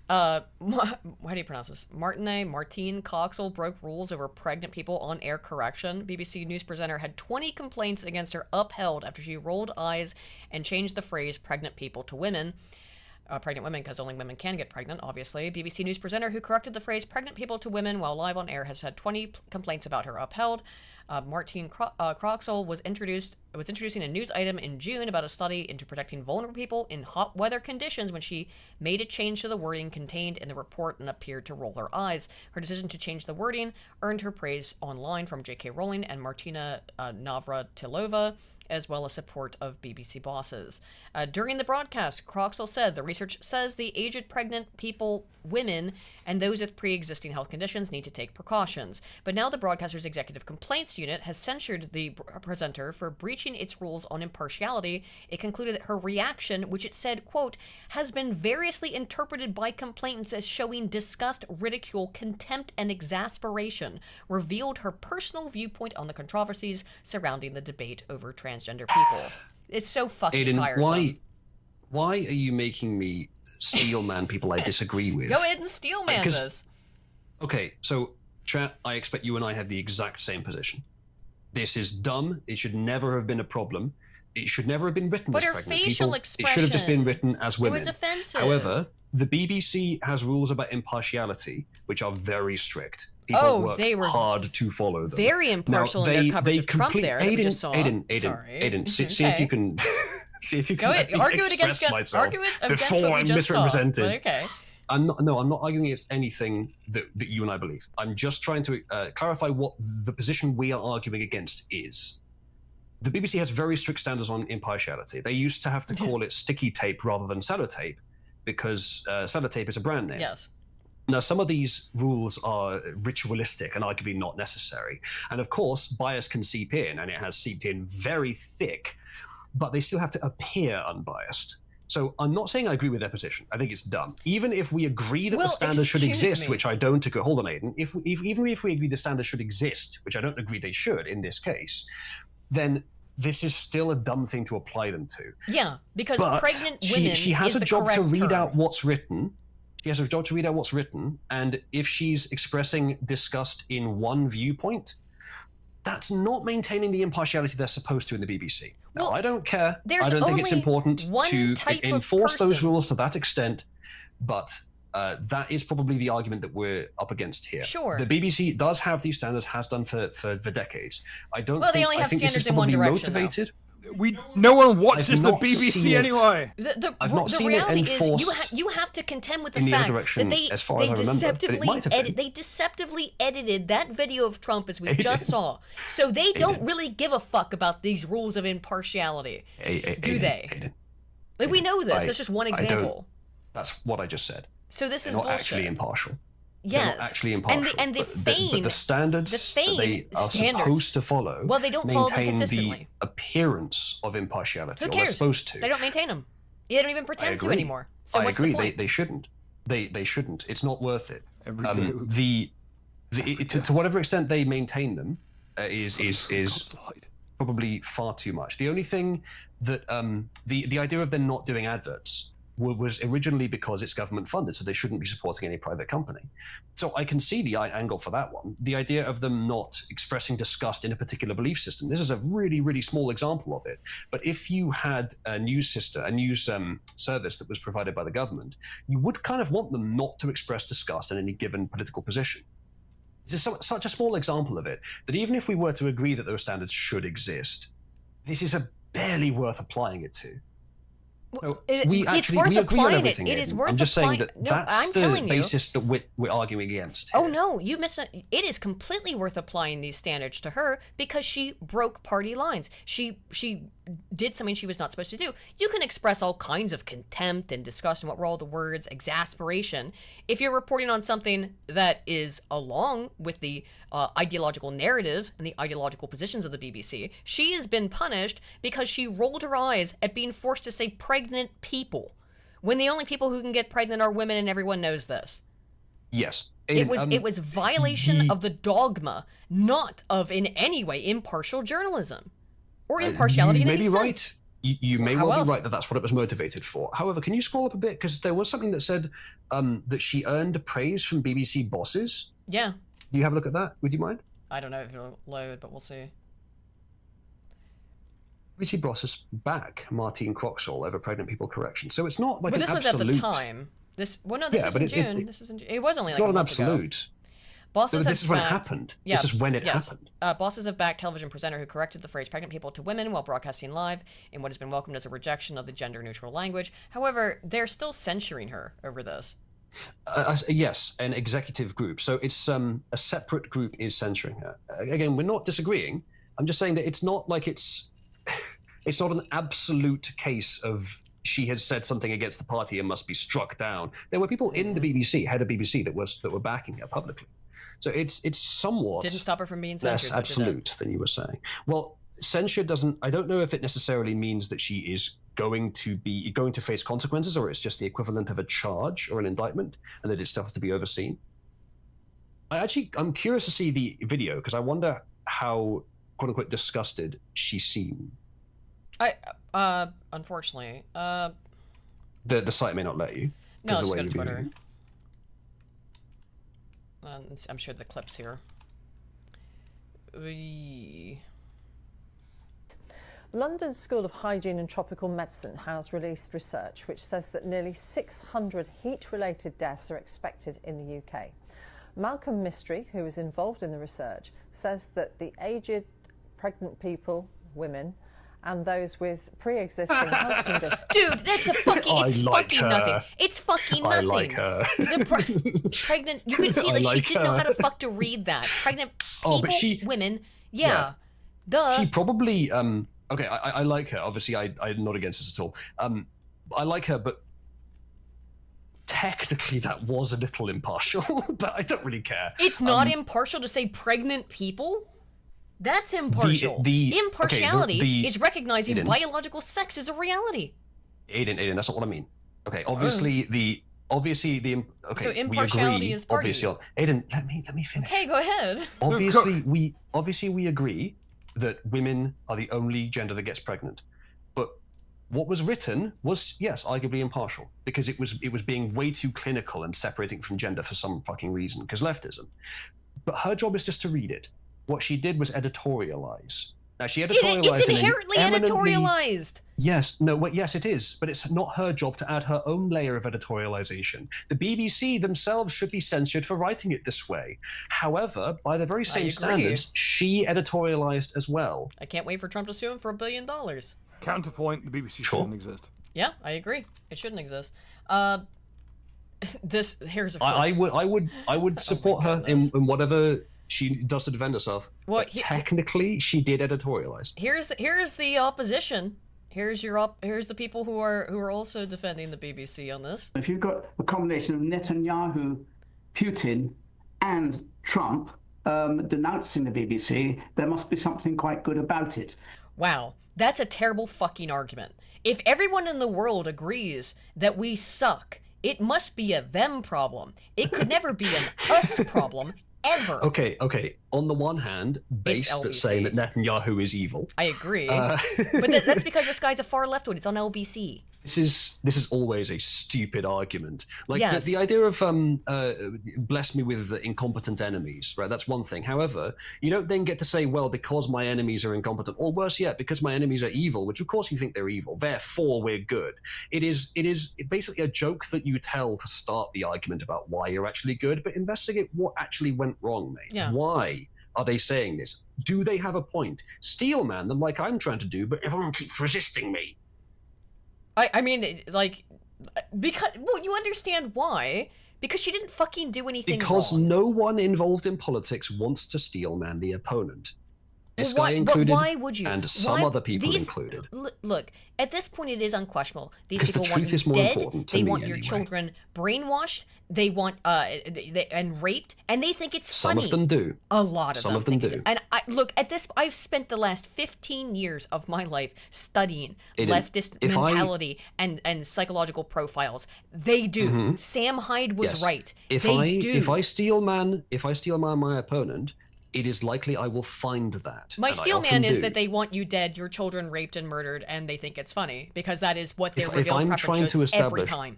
How do you pronounce this? Martine Coxell broke rules over pregnant people on air correction. BBC News presenter had 20 complaints against her upheld after she rolled eyes and changed the phrase pregnant people to women. Pregnant women, because only women can get pregnant, obviously. BBC News presenter who corrected the phrase pregnant people to women while live on air has had 20 complaints about her upheld. Martine Coxell was introducing a news item in June about a study into protecting vulnerable people in hot weather conditions when she made a change to the wording contained in the report and appeared to roll her eyes. Her decision to change the wording earned her praise online from J.K. Rowling and Martina Navratilova, as well as support of BBC bosses. During the broadcast, Coxell said, the research says the aged pregnant people, women, and those with pre-existing health conditions need to take precautions. But now the broadcaster's executive complaints unit has censured the presenter for breaching its rules on impartiality. It concluded that her reaction, which it said, quote, has been variously interpreted by complainants as showing disgust, ridicule, contempt, and exasperation, revealed her personal viewpoint on the controversies surrounding the debate over transgender people. It's so fucking tiresome. Why are you making me steel man people I disagree with? Go ahead and steel man this. Okay, so chat, I expect you and I have the exact same position. This is dumb. It should never have been a problem. It should never have been written as pregnant people. It should have just been written as women. It was offensive. However, the BBC has rules about impartiality, which are very strict. People work hard to follow them. Very impartial in their coverage of Trump there. Aiden, see if you can. See if you can argue it express against myself before I'm misrepresented. Okay. I'm not arguing against anything that you and I believe. I'm just trying to clarify what the position we are arguing against is. The BBC has very strict standards on impartiality. They used to have to call it sticky tape rather than sellotape because sellotape is a brand name. Yes. Now, some of these rules are ritualistic and arguably not necessary. And of course, bias can seep in, and it has seeped in very thick, but they still have to appear unbiased. So I'm not saying I agree with their position. I think it's dumb. Even if we agree that the standards should exist, which I don't agree. Hold on, Aiden. Even if we agree the standards should exist, which I don't agree they should in this case, then this is still a dumb thing to apply them to. Yeah, because pregnant women she has is a the job to read correct out term. what's written. She has a job to read out what's written, and if she's expressing disgust in one viewpoint, that's not maintaining the impartiality they're supposed to in the BBC. Now, I don't care. I don't think it's important to enforce those rules to that extent, but that is probably the argument that we're up against here. Sure. The BBC does have these standards, has done for decades. I don't Well, they think, only I have think this is standards in one probably direction, motivated. No one watches I've the not BBC seen it. anyway. I've not The seen it reality enforced is you have to contend with the in the other fact direction, that as far as I remember, but it might have been. they deceptively edited that video of Trump as we just saw. So they don't really give a fuck about these rules of impartiality, do they? Like, we know this. That's just one example. That's what I just said. So this is not bullshit. actually impartial. Yes. They're not actually impartial. And the but the standards that they are supposed to follow well, they don't follow them maintain consistently. the appearance of impartiality. Who Or cares? they're supposed to. They don't maintain them. They don't even pretend to anymore. So I what's agree. the point? They shouldn't. They shouldn't. It's not worth it. To whatever extent they maintain them is probably far too much. The only thing that the idea of them not doing adverts was originally because it's government funded, so they shouldn't be supporting any private company. So I can see the angle for that one. The idea of them not expressing disgust in a particular belief system. This is a really, really small example of it. But if you had a news service that was provided by the government, you would kind of want them not to express disgust in any given political position. This is such a small example of it that even if we were to agree that those standards should exist, this is barely worth applying it to. No, we agree on everything. It is worth I'm just saying applying. that that's the basis that we're arguing against. Oh no, it is completely worth applying these standards to her because she broke party lines. She did something she was not supposed to do. You can express all kinds of contempt and disgust, and what were all the words, exasperation, if you're reporting on something that is along with the ideological narrative and the ideological positions of the BBC. She has been punished because she rolled her eyes at being forced to say pregnant people, when the only people who can get pregnant are women, and everyone knows this. Yes. It was violation of the dogma, not of in any way impartial journalism. Or impartiality you in may any be sense. Right. You may well be right that that's what it was motivated for. However, can you scroll up a bit? Because there was something that said that she earned praise from BBC bosses. Yeah. Do you have a look at that? Would you mind? I don't know if it'll load, but we'll see. BBC bosses back Martine Croxall over pregnant people correction. So it's not like an absolute... But this was at the time. This is in June. This is in June. It was only it's like not a an month absolute. Ago. Bosses this is when it happened. Yeah, this is when it happened. Bosses have backed television presenter who corrected the phrase pregnant people to women while broadcasting live in what has been welcomed as a rejection of the gender-neutral language. However, they're still censoring her over this. Yes, an executive group. So it's a separate group is censoring her. Again, we're not disagreeing. I'm just saying that it's not like it's not an absolute case of she had said something against the party and must be struck down. There were people in the BBC, head of BBC, that were backing her publicly. So it's somewhat didn't stop her from being censored, less absolute than you were saying. Well, censure doesn't. I don't know if it necessarily means that she is going to face consequences, or it's just the equivalent of a charge or an indictment, and that it still has to be overseen. I'm curious to see the video because I wonder how quote unquote disgusted she seemed. Unfortunately, the site may not let you. No, let's go to Twitter. I'm sure the clip's here. London School of Hygiene and Tropical Medicine has released research which says that nearly 600 heat-related deaths are expected in the UK. Malcolm Mystery, who is involved in the research, says that the aged, pregnant people, women, and those with pre-existing health conditions. Dude, that's a fucking. It's fucking nothing. It's fucking nothing. I like her. The pregnant. You could see like she didn't know how to fuck to read that. Pregnant people, women. Yeah. Duh. She probably. Okay, I like her. Obviously, I'm not against this at all. I like her, but technically that was a little impartial. But I don't really care. It's not impartial to say pregnant people. That's impartial. Impartiality is recognizing Aiden, biological sex as a reality. Aiden, that's not what I mean. Okay, obviously okay. So impartiality is part obviously, Aiden, let me finish. Okay, go ahead. Obviously we agree that women are the only gender that gets pregnant. But what was written was, yes, arguably impartial, because it was being way too clinical and separating from gender for some fucking reason, because leftism. But her job is just to read it. What she did was editorialize. Now she editorialized. It's inherently editorialized. Yes, yes, it is. But it's not her job to add her own layer of editorialization. The BBC themselves should be censored for writing it this way. However, by the very same standards, she editorialized as well. I can't wait for Trump to sue him for $1 billion. Counterpoint: the BBC shouldn't exist. Yeah, I agree. It shouldn't exist. Here's a. I would support her in whatever she does to defend herself. Well, technically, she did editorialize. Here's the opposition. Here's the people who are also defending the BBC on this. If you've got a combination of Netanyahu, Putin, and Trump denouncing the BBC, there must be something quite good about it. Wow, that's a terrible fucking argument. If everyone in the world agrees that we suck, it must be a them problem. It could never be an us problem. Ever. Okay. On the one hand, based at saying that Netanyahu is evil. I agree. But that's because this guy's a far leftward. It's on LBC. This is always a stupid argument. Like yes. the idea of bless me with incompetent enemies, right? That's one thing. However, you don't then get to say, well, because my enemies are incompetent, or worse yet, because my enemies are evil, which of course you think they're evil, therefore we're good. It is basically a joke that you tell to start the argument about why you're actually good, but investigate what actually went wrong, mate. Yeah. Why are they saying this? Do they have a point? Steel man them like I'm trying to do, but everyone keeps resisting me. I mean, like, because, well, you understand why. Because she didn't fucking do anything Because wrong. No one involved in politics wants to steel man the opponent. This guy included, but why would you? And some other people included. Look, at this point, it is unquestionable. These Because people the want truth you is more dead. important to They me want your anyway. children brainwashed. They want and raped, and they think it's funny. Some of them do. A lot of Some them. of them do. And look at this. I've spent the last 15 years of my life studying leftist mentality and psychological profiles. They do. Mhm. Sam Hyde was right. If I steel man my opponent, it is likely I will find that. My and steel I often man is do. that they want you dead, your children raped and murdered, and they think it's funny because that is what their If revealed I'm preference trying to shows every establish, time.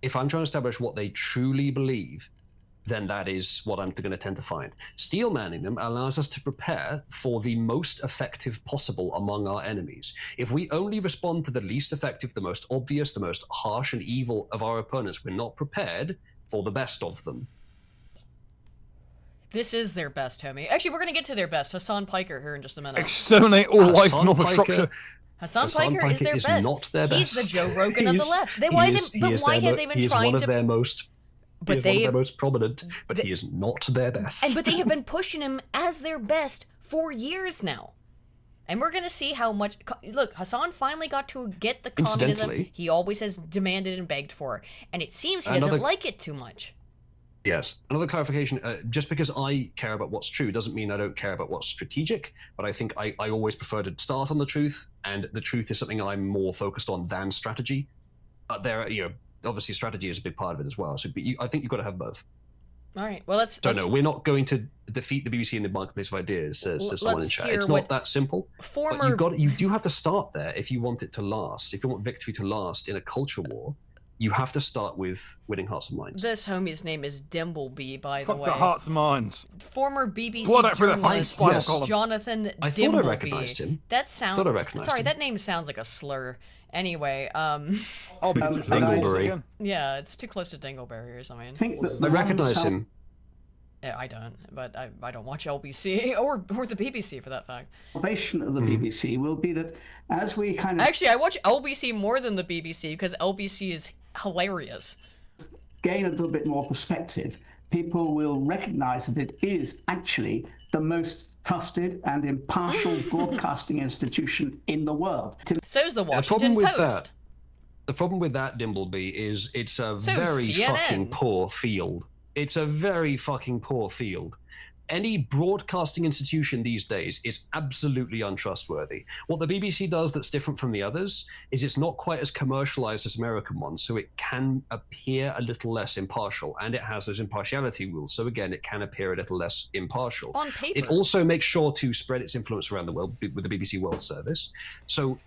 if I'm trying to establish what they truly believe, then that is what I'm going to tend to find. Steel manning them allows us to prepare for the most effective possible among our enemies. If we only respond to the least effective, the most obvious, the most harsh and evil of our opponents, we're not prepared for the best of them. This is their best, homie. Actually, we're going to get to their best. Hassan Piker here in just a minute. Exterminate all life, normal structure. Hassan Piker is their best. Not their best. He's the Joe Rogan of the left. Why have they been trying to? He is one of their most prominent, but he is not their best. But they have been pushing him as their best for years now. And we're going to see how much... Look, Hassan finally got to get the communism he always has demanded and begged for. And it seems he doesn't like it too much. Yes. Another clarification, just because I care about what's true doesn't mean I don't care about what's strategic, but I think I always prefer to start on the truth, and the truth is something I'm more focused on than strategy. Obviously strategy is a big part of it as well, so I think you've got to have both. All right, well, let's... No, we're not going to defeat the BBC in the marketplace of ideas, says someone in chat. It's not that simple, but you do have to start there if you want it to last. If you want victory to last in a culture war, you have to start with winning hearts and minds. This homie's name is Dimbleby, by the way. Fuck the hearts and minds. Former BBC journalist Jonathan Dimbleby. I thought I recognized him. That sounds... I recognized him. that name sounds like a slur. Anyway, Dingleberry. Yeah, it's too close to Dingleberry or something. I recognize him. Yeah, I don't, but I don't watch LBC or the BBC for that fact. Salvation of the BBC will be that as we kind of... Actually, I watch LBC more than the BBC because LBC is hilarious. Gain a little bit more perspective, people will recognize that it is actually the most trusted and impartial broadcasting institution in the world. So's the Washington Post. The problem with that, Dimbleby, is it's a So very CNN. fucking poor field. It's a very fucking poor field. Any broadcasting institution these days is absolutely untrustworthy. What the BBC does that's different from the others is it's not quite as commercialized as American ones, so it can appear a little less impartial, and it has those impartiality rules, so again, it can appear a little less impartial. On paper. It also makes sure to spread its influence around the world with the BBC World Service. So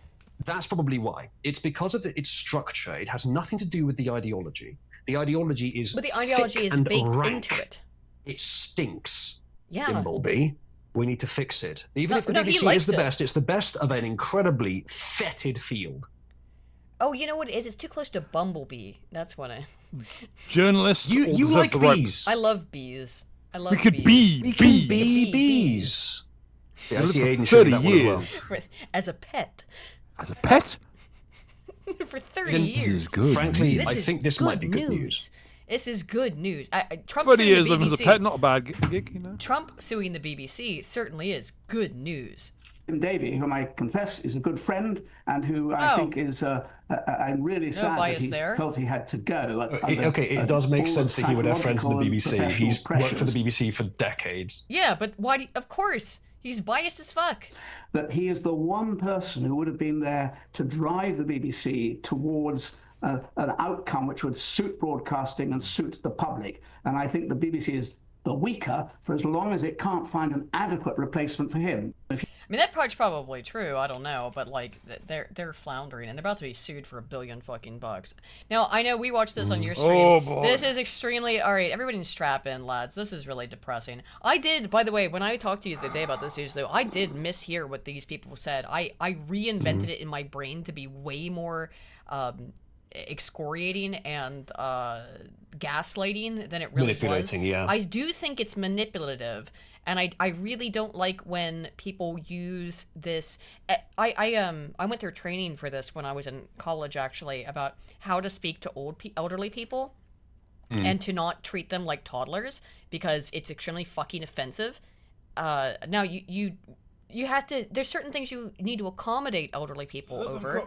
that's probably why. It's because of its structure. It has nothing to do with the ideology. The ideology is But the ideology is baked into it. It stinks. Yeah. Dimbleby. We need to fix it. Even if the BBC is the best, it's the best of an incredibly fetid field. Oh, you know what it is? It's too close to Bumblebee. That's what I... Journalists... You like bees. I love bees. I love We could bees. be bees. Be bees. Yeah, I see Aiden 30 showing that one as well. As a pet. As a pet? For 30 years. This is good. Frankly, This I is think this might be good news. This is good news. Trump 30 suing years the living as a BBC. pet, not a bad gig, you know? Trump suing the BBC certainly is good news. Davey, whom I confess is a good friend and who I think is, I'm really sad that he felt he had to go. It does make sense that he would have friends in the BBC. He's worked for the BBC for decades. Yeah, but why? Of course. He's biased as fuck. That he is the one person who would have been there to drive the BBC towards an outcome which would suit broadcasting and suit the public. And I think the BBC is the weaker for as long as it can't find an adequate replacement for him. I mean, that part's probably true. I don't know, but like they're floundering and they're about to be sued for $1 billion fucking bucks. Now I know we watched this on your stream. Oh, boy. This is extremely all right. Everybody strap in, lads. This is really depressing. I did, by the way, when I talked to you the day about this news, though, I did mishear what these people said. I reinvented it in my brain to be way more excoriating and gaslighting than it really Manipulating, was. yeah. I do think it's manipulative. And I really don't like when people use this. I went through training for this when I was in college, actually, about how to speak to elderly people and to not treat them like toddlers because it's extremely fucking offensive. Now, you you have to. There's certain things you need to accommodate elderly people over,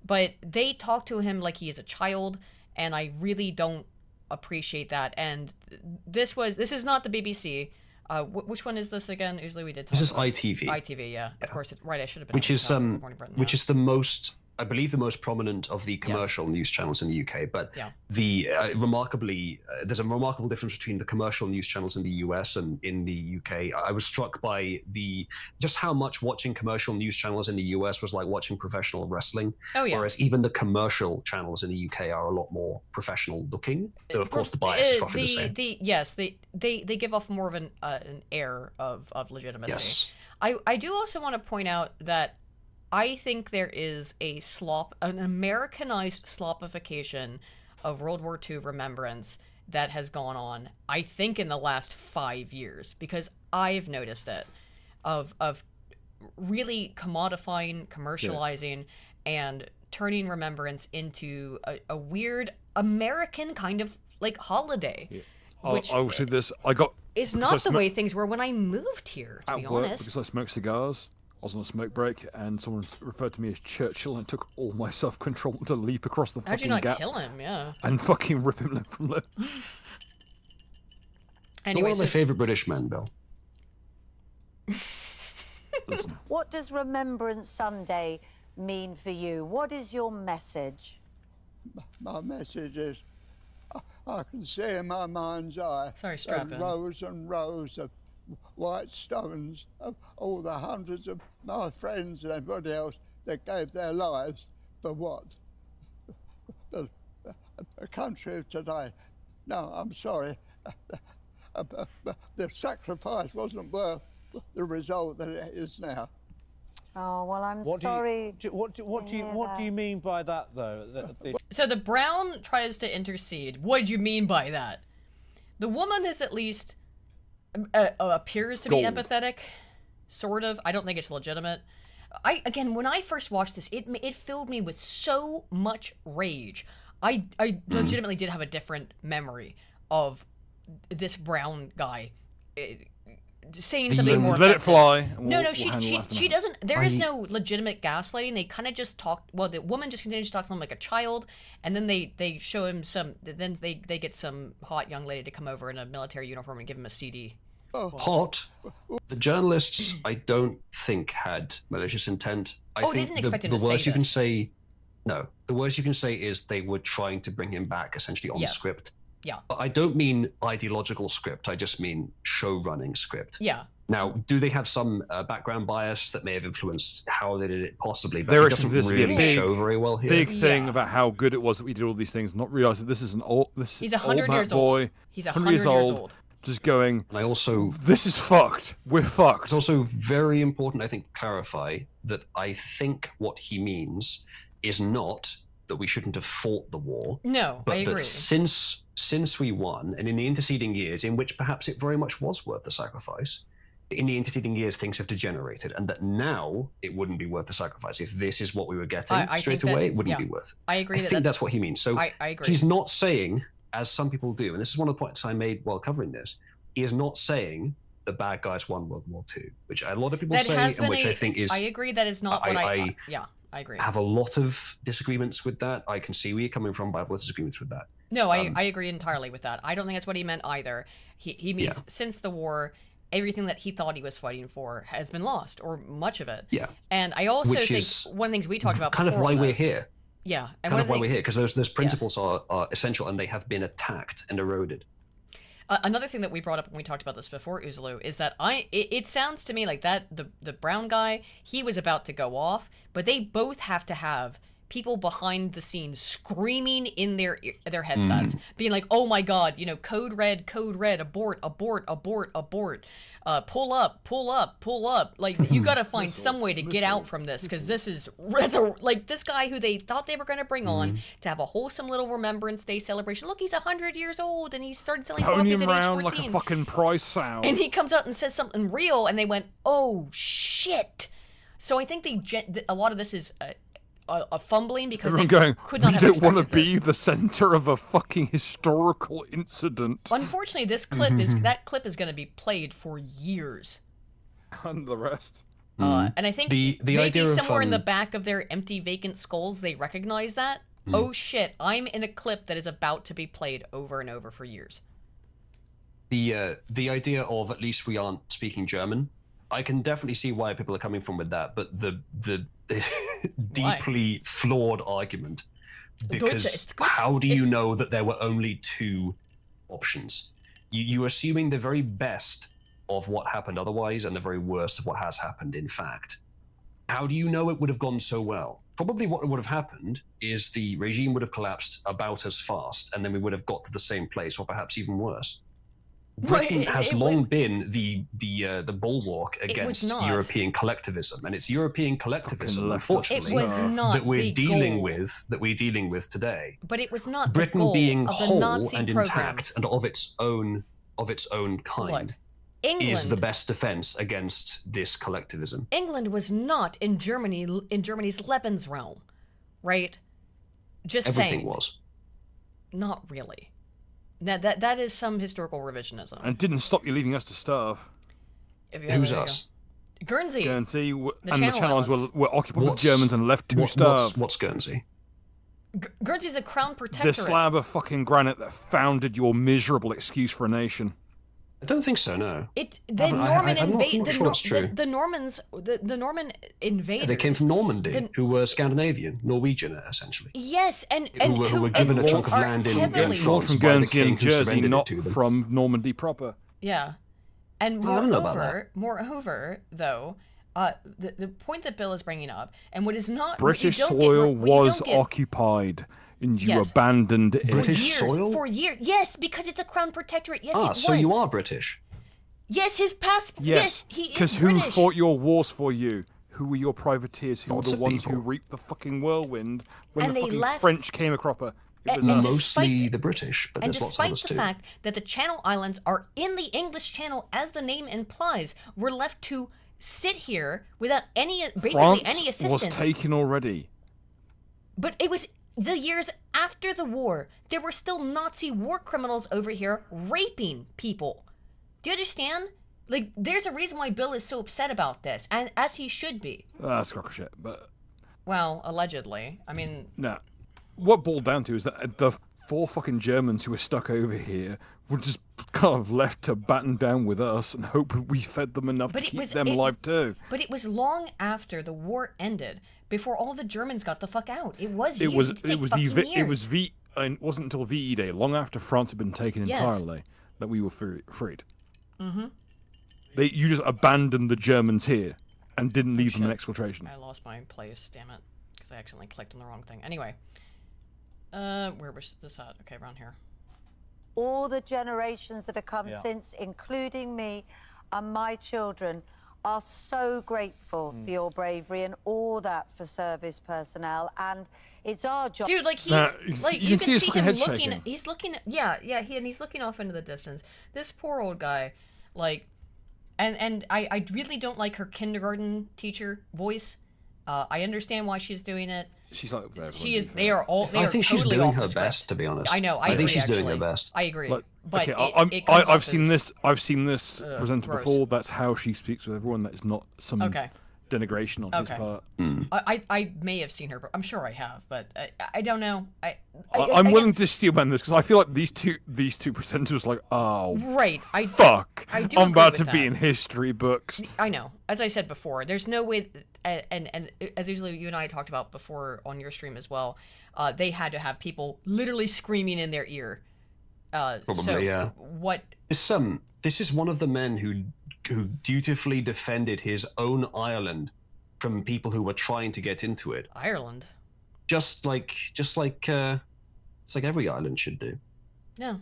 but they talk to him like he is a child, and I really don't appreciate that. And this is not the BBC. Which one is this again? Usually we did. This is ITV. ITV, yeah. Of course, right. I should have been. Which is the most, I believe, the most prominent of the commercial news channels in the UK. But the there's a remarkable difference between the commercial news channels in the US and in the UK. I was struck by just how much watching commercial news channels in the US was like watching professional wrestling. Oh yeah. Whereas even the commercial channels in the UK are a lot more professional looking. Of course, the bias is roughly the same. They give off more of an air of legitimacy. Yes. I do also want to point out that I think there is an Americanized slopification of World War II remembrance that has gone on, I think, in the last 5 years, because I've noticed it, of really commodifying, commercializing, and turning remembrance into a weird American kind of like holiday. Yeah. Which I will say this: is not the way things were when I moved here, to be honest. Because I smoked cigars. I was on a smoke break, and someone referred to me as Churchill, and it took all my self-control to leap across the fucking gap. How'd you not kill him? Yeah. And fucking rip him limb from limb. Anyway, one of my favourite British men, Bill. Listen. What does Remembrance Sunday mean for you? What is your message? My message is, I can see in my mind's eye rows and rows of white stones of all the hundreds of my friends and everybody else that gave their lives for what? The country of today. No, I'm sorry. The sacrifice wasn't worth the result that it is now. Oh, well, I'm sorry. What do you mean by that, though? So the Brown tries to intercede. What do you mean by that? The woman is at least appears to be empathetic, sort of. I don't think it's legitimate. Again, when I first watched this, it filled me with so much rage. I legitimately did have a different memory of this Brown guy saying something more. Let it fly. No, she doesn't. There is no legitimate gaslighting. They kind of just talk. Well, the woman just continues to talk to him like a child, and then they show him some. Then they get some hot young lady to come over in a military uniform and give him a CD. Hot. The journalists, I don't think, had malicious intent. I think they didn't expect him to say worst you can say. No, the worst you can say is they were trying to bring him back essentially on script. Yeah. But I don't mean ideological script. I just mean show running script. Yeah. Now, do they have some background bias that may have influenced how they did it? Possibly, but there it doesn't really show very well here. Big thing about how good it was that we did all these things, not realizing this is he's 100 years boy, old. He's 100 years old. Just going. And I also this is fucked. We're fucked. It's also very important, I think, to clarify that I think what he means is not that we shouldn't have fought the war. No, but I agree. That since we won, and in the interceding years, in which perhaps it very much was worth the sacrifice, in the interceding years things have degenerated, and that now it wouldn't be worth the sacrifice. If this is what we were getting straight away, it wouldn't be worth it. I agree. I think that's what he means. So I agree. He's not saying, as some people do, and this is one of the points I made while covering this, he is not saying the bad guys won World War II, which a lot of people say, and which I think is... I agree that is not what I agree. I have a lot of disagreements with that. I can see where you're coming from, but I have lots of disagreements with that. No, I agree entirely with that. I don't think that's what he meant either. He means since the war, everything that he thought he was fighting for has been lost, or much of it. Yeah. And I also think one of the things we talked about kind of why we're here. Yeah. And kind of why we're here, because those principles are essential, and they have been attacked and eroded. Another thing that we brought up when we talked about this before, Uzalu, is that it sounds to me like that the Brown guy, he was about to go off, but they both have to have people behind the scenes screaming in their headsets, being like, "Oh my God, code red, abort, abort, abort, abort, pull up, pull up, pull up." Like, you got to find some way to get out from this, because this guy who they thought they were going to bring on to have a wholesome little Remembrance Day celebration. Look, he's 100 years old and he started selling copies at age 14. Like a fucking prize sound. And he comes out and says something real, and they went, "Oh shit!" So I think a lot of this is a fumbling, because everyone they could not have expected this. We don't want to be the center of a fucking historical incident. Unfortunately, this clip is going to be played for years. And the rest. And I think the maybe idea somewhere of, in the back of their empty, vacant skulls, they recognize that. Oh shit, I'm in a clip that is about to be played over and over for years. The idea of at least we aren't speaking German, I can definitely see why people are coming from with that, but the deeply flawed argument, because how do you know that there were only two options? You're assuming the very best of what happened otherwise and the very worst of what has happened in fact. How do you know it would have gone so well? Probably what would have happened is the regime would have collapsed about as fast, and then we would have got to the same place, or perhaps even worse. Britain has long been the bulwark against European collectivism, and it's European collectivism, unfortunately, that we're dealing with today. But it was not Britain the goal being of the whole Nazi and program. intact and of its own kind. Look, England is the best defense against this collectivism. England was not in Germany's Lebensraum, right? Just everything saying. Was. Not really. Now that is some historical revisionism. And didn't stop you leaving us to starve. Who's us? Guernsey. Guernsey and the Channel Channel Islands were occupied with What's- Germans and left to starve. What's Guernsey? Guernsey's a crown protectorate. The slab of fucking granite that founded your miserable excuse for a nation. I don't think so. No. The Norman invaded. The Normans. The Norman invaders. They came from Normandy, who were Scandinavian, Norwegian, essentially. Yes, and who were given a chunk of land in France from by the Guernsey king and who Jersey, surrendered not it to them. from Normandy proper. Yeah, and I don't know about that. moreover, though, the point that Bill is bringing up, and what is not British soil was occupied, and you abandoned it. British soil? For years, yes, because it's a crown protectorate. Yes, it was. So you are British. Yes, his passport. Yes, he is Because British. who fought your wars for you? Who were your privateers? Who were the ones who reaped the fucking whirlwind when And the they fucking left- French came a cropper? And Mostly the British, but And there's lots of despite others the too. fact that the Channel Islands are in the English Channel, as the name implies, we're left to sit here without basically France any assistance. was taken already. But it was the years after the war. There were still Nazi war criminals over here raping people. Do you understand? Like, there's a reason why Bill is so upset about this, and as he should be. That's crock of shit, but... Well, allegedly. I mean... No. What boiled down to is that the 4 fucking Germans who were stuck over here were just kind of left to batten down with us and hope we fed them enough to keep them alive too. But it was long after the war ended, before all the Germans got the fuck out. It was years. It wasn't until VE Day, long after France had been taken entirely, that we were freed. Mm-hmm. You just abandoned the Germans here and didn't leave them in exfiltration. I lost my place, damn it, because I accidentally clicked on the wrong thing. Anyway, where was this at? Okay, around here. All the generations that have come since, including me and my children, are so grateful for your bravery and all that for service personnel, and it's our job. Dude, like you can see him looking. Shaking. He's looking. Yeah, and he's looking off into the distance. This poor old guy, like, and I really don't like her kindergarten teacher voice. I understand why she's doing it. She's like she is. They are all. They I are think she's totally doing off her the script. best, to be honest. I know. I think agree, she's doing her actually. best. I agree. Like, but okay, I've seen this. I've seen this presented gross. before. That's how she speaks with everyone. That is not some denigration on his part. I may have seen her, but I'm sure I have, but I don't know. I'm willing to steelman this because I feel like these two presenters like, oh, right. Fuck. I do I'm agree about with to that. be in history books. I know. As I said before, there's no way, and as usually you and I talked about before on your stream as well, they had to have people literally screaming in their ear. Probably, yeah. What? This is one of the men who dutifully defended his own Ireland from people who were trying to get into it. Ireland. Just like every island should do. Yeah.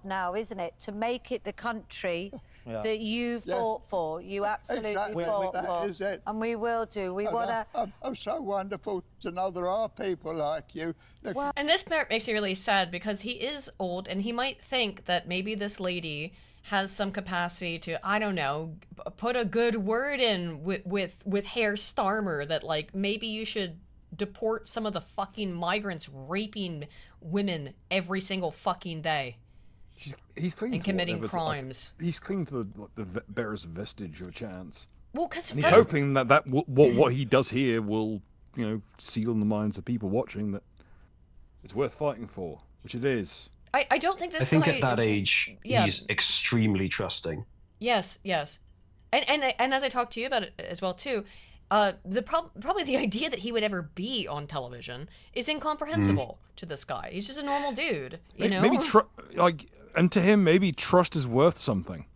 Now, isn't it, to make it the country that you fought for? You absolutely fought for, is it. and we will do. We want to. I'm so wonderful to know there are people like you. And this part makes me really sad because he is old, and he might think that maybe this lady has some capacity to, I don't know, put a good word in with Herr Starmer, that like maybe you should deport some of the fucking migrants raping women every single fucking day. He's clinging and committing crimes. He's clinging to the barest vestige of a chance. Well, because he's hoping that what he does here will, seal in the minds of people watching that it's worth fighting for, which it is. I don't think this. I think at that age, he's extremely trusting. Yes, and as I talked to you about it as well too, probably the idea that he would ever be on television is incomprehensible to this guy. He's just a normal dude, you know. Maybe and to him, maybe trust is worth something,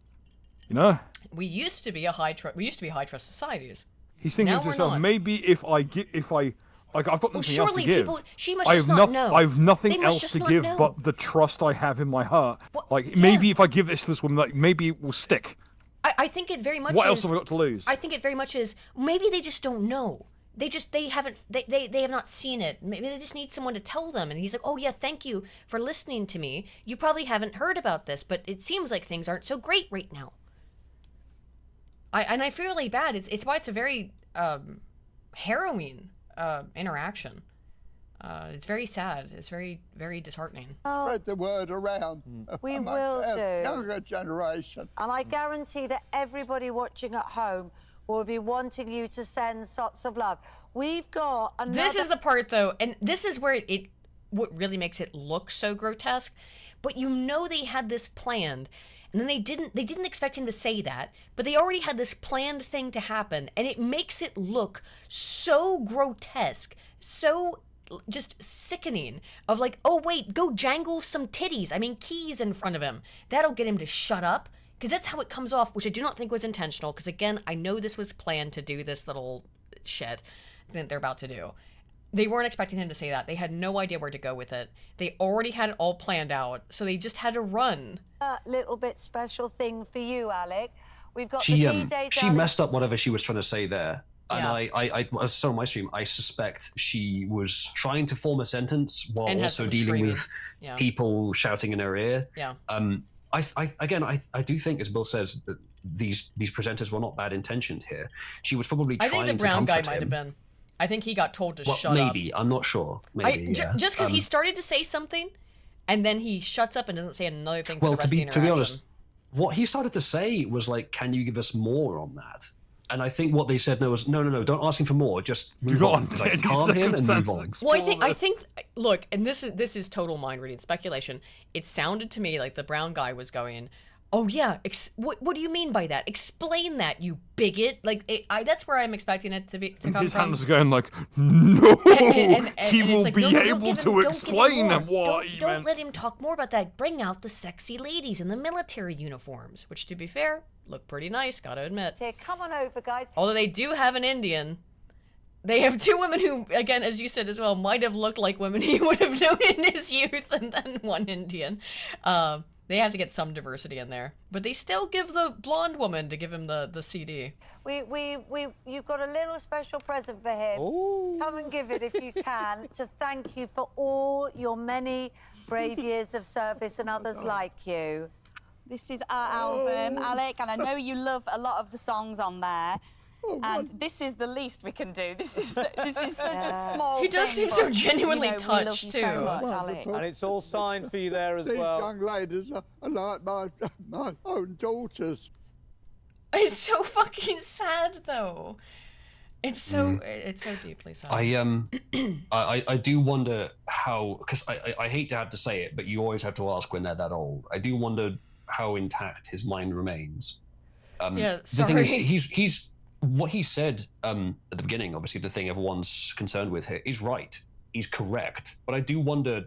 We used to be high trust societies. He's thinking to himself, maybe if I've got nothing else to give. She must just not know. I have nothing else to give but the trust I have in my heart. Maybe if I give this to this woman, maybe it will stick. I think it very much What else have I got to lose? I think it very much is, maybe they just don't know. They have not seen it. Maybe they just need someone to tell them. And he's like, oh yeah, thank you for listening to me. You probably haven't heard about this, but it seems like things aren't so great right now. I feel really bad. It's why it's a very harrowing interaction. It's very sad. It's very, very disheartening. Spread the word around. We will do. Younger generation. And I guarantee that everybody watching at home will be wanting you to send lots of love. We've got another... This is the part, though, and this is where what really makes it look so grotesque. But they had this planned, and then they didn't expect him to say that, but they already had this planned thing to happen, and it makes it look so grotesque, so just sickening, of like, oh wait, go jangle some titties, keys in front of him. That'll get him to shut up, because that's how it comes off, which I do not think was intentional, because again, I know this was planned to do this little shit that they're about to do. They weren't expecting him to say that. They had no idea where to go with it. They already had it all planned out, so they just had to run. A little bit special thing for you, Alec. We've got she the D-Day she messed up whatever she was trying to say there. And Yeah. I as so on my stream, I suspect she was trying to form a sentence while And had also someone dealing screaming. with Yeah. people shouting in her ear. Yeah. I do think, as Bill says, that these presenters were not bad intentioned here. She was probably I trying think the to brown guy comfort might have him. been. I think he got told to shut maybe. up. I'm not sure. Maybe, yeah. Just because he started to say something, and then he shuts up and doesn't say another thing for Well, the rest to be of the interaction. honest, what he started to say was like, "Can you give us more on that?" And I think what they said was, "No, don't ask him for more. Just move on. Like, calm him and move on." Well, I think, look, and this is total mind reading speculation. It sounded to me like the brown guy was going, "Oh yeah, what do you mean by that? Explain that, you bigot!" Like, that's where I'm expecting it to come His from. hands are going like, no, he and will it's like, be no, able give him- to don't give him explain more. what he Don't meant. let him talk more about that. Bring out the sexy ladies in the military uniforms, which, to be fair, look pretty nice, gotta admit. Here, come on over, guys. Although they do have an Indian. They have two women who, again, as you said as well, might have looked like women he would have known in his youth, and then one Indian. They have to get some diversity in there. But they still give the blonde woman to give him the CD. You've got a little special present for him. Ooh. Come and give it if you can, to thank you for all your many brave years of service and others like you. This is our album, Alec, and I know you love a lot of the songs on there. And this is the least we can do. This is such a small He does thing, seem so but, genuinely we love touched, you too. So much, Alec. And it's all signed for you there as These well. young ladies are like my own daughters. It's so fucking sad, though. It's so deeply sad. I do wonder how, because I hate to have to say it, but you always have to ask when they're that old. I do wonder how intact his mind remains. Yeah, the thing is, sorry. he's what he said at the beginning. Obviously, the thing everyone's concerned with here is right. He's correct, but I do wonder,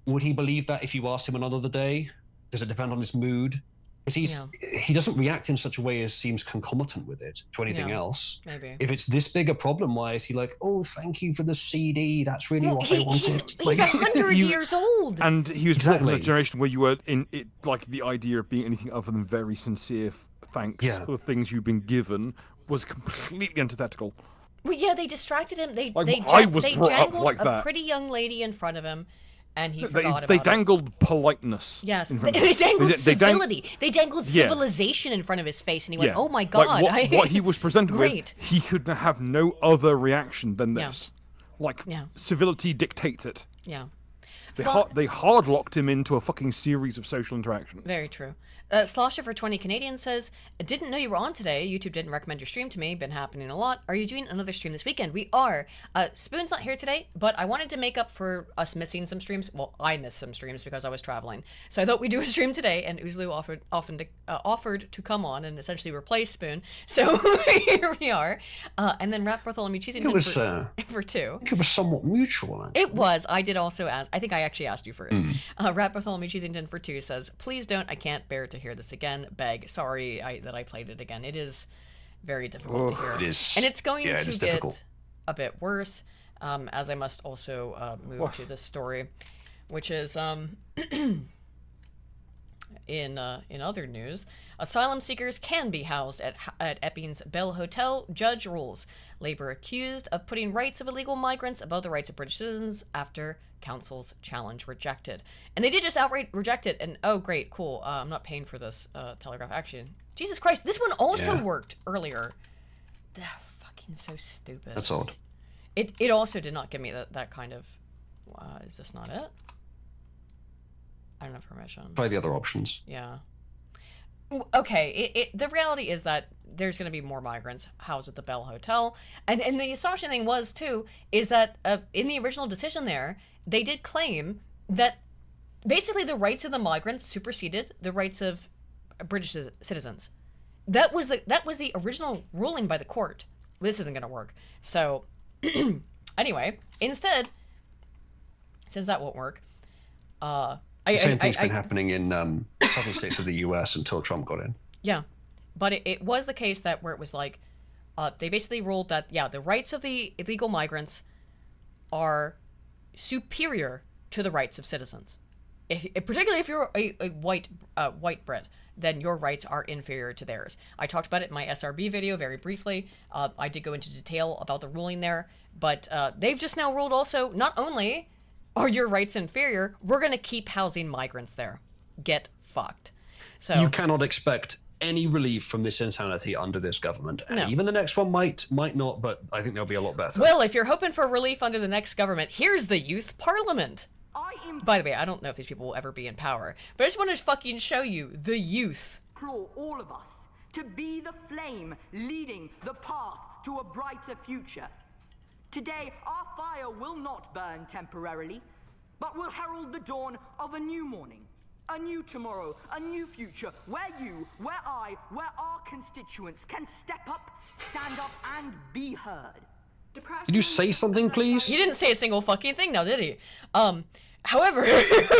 would he believe that if you asked him another day? Does it depend on his mood? Because he doesn't react in such a way as seems concomitant with it to anything else. Maybe. If it's this big a problem, why is he like, oh, thank you for the CD, that's really what I wanted. He's 100 years old. And he was brought from a Exactly. generation where you were in it, like the idea of being anything other than very sincere thanks for the things you've been given was completely antithetical. Well, yeah, they distracted him. They I was they brought up jangled like a that. pretty young lady in front of him, and he They forgot about they it. dangled politeness. Yes, in front of they him. dangled They civility. They dangled Yeah. civilization in front of his face, and he went, Yeah. "Oh my god!" Like what he was presented Great. with, he could have no other reaction than Yeah. this. Like Yeah. civility dictates it. Yeah. They hard locked him into a fucking series of social interactions. Very true. Slosher for 20 Canadian says, didn't know you were on today. YouTube didn't recommend your stream to me. Been happening a lot. Are you doing another stream this weekend? We are. Spoon's not here today, but I wanted to make up for us missing some streams. Well, I missed some streams because I was traveling. So I thought we'd do a stream today, and Uzalu offered to come on and essentially replace Spoon. So here we are. And then Rat Bartholomew Cheesington for 2. It was somewhat mutual, actually. It was. I did also ask. I think I actually asked you first. Rat Bartholomew Cheesington for 2 says, please don't. I can't bear to hear this again. Beg. Sorry that I played it again. It is very difficult to hear. It is. And it's going to get difficult. A bit worse, as I must also move to this story, which is in other news. Asylum seekers can be housed at Epping's Bell Hotel. Judge rules. Labour accused of putting rights of illegal migrants above the rights of British citizens after council's challenge rejected. And they did just outright reject it, and oh great, cool. I'm not paying for this Telegraph. Actually, Jesus Christ, this one also worked earlier. Fucking so stupid. That's odd. It also did not give me that kind of, is this not it? I don't have permission. Try the other options. Yeah. Okay, the reality is that there's going to be more migrants housed at the Bell Hotel. And the astonishing thing was, too, is that in the original decision there, they did claim that basically the rights of the migrants superseded the rights of British citizens. That was the original ruling by the court. This isn't going to work. So, anyway, instead, since that won't work, the same thing's been happening in southern states of the US until Trump got in. Yeah. But it was the case that where it was like, they basically ruled that, yeah, the rights of the illegal migrants are superior to the rights of citizens. Particularly if you're a white Brit, then your rights are inferior to theirs. I talked about it in my SRB video very briefly. I did go into detail about the ruling there, but they've just now ruled also, not only are your rights inferior, we're going to keep housing migrants there. Get fucked. So you cannot expect any relief from this insanity under this government. And No. even the next one might not, but I think they'll be a lot better. Well, if you're hoping for relief under the next government, here's the youth parliament. By the way, I don't know if these people will ever be in power, but I just want to fucking show you the youth. Implore all of us to be the flame leading the path to a brighter future. Today, our fire will not burn temporarily, but will herald the dawn of a new morning, a new tomorrow, a new future, where you, where I, where our constituents can step up, stand up, and be heard. Did you say something, please? He didn't say a single fucking thing now, did he? However,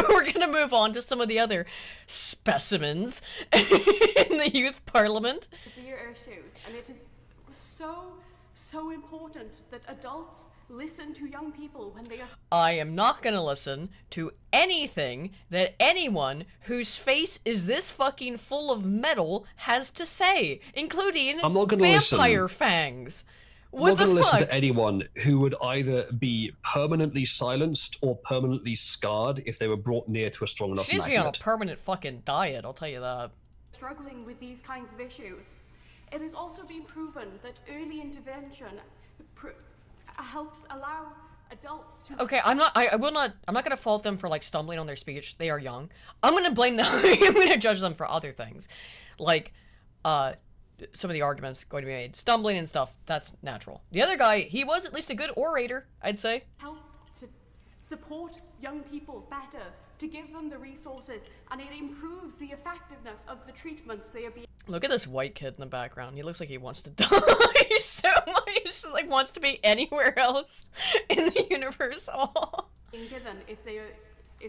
we're gonna move on to some of the other specimens in the youth parliament. Severe issues, and it is so important that adults listen to young people when they are. I am not gonna listen to anything that anyone whose face is this fucking full of metal has to say, including I'm not gonna vampire listen. fangs. I'm not going to listen fuck? to anyone who would either be permanently silenced or permanently scarred if they were brought near to a strong enough She needs to be on a magnet. permanent fucking diet, I'll tell you that. Struggling with these kinds of issues. It has also been proven that early intervention helps allow adults to. Okay, I'm not gonna fault them for like stumbling on their speech. They are young. I'm gonna blame them. I'm gonna judge them for other things, like some of the arguments going to be made, stumbling and stuff. That's natural. The other guy, he was at least a good orator, I'd say. Help to support young people better, to give them the resources, and it improves the effectiveness of the treatments they are being. Look at this white kid in the background. He looks like he wants to die so much. He just like wants to be anywhere else in the universe. Given if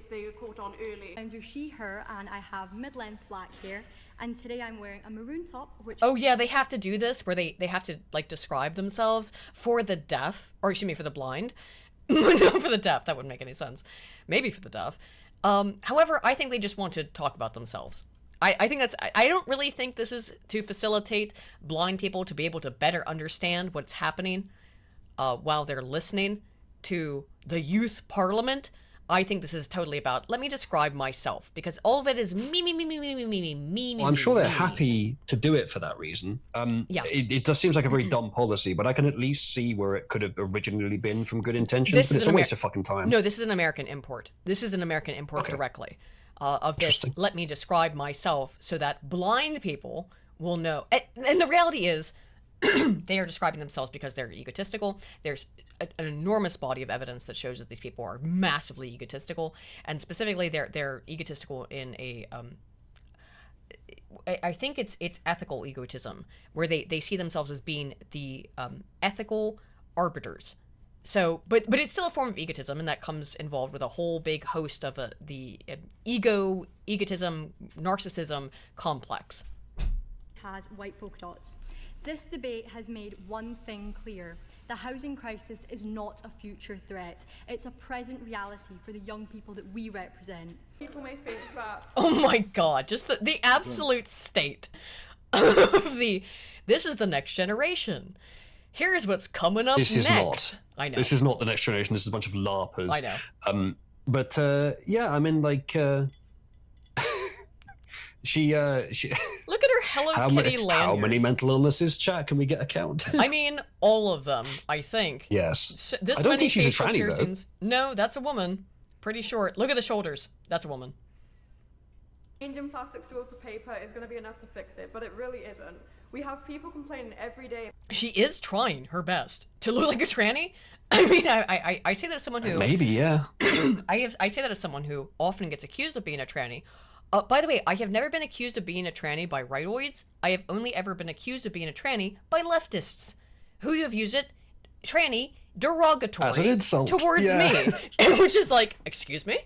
they are caught on early. Are she, her, and I have mid-length black hair, and today I'm wearing a maroon top, which. Oh yeah, they have to do this where they have to like describe themselves for the deaf, or excuse me, for the blind. Not for the deaf, that wouldn't make any sense. Maybe for the deaf. However, I think they just want to talk about themselves. I think I don't really think this is to facilitate blind people to be able to better understand what's happening while they're listening to the youth parliament. I think this is totally about, let me describe myself, because all of it is me. Well, I'm sure they're happy to do it for that reason. Yeah. It does seems like a very dumb policy, but I can at least see where it could have originally been from good intentions, but it's a waste of fucking time. No, this is an American import. This is an American import directly of this. Let me describe myself so that blind people will know. And the reality is, they are describing themselves because they're egotistical. There's an enormous body of evidence that shows that these people are massively egotistical, and specifically they're egotistical in a I think it's ethical egotism, where they see themselves as being the ethical arbiters. So, but it's still a form of egotism, and that comes involved with a whole big host of the egotism, narcissism complex. Has white polka dots. This debate has made one thing clear. The housing crisis is not a future threat. It's a present reality for the young people that we represent. People may think that... Oh my god, just the absolute state of this is the next generation. Here's what's coming up next. Not. I know. This is not the next generation, this is a bunch of LARPers. I know. But yeah, I mean, like... She look at her Hello Kitty lanyard. How many mental illnesses, chat? Can we get a count? I mean, all of them, I think. Yes. This I don't many think she's a facial tranny, piercings. No, that's a woman. Pretty short. Look at the shoulders. That's a woman. Changing plastic straws to paper is going to be enough to fix it, but it really isn't. We have people complaining every day. She is trying her best to look like a tranny. I mean, I say that as someone who... Maybe, yeah. I say that as someone who often gets accused of being a tranny. By the way, I have never been accused of being a tranny by rightoids. I have only ever been accused of being a tranny by leftists, who have used it, tranny, derogatory as an insult towards me, which is like, excuse me?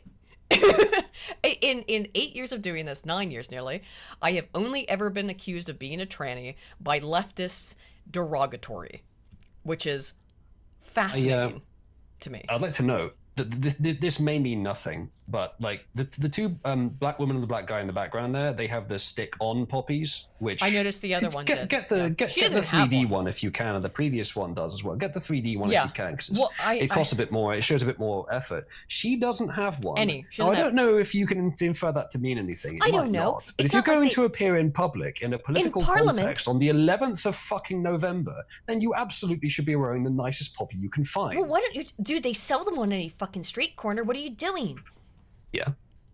In 8 years of doing this, 9 years nearly, I have only ever been accused of being a tranny by leftists derogatory, which is fascinating to me. I'd like to note that this may mean nothing, but like the two black women and the black guy in the background there, they have the stick-on poppies, which I noticed the other one did. Get the 3D one if you can, and the previous one does as well. Get the 3D one if you can, because it costs a bit more. It shows a bit more effort. She doesn't have one. I don't know if you can infer that to mean anything. It I might don't know. Not. But if you're going to appear in public in a political context on the 11th of fucking November, then you absolutely should be wearing the nicest poppy you can find. Well, why don't you, dude? They sell them on any fucking street corner. What are you doing? Yeah.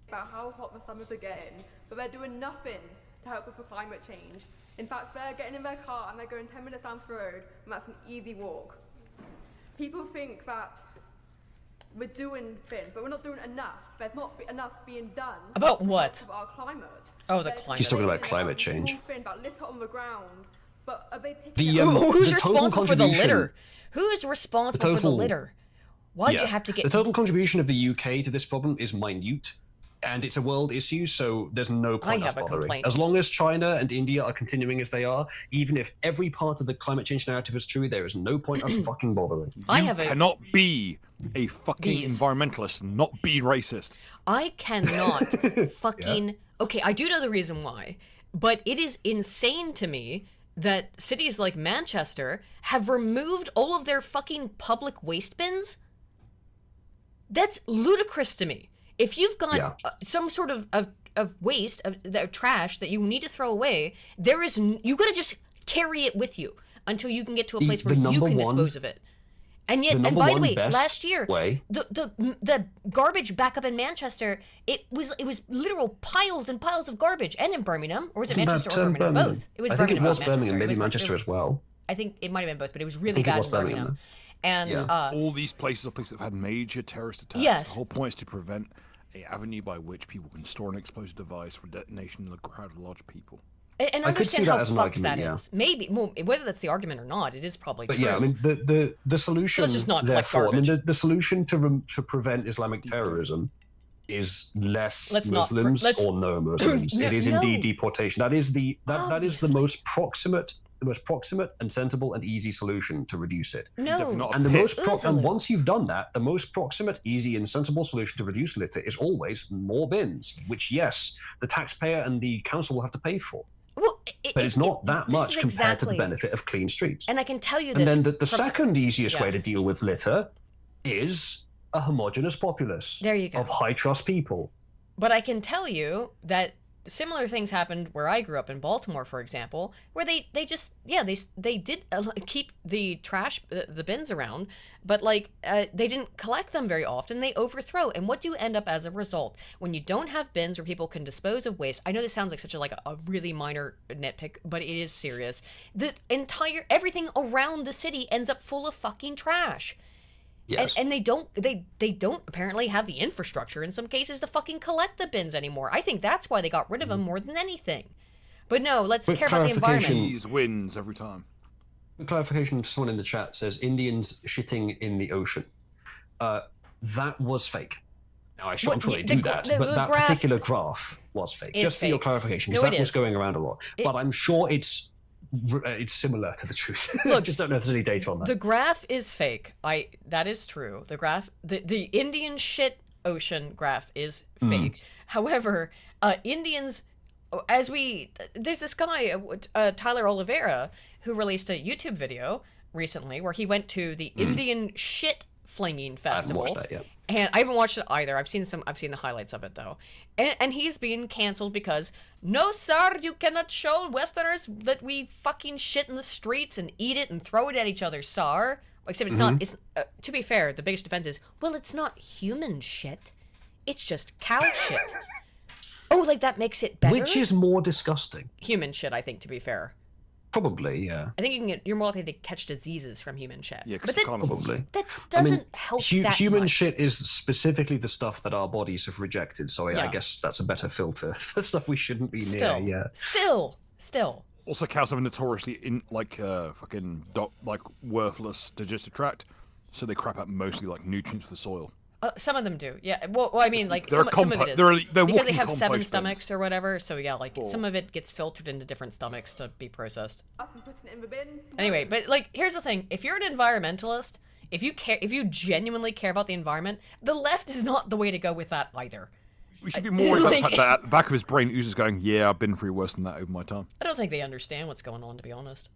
About how hot the summers are getting, but they're doing nothing to help with the climate change. In fact, they're getting in their car and they're going 10 minutes down the road, and that's an easy walk. People think that we're doing things, but we're not doing enough. There's not enough being done. About what? Of our climate. Oh, the climate. She's talking about climate change. Thing about litter on the ground, but are they who's responsible for the litter? Who is responsible for the litter? Why'd you have to get... The total contribution of the UK to this problem is minute, and it's a world issue, so there's no point us bothering. As long as China and India are continuing as they are, even if every part of the climate change narrative is true, there is no point us fucking bothering. You cannot be a fucking environmentalist and not be racist. I cannot fucking... Okay, I do know the reason why, but it is insane to me that cities like Manchester have removed all of their fucking public waste bins. That's ludicrous to me. If you've got some sort of waste, of trash that you need to throw away, you gotta just carry it with you until you can get to a place where you can dispose of it. And yet, and by the way, last year, the garbage back up in Manchester, it was literal piles and piles of garbage, and in Birmingham, or was it Manchester or Birmingham? Both. It was Birmingham. I think it was Birmingham, maybe Manchester as well. I think it might have been both, but it was really bad in Birmingham. And all these places are places that have had major terrorist attacks. Yes. The whole point is to prevent an avenue by which people can store an explosive device for detonation in a crowd of large people. And understand how fucked that is. Maybe, well, whether that's the argument or not, it is probably true. But yeah, I mean, the solution, let's just not therefore, I mean, the solution to prevent Islamic terrorism is less Muslims or no Muslims. It is indeed deportation. That is the most proximate and sensible and easy solution to reduce it. No. And once you've done that, the most proximate, easy, and sensible solution to reduce litter is always more bins, which, yes, the taxpayer and the council will have to pay for. Well, but it's not that much compared to the benefit of clean streets. And I can tell you this. And then the second easiest way to deal with litter is a homogenous populace. There you go. Of high trust people. But I can tell you that similar things happened where I grew up in Baltimore, for example, where they just, yeah, they did keep the trash, the bins around, but like they didn't collect them very often. They overthrow. And what do you end up as a result? When you don't have bins where people can dispose of waste, I know this sounds like such a really minor nitpick, but it is serious. The everything around the city ends up full of fucking trash. Yes. And they don't apparently have the infrastructure in some cases to fucking collect the bins anymore. I think that's why they got rid of them more than anything. But no, let's care about the environment. These wins every time. Clarification, someone in the chat says Indians shitting in the ocean. That was fake. Now, I'm sure they do that, but that particular graph was fake. Just for your clarification, because that was going around a lot. But I'm sure it's similar to the truth. Look, just don't know if there's any data on that. The graph is fake. That is true. The graph, the Indian shit ocean graph is fake. However, Indians, there's this guy, Tyler Oliveira, who released a YouTube video recently where he went to the Indian shit flinging festival. I haven't watched that yet. And I haven't watched it either. I've seen the highlights of it though. And he's being canceled because, no sir, you cannot show Westerners that we fucking shit in the streets and eat it and throw it at each other, sir. Except it's not, to be fair, the biggest defense is, well, it's not human shit. It's just cow shit. Oh, like that makes it better? Which is more disgusting? Human shit, I think, to be fair. Probably, yeah. I think you're more likely to catch diseases from human shit. Yeah, because probably. That doesn't help that human much. shit is specifically the stuff that our bodies have rejected, so I guess that's a better filter for stuff we shouldn't be near. Yeah. Still. Also, cows have a notoriously worthless digestive tract, so they crap out mostly like nutrients for the soil. Some of them do, yeah. Well, I mean, like some of it is they're because they have 7 bins. stomachs or whatever. So yeah, like some of it gets filtered into different stomachs to be processed. Anyway, but like here's the thing: if you're an environmentalist, if you genuinely care about the environment, the left is not the way to go with that either. We should be more worried about the fact that at the back of his brain, Uza's going, "Yeah, I've been through worse than that over my time." I don't think they understand what's going on, to be honest.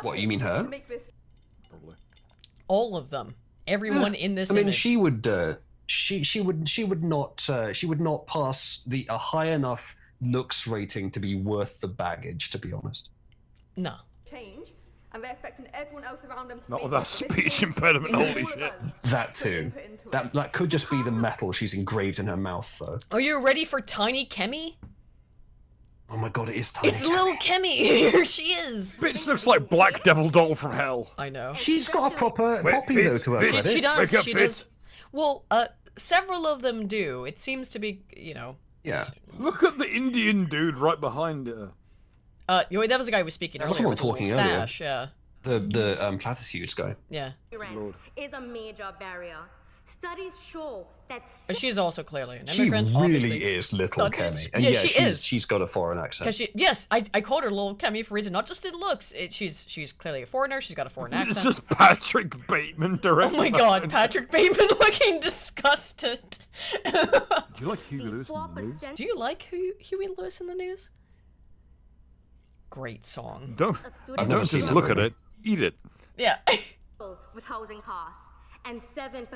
What, you mean her? Probably. All of them. Everyone in this. I mean, image. she would not pass a high enough looks rating to be worth the baggage. To be honest. No. Change, and they're expecting everyone else around them to not with that speech impediment. Holy shit. That too. That could just be the metal she's engraved in her mouth, though. Are you ready for Tiny Kemi? Oh my god, it is Tiny. It's little Kemi. Here she is. Bitch looks like Black Devil Doll from hell. I know. She's got a proper poppy though to her credit. She does. Wake up, she does. Well, several of them do. It seems to be, Yeah. Look at the Indian dude right behind her. That was the guy who was speaking earlier. Someone talking earlier. Yeah. The platitudes guy. Yeah. Is a major barrier. Studies show that. But she's also clearly an immigrant. She really is little Kemi. And she's got a foreign accent. I called her little Kemi for a reason, not just in looks. She's clearly a foreigner. She's got a foreign accent. It's just Patrick Bateman directly. Oh my god, Patrick Bateman looking disgusted. Do you like Huey Lewis in the news? Do you like Huey Lewis in the news? Great song. Don't just look at it. Eat it. Yeah. With housing costs. And 7%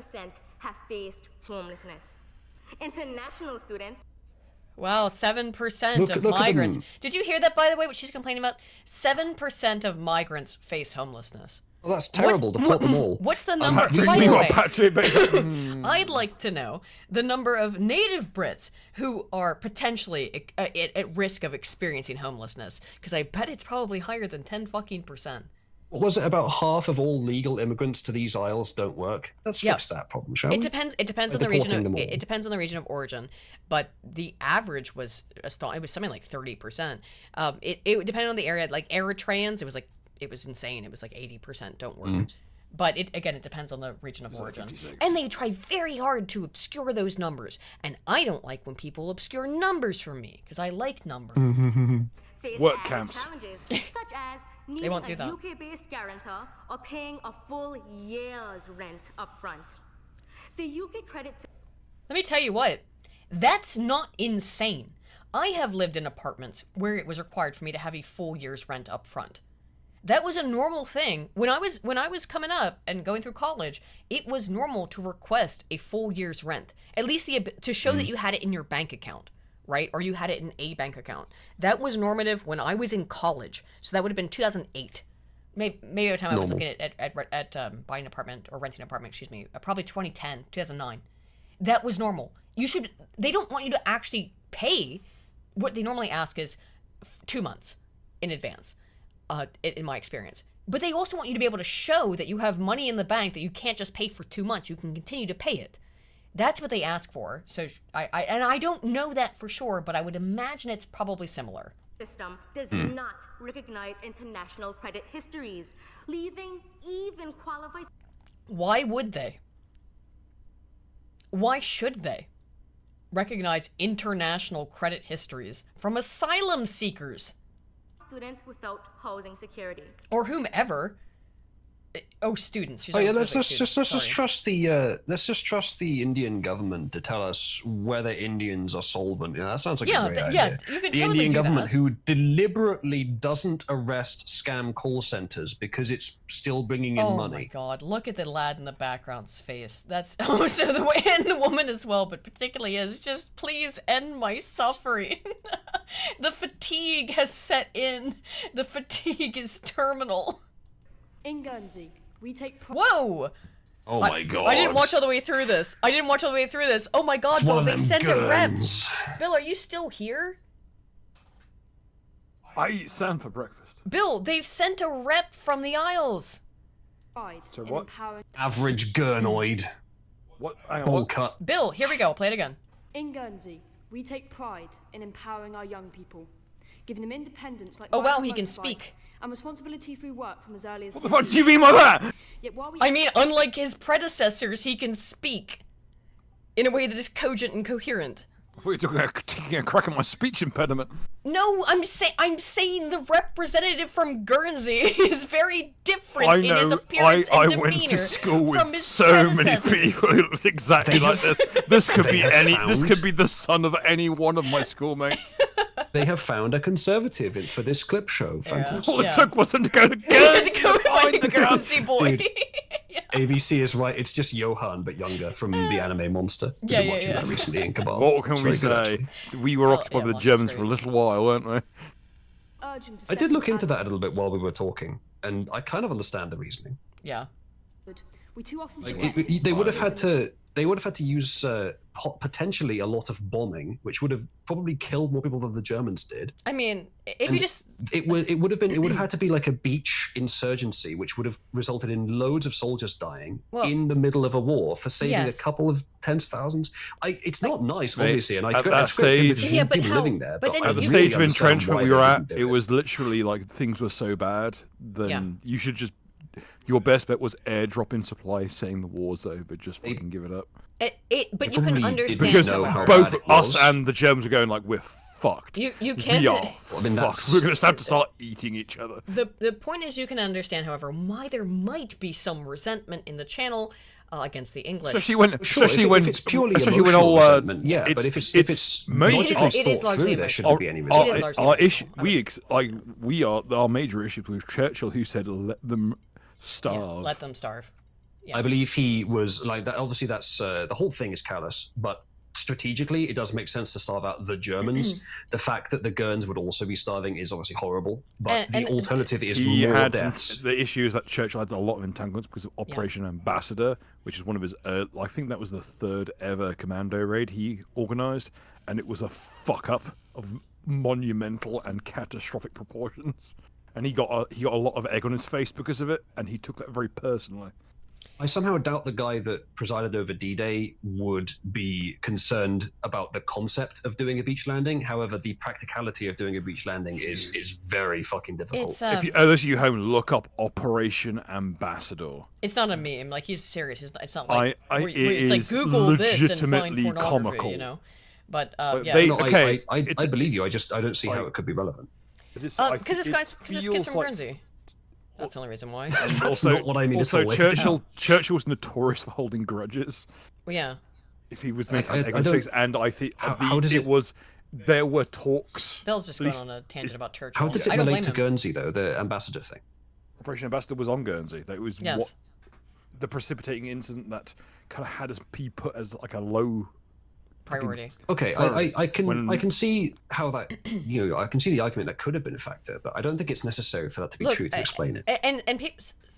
have faced homelessness. International students. Wow, 7% of migrants. Did you hear that, by the way, what she's complaining about? 7% of migrants face homelessness. Well, that's terrible. Deport them all. What's the number? By the way, I'd like to know the number of native Brits who are potentially at risk of experiencing homelessness, because I bet it's probably higher than 10%. Was it about half of all legal immigrants to these isles don't work? Let's fix that problem, shall we? It depends on the region. It depends on the region of origin, but the average was it was something like 30%. It depended on the area. Like Eritreans, it was insane. It was like 80% don't work. But it depends on the region of origin. And they try very hard to obscure those numbers. And I don't like when people obscure numbers from me, because I like numbers. Work camps. Such as they won't do that. UK-based guarantor or paying a full year's rent up front. The UK credit. Let me tell you what, that's not insane. I have lived in apartments where it was required for me to have a full year's rent up front. That was a normal thing. When I was coming up and going through college, it was normal to request a full year's rent, at least to show that you had it in your bank account, right? Or you had it in a bank account. That was normative when I was in college. So that would have been 2008. Maybe by the time I was looking at buying an apartment or renting an apartment, excuse me, probably 2010, 2009. That was normal. They don't want you to actually pay. What they normally ask is 2 months in advance. In my experience. But they also want you to be able to show that you have money in the bank, that you can't just pay for 2 months. You can continue to pay it. That's what they ask for. So I don't know that for sure, but I would imagine it's probably similar. System does not recognize international credit histories, leaving even qualified. Why would they? Why should they recognize international credit histories from asylum seekers? Students without housing security. Or whomever. Oh, students. Oh yeah, let's just trust the Indian government to tell us whether Indians are solvent. Yeah, that sounds like a great idea. You can the totally Indian do government that. who deliberately doesn't arrest scam call centers because it's still bringing in money. Oh my God! Look at the lad in the background's face. That's so the way, and the woman as well, but particularly is just please end my suffering. The fatigue has set in. The fatigue is terminal. In Guernsey, we take. Whoa! Oh my God! I didn't watch all the way through this. Oh my God, Bill! They sent a rep. Bill, are you still here? I eat sand for breakfast. Bill, they've sent a rep from the Isles. So what? Average Gurnoid. What? Bowl cut. Bill, here we go. Play it again. In Guernsey, we take pride in empowering our young people, giving them independence like. Oh wow, he can speak. And responsibility through work from as early as. What do you mean by that? I mean, unlike his predecessors, he can speak in a way that is cogent and coherent. I thought you were talking about taking a crack at my speech impediment. No, I'm saying the representative from Guernsey is very different in his appearance and demeanor. I went to school with so many people who looked exactly like this. This could be This could be the son of any one of my schoolmates. They have found a conservative for this clip show. Fantastic. All it took was them to go to Guernsey to find the Guernsey boy. Dude, ABC is right. It's just Johan, but younger, from the anime Monster. We've been watching that recently in Cabal. What can we say? We were occupied with the Germans for a little while, weren't we? I did look into that a little bit while we were talking, and I kind of understand the reasoning. Yeah. We too often. They would have had to. They would have had to use potentially a lot of bombing, which would have probably killed more people than the Germans did. I mean, if you just it would have had to be like a beach insurgency, which would have resulted in loads of soldiers dying in the middle of a war for saving a couple of tens of thousands. It's not nice, obviously, and I expect people living there. But at the stage of entrenchment we were at, it was literally like things were so bad. Then you should just. Your best bet was airdropping supplies, saying the war's over. Just fucking give it up. But you can understand because both us and the Germans were going like, we're fucked. You can. We are fucked. We're going to have to start eating each other. The point is, you can understand, however, why there might be some resentment in the channel against the English. Especially when it's purely emotional resentment. Yeah, but if it's it is largely there shouldn't be any resentment. Our major issues with Churchill, who said let them starve. Yeah, let them starve. Yeah. I believe he was like that. Obviously, that's the whole thing is callous, but strategically, it does make sense to starve out the Germans. The fact that the Guerns would also be starving is obviously horrible, but the alternative is more deaths. The issue is that Churchill had a lot of entanglements because of Operation Ambassador, which is one of his. I think that was the third ever commando raid he organised, and it was a fuck up of monumental and catastrophic proportions. And he got a lot of egg on his face because of it, and he took that very personally. I somehow doubt the guy that presided over D-Day would be concerned about the concept of doing a beach landing. However, the practicality of doing a beach landing is very fucking difficult. If those of you home, look up Operation Ambassador. It's not a meme. Like, he's serious. It's not like it's like Google this and find pornography, comical. you know. But I believe you. I don't see how it could be relevant. Because this kid's from Guernsey. That's the only reason why. That's not what I mean at all. Churchill was notorious for holding grudges. Well, yeah. If he was meant to have egg on his face, and I think there were talks. Bill's just going on a tangent about Churchill. How does it relate to Guernsey, though, the ambassador thing? Operation Ambassador was on Guernsey. That was Yes. the precipitating incident that kind of had us be put as like a low priority. Okay, I can see how that I can see the argument that could have been a factor, but I don't think it's necessary for that to be true to explain it. And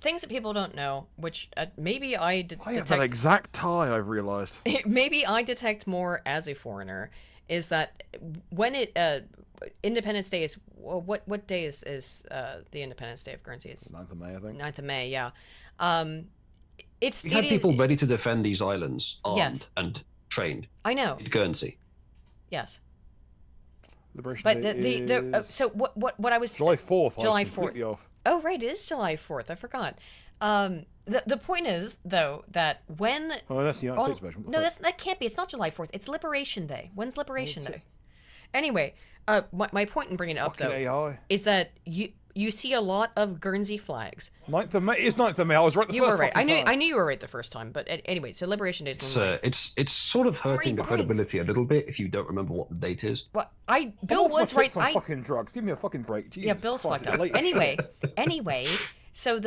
things that people don't know, which maybe I detect. I have that exact tie. I've realised. Maybe I detect more as a foreigner is that when it Independence Day is what day is the Independence Day of Guernsey? It's 9th of May, I think. 9th of May, yeah. We had people ready to defend these islands, armed Yes. and trained. I know. In Guernsey. Yes. Liberation But Day so what I was July 4th. July I was completely 4th. off. Oh right, it is July 4th. I forgot. The point is though that when that's the United States version. No, that can't be. It's not July 4th. It's Liberation Day. When's Liberation Day? Anyway, my point in bringing it up though is that you see a lot of Guernsey flags. 9th of May. It's 9th of May. I was right the you first were right. time. I knew you were right the first time. But anyway, so Liberation Day is. It's sort of hurting the credibility a little bit if you don't remember what the date is. Well, Bill was right. I'm fucking drugs. Give me a fucking break. Jesus yeah, Bill's Christ, fucked up. Anyway. So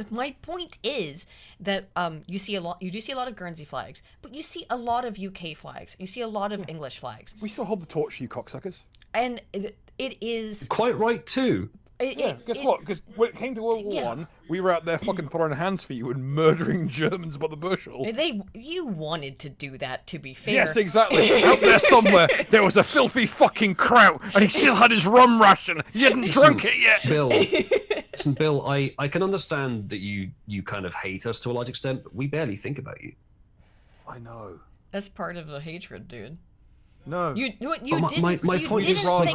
my point is that you do see a lot of Guernsey flags, but you see a lot of UK flags. You see a lot of English flags. We still hold the torch, you cocksuckers. And it is quite right too. Guess what? Because when it came to World War One, we were out there fucking throwing hands for you and murdering Germans by the bushel. You wanted to do that, to be fair. Yes, exactly. Out there somewhere, there was a filthy fucking kraut, and he still had his rum ration. He hadn't drunk it yet. Bill, I can understand that you kind of hate us to a large extent, but we barely think about you. I know. That's part of the hatred, dude. No. You didn't think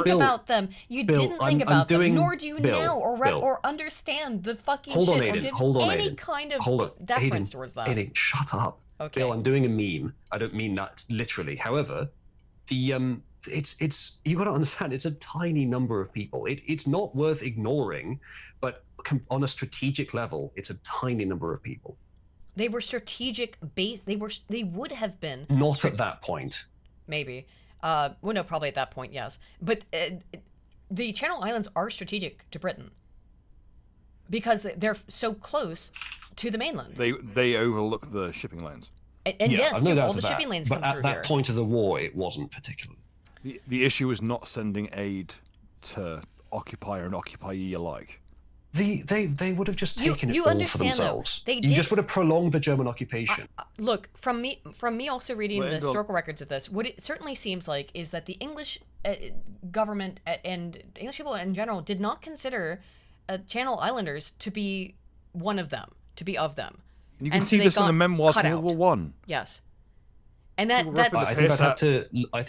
Bill, about them. You didn't think about them, nor do you now or understand the fucking hold on, shit Aiden, or hold give on, any Aiden. kind of hold on. deference Aiden, towards them. Aiden, shut up. Okay. Bill, I'm doing a meme. I don't mean that literally. However, it's you got to understand it's a tiny number of people. It's not worth ignoring, but on a strategic level, it's a tiny number of people. They were strategic base. They would have been. Not at that point. Maybe. Well, no, probably at that point, yes. But the Channel Islands are strategic to Britain because they're so close to the mainland. They overlook the shipping lanes. And yes, all the shipping lanes come through here. But at that point of the war, it wasn't particularly. The issue is not sending aid to occupier and occupyee alike. They would have just taken it all for themselves. You just would have prolonged the German occupation. Look, from me also reading the historical records of this, what it certainly seems like is that the English government and English people in general did not consider Channel Islanders to be one of them, to be of them. And you can see this in the memoirs from World War One. Yes. And that's. I think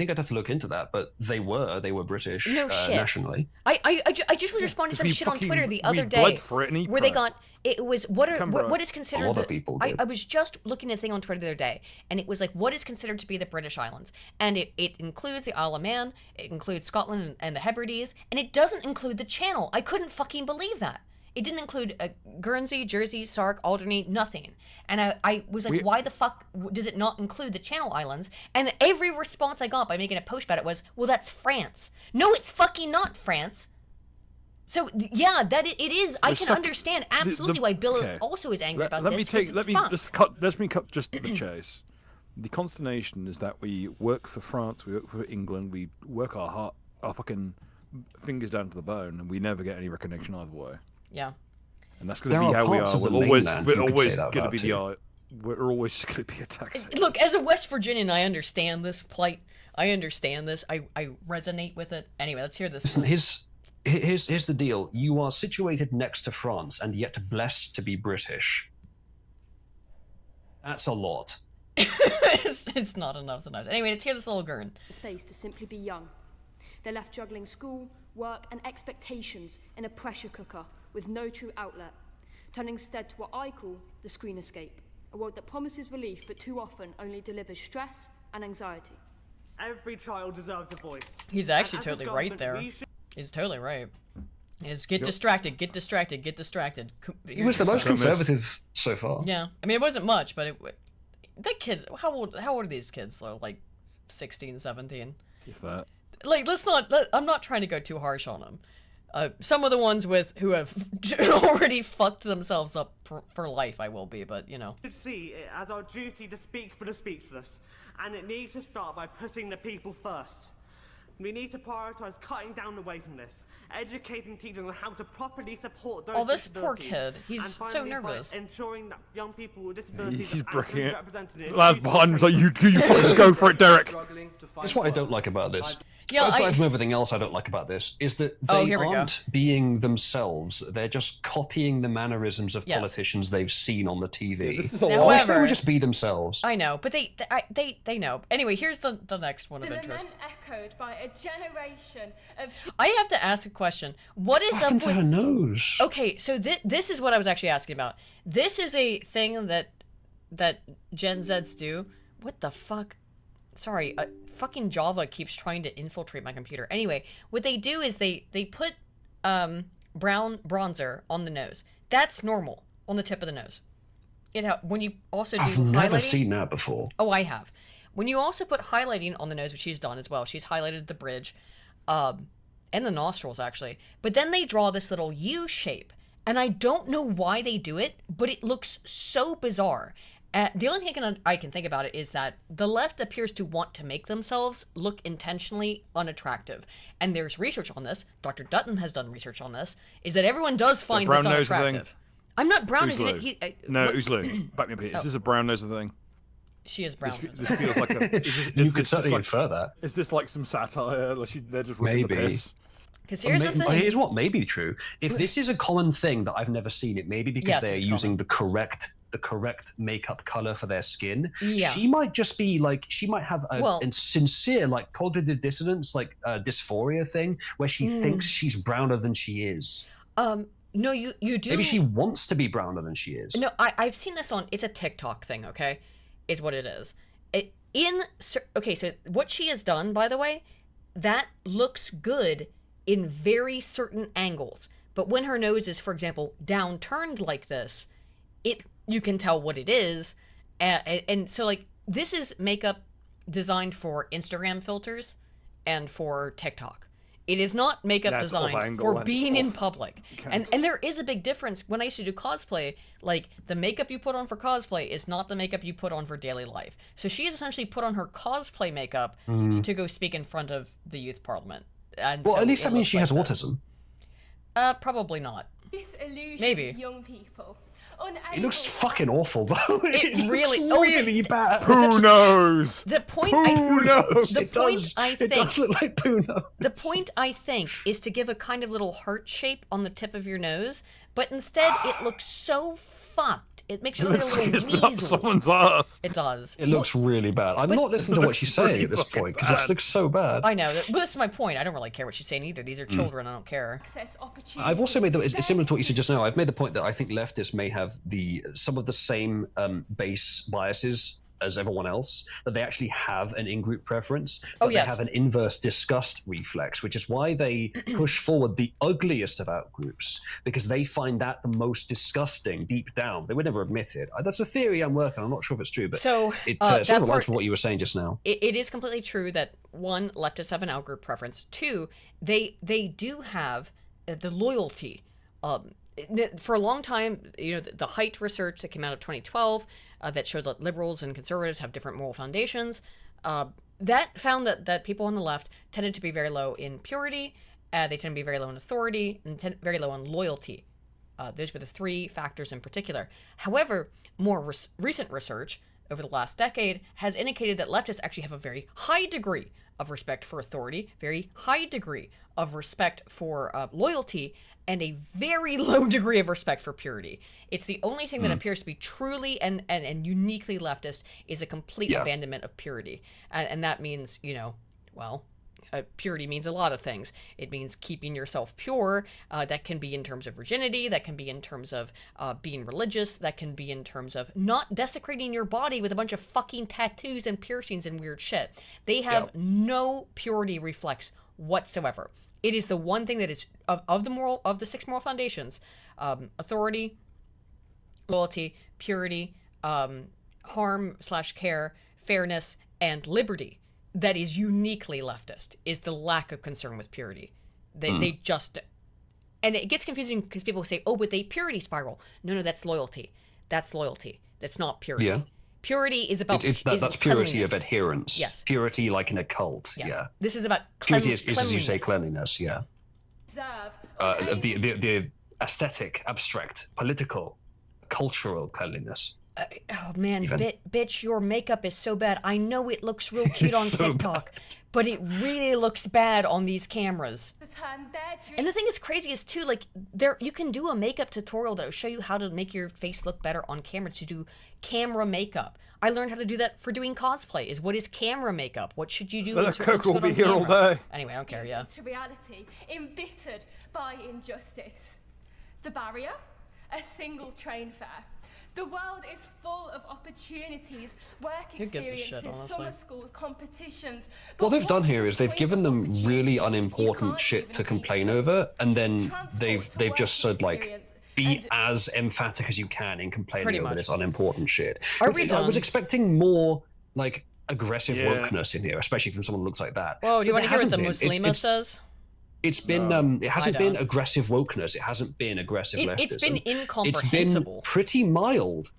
I'd have to look into that, but they were British nationally. I just was responding to some shit on Twitter the other day where they got it was what is considered. A lot of people did. I was just looking at a thing on Twitter the other day, and it was like what is considered to be the British Islands, and it includes the Isle of Man, it includes Scotland and the Hebrides, and it doesn't include the Channel. I couldn't fucking believe that. It didn't include Guernsey, Jersey, Sark, Alderney, nothing. And I was like, why the fuck does it not include the Channel Islands? And every response I got by making a post about it was, well, that's France. No, it's fucking not France. So, yeah, it is. I can understand absolutely why Bill also is angry about this. Let me cut just to the chase. The consternation is that we work for France, we work for England, we work our fucking fingers down to the bone, and we never get any recognition either way. Yeah. And that's going to be how we are. We're always going to be we're always going to be attacked. Look, as a West Virginian, I understand this plight. I understand this. I resonate with it. Anyway, let's hear this. Listen, here's the deal. You are situated next to France and yet blessed to be British. That's a lot. it's not enough sometimes. Anyway, let's hear this little Gurn. Space to simply be young. They're left juggling school, work, and expectations in a pressure cooker with no true outlet, turning instead to what I call the screen escape, a world that promises relief but too often only delivers stress and anxiety. Every child deserves a voice. He's actually totally right there. He's totally right. Is get distracted, get distracted, get distracted. He was the most conservative so far. Yeah, I mean it wasn't much, but the kids. How old are these kids though? Like 16, 17. If that. Like I'm not trying to go too harsh on them, Some of the ones who have already fucked themselves up for life, I will be, but you know. We should see it as our duty to speak for the speechless, and it needs to start by putting the people first. We need to prioritize cutting down the waiting list, educating teachers on how to properly support those this poor kid, he's so nervous. Ensuring that young people with disabilities he's breaking it. represented. Lads behind him's like, you just go for it, Derek. That's what I don't like about this. Yeah, aside from everything else I don't like about this, is that they aren't being themselves. They're just copying the mannerisms of politicians they've seen on the TV. Yeah, this is a Why don't they just be themselves? I know, but they know. Anyway, here's the next one of interest. Echoed by a generation of. I have to ask a question. What is up with her nose? Okay, so this is what I was actually asking about. This is a thing that Gen Zs do. What the fuck? Sorry, fucking Java keeps trying to infiltrate my computer. Anyway, what they do is they put brown bronzer on the nose. That's normal on the tip of the nose. When you also do I've never seen that before. Oh, I have. When you also put highlighting on the nose, which she's done as well, she's highlighted the bridge, and the nostrils actually. But then they draw this little U shape, and I don't know why they do it, but it looks so bizarre. The only thing I can think about it is that the left appears to want to make themselves look intentionally unattractive. And there's research on this. Dr. Dutton has done research on this, is that everyone does find this unattractive. I'm not brown. No, Uzalu, back me up here. Is this a brown nose thing? She is brown. This feels like a... You could certainly infer that. Is this like some satire? Like they're just ripping the piss? Because here's the thing. Here's what may be true. If this is a common thing that I've never seen, it may be because they're using the correct makeup color for their skin. Yeah. She might just be like, she might have a sincere like cognitive dissonance, like a dysphoria thing, where she thinks she's browner than she is. No, you do. Maybe she wants to be browner than she is. No, I've seen this on. It's a TikTok thing. Okay, is what it is. Okay, so what she has done, by the way, that looks good in very certain angles. But when her nose is, for example, downturned like this, you can tell what it is. And so, like, this is makeup designed for Instagram filters and for TikTok. It is not makeup designed for being in public. And there is a big difference. When I used to do cosplay, like, the makeup you put on for cosplay is not the makeup you put on for daily life. So she has essentially put on her cosplay makeup to go speak in front of the youth parliament. And well, so at least that means she has this. autism. Probably not. This illusion Maybe. of young people. It looks fucking awful, though. It really, looks really bad. Who knows? The point. Who knows? It does look like poo nose. The point, I think, is to give a kind of little heart shape on the tip of your nose, but instead it looks so fucked. It makes you look like a little it's up weasel. someone's ass. It does. It looks really bad. I'm not listening to what she's saying at this point because it looks so bad. I know, but this is my point. I don't really care what she's saying either. These are children. I don't care. I've also made it's similar to what you said just now. I've made the point that I think leftists may have some of the same base biases as everyone else, that they actually have an in-group preference, but they have an inverse disgust reflex, which is why they push forward the ugliest of out-groups, because they find that the most disgusting deep down. They would never admit it. That's a theory I'm working on. I'm not sure if it's true, but it sort of aligns with what you were saying just now. It is completely true that, one, leftists have an out-group preference. Two, they do have the loyalty. For a long time, you know, the Height research that came out of 2012 that showed that liberals and conservatives have different moral foundations, that found that people on the left tended to be very low in purity, they tend to be very low in authority, and very low in loyalty. Those were the three factors in particular. However, more recent research over the last decade has indicated that leftists actually have a very high degree of respect for authority, very high degree of respect for loyalty, and a very low degree of respect for purity. It's the only thing that appears to be truly and uniquely leftist is a complete abandonment of purity. And that means, you know, well, purity means a lot of things. It means keeping yourself pure. That can be in terms of virginity. That can be in terms of being religious. That can be in terms of not desecrating your body with a bunch of fucking tattoos and piercings and weird shit. They have no purity reflex whatsoever. It is the one thing that is of the six moral foundations: authority, loyalty, purity, harm/care, fairness, and liberty. That is uniquely leftist, is the lack of concern with purity. They just and it gets confusing because people say, oh, but they purity spiral. No, that's loyalty. That's loyalty. That's not purity. Yeah. Purity is about that's purity of adherence. Yes. Purity like in a cult. Yes. Yeah. This is about purity is, as you say, cleanliness. Yeah. Okay. The aesthetic, abstract, political, cultural cleanliness. Oh man, bitch, your makeup is so bad. I know it looks real cute on TikTok, but it really looks bad on these cameras. And the thing that's crazy is too, like, you can do a makeup tutorial that will show you how to make your face look better on camera, to do camera makeup. I learned how to do that for doing cosplay. Is what is camera makeup? What should you do? Coco will be here all day. Anyway, I don't care. Yeah. To reality, embittered by injustice. The barrier, a single train fare. The world is full of opportunities, work experiences, summer schools, competitions. What they've done here is they've given them really unimportant shit to complain over, and then they've just said, like, be as emphatic as you can in complaining over this unimportant shit. I was expecting more, like, aggressive wokeness in here, especially from someone who looks like that. Whoa, do you want to hear what the Muslima says? It's been it hasn't been aggressive wokeness. It hasn't been aggressive leftism. It's been incomprehensible. It's been pretty mild,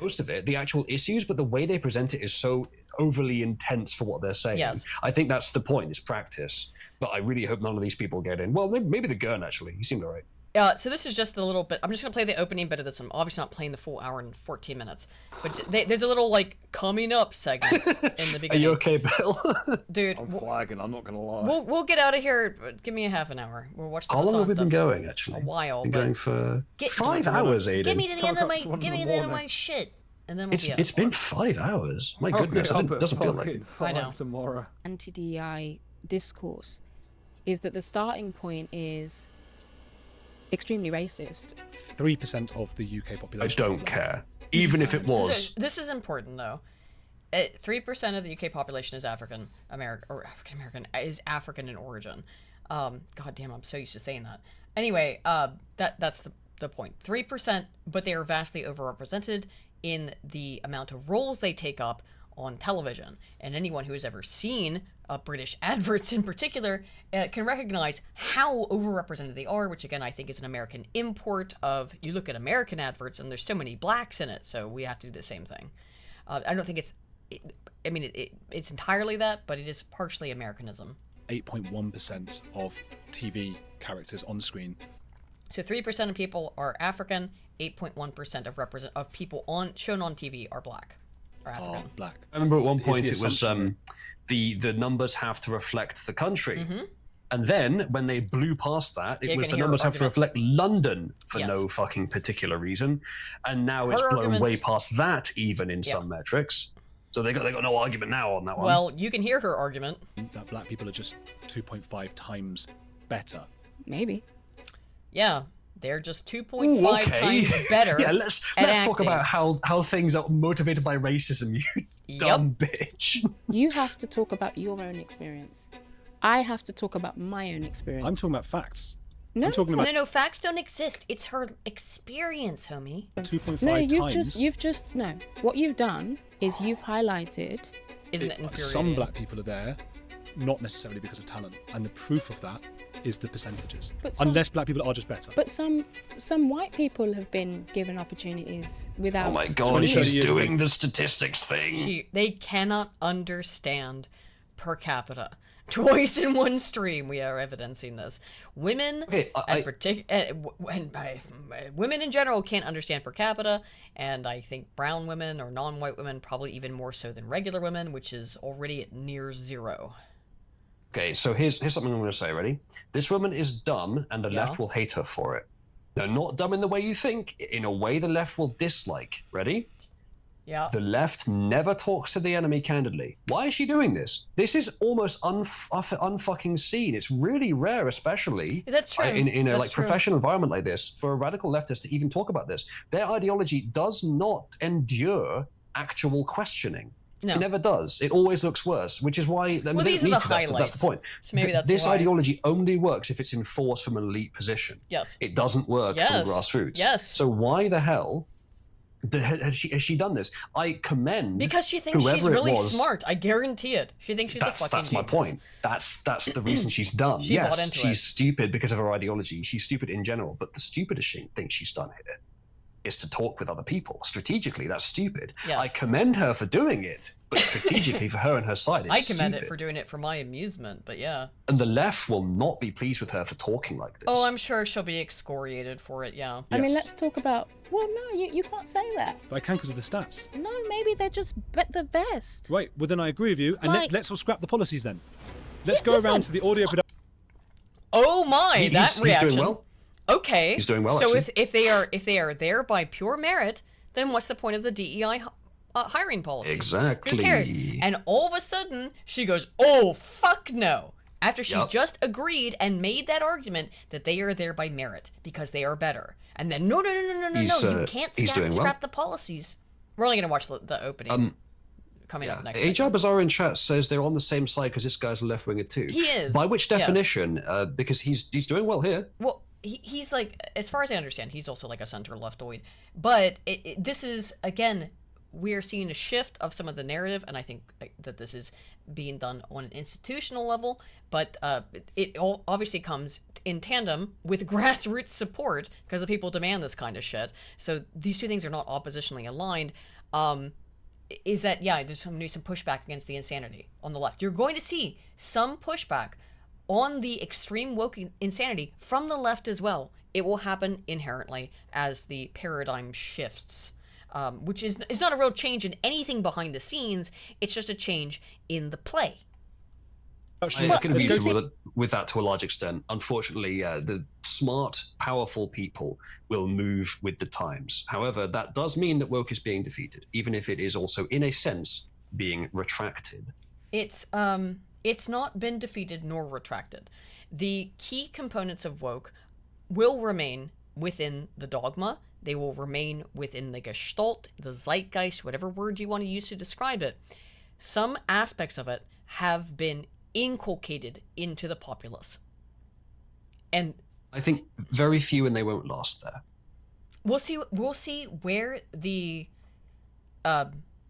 most of it, the actual issues, but the way they present it is so overly intense for what they're saying. Yes. I think that's the point, is practice. But I really hope none of these people get in. Well, maybe the Gurn, actually. He seemed all right. So this is just a little bit. I'm just going to play the opening bit of this. I'm obviously not playing the full hour and 14 minutes. But there's a little, like, coming up segment in the beginning. Are you okay, Bill? Dude. I'm flagging, I'm not going to lie. We'll get out of here. But give me a half an hour. We'll watch the How long have we been stuff. going, actually? A while. Been going for 5 hours, Aiden. Give me to the end of my shit. And then it's been 5 hours. My goodness, it doesn't feel like it. I know. Tomorrow. Anti-DEI discourse is that the starting point is extremely racist. 3% of the UK population. I don't care, even if it was. This is important though. 3% of the UK population is African American, is African in origin. God damn, I'm so used to saying that. Anyway, that's the point. 3%, but they are vastly overrepresented in the amount of roles they take up on television. And anyone who has ever seen British adverts in particular can recognize how overrepresented they are, which again I think is an American import of, you look at American adverts and there's so many blacks in it, so we have to do the same thing. I don't think it's entirely that, but it is partially Americanism. 8.1% of TV characters on screen. So 3% of people are African, 8.1% of people shown on TV are black. Black. I remember at one point it was the numbers have to reflect the country. Mm-hmm. And then when they blew past that, it was the numbers have to reflect London for no fucking particular reason. And now it's blown way past that even in some metrics. So they got no argument now on that one. Well, you can hear her argument. That black people are just 2.5 times better. Maybe. Yeah. They're just 2.5 times better. Yeah, let's talk about how things are motivated by racism, you dumb bitch. You have to talk about your own experience. I have to talk about my own experience. I'm talking about facts. No, I'm talking about... no, facts don't exist. It's her experience, homie. 2.5 times. No, what you've done is you've highlighted... Isn't it infuriating? Some black people are there, not necessarily because of talent. And the proof of that is the percentages. Unless black people are just better. But some white people have been given opportunities without... Oh my god, she's doing the statistics thing. They cannot understand per capita. Twice in one stream, we are evidencing this. Women, women in general can't understand per capita, and I think brown women or non-white women probably even more so than regular women, which is already at near zero. Okay, so here's something I'm going to say. Ready? This woman is dumb, and the left will hate her for it. They're not dumb in the way you think. In a way, the left will dislike. Ready? Yeah. The left never talks to the enemy candidly. Why is she doing this? This is almost unfucking seen. It's really rare, especially in a professional environment like this, for a radical leftist to even talk about this. Their ideology does not endure actual questioning. No. It never does. It always looks worse, which is why they don't need to. That's the point. So maybe that's this why. Ideology only works if it's enforced from an elite position. Yes. It doesn't work from grassroots. Yes. So why the hell Has she done this? I commend because she thinks she's really smart. I guarantee it. She thinks she's a fucking That's my genius. point. That's the reason she's done. Yes, she's stupid because of her ideology. She's stupid in general, but the stupidest thing she's done here is to talk with other people. Strategically, that's stupid. Yes. I commend her for doing it, but strategically for her and her side, it's I commend stupid. it for doing it for my amusement, but yeah. And the left will not be pleased with her for talking like this. Oh, I'm sure she'll be excoriated for it, yeah. I mean, let's talk about... Well, no, you can't say that. But I can because of the stats. No, maybe they're just the best. Right, well then I agree with you. And Like- let's all scrap the policies then. Let's go around to the audio production. Oh my, that reaction. He's doing well. Okay. He's doing well, So actually. if they are there by pure merit, then what's the point of the DEI hiring policy? Exactly. Who cares? And all of a sudden, she goes, "Oh fuck no!" After she just agreed and made that argument that they are there by merit because they are better. And then no, you can't scrap the policies. We're only gonna watch the opening. Coming up next. Ajab Bazaar in chat says they're on the same side because this guy's a left winger too. He is. By which definition? Because he's doing well here. Well, he's like, as far as I understand, he's also like a center leftoid. But this is, again, we are seeing a shift of some of the narrative, and I think that this is being done on an institutional level. But it all obviously comes in tandem with grassroots support because the people demand this kind of shit. So these two things are not oppositionally aligned. Is that, yeah, there's some pushback against the insanity on the left. You're going to see some pushback on the extreme woke insanity from the left as well. It will happen inherently as the paradigm shifts, which is not a real change in anything behind the scenes. It's just a change in the play. I can agree with that to a large extent. Unfortunately, the smart, powerful people will move with the times. However, that does mean that woke is being defeated, even if it is also, in a sense, being retracted. It's not been defeated nor retracted. The key components of woke will remain within the dogma. They will remain within the gestalt, the zeitgeist, whatever word you want to use to describe it. Some aspects of it have been inculcated into the populace. And I think very few, and they won't last there. We'll see where the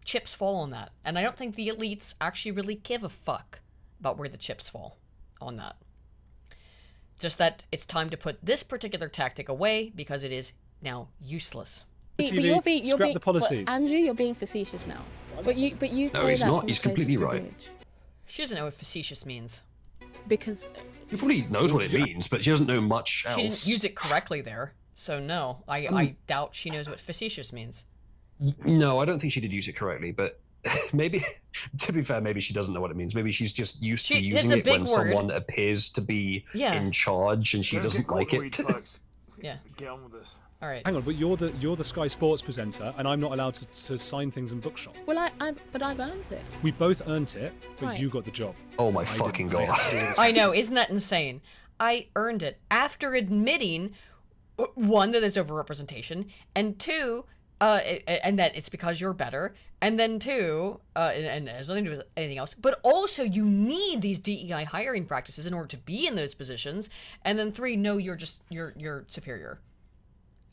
chips fall on that. And I don't think the elites actually really give a fuck about where the chips fall on that. Just that it's time to put this particular tactic away because it is now useless. But you're being the policies. But Andrew, you're being facetious now. But you say no, he's that not. from He's a place completely of right. privilege. She doesn't know what facetious means. Because He probably knows what it means, but she doesn't know much else. She didn't use it correctly there, so no. I doubt she knows what facetious means. No, I don't think she did use it correctly, but maybe, to be fair, maybe she doesn't know what it means. Maybe she's just used to using it when someone appears to be in charge and she doesn't like it. Yeah. Get on with this. All right. Hang on, but you're the Sky Sports presenter, and I'm not allowed to sign things in bookshops. Well, I've earned it. We both earned it, but Right. you got the job. Oh my fucking god! I know, isn't that insane? I earned it after admitting, one, that there's overrepresentation, and two, and that it's because you're better, and then two, and it has nothing to do with anything else, but also you need these DEI hiring practices in order to be in those positions, and then three, no, you're superior.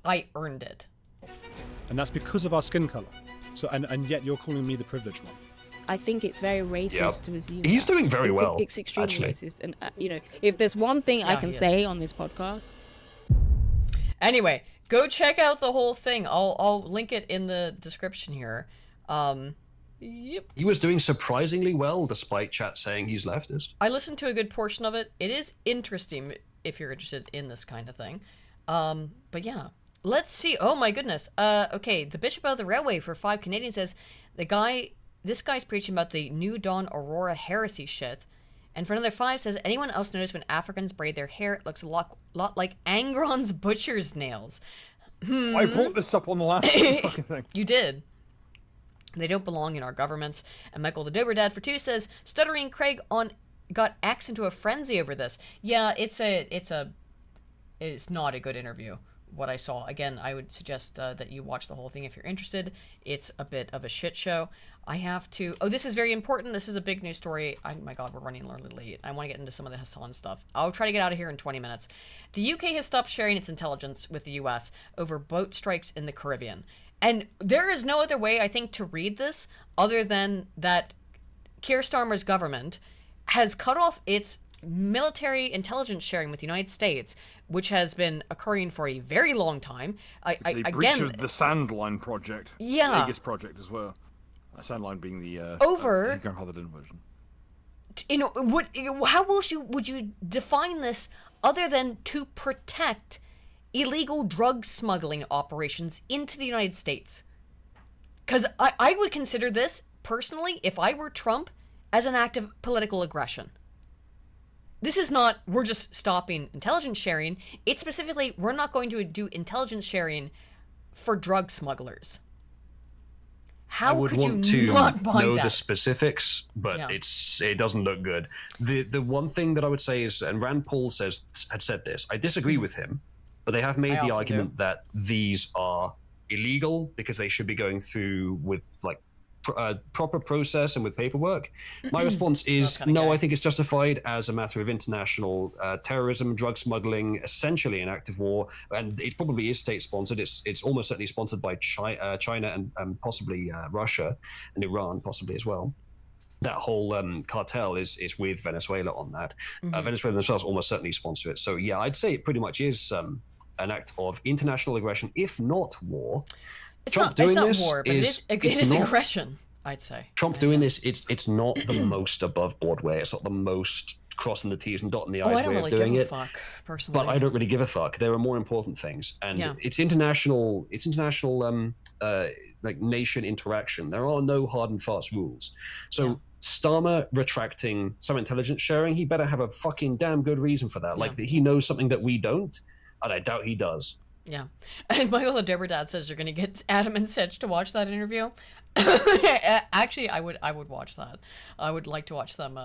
I earned it. And that's because of our skin color. So, and yet you're calling me the privileged one. I think it's very racist to assume He's doing very well. It's extremely actually. racist, and if there's one thing I can say on this podcast. Anyway, go check out the whole thing. I'll link it in the description here. Yep. He was doing surprisingly well, despite chat saying he's leftist. I listened to a good portion of it. It is interesting if you're interested in this kind of thing. But yeah. Let's see. Oh my goodness. Okay, the Bishop of the Railway for 5 Canadians says this guy's preaching about the New Dawn Aurora heresy shit. And for another 5 says, anyone else notice when Africans braid their hair, it looks a lot like Angron's butcher's nails? I brought this up on the last fucking thing. You did. They don't belong in our governments. And Michael the Dober Dad for 2 says, Stuttering Craig got axed into a frenzy over this. Yeah, it's not a good interview. What I saw. Again, I would suggest that you watch the whole thing if you're interested. It's a bit of a shit show. I have to... Oh, this is very important. This is a big news story. Oh my god, we're running a little late. I want to get into some of the Hassan stuff. I'll try to get out of here in 20 minutes. The UK has stopped sharing its intelligence with the US over boat strikes in the Caribbean. And there is no other way, I think, to read this other than that Keir Starmer's government has cut off its military intelligence sharing with the United States, which has been occurring for a very long time. It's a breach of the Sandline project. Yeah. The biggest project as well. Sandline being the grandfathered in version. How else would you define this other than to protect illegal drug smuggling operations into the United States? Because I would consider this, personally, if I were Trump, as an act of political aggression. This is not, we're just stopping intelligence sharing. It's specifically, we're not going to do intelligence sharing for drug smugglers. How I would could want you to not buy know that? the specifics, but Yeah. it doesn't look good. The one thing that I would say is, and Rand Paul had said this, I disagree with him, but they have made I the often argument that these are illegal because they should be going through with like proper process and with paperwork. My response is no, I think it's justified as a matter of international terrorism, drug smuggling, essentially an act of war, and it probably is state-sponsored. It's almost certainly sponsored by China and possibly Russia and Iran possibly as well. That whole cartel is with Venezuela on that. Venezuela themselves almost certainly sponsor it. So yeah, I'd say it pretty much is an act of international aggression, if not war. It's not war, but it is aggression, I'd say. Trump doing this, it's not the most above board way. It's not the most crossing the T's and dotting the I's way of doing it. Fuck, personally. But I don't really give a fuck. There are more important things, and it's international. It's international, like nation interaction. There are no hard and fast rules. So Starmer retracting some intelligence sharing, he better have a fucking damn good reason for that. Like that he knows something that we don't, and I doubt he does. Yeah. And Michael the Derberdad says you're going to get Adam and Sitch to watch that interview. Actually, I would watch that. I would like to watch them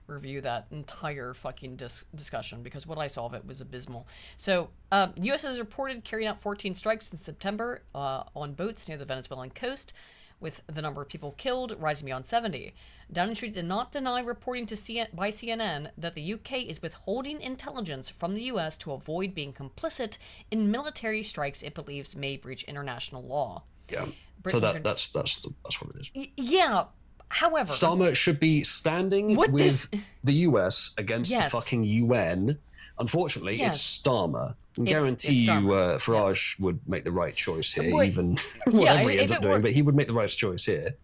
review that entire fucking discussion, because what I saw of it was abysmal. So, U.S. has reported carrying out 14 strikes in September on boats near the Venezuelan coast, with the number of people killed rising beyond 70. Downing Street did not deny reporting by CNN that the UK is withholding intelligence from the US to avoid being complicit in military strikes it believes may breach international law. Yeah. So that's what it is. Yeah. However, Starmer should be standing with the US against the fucking UN. Unfortunately, it's Starmer. I guarantee you Farage would make the right choice here, even whatever he ends up doing, but he would make the right choice here.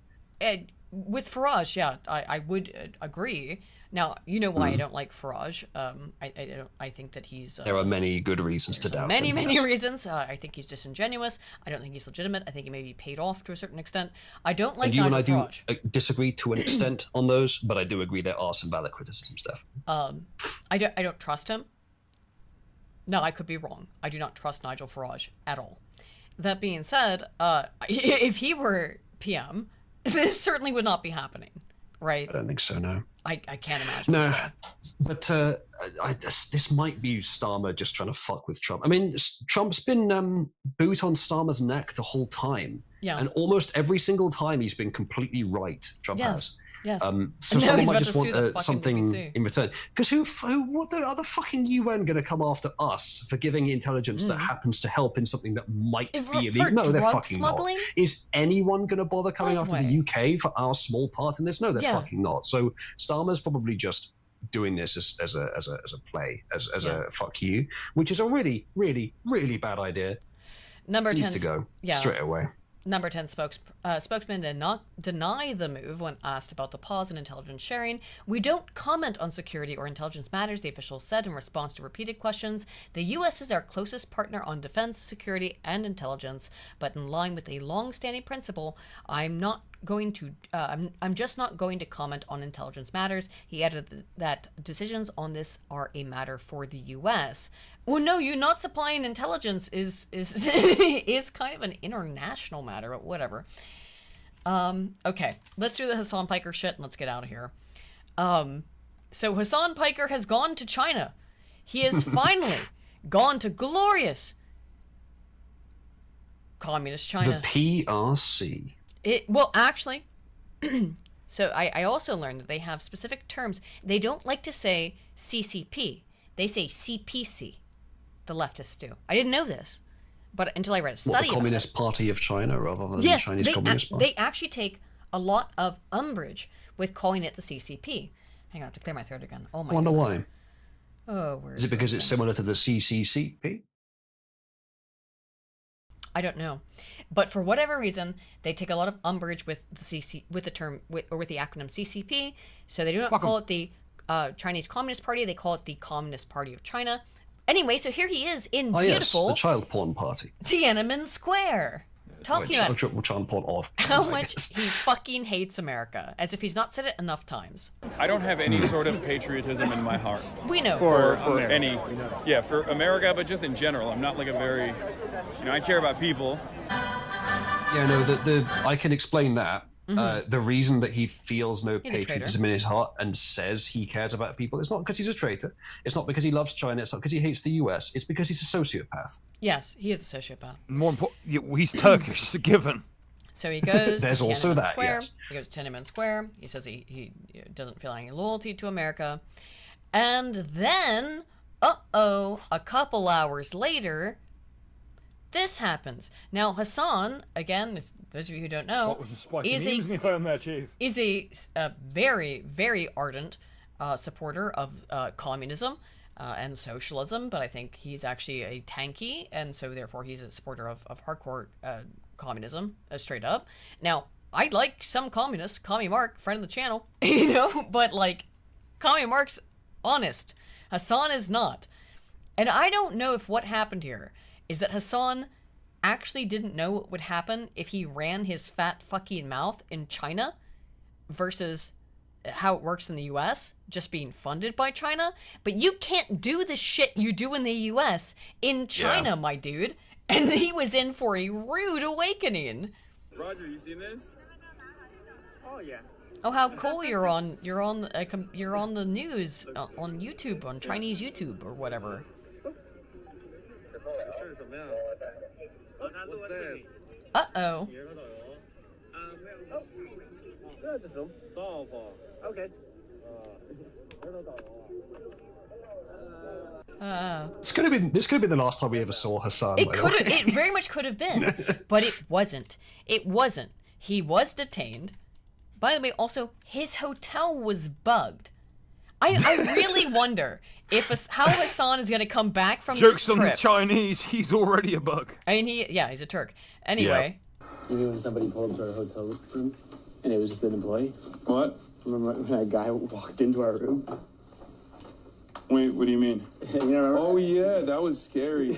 With Farage, I would agree. Now, you know why I don't like Farage. I think that he's... there are many good reasons to doubt him. Many reasons. I think he's disingenuous. I don't think he's legitimate. I think he may be paid off to a certain extent. I don't like Nigel Farage. And you and I do disagree to an extent on those, but I do agree there are some valid criticisms, definitely. I don't trust him. No, I could be wrong. I do not trust Nigel Farage at all. That being said, if he were PM, this certainly would not be happening, right? I don't think so, no. I can't imagine. No, so. but this might be Starmer just trying to fuck with Trump. I mean, Trump's been boot on Starmer's neck the whole time. Yeah. And almost every single time he's been completely right, Trump has. Yes. So someone might just want something in return. Because what are the fucking UN going to come after us for giving intelligence that happens to help in something that might be illegal? No, they're fucking smuggling? not. Is anyone going to bother coming after the UK for our small part in this? No, they're fucking not. So Starmer's probably just doing this as a play, as a fuck you, which is a really, really, really bad idea. Number 10 needs to go straight away. Number 10 spokesman did not deny the move when asked about the pause in intelligence sharing. We don't comment on security or intelligence matters, the official said in response to repeated questions. The U.S. is our closest partner on defense, security, and intelligence, but in line with a long-standing principle, I'm just not going to comment on intelligence matters. He added that decisions on this are a matter for the U.S. Well, no, you not supplying intelligence is is kind of an international matter, but whatever. Okay, let's do the Hassan Piker shit and let's get out of here. So Hassan Piker has gone to China. He has finally gone to glorious communist China. The PRC. Well, actually, so I also learned that they have specific terms. They don't like to say CCP. They say CPC. The leftists do. I didn't know this. but until I read a study, the Communist Party of China rather than the Chinese Communist Party? They actually take a lot of umbrage with calling it the CCP. Hang on, I have to clear my throat again. Oh my! I wonder why. Oh, where is it? Because it's similar to the CCCP? I don't know, but for whatever reason, they take a lot of umbrage with the term or with the acronym CCP. So they do not call it the Chinese Communist Party. They call it the Communist Party of China. Anyway, so here he is in beautiful the child porn party, Tiananmen Square, talking about child porn of how much he fucking hates America, as if he's not said it enough times. I don't have any sort of patriotism in my heart. We know for any, for America, but just in general. I'm not like a very, I care about people. Yeah, no, I can explain that. The reason that he feels no patriotism in his heart and says he cares about people, it's not because he's a traitor. It's not because he loves China. It's not because he hates the US. It's because he's a sociopath. Yes, he is a sociopath. More important, he's Turkish. It's a given. So he goes There's to also Tiananmen that, Square. yes. He goes to Tiananmen Square. He says he doesn't feel any loyalty to America. And then, a couple hours later, this happens. Now, Hassan, again, if those of you who don't know, is a very, very ardent supporter of communism and socialism, but I think he's actually a tanky, and so therefore he's a supporter of hardcore communism, straight up. Now, I like some communists, Commie Mark, friend of the channel, but like, Commie Mark's honest. Hassan is not. And I don't know if what happened here is that Hassan actually didn't know what would happen if he ran his fat fucking mouth in China versus how it works in the US, just being funded by China. But you can't do the shit you do in the US in China, my dude. And he was in for a rude awakening. Roger, you seen this? Oh yeah. Oh, how cool you're on the news on YouTube, on Chinese YouTube or whatever. Uh-oh. This could have been the last time we ever saw Hassan. It very much could have been, but it wasn't. It wasn't. He was detained. By the way, also his hotel was bugged. I really wonder how Hassan is going to come back from Jokes this trip. on the Chinese, he's already a bug. I mean, he's a Turk. Anyway. You mean when somebody pulled up to our hotel room and it was just an employee? What? Remember when that guy walked into our room? Wait, what do you mean? You remember? Oh yeah, that was scary.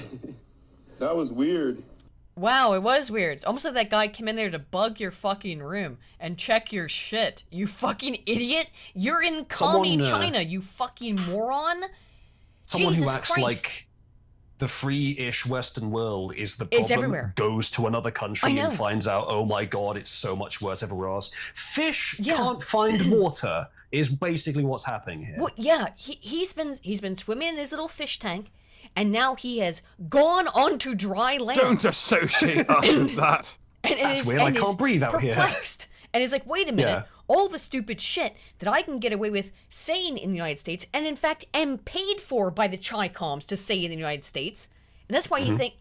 That was weird. Wow, it was weird. It's almost like that guy came in there to bug your fucking room and check your shit. You fucking idiot. You're in commie China, you fucking moron. Someone Jesus who acts Christ. like the free-ish Western world is the problem, everywhere. Goes to another country and finds out, oh my god, it's so much worse everywhere else. Fish can't find water is basically what's happening here. Well, yeah, he's been swimming in his little fish tank, and now he has gone onto dry land. Don't associate us with that. That's weird. I can't breathe out here. And he's like, wait a minute, all the stupid shit that I can get away with saying in the United States, and in fact am paid for by the Chi-Coms to say in the United States. And that's why you think,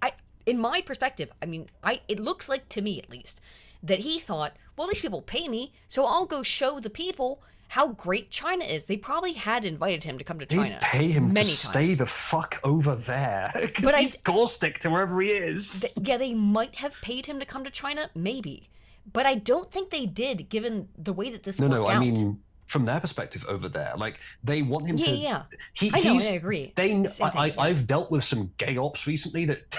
in my perspective, it looks like, to me at least, that he thought, well, these people pay me, so I'll go show the people how great China is. They probably had invited him to come to China. They'd pay him many to stay the fuck over there, because he's caustic to wherever he is. They might have paid him to come to China, maybe. But I don't think they did, given the way that this worked out. I mean, from their perspective over there, like, they want him to... Yeah. I agree. I've dealt with some gay ops recently that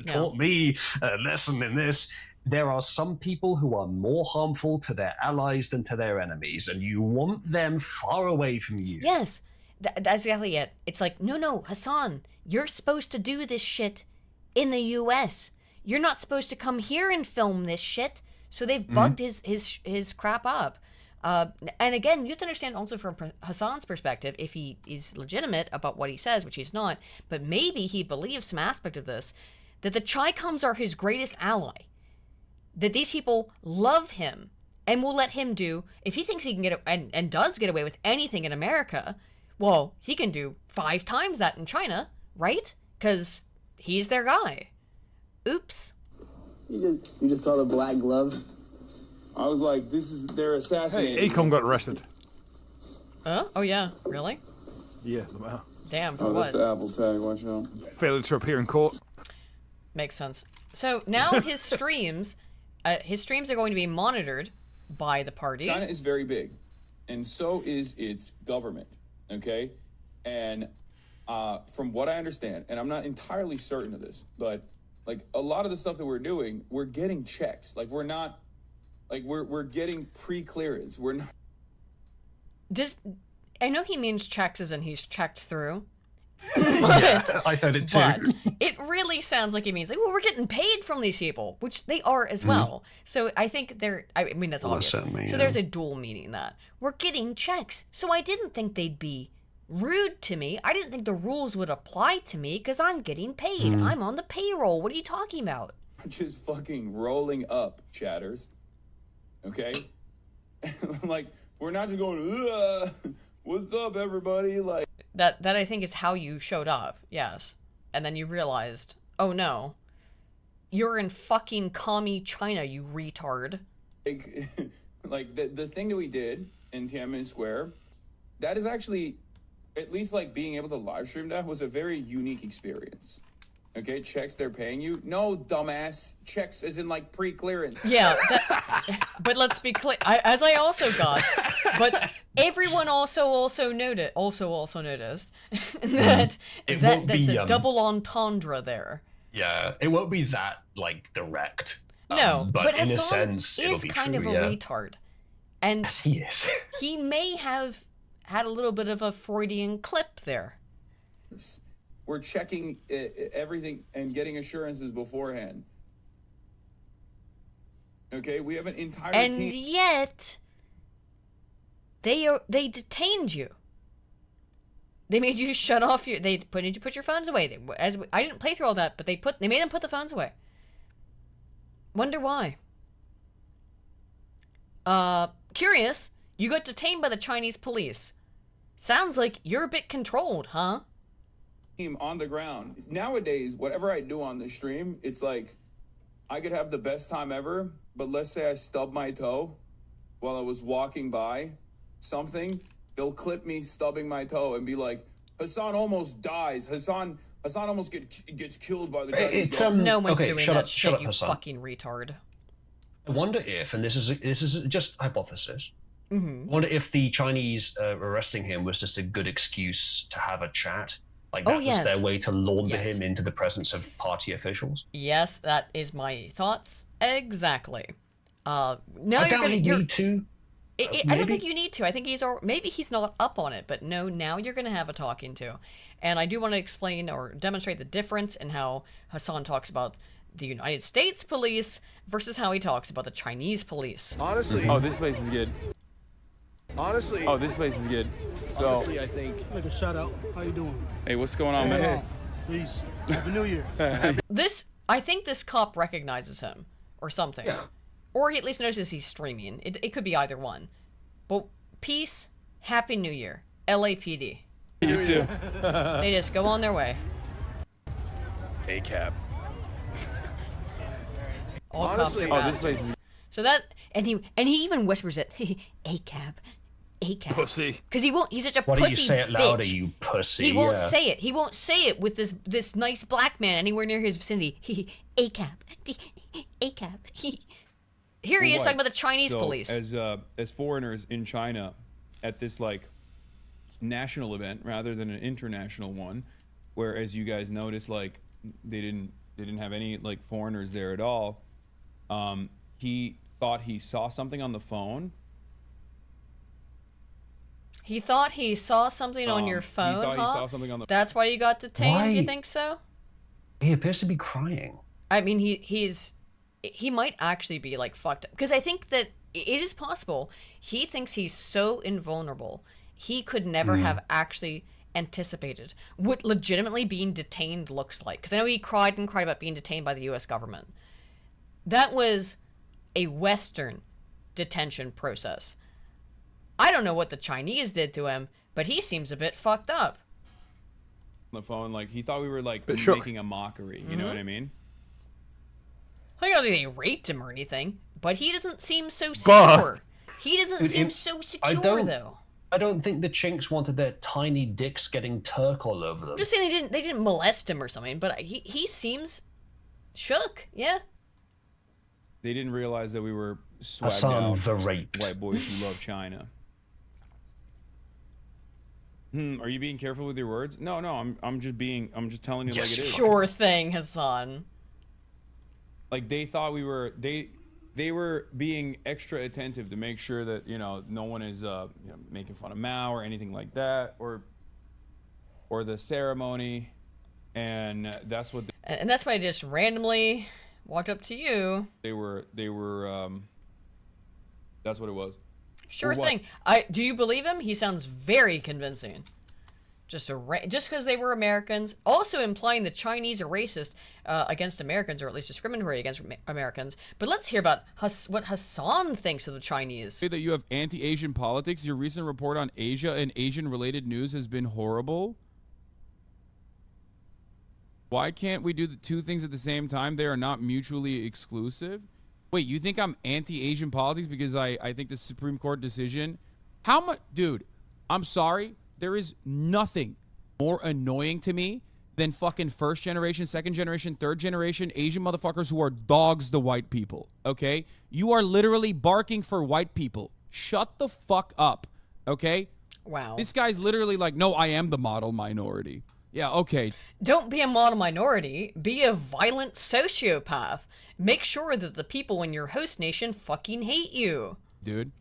taught me a lesson in this. There are some people who are more harmful to their allies than to their enemies, and you want them far away from you. Yes, that's exactly it. It's like, no, Hassan, you're supposed to do this shit in the U.S. You're not supposed to come here and film this shit. So they've bugged his crap up. And again, you have to understand also from Hassan's perspective, if he is legitimate about what he says, which he's not, but maybe he believes some aspect of this, that the Chi-Coms are his greatest ally. That these people love him and will let him do, if he thinks he can get and does get away with anything in America, well, he can do 5 times that in China, right? Because he's their guy. Oops. You just saw the black glove? I was like, they're assassinating. Hey, Acom got arrested. Oh yeah, really? Yeah, somehow. Damn, for what? what? That's the Apple tag, watch out. Failure to appear in court. Makes sense. So now his streams are going to be monitored by the party. China is very big, and so is its government, okay? And from what I understand, and I'm not entirely certain of this, but like a lot of the stuff that we're doing, we're getting checks. Like we're not, like we're getting pre-clearance. We're not. I know he means checks as in he's checked through. Yeah, I heard it too. But it really sounds like he means like, well, we're getting paid from these people, which they are as well. So I think I mean, that's obvious. So there's a dual meaning that we're getting checks. So I didn't think they'd be rude to me. I didn't think the rules would apply to me because I'm getting paid. I'm on the payroll. What are you talking about? Just fucking rolling up, chatters. Okay? Like, we're not just going, ugh, what's up, everybody? Like that I think is how you showed up, yes. And then you realized, oh no, you're in fucking commie China, you retard. Like the thing that we did in Tiananmen Square, that is actually, at least like being able to live stream that was a very unique experience. Okay, checks they're paying you. No, dumbass. Checks as in like pre-clearance. Yeah, but let's be clear. As I also got, but everyone also noticed that that's a double entendre there. Yeah, it won't be that like direct. No, but in a Hassan sense, it'll is be kind true, of a retard, and yes, he is. He may have had a little bit of a Freudian clip there. We're checking everything and getting assurances beforehand. Okay, we have an entire team. And yet, they detained you. They made you shut off your. They made you put your phones away. I didn't play through all that, but they made them put the phones away. Wonder why. Curious. You got detained by the Chinese police. Sounds like you're a bit controlled, huh? Team on the ground. Nowadays, whatever I do on the stream, it's like I could have the best time ever, but let's say I stub my toe while I was walking by something, they'll clip me stubbing my toe and be like, Hassan almost dies. Hassan almost gets killed by the Chinese. No one's okay, doing shut that up, shit, shut up, you Hassan. fucking retard. I wonder if, and this is just hypothesis. I wonder if the Chinese arresting him was just a good excuse to have a chat. Like that was their way to launder him into the presence of party officials. Yes, that is my thoughts. Exactly. Now I doubt he'd need to. I don't think you need to. I think maybe he's not up on it, but no, now you're going to have a talking to. And I do want to explain or demonstrate the difference in how Hassan talks about the United States police versus how he talks about the Chinese police. Honestly. Oh, this place is good. Honestly. Oh, this place is good. So, honestly, I think. Like a shout out. How you doing? Hey, what's going on, man? Hey. Please. Happy New Year. I think this cop recognizes him or something. Yeah. Or he at least notices he's streaming. It could be either one. But peace, Happy New Year, LAPD. You too. They just go on their way. A cab. All cops are this place is. So that and he even whispers it. A cab. Pussy. Because he won't. He's such a Why pussy don't you say it louder, bitch. you pussy? He won't say it. He won't say it with this nice black man anywhere near his vicinity. A cab. A cab. Here he is talking about the Chinese police. As foreigners in China, at this like national event rather than an international one, where as you guys noticed, like they didn't have any like foreigners there at all. He thought he saw something on the phone. He thought he saw something on your phone, He thought he saw something on the. That's why you got detained. Why? Do you think so? He appears to be crying. I mean, he might actually be like fucked up because I think that it is possible. He thinks he's so invulnerable. He could never have actually anticipated what legitimately being detained looks like. Because I know he cried about being detained by the U.S. government. That was a Western detention process. I don't know what the Chinese did to him, but he seems a bit fucked up. On the phone, like he thought we were like But sure. making a mockery. You know what I mean? I don't think they raped him or anything, but he doesn't seem so secure. He doesn't seem so secure, though. I don't think the chinks wanted their tiny dicks getting Turk all over them. I'm just saying they didn't molest him or something, but he seems shook. Yeah. They didn't realize that we were swagged Hassan out the raped. white boys who love China. Are you being careful with your words? No, I'm just telling you like it is. Sure thing, Hassan. Like they thought we were they were being extra attentive to make sure that, you know, no one is making fun of Mao or anything like that, or the ceremony, and that's what and that's why I just randomly walked up to you. They were that's what it was. Sure thing. Do you believe him? He sounds very convincing. Just because they were Americans, also implying the Chinese are racist against Americans, or at least discriminatory against Americans. But let's hear about what Hassan thinks of the Chinese. Say that you have anti-Asian politics. Your recent report on Asia and Asian-related news has been horrible. Why can't we do the two things at the same time? They are not mutually exclusive. Wait, you think I'm anti-Asian politics because I think the Supreme Court decision? How much, dude? I'm sorry. There is nothing more annoying to me than fucking first generation, second generation, third generation Asian motherfuckers who are dogs to white people, okay? You are literally barking for white people. Shut the fuck up, okay? Wow. This guy's literally like, no, I am the model minority. Yeah, okay. Don't be a model minority. Be a violent sociopath. Make sure that the people in your host nation fucking hate you. Dude.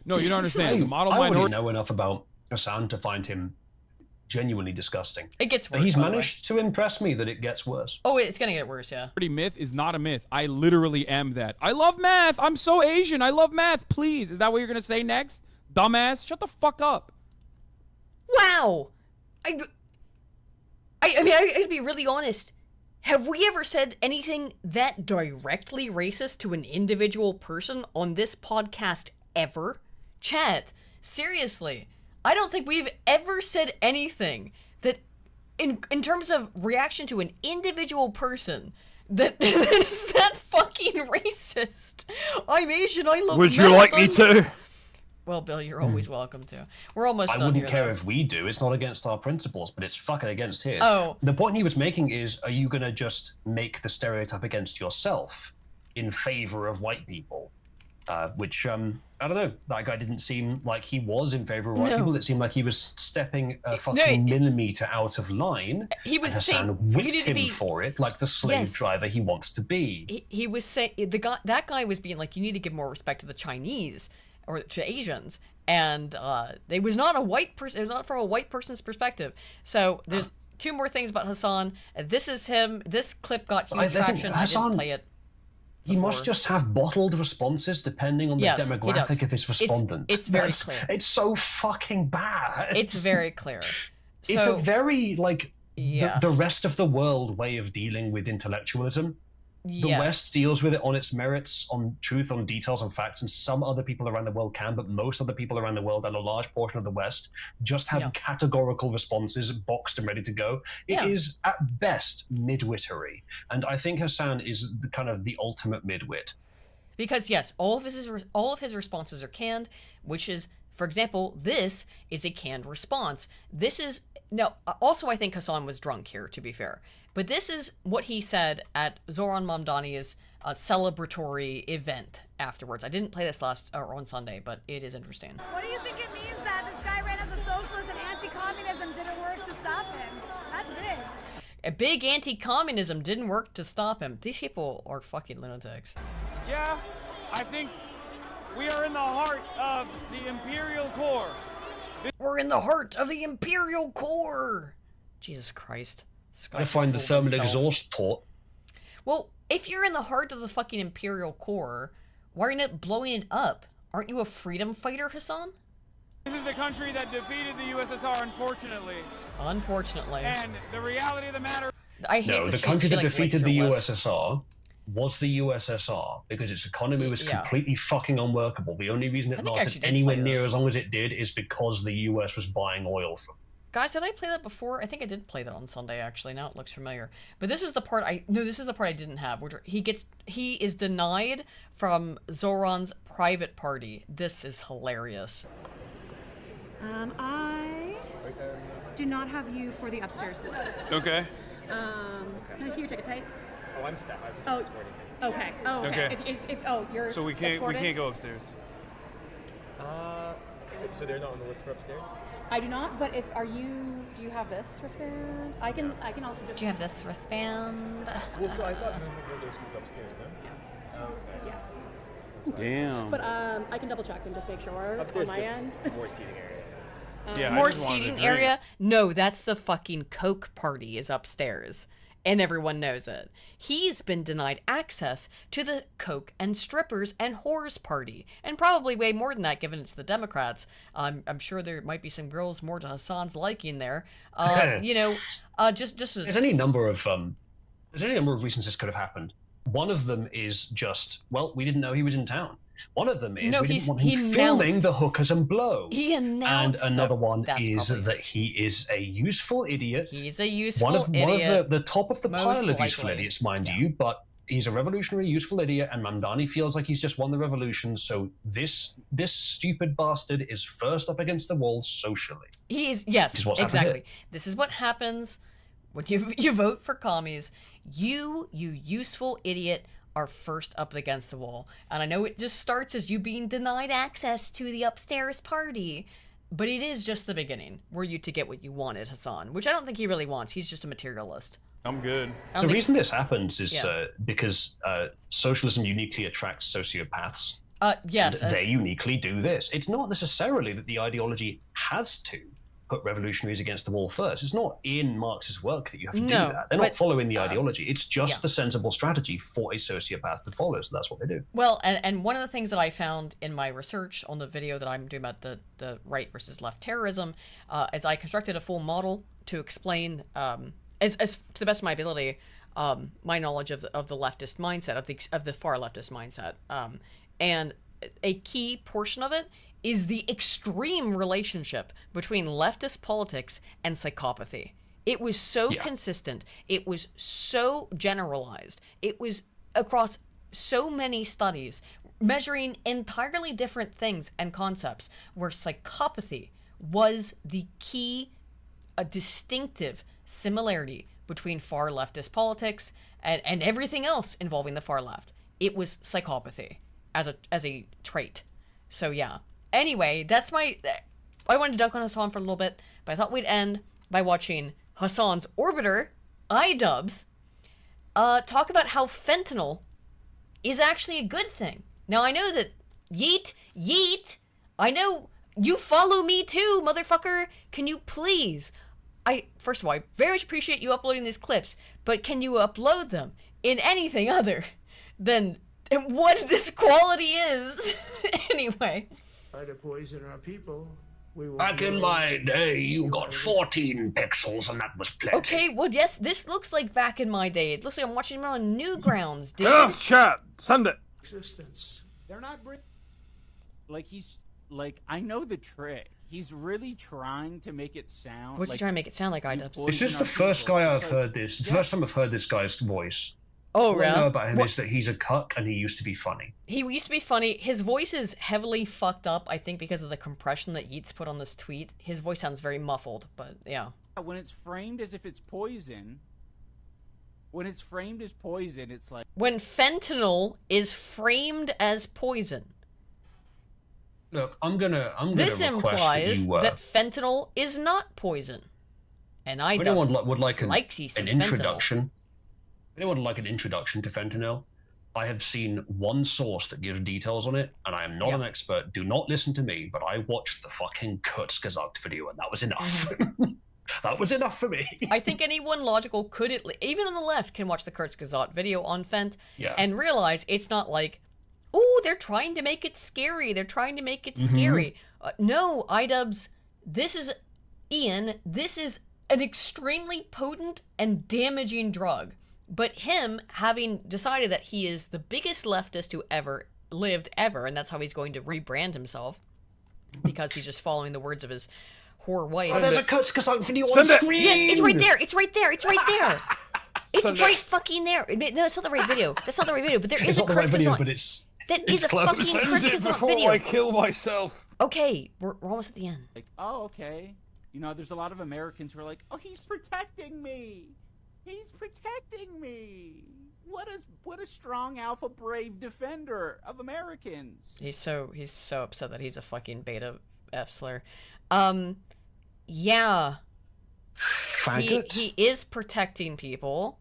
No, you don't understand. The model I minority... already know enough about Hassan to find him genuinely disgusting. It gets worse. But he's managed to impress me that it gets worse. Oh, it's gonna get worse, yeah. Myth is not a myth. I literally am that. I love math. I'm so Asian. I love math. Please. Is that what you're gonna say next? Dumbass. Shut the fuck up. Wow. I mean, I'd be really honest. Have we ever said anything that directly racist to an individual person on this podcast ever? Chat, seriously. I don't think we've ever said anything that, in terms of reaction to an individual person, that is that fucking racist. I'm Asian, I love Would you like me to? Well, Bill, you're always welcome to. We're almost done. I wouldn't here, care though. if we do. It's not against our principles, but it's fucking against his. Oh. The point he was making is, are you going to just make the stereotype against yourself in favor of white people? Which, I don't know. That guy didn't seem like he was in favor of white people. It seemed like he was stepping a fucking millimeter out of line. He was saying, saying whipped him for it, like the slave driver he wants to be. He was saying, that guy was being like, you need to give more respect to the Chinese or to Asians. And it was not a white person. It was not from a white person's perspective. So there's two more things about Hassan. This is him. This clip got huge traction. I didn't play it. He must just have bottled responses depending on the demographic of his respondent. It's very clear. It's so fucking bad. It's very clear. It's a very, like, the rest of the world way of dealing with intellectualism. The West deals with it on its merits, on truth, on details, on facts, and some other people around the world can, but most other people around the world and a large portion of the West just have categorical responses boxed and ready to go. It is, at best, midwittery. And I think Hassan is kind of the ultimate midwit. Because, yes, all of his responses are canned, which is, for example, this is a canned response. This is... No, also I think Hassan was drunk here, to be fair. But this is what he said at Zoran Mamdani's celebratory event afterwards. I didn't play this on Sunday, but it is interesting. What do you think it means that this guy ran as a socialist and anti-communism didn't work to stop him? That's big. A big anti-communism didn't work to stop him. These people are fucking lunatics. Yeah, I think we are in the heart of the imperial core. We're in the heart of the imperial core. Jesus Christ. I find the thermal exhaust port. Well, if you're in the heart of the fucking imperial core, why are you not blowing it up? Aren't you a freedom fighter, Hassan? This is the country that defeated the USSR, unfortunately. Unfortunately. And the reality of the matter... I hate the country that defeated the USSR was the USSR because its economy was completely fucking unworkable. The only reason it lasted anywhere near as long as it did is because the US was buying oil from them. Guys, did I play that before? I think I did play that on Sunday, actually. Now it looks familiar. But this is the part I didn't have. Where he is denied from Zoran's private party. This is hilarious. I do not have you for the upstairs list. Okay. Can I see your ticket type? Oh, I'm staff. Oh, okay. Oh, okay. If you're So we can't escorted? go upstairs. So they're not on the list for upstairs? I do not, but do you have this wristband? I can also just... Do you have this wristband? Well, so I thought no those could go upstairs, no? Okay. Yeah. Damn. But I can double check and just make sure upstairs, on my end. More seating area. More seating area? No, that's the fucking Coke party is upstairs. And everyone knows it. He's been denied access to the Coke and strippers and whores party. And probably way more than that, given it's the Democrats. I'm sure there might be some girls more to Hassan's liking there. Just There's any number of reasons this could have happened. One of them is just, well, we didn't know he was in town. One of them is we didn't want him filming the hookers and blow. He announced. And another one is that he is a useful idiot. He's a useful idiot. One of the top of the pile of useful idiots, mind you, but he's a revolutionary, useful idiot, and Mamdani feels like he's just won the revolution, so this stupid bastard is first up against the wall socially. Exactly. This is what happens when you vote for commies. You useful idiot, are first up against the wall. And I know it just starts as you being denied access to the upstairs party, but it is just the beginning. Were you to get what you wanted, Hassan, which I don't think he really wants. He's just a materialist. I'm good. The reason this happens is because socialism uniquely attracts sociopaths. Yes. They uniquely do this. It's not necessarily that the ideology has to put revolutionaries against the wall first. It's not in Marx's work that you have to do that. They're not following the ideology. It's just the sensible strategy for a sociopath to follow, so that's what they do. Well, and one of the things that I found in my research on the video that I'm doing about the right versus left terrorism, is I constructed a full model to explain, as to the best of my ability, my knowledge of the leftist mindset, of the far leftist mindset. And a key portion of it is the extreme relationship between leftist politics and psychopathy. It was so consistent. It was so generalized. It was across so many studies measuring entirely different things and concepts, where psychopathy was the key, a distinctive similarity between far leftist politics and everything else involving the far left. It was psychopathy as a trait. So yeah. Anyway, I wanted to dunk on Hassan for a little bit, but I thought we'd end by watching Hassan's orbiter, iDubbbz, talk about how fentanyl is actually a good thing. Now, I know that yeet, I know you follow me too, motherfucker. Can you please, first of all, I very much appreciate you uploading these clips, but can you upload them in anything other than what this quality is? Anyway. Try to poison our people. Back in my day, you got 14 pixels, and that was plenty. Okay, well, yes, this looks like back in my day. It looks like I'm watching him on Newgrounds, dude. Earth chat, send it. Existence. They're not I know the trick. He's really trying to make it sound. What's he trying to make it sound like, iDubbbz? This is the first guy I've heard this. It's the first time I've heard this guy's voice. Oh, All really? I know about him is that he's a cuck and he used to be funny. He used to be funny. His voice is heavily fucked up, I think, because of the compression that Yeats put on this tweet. His voice sounds very muffled, but yeah. When it's framed as if it's poison, it's like... When fentanyl is framed as poison. Look, I'm gonna this request implies that fentanyl is not poison. And iDubbbz anyone would like an introduction. Anyone would like an introduction to fentanyl? I have seen one source that gives details on it, and I am not an expert. Do not listen to me, but I watched the fucking Kurzgesagt video, and that was enough. That was enough for me. I think anyone logical could, even on the left, can watch the Kurzgesagt video on Fent and realize it's not like, oh, they're trying to make it scary. They're trying to make it scary. No, iDubbbz, this is an extremely potent and damaging drug. But him having decided that he is the biggest leftist who ever lived, and that's how he's going to rebrand himself, because he's just following the words of his whore wife. Oh, there's a cutscene for you on screen. Yes, it's right there. It's right there. It's right there. It's right fucking there. No, it's not the right video. That's not the right video. But there is a not the right video, Kurtzkazon. but it's That is a close. fucking Kurtzkazon Before video. I kill myself. Okay, we're almost at the end. Like, oh, okay. You know, there's a lot of Americans who are like, oh, he's protecting me. He's protecting me. What a strong alpha brave defender of Americans. He's so upset that he's a fucking beta F slur. Yeah. Faggot. He is protecting people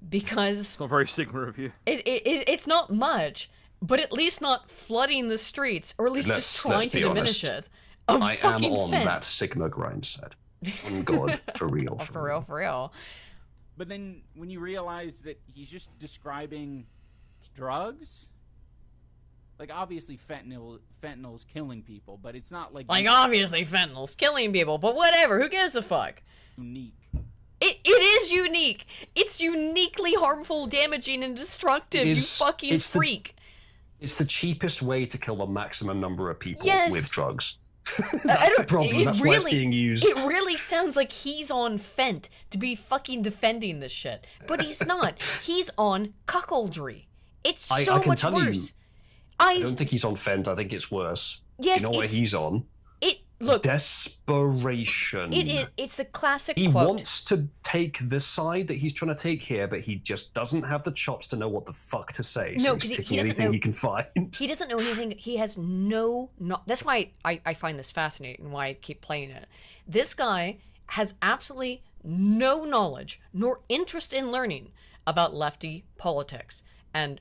because It's not very Sigma of you. It's not much, but at least not flooding the streets, or at least just trying to diminish it. I am on that Sigma grind set. Oh God, for real. For real. But then when you realize that he's just describing drugs, like obviously fentanyl's killing people, but it's not like obviously fentanyl's killing people, but whatever, who gives a fuck? Unique. It is unique. It's uniquely harmful, damaging, and destructive. You fucking freak. It's the cheapest way to kill the maximum number of people with drugs. That's the problem. That's why it's being used. It really sounds like he's on Fent to be fucking defending this shit, but he's not. He's on cuckoldry. It's so much worse. I don't think he's on Fent. I think it's worse. Yes, you know what he's on? Look, desperation. It's the classic He quote. wants to take the side that he's trying to take here, but he just doesn't have the chops to know what the fuck to say. So No, he's because picking he doesn't anything know. he can find. He doesn't know anything. He has no. That's why I find this fascinating and why I keep playing it. This guy has absolutely no knowledge nor interest in learning about lefty politics and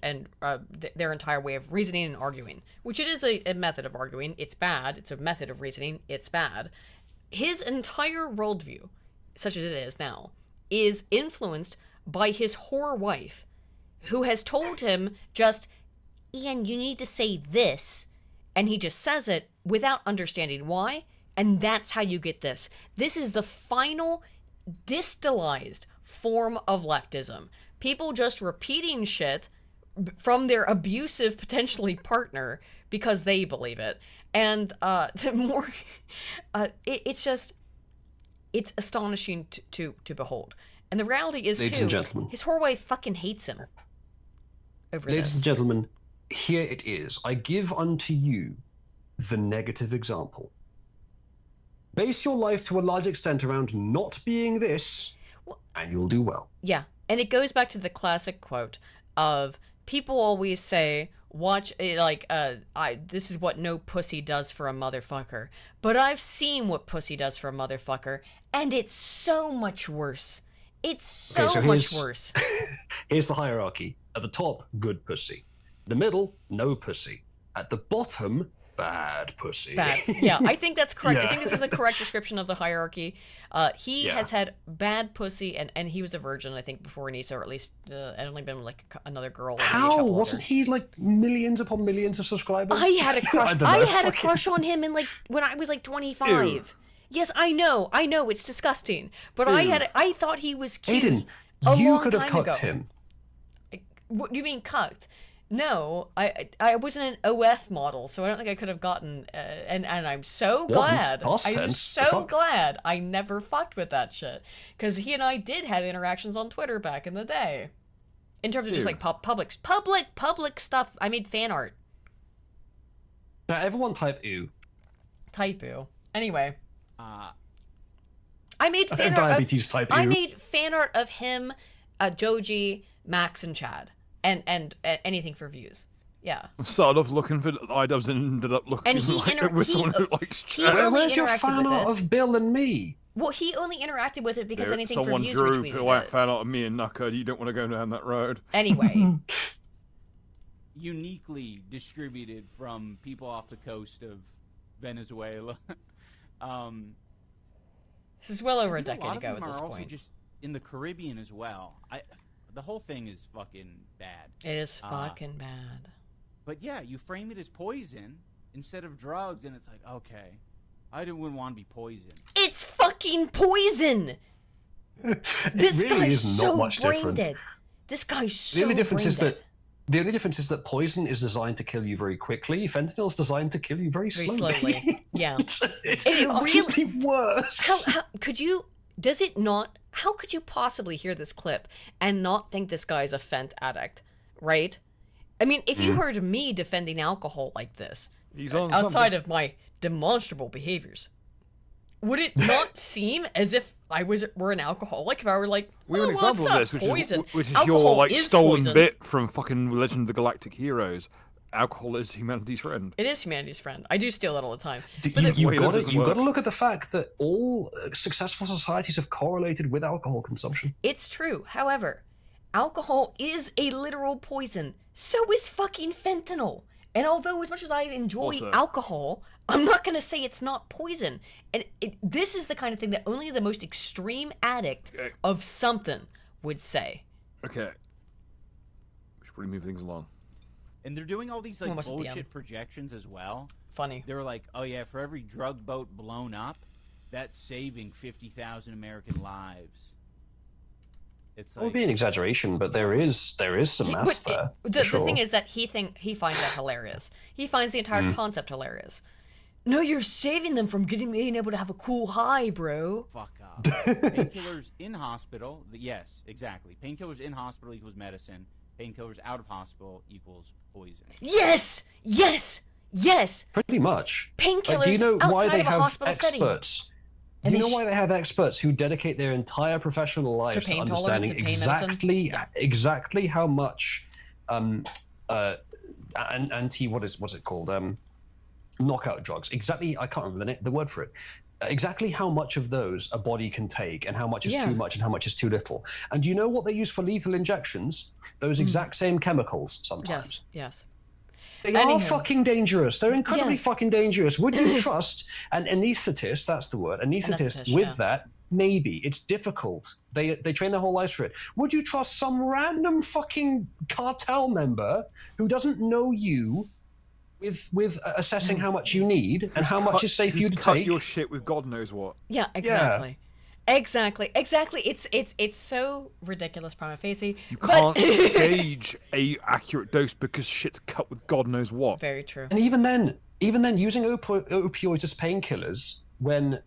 their entire way of reasoning and arguing, which it is a method of arguing. It's bad. It's a method of reasoning. It's bad. His entire worldview, such as it is now, is influenced by his whore wife, who has told him just, Ian, you need to say this, and he just says it without understanding why, and that's how you get this. This is the final distillized form of leftism. People just repeating shit from their abusive, potentially partner, because they believe it. And it's astonishing to behold. And the reality is, Ladies too, and gentlemen. his whore wife fucking hates him over Ladies this. and gentlemen, here it is. I give unto you the negative example. Base your life to a large extent around not being this, and you'll do well. Yeah, and it goes back to the classic quote of people always say, watch, this is what no pussy does for a motherfucker. But I've seen what pussy does for a motherfucker, and it's so much worse. It's so much worse. Here's the hierarchy. At the top, good pussy. The middle, no pussy. At the bottom, bad pussy. Bad. Yeah, I think that's correct. Yeah. I think this is a correct description of the hierarchy. He has had bad pussy, and he was a virgin, I think, before Anissa, or at least had only been like another girl. How? Wasn't he like millions upon millions of subscribers? I had a crush. I had a crush on him when I was like 25. Ew. Yes, I know, it's disgusting. But Ew. I thought he was cute. Aiden, a you long could have time cucked ago. him. What do you mean cucked? No, I wasn't an OF model, so I don't think I could have gotten. And I'm so glad. Past I'm tense. so glad I never fucked with that shit, because he and I did have interactions on Twitter back in the day, in terms of just like public stuff. I made fan art. Now everyone type ew. Type ew. Anyway. I made fan art. Diabetes type ew. I made fan art of him, Joji, Max, and Chad. And anything for views. Yeah. Started off looking for iDubbbz and ended up looking with someone who likes Chad. Where's your fan art of Bill and me? Well, he only interacted with it because anything for someone views drew retweeted it. fan art of me and Nucker. You don't want to go down that road. Anyway. Uniquely distributed from people off the coast of Venezuela. This is well over a lot decade of ago them at this are also point. just in the Caribbean as well. The whole thing is fucking bad. It is fucking bad. But yeah, you frame it as poison instead of drugs, and it's like, okay, I wouldn't want to be poisoned. It's fucking poison! This really guy's is not so much brain different. dead. This guy's so The only difference brain is dead. that The only difference is that poison is designed to kill you very quickly. Fentanyl is designed to kill you very slowly. Yeah. It's And it arguably worse. How could you? Does it not? How could you possibly hear this clip and not think this guy's a fent addict, right? I mean, if you heard me defending alcohol like this, He's on outside something. of my demonstrable behaviors, would it not seem as if were an alcoholic? If I were like, We oh, have an well, example it's of not this, poison. which is Alcohol your like is stolen poison. bit from fucking Legend of the Galactic Heroes. Alcohol is humanity's friend. It is humanity's friend. I do steal that all the time. You got to look at the fact that all successful societies have correlated with alcohol consumption. It's true. However, alcohol is a literal poison. So is fucking fentanyl. And although as much as I enjoy alcohol, I'm not going to say it's not poison. And this is the kind of thing that only the most extreme addict of something would say. Okay. We should probably move things along. And they're doing all these like Almost at the bullshit end. projections as well. Funny. They're like, oh yeah, for every drug boat blown up, that's saving 50,000 American lives. It's It would like, be an exaggeration, but there is some math there. The for sure. thing is that he finds that hilarious. He finds the entire concept hilarious. No, you're saving them from being able to have a cool high, bro. fuck off. Painkillers in hospital, yes, exactly. Painkillers in hospital equals medicine. Painkillers out of hospital equals poison. Yes! Yes! Yes! Pretty much. Painkillers do you know why outside they of a have hospital setting. experts? And Do you they know why they have experts who dedicate their entire professional lives to pain tolerance understanding and pain medicine? exactly how much what's it called knockout drugs? Exactly, I can't remember the word for it. Exactly how much of those a body can take and how much is too much and how much is too little. And do you know what they use for lethal injections? Those exact same chemicals sometimes. Yes. They are fucking dangerous. They're incredibly fucking dangerous. Would you trust an anesthetist, that's the word, anesthetist with that? Maybe. It's difficult. They train their whole lives for it. Would you trust some random fucking cartel member who doesn't know you with assessing how much you need and how much is safe for you to cut take? your shit with God knows what. Yeah, exactly. Exactly. It's so ridiculous prima facie. You can't gauge a accurate dose because shit's cut with God knows what. Very true. And even then using opioids as painkillers when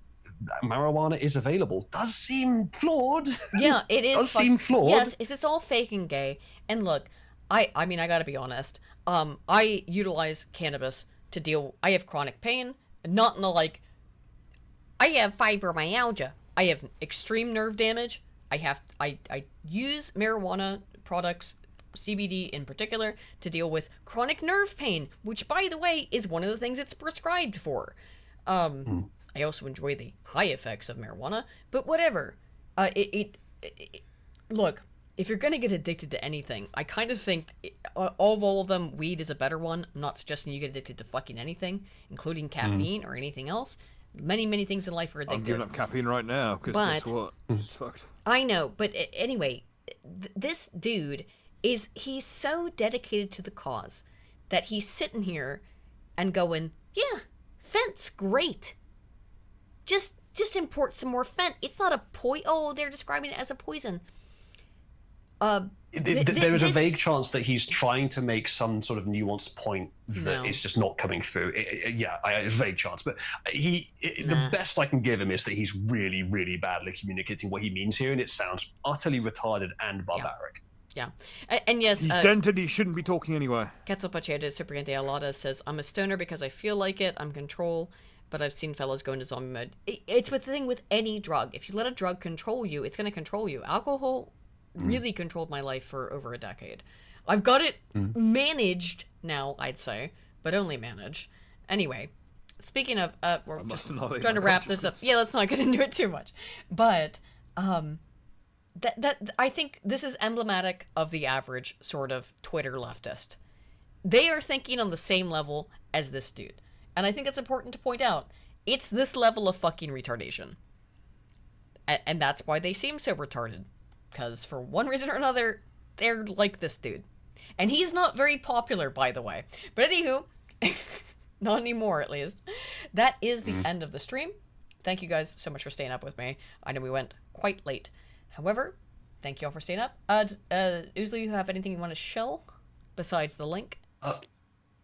marijuana is available does seem flawed. Yeah, it is. Does seem flawed. Yes, it's all fake and gay. And look, I mean, I gotta be honest. I utilize cannabis to deal. I have chronic pain, not in the like. I have fibromyalgia. I have extreme nerve damage. I use marijuana products, CBD in particular, to deal with chronic nerve pain, which, by the way, is one of the things it's prescribed for. I also enjoy the high effects of marijuana, but whatever. Look, if you're gonna get addicted to anything, I kind of think of all of them, weed is a better one. I'm not suggesting you get addicted to fucking anything, including caffeine or anything else. Many things in life are addictive. I'm giving up caffeine right now because guess what? It's fucked. I know, but anyway, this dude he's so dedicated to the cause that he's sitting here and going, yeah, fent's great. Just import some more fent. It's not a they're describing it as a poison. There is a vague chance that he's trying to make some sort of nuanced point that is just not coming through. A vague chance, but the best I can give him is that he's really, really bad at communicating what he means here, and it sounds utterly retarded and barbaric. Yeah. And yes, he's dented. He shouldn't be talking anyway. Quetzalcoatl Cipriante Alada says, "I'm a stoner because I feel like it. I'm control, but I've seen fellas go into zombie mode." It's the thing with any drug. If you let a drug control you, it's going to control you. Alcohol really controlled my life for over a decade. I've got it managed now, I'd say, but only managed. Anyway, speaking of, we're just trying to wrap this up. Yeah, let's not get into it too much. But that I think this is emblematic of the average sort of Twitter leftist. They are thinking on the same level as this dude. And I think it's important to point out, it's this level of fucking retardation. And that's why they seem so retarded. Because for one reason or another, they're like this dude. And he's not very popular, by the way. But anywho, not anymore at least. That is the end of the stream. Thank you guys so much for staying up with me. I know we went quite late. However, thank you all for staying up. Uzalu, you have anything you want to shell? besides the link?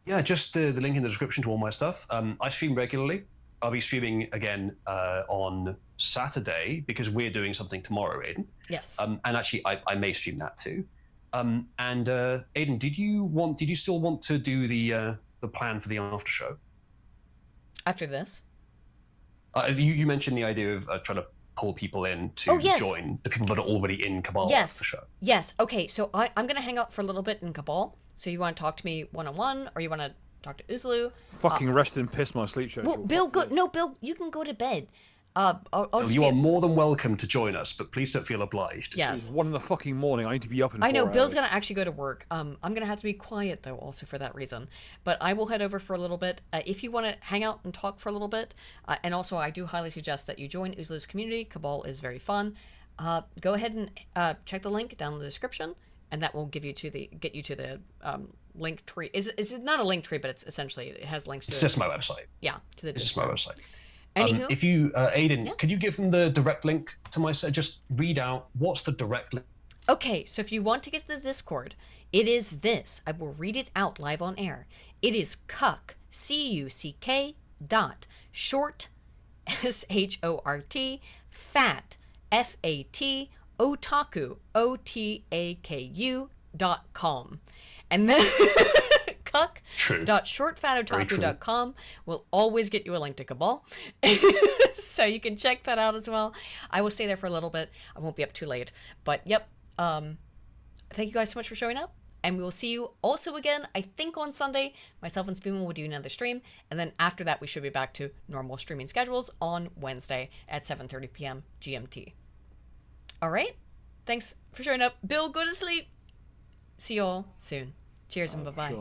Yeah, just the link in the description to all my stuff. I stream regularly. I'll be streaming again on Saturday because we're doing something tomorrow, Aiden. Yes. And actually, I may stream that too. And Aiden, did you still want to do the plan for the after show? After this? You mentioned the idea of trying to pull people in to join the people that are already in Cabal after the show. Yes. Okay, so I'm going to hang out for a little bit in Cabal. So you want to talk to me one-on-one, or you want to talk to Uzalu? Fucking rest and piss my sleep schedule. Well, Bill, Bill, you can go to bed. You are more than welcome to join us, but please don't feel obliged. Yes. It's 1 in the fucking morning. I need to be up in 4 I know, hours. Bill's going to actually go to work. I'm going to have to be quiet, though, also for that reason. But I will head over for a little bit. If you want to hang out and talk for a little bit, and also I do highly suggest that you join Uzalu's community. Cabal is very fun. Go ahead and check the link down in the description, and that will get you to the link tree. Is it not a link tree, but it's essentially, it has links to It's just my website. Yeah, to the It's just my website. Anywho? If you, Aiden, could you give them the direct link to my site? Just read out what's the direct link. Okay, so if you want to get to the Discord, it is this. I will read it out live on air. It is cuck, C-U-C-K dot short, S-H-O-R-T, fat, F-A-T, otaku, O-T-A-K-U.com. And then cuck.shortfatotaku.com will always get you a link to Cabal. So you can check that out as well. I will stay there for a little bit. I won't be up too late. But yep, thank you guys so much for showing up. And we will see you also again, I think on Sunday. Myself and Spoon will do another stream. And then after that, we should be back to normal streaming schedules on Wednesday at 7:30 p.m. GMT. All right? Thanks for showing up. Bill, go to sleep. See you all soon. Cheers and bye-bye.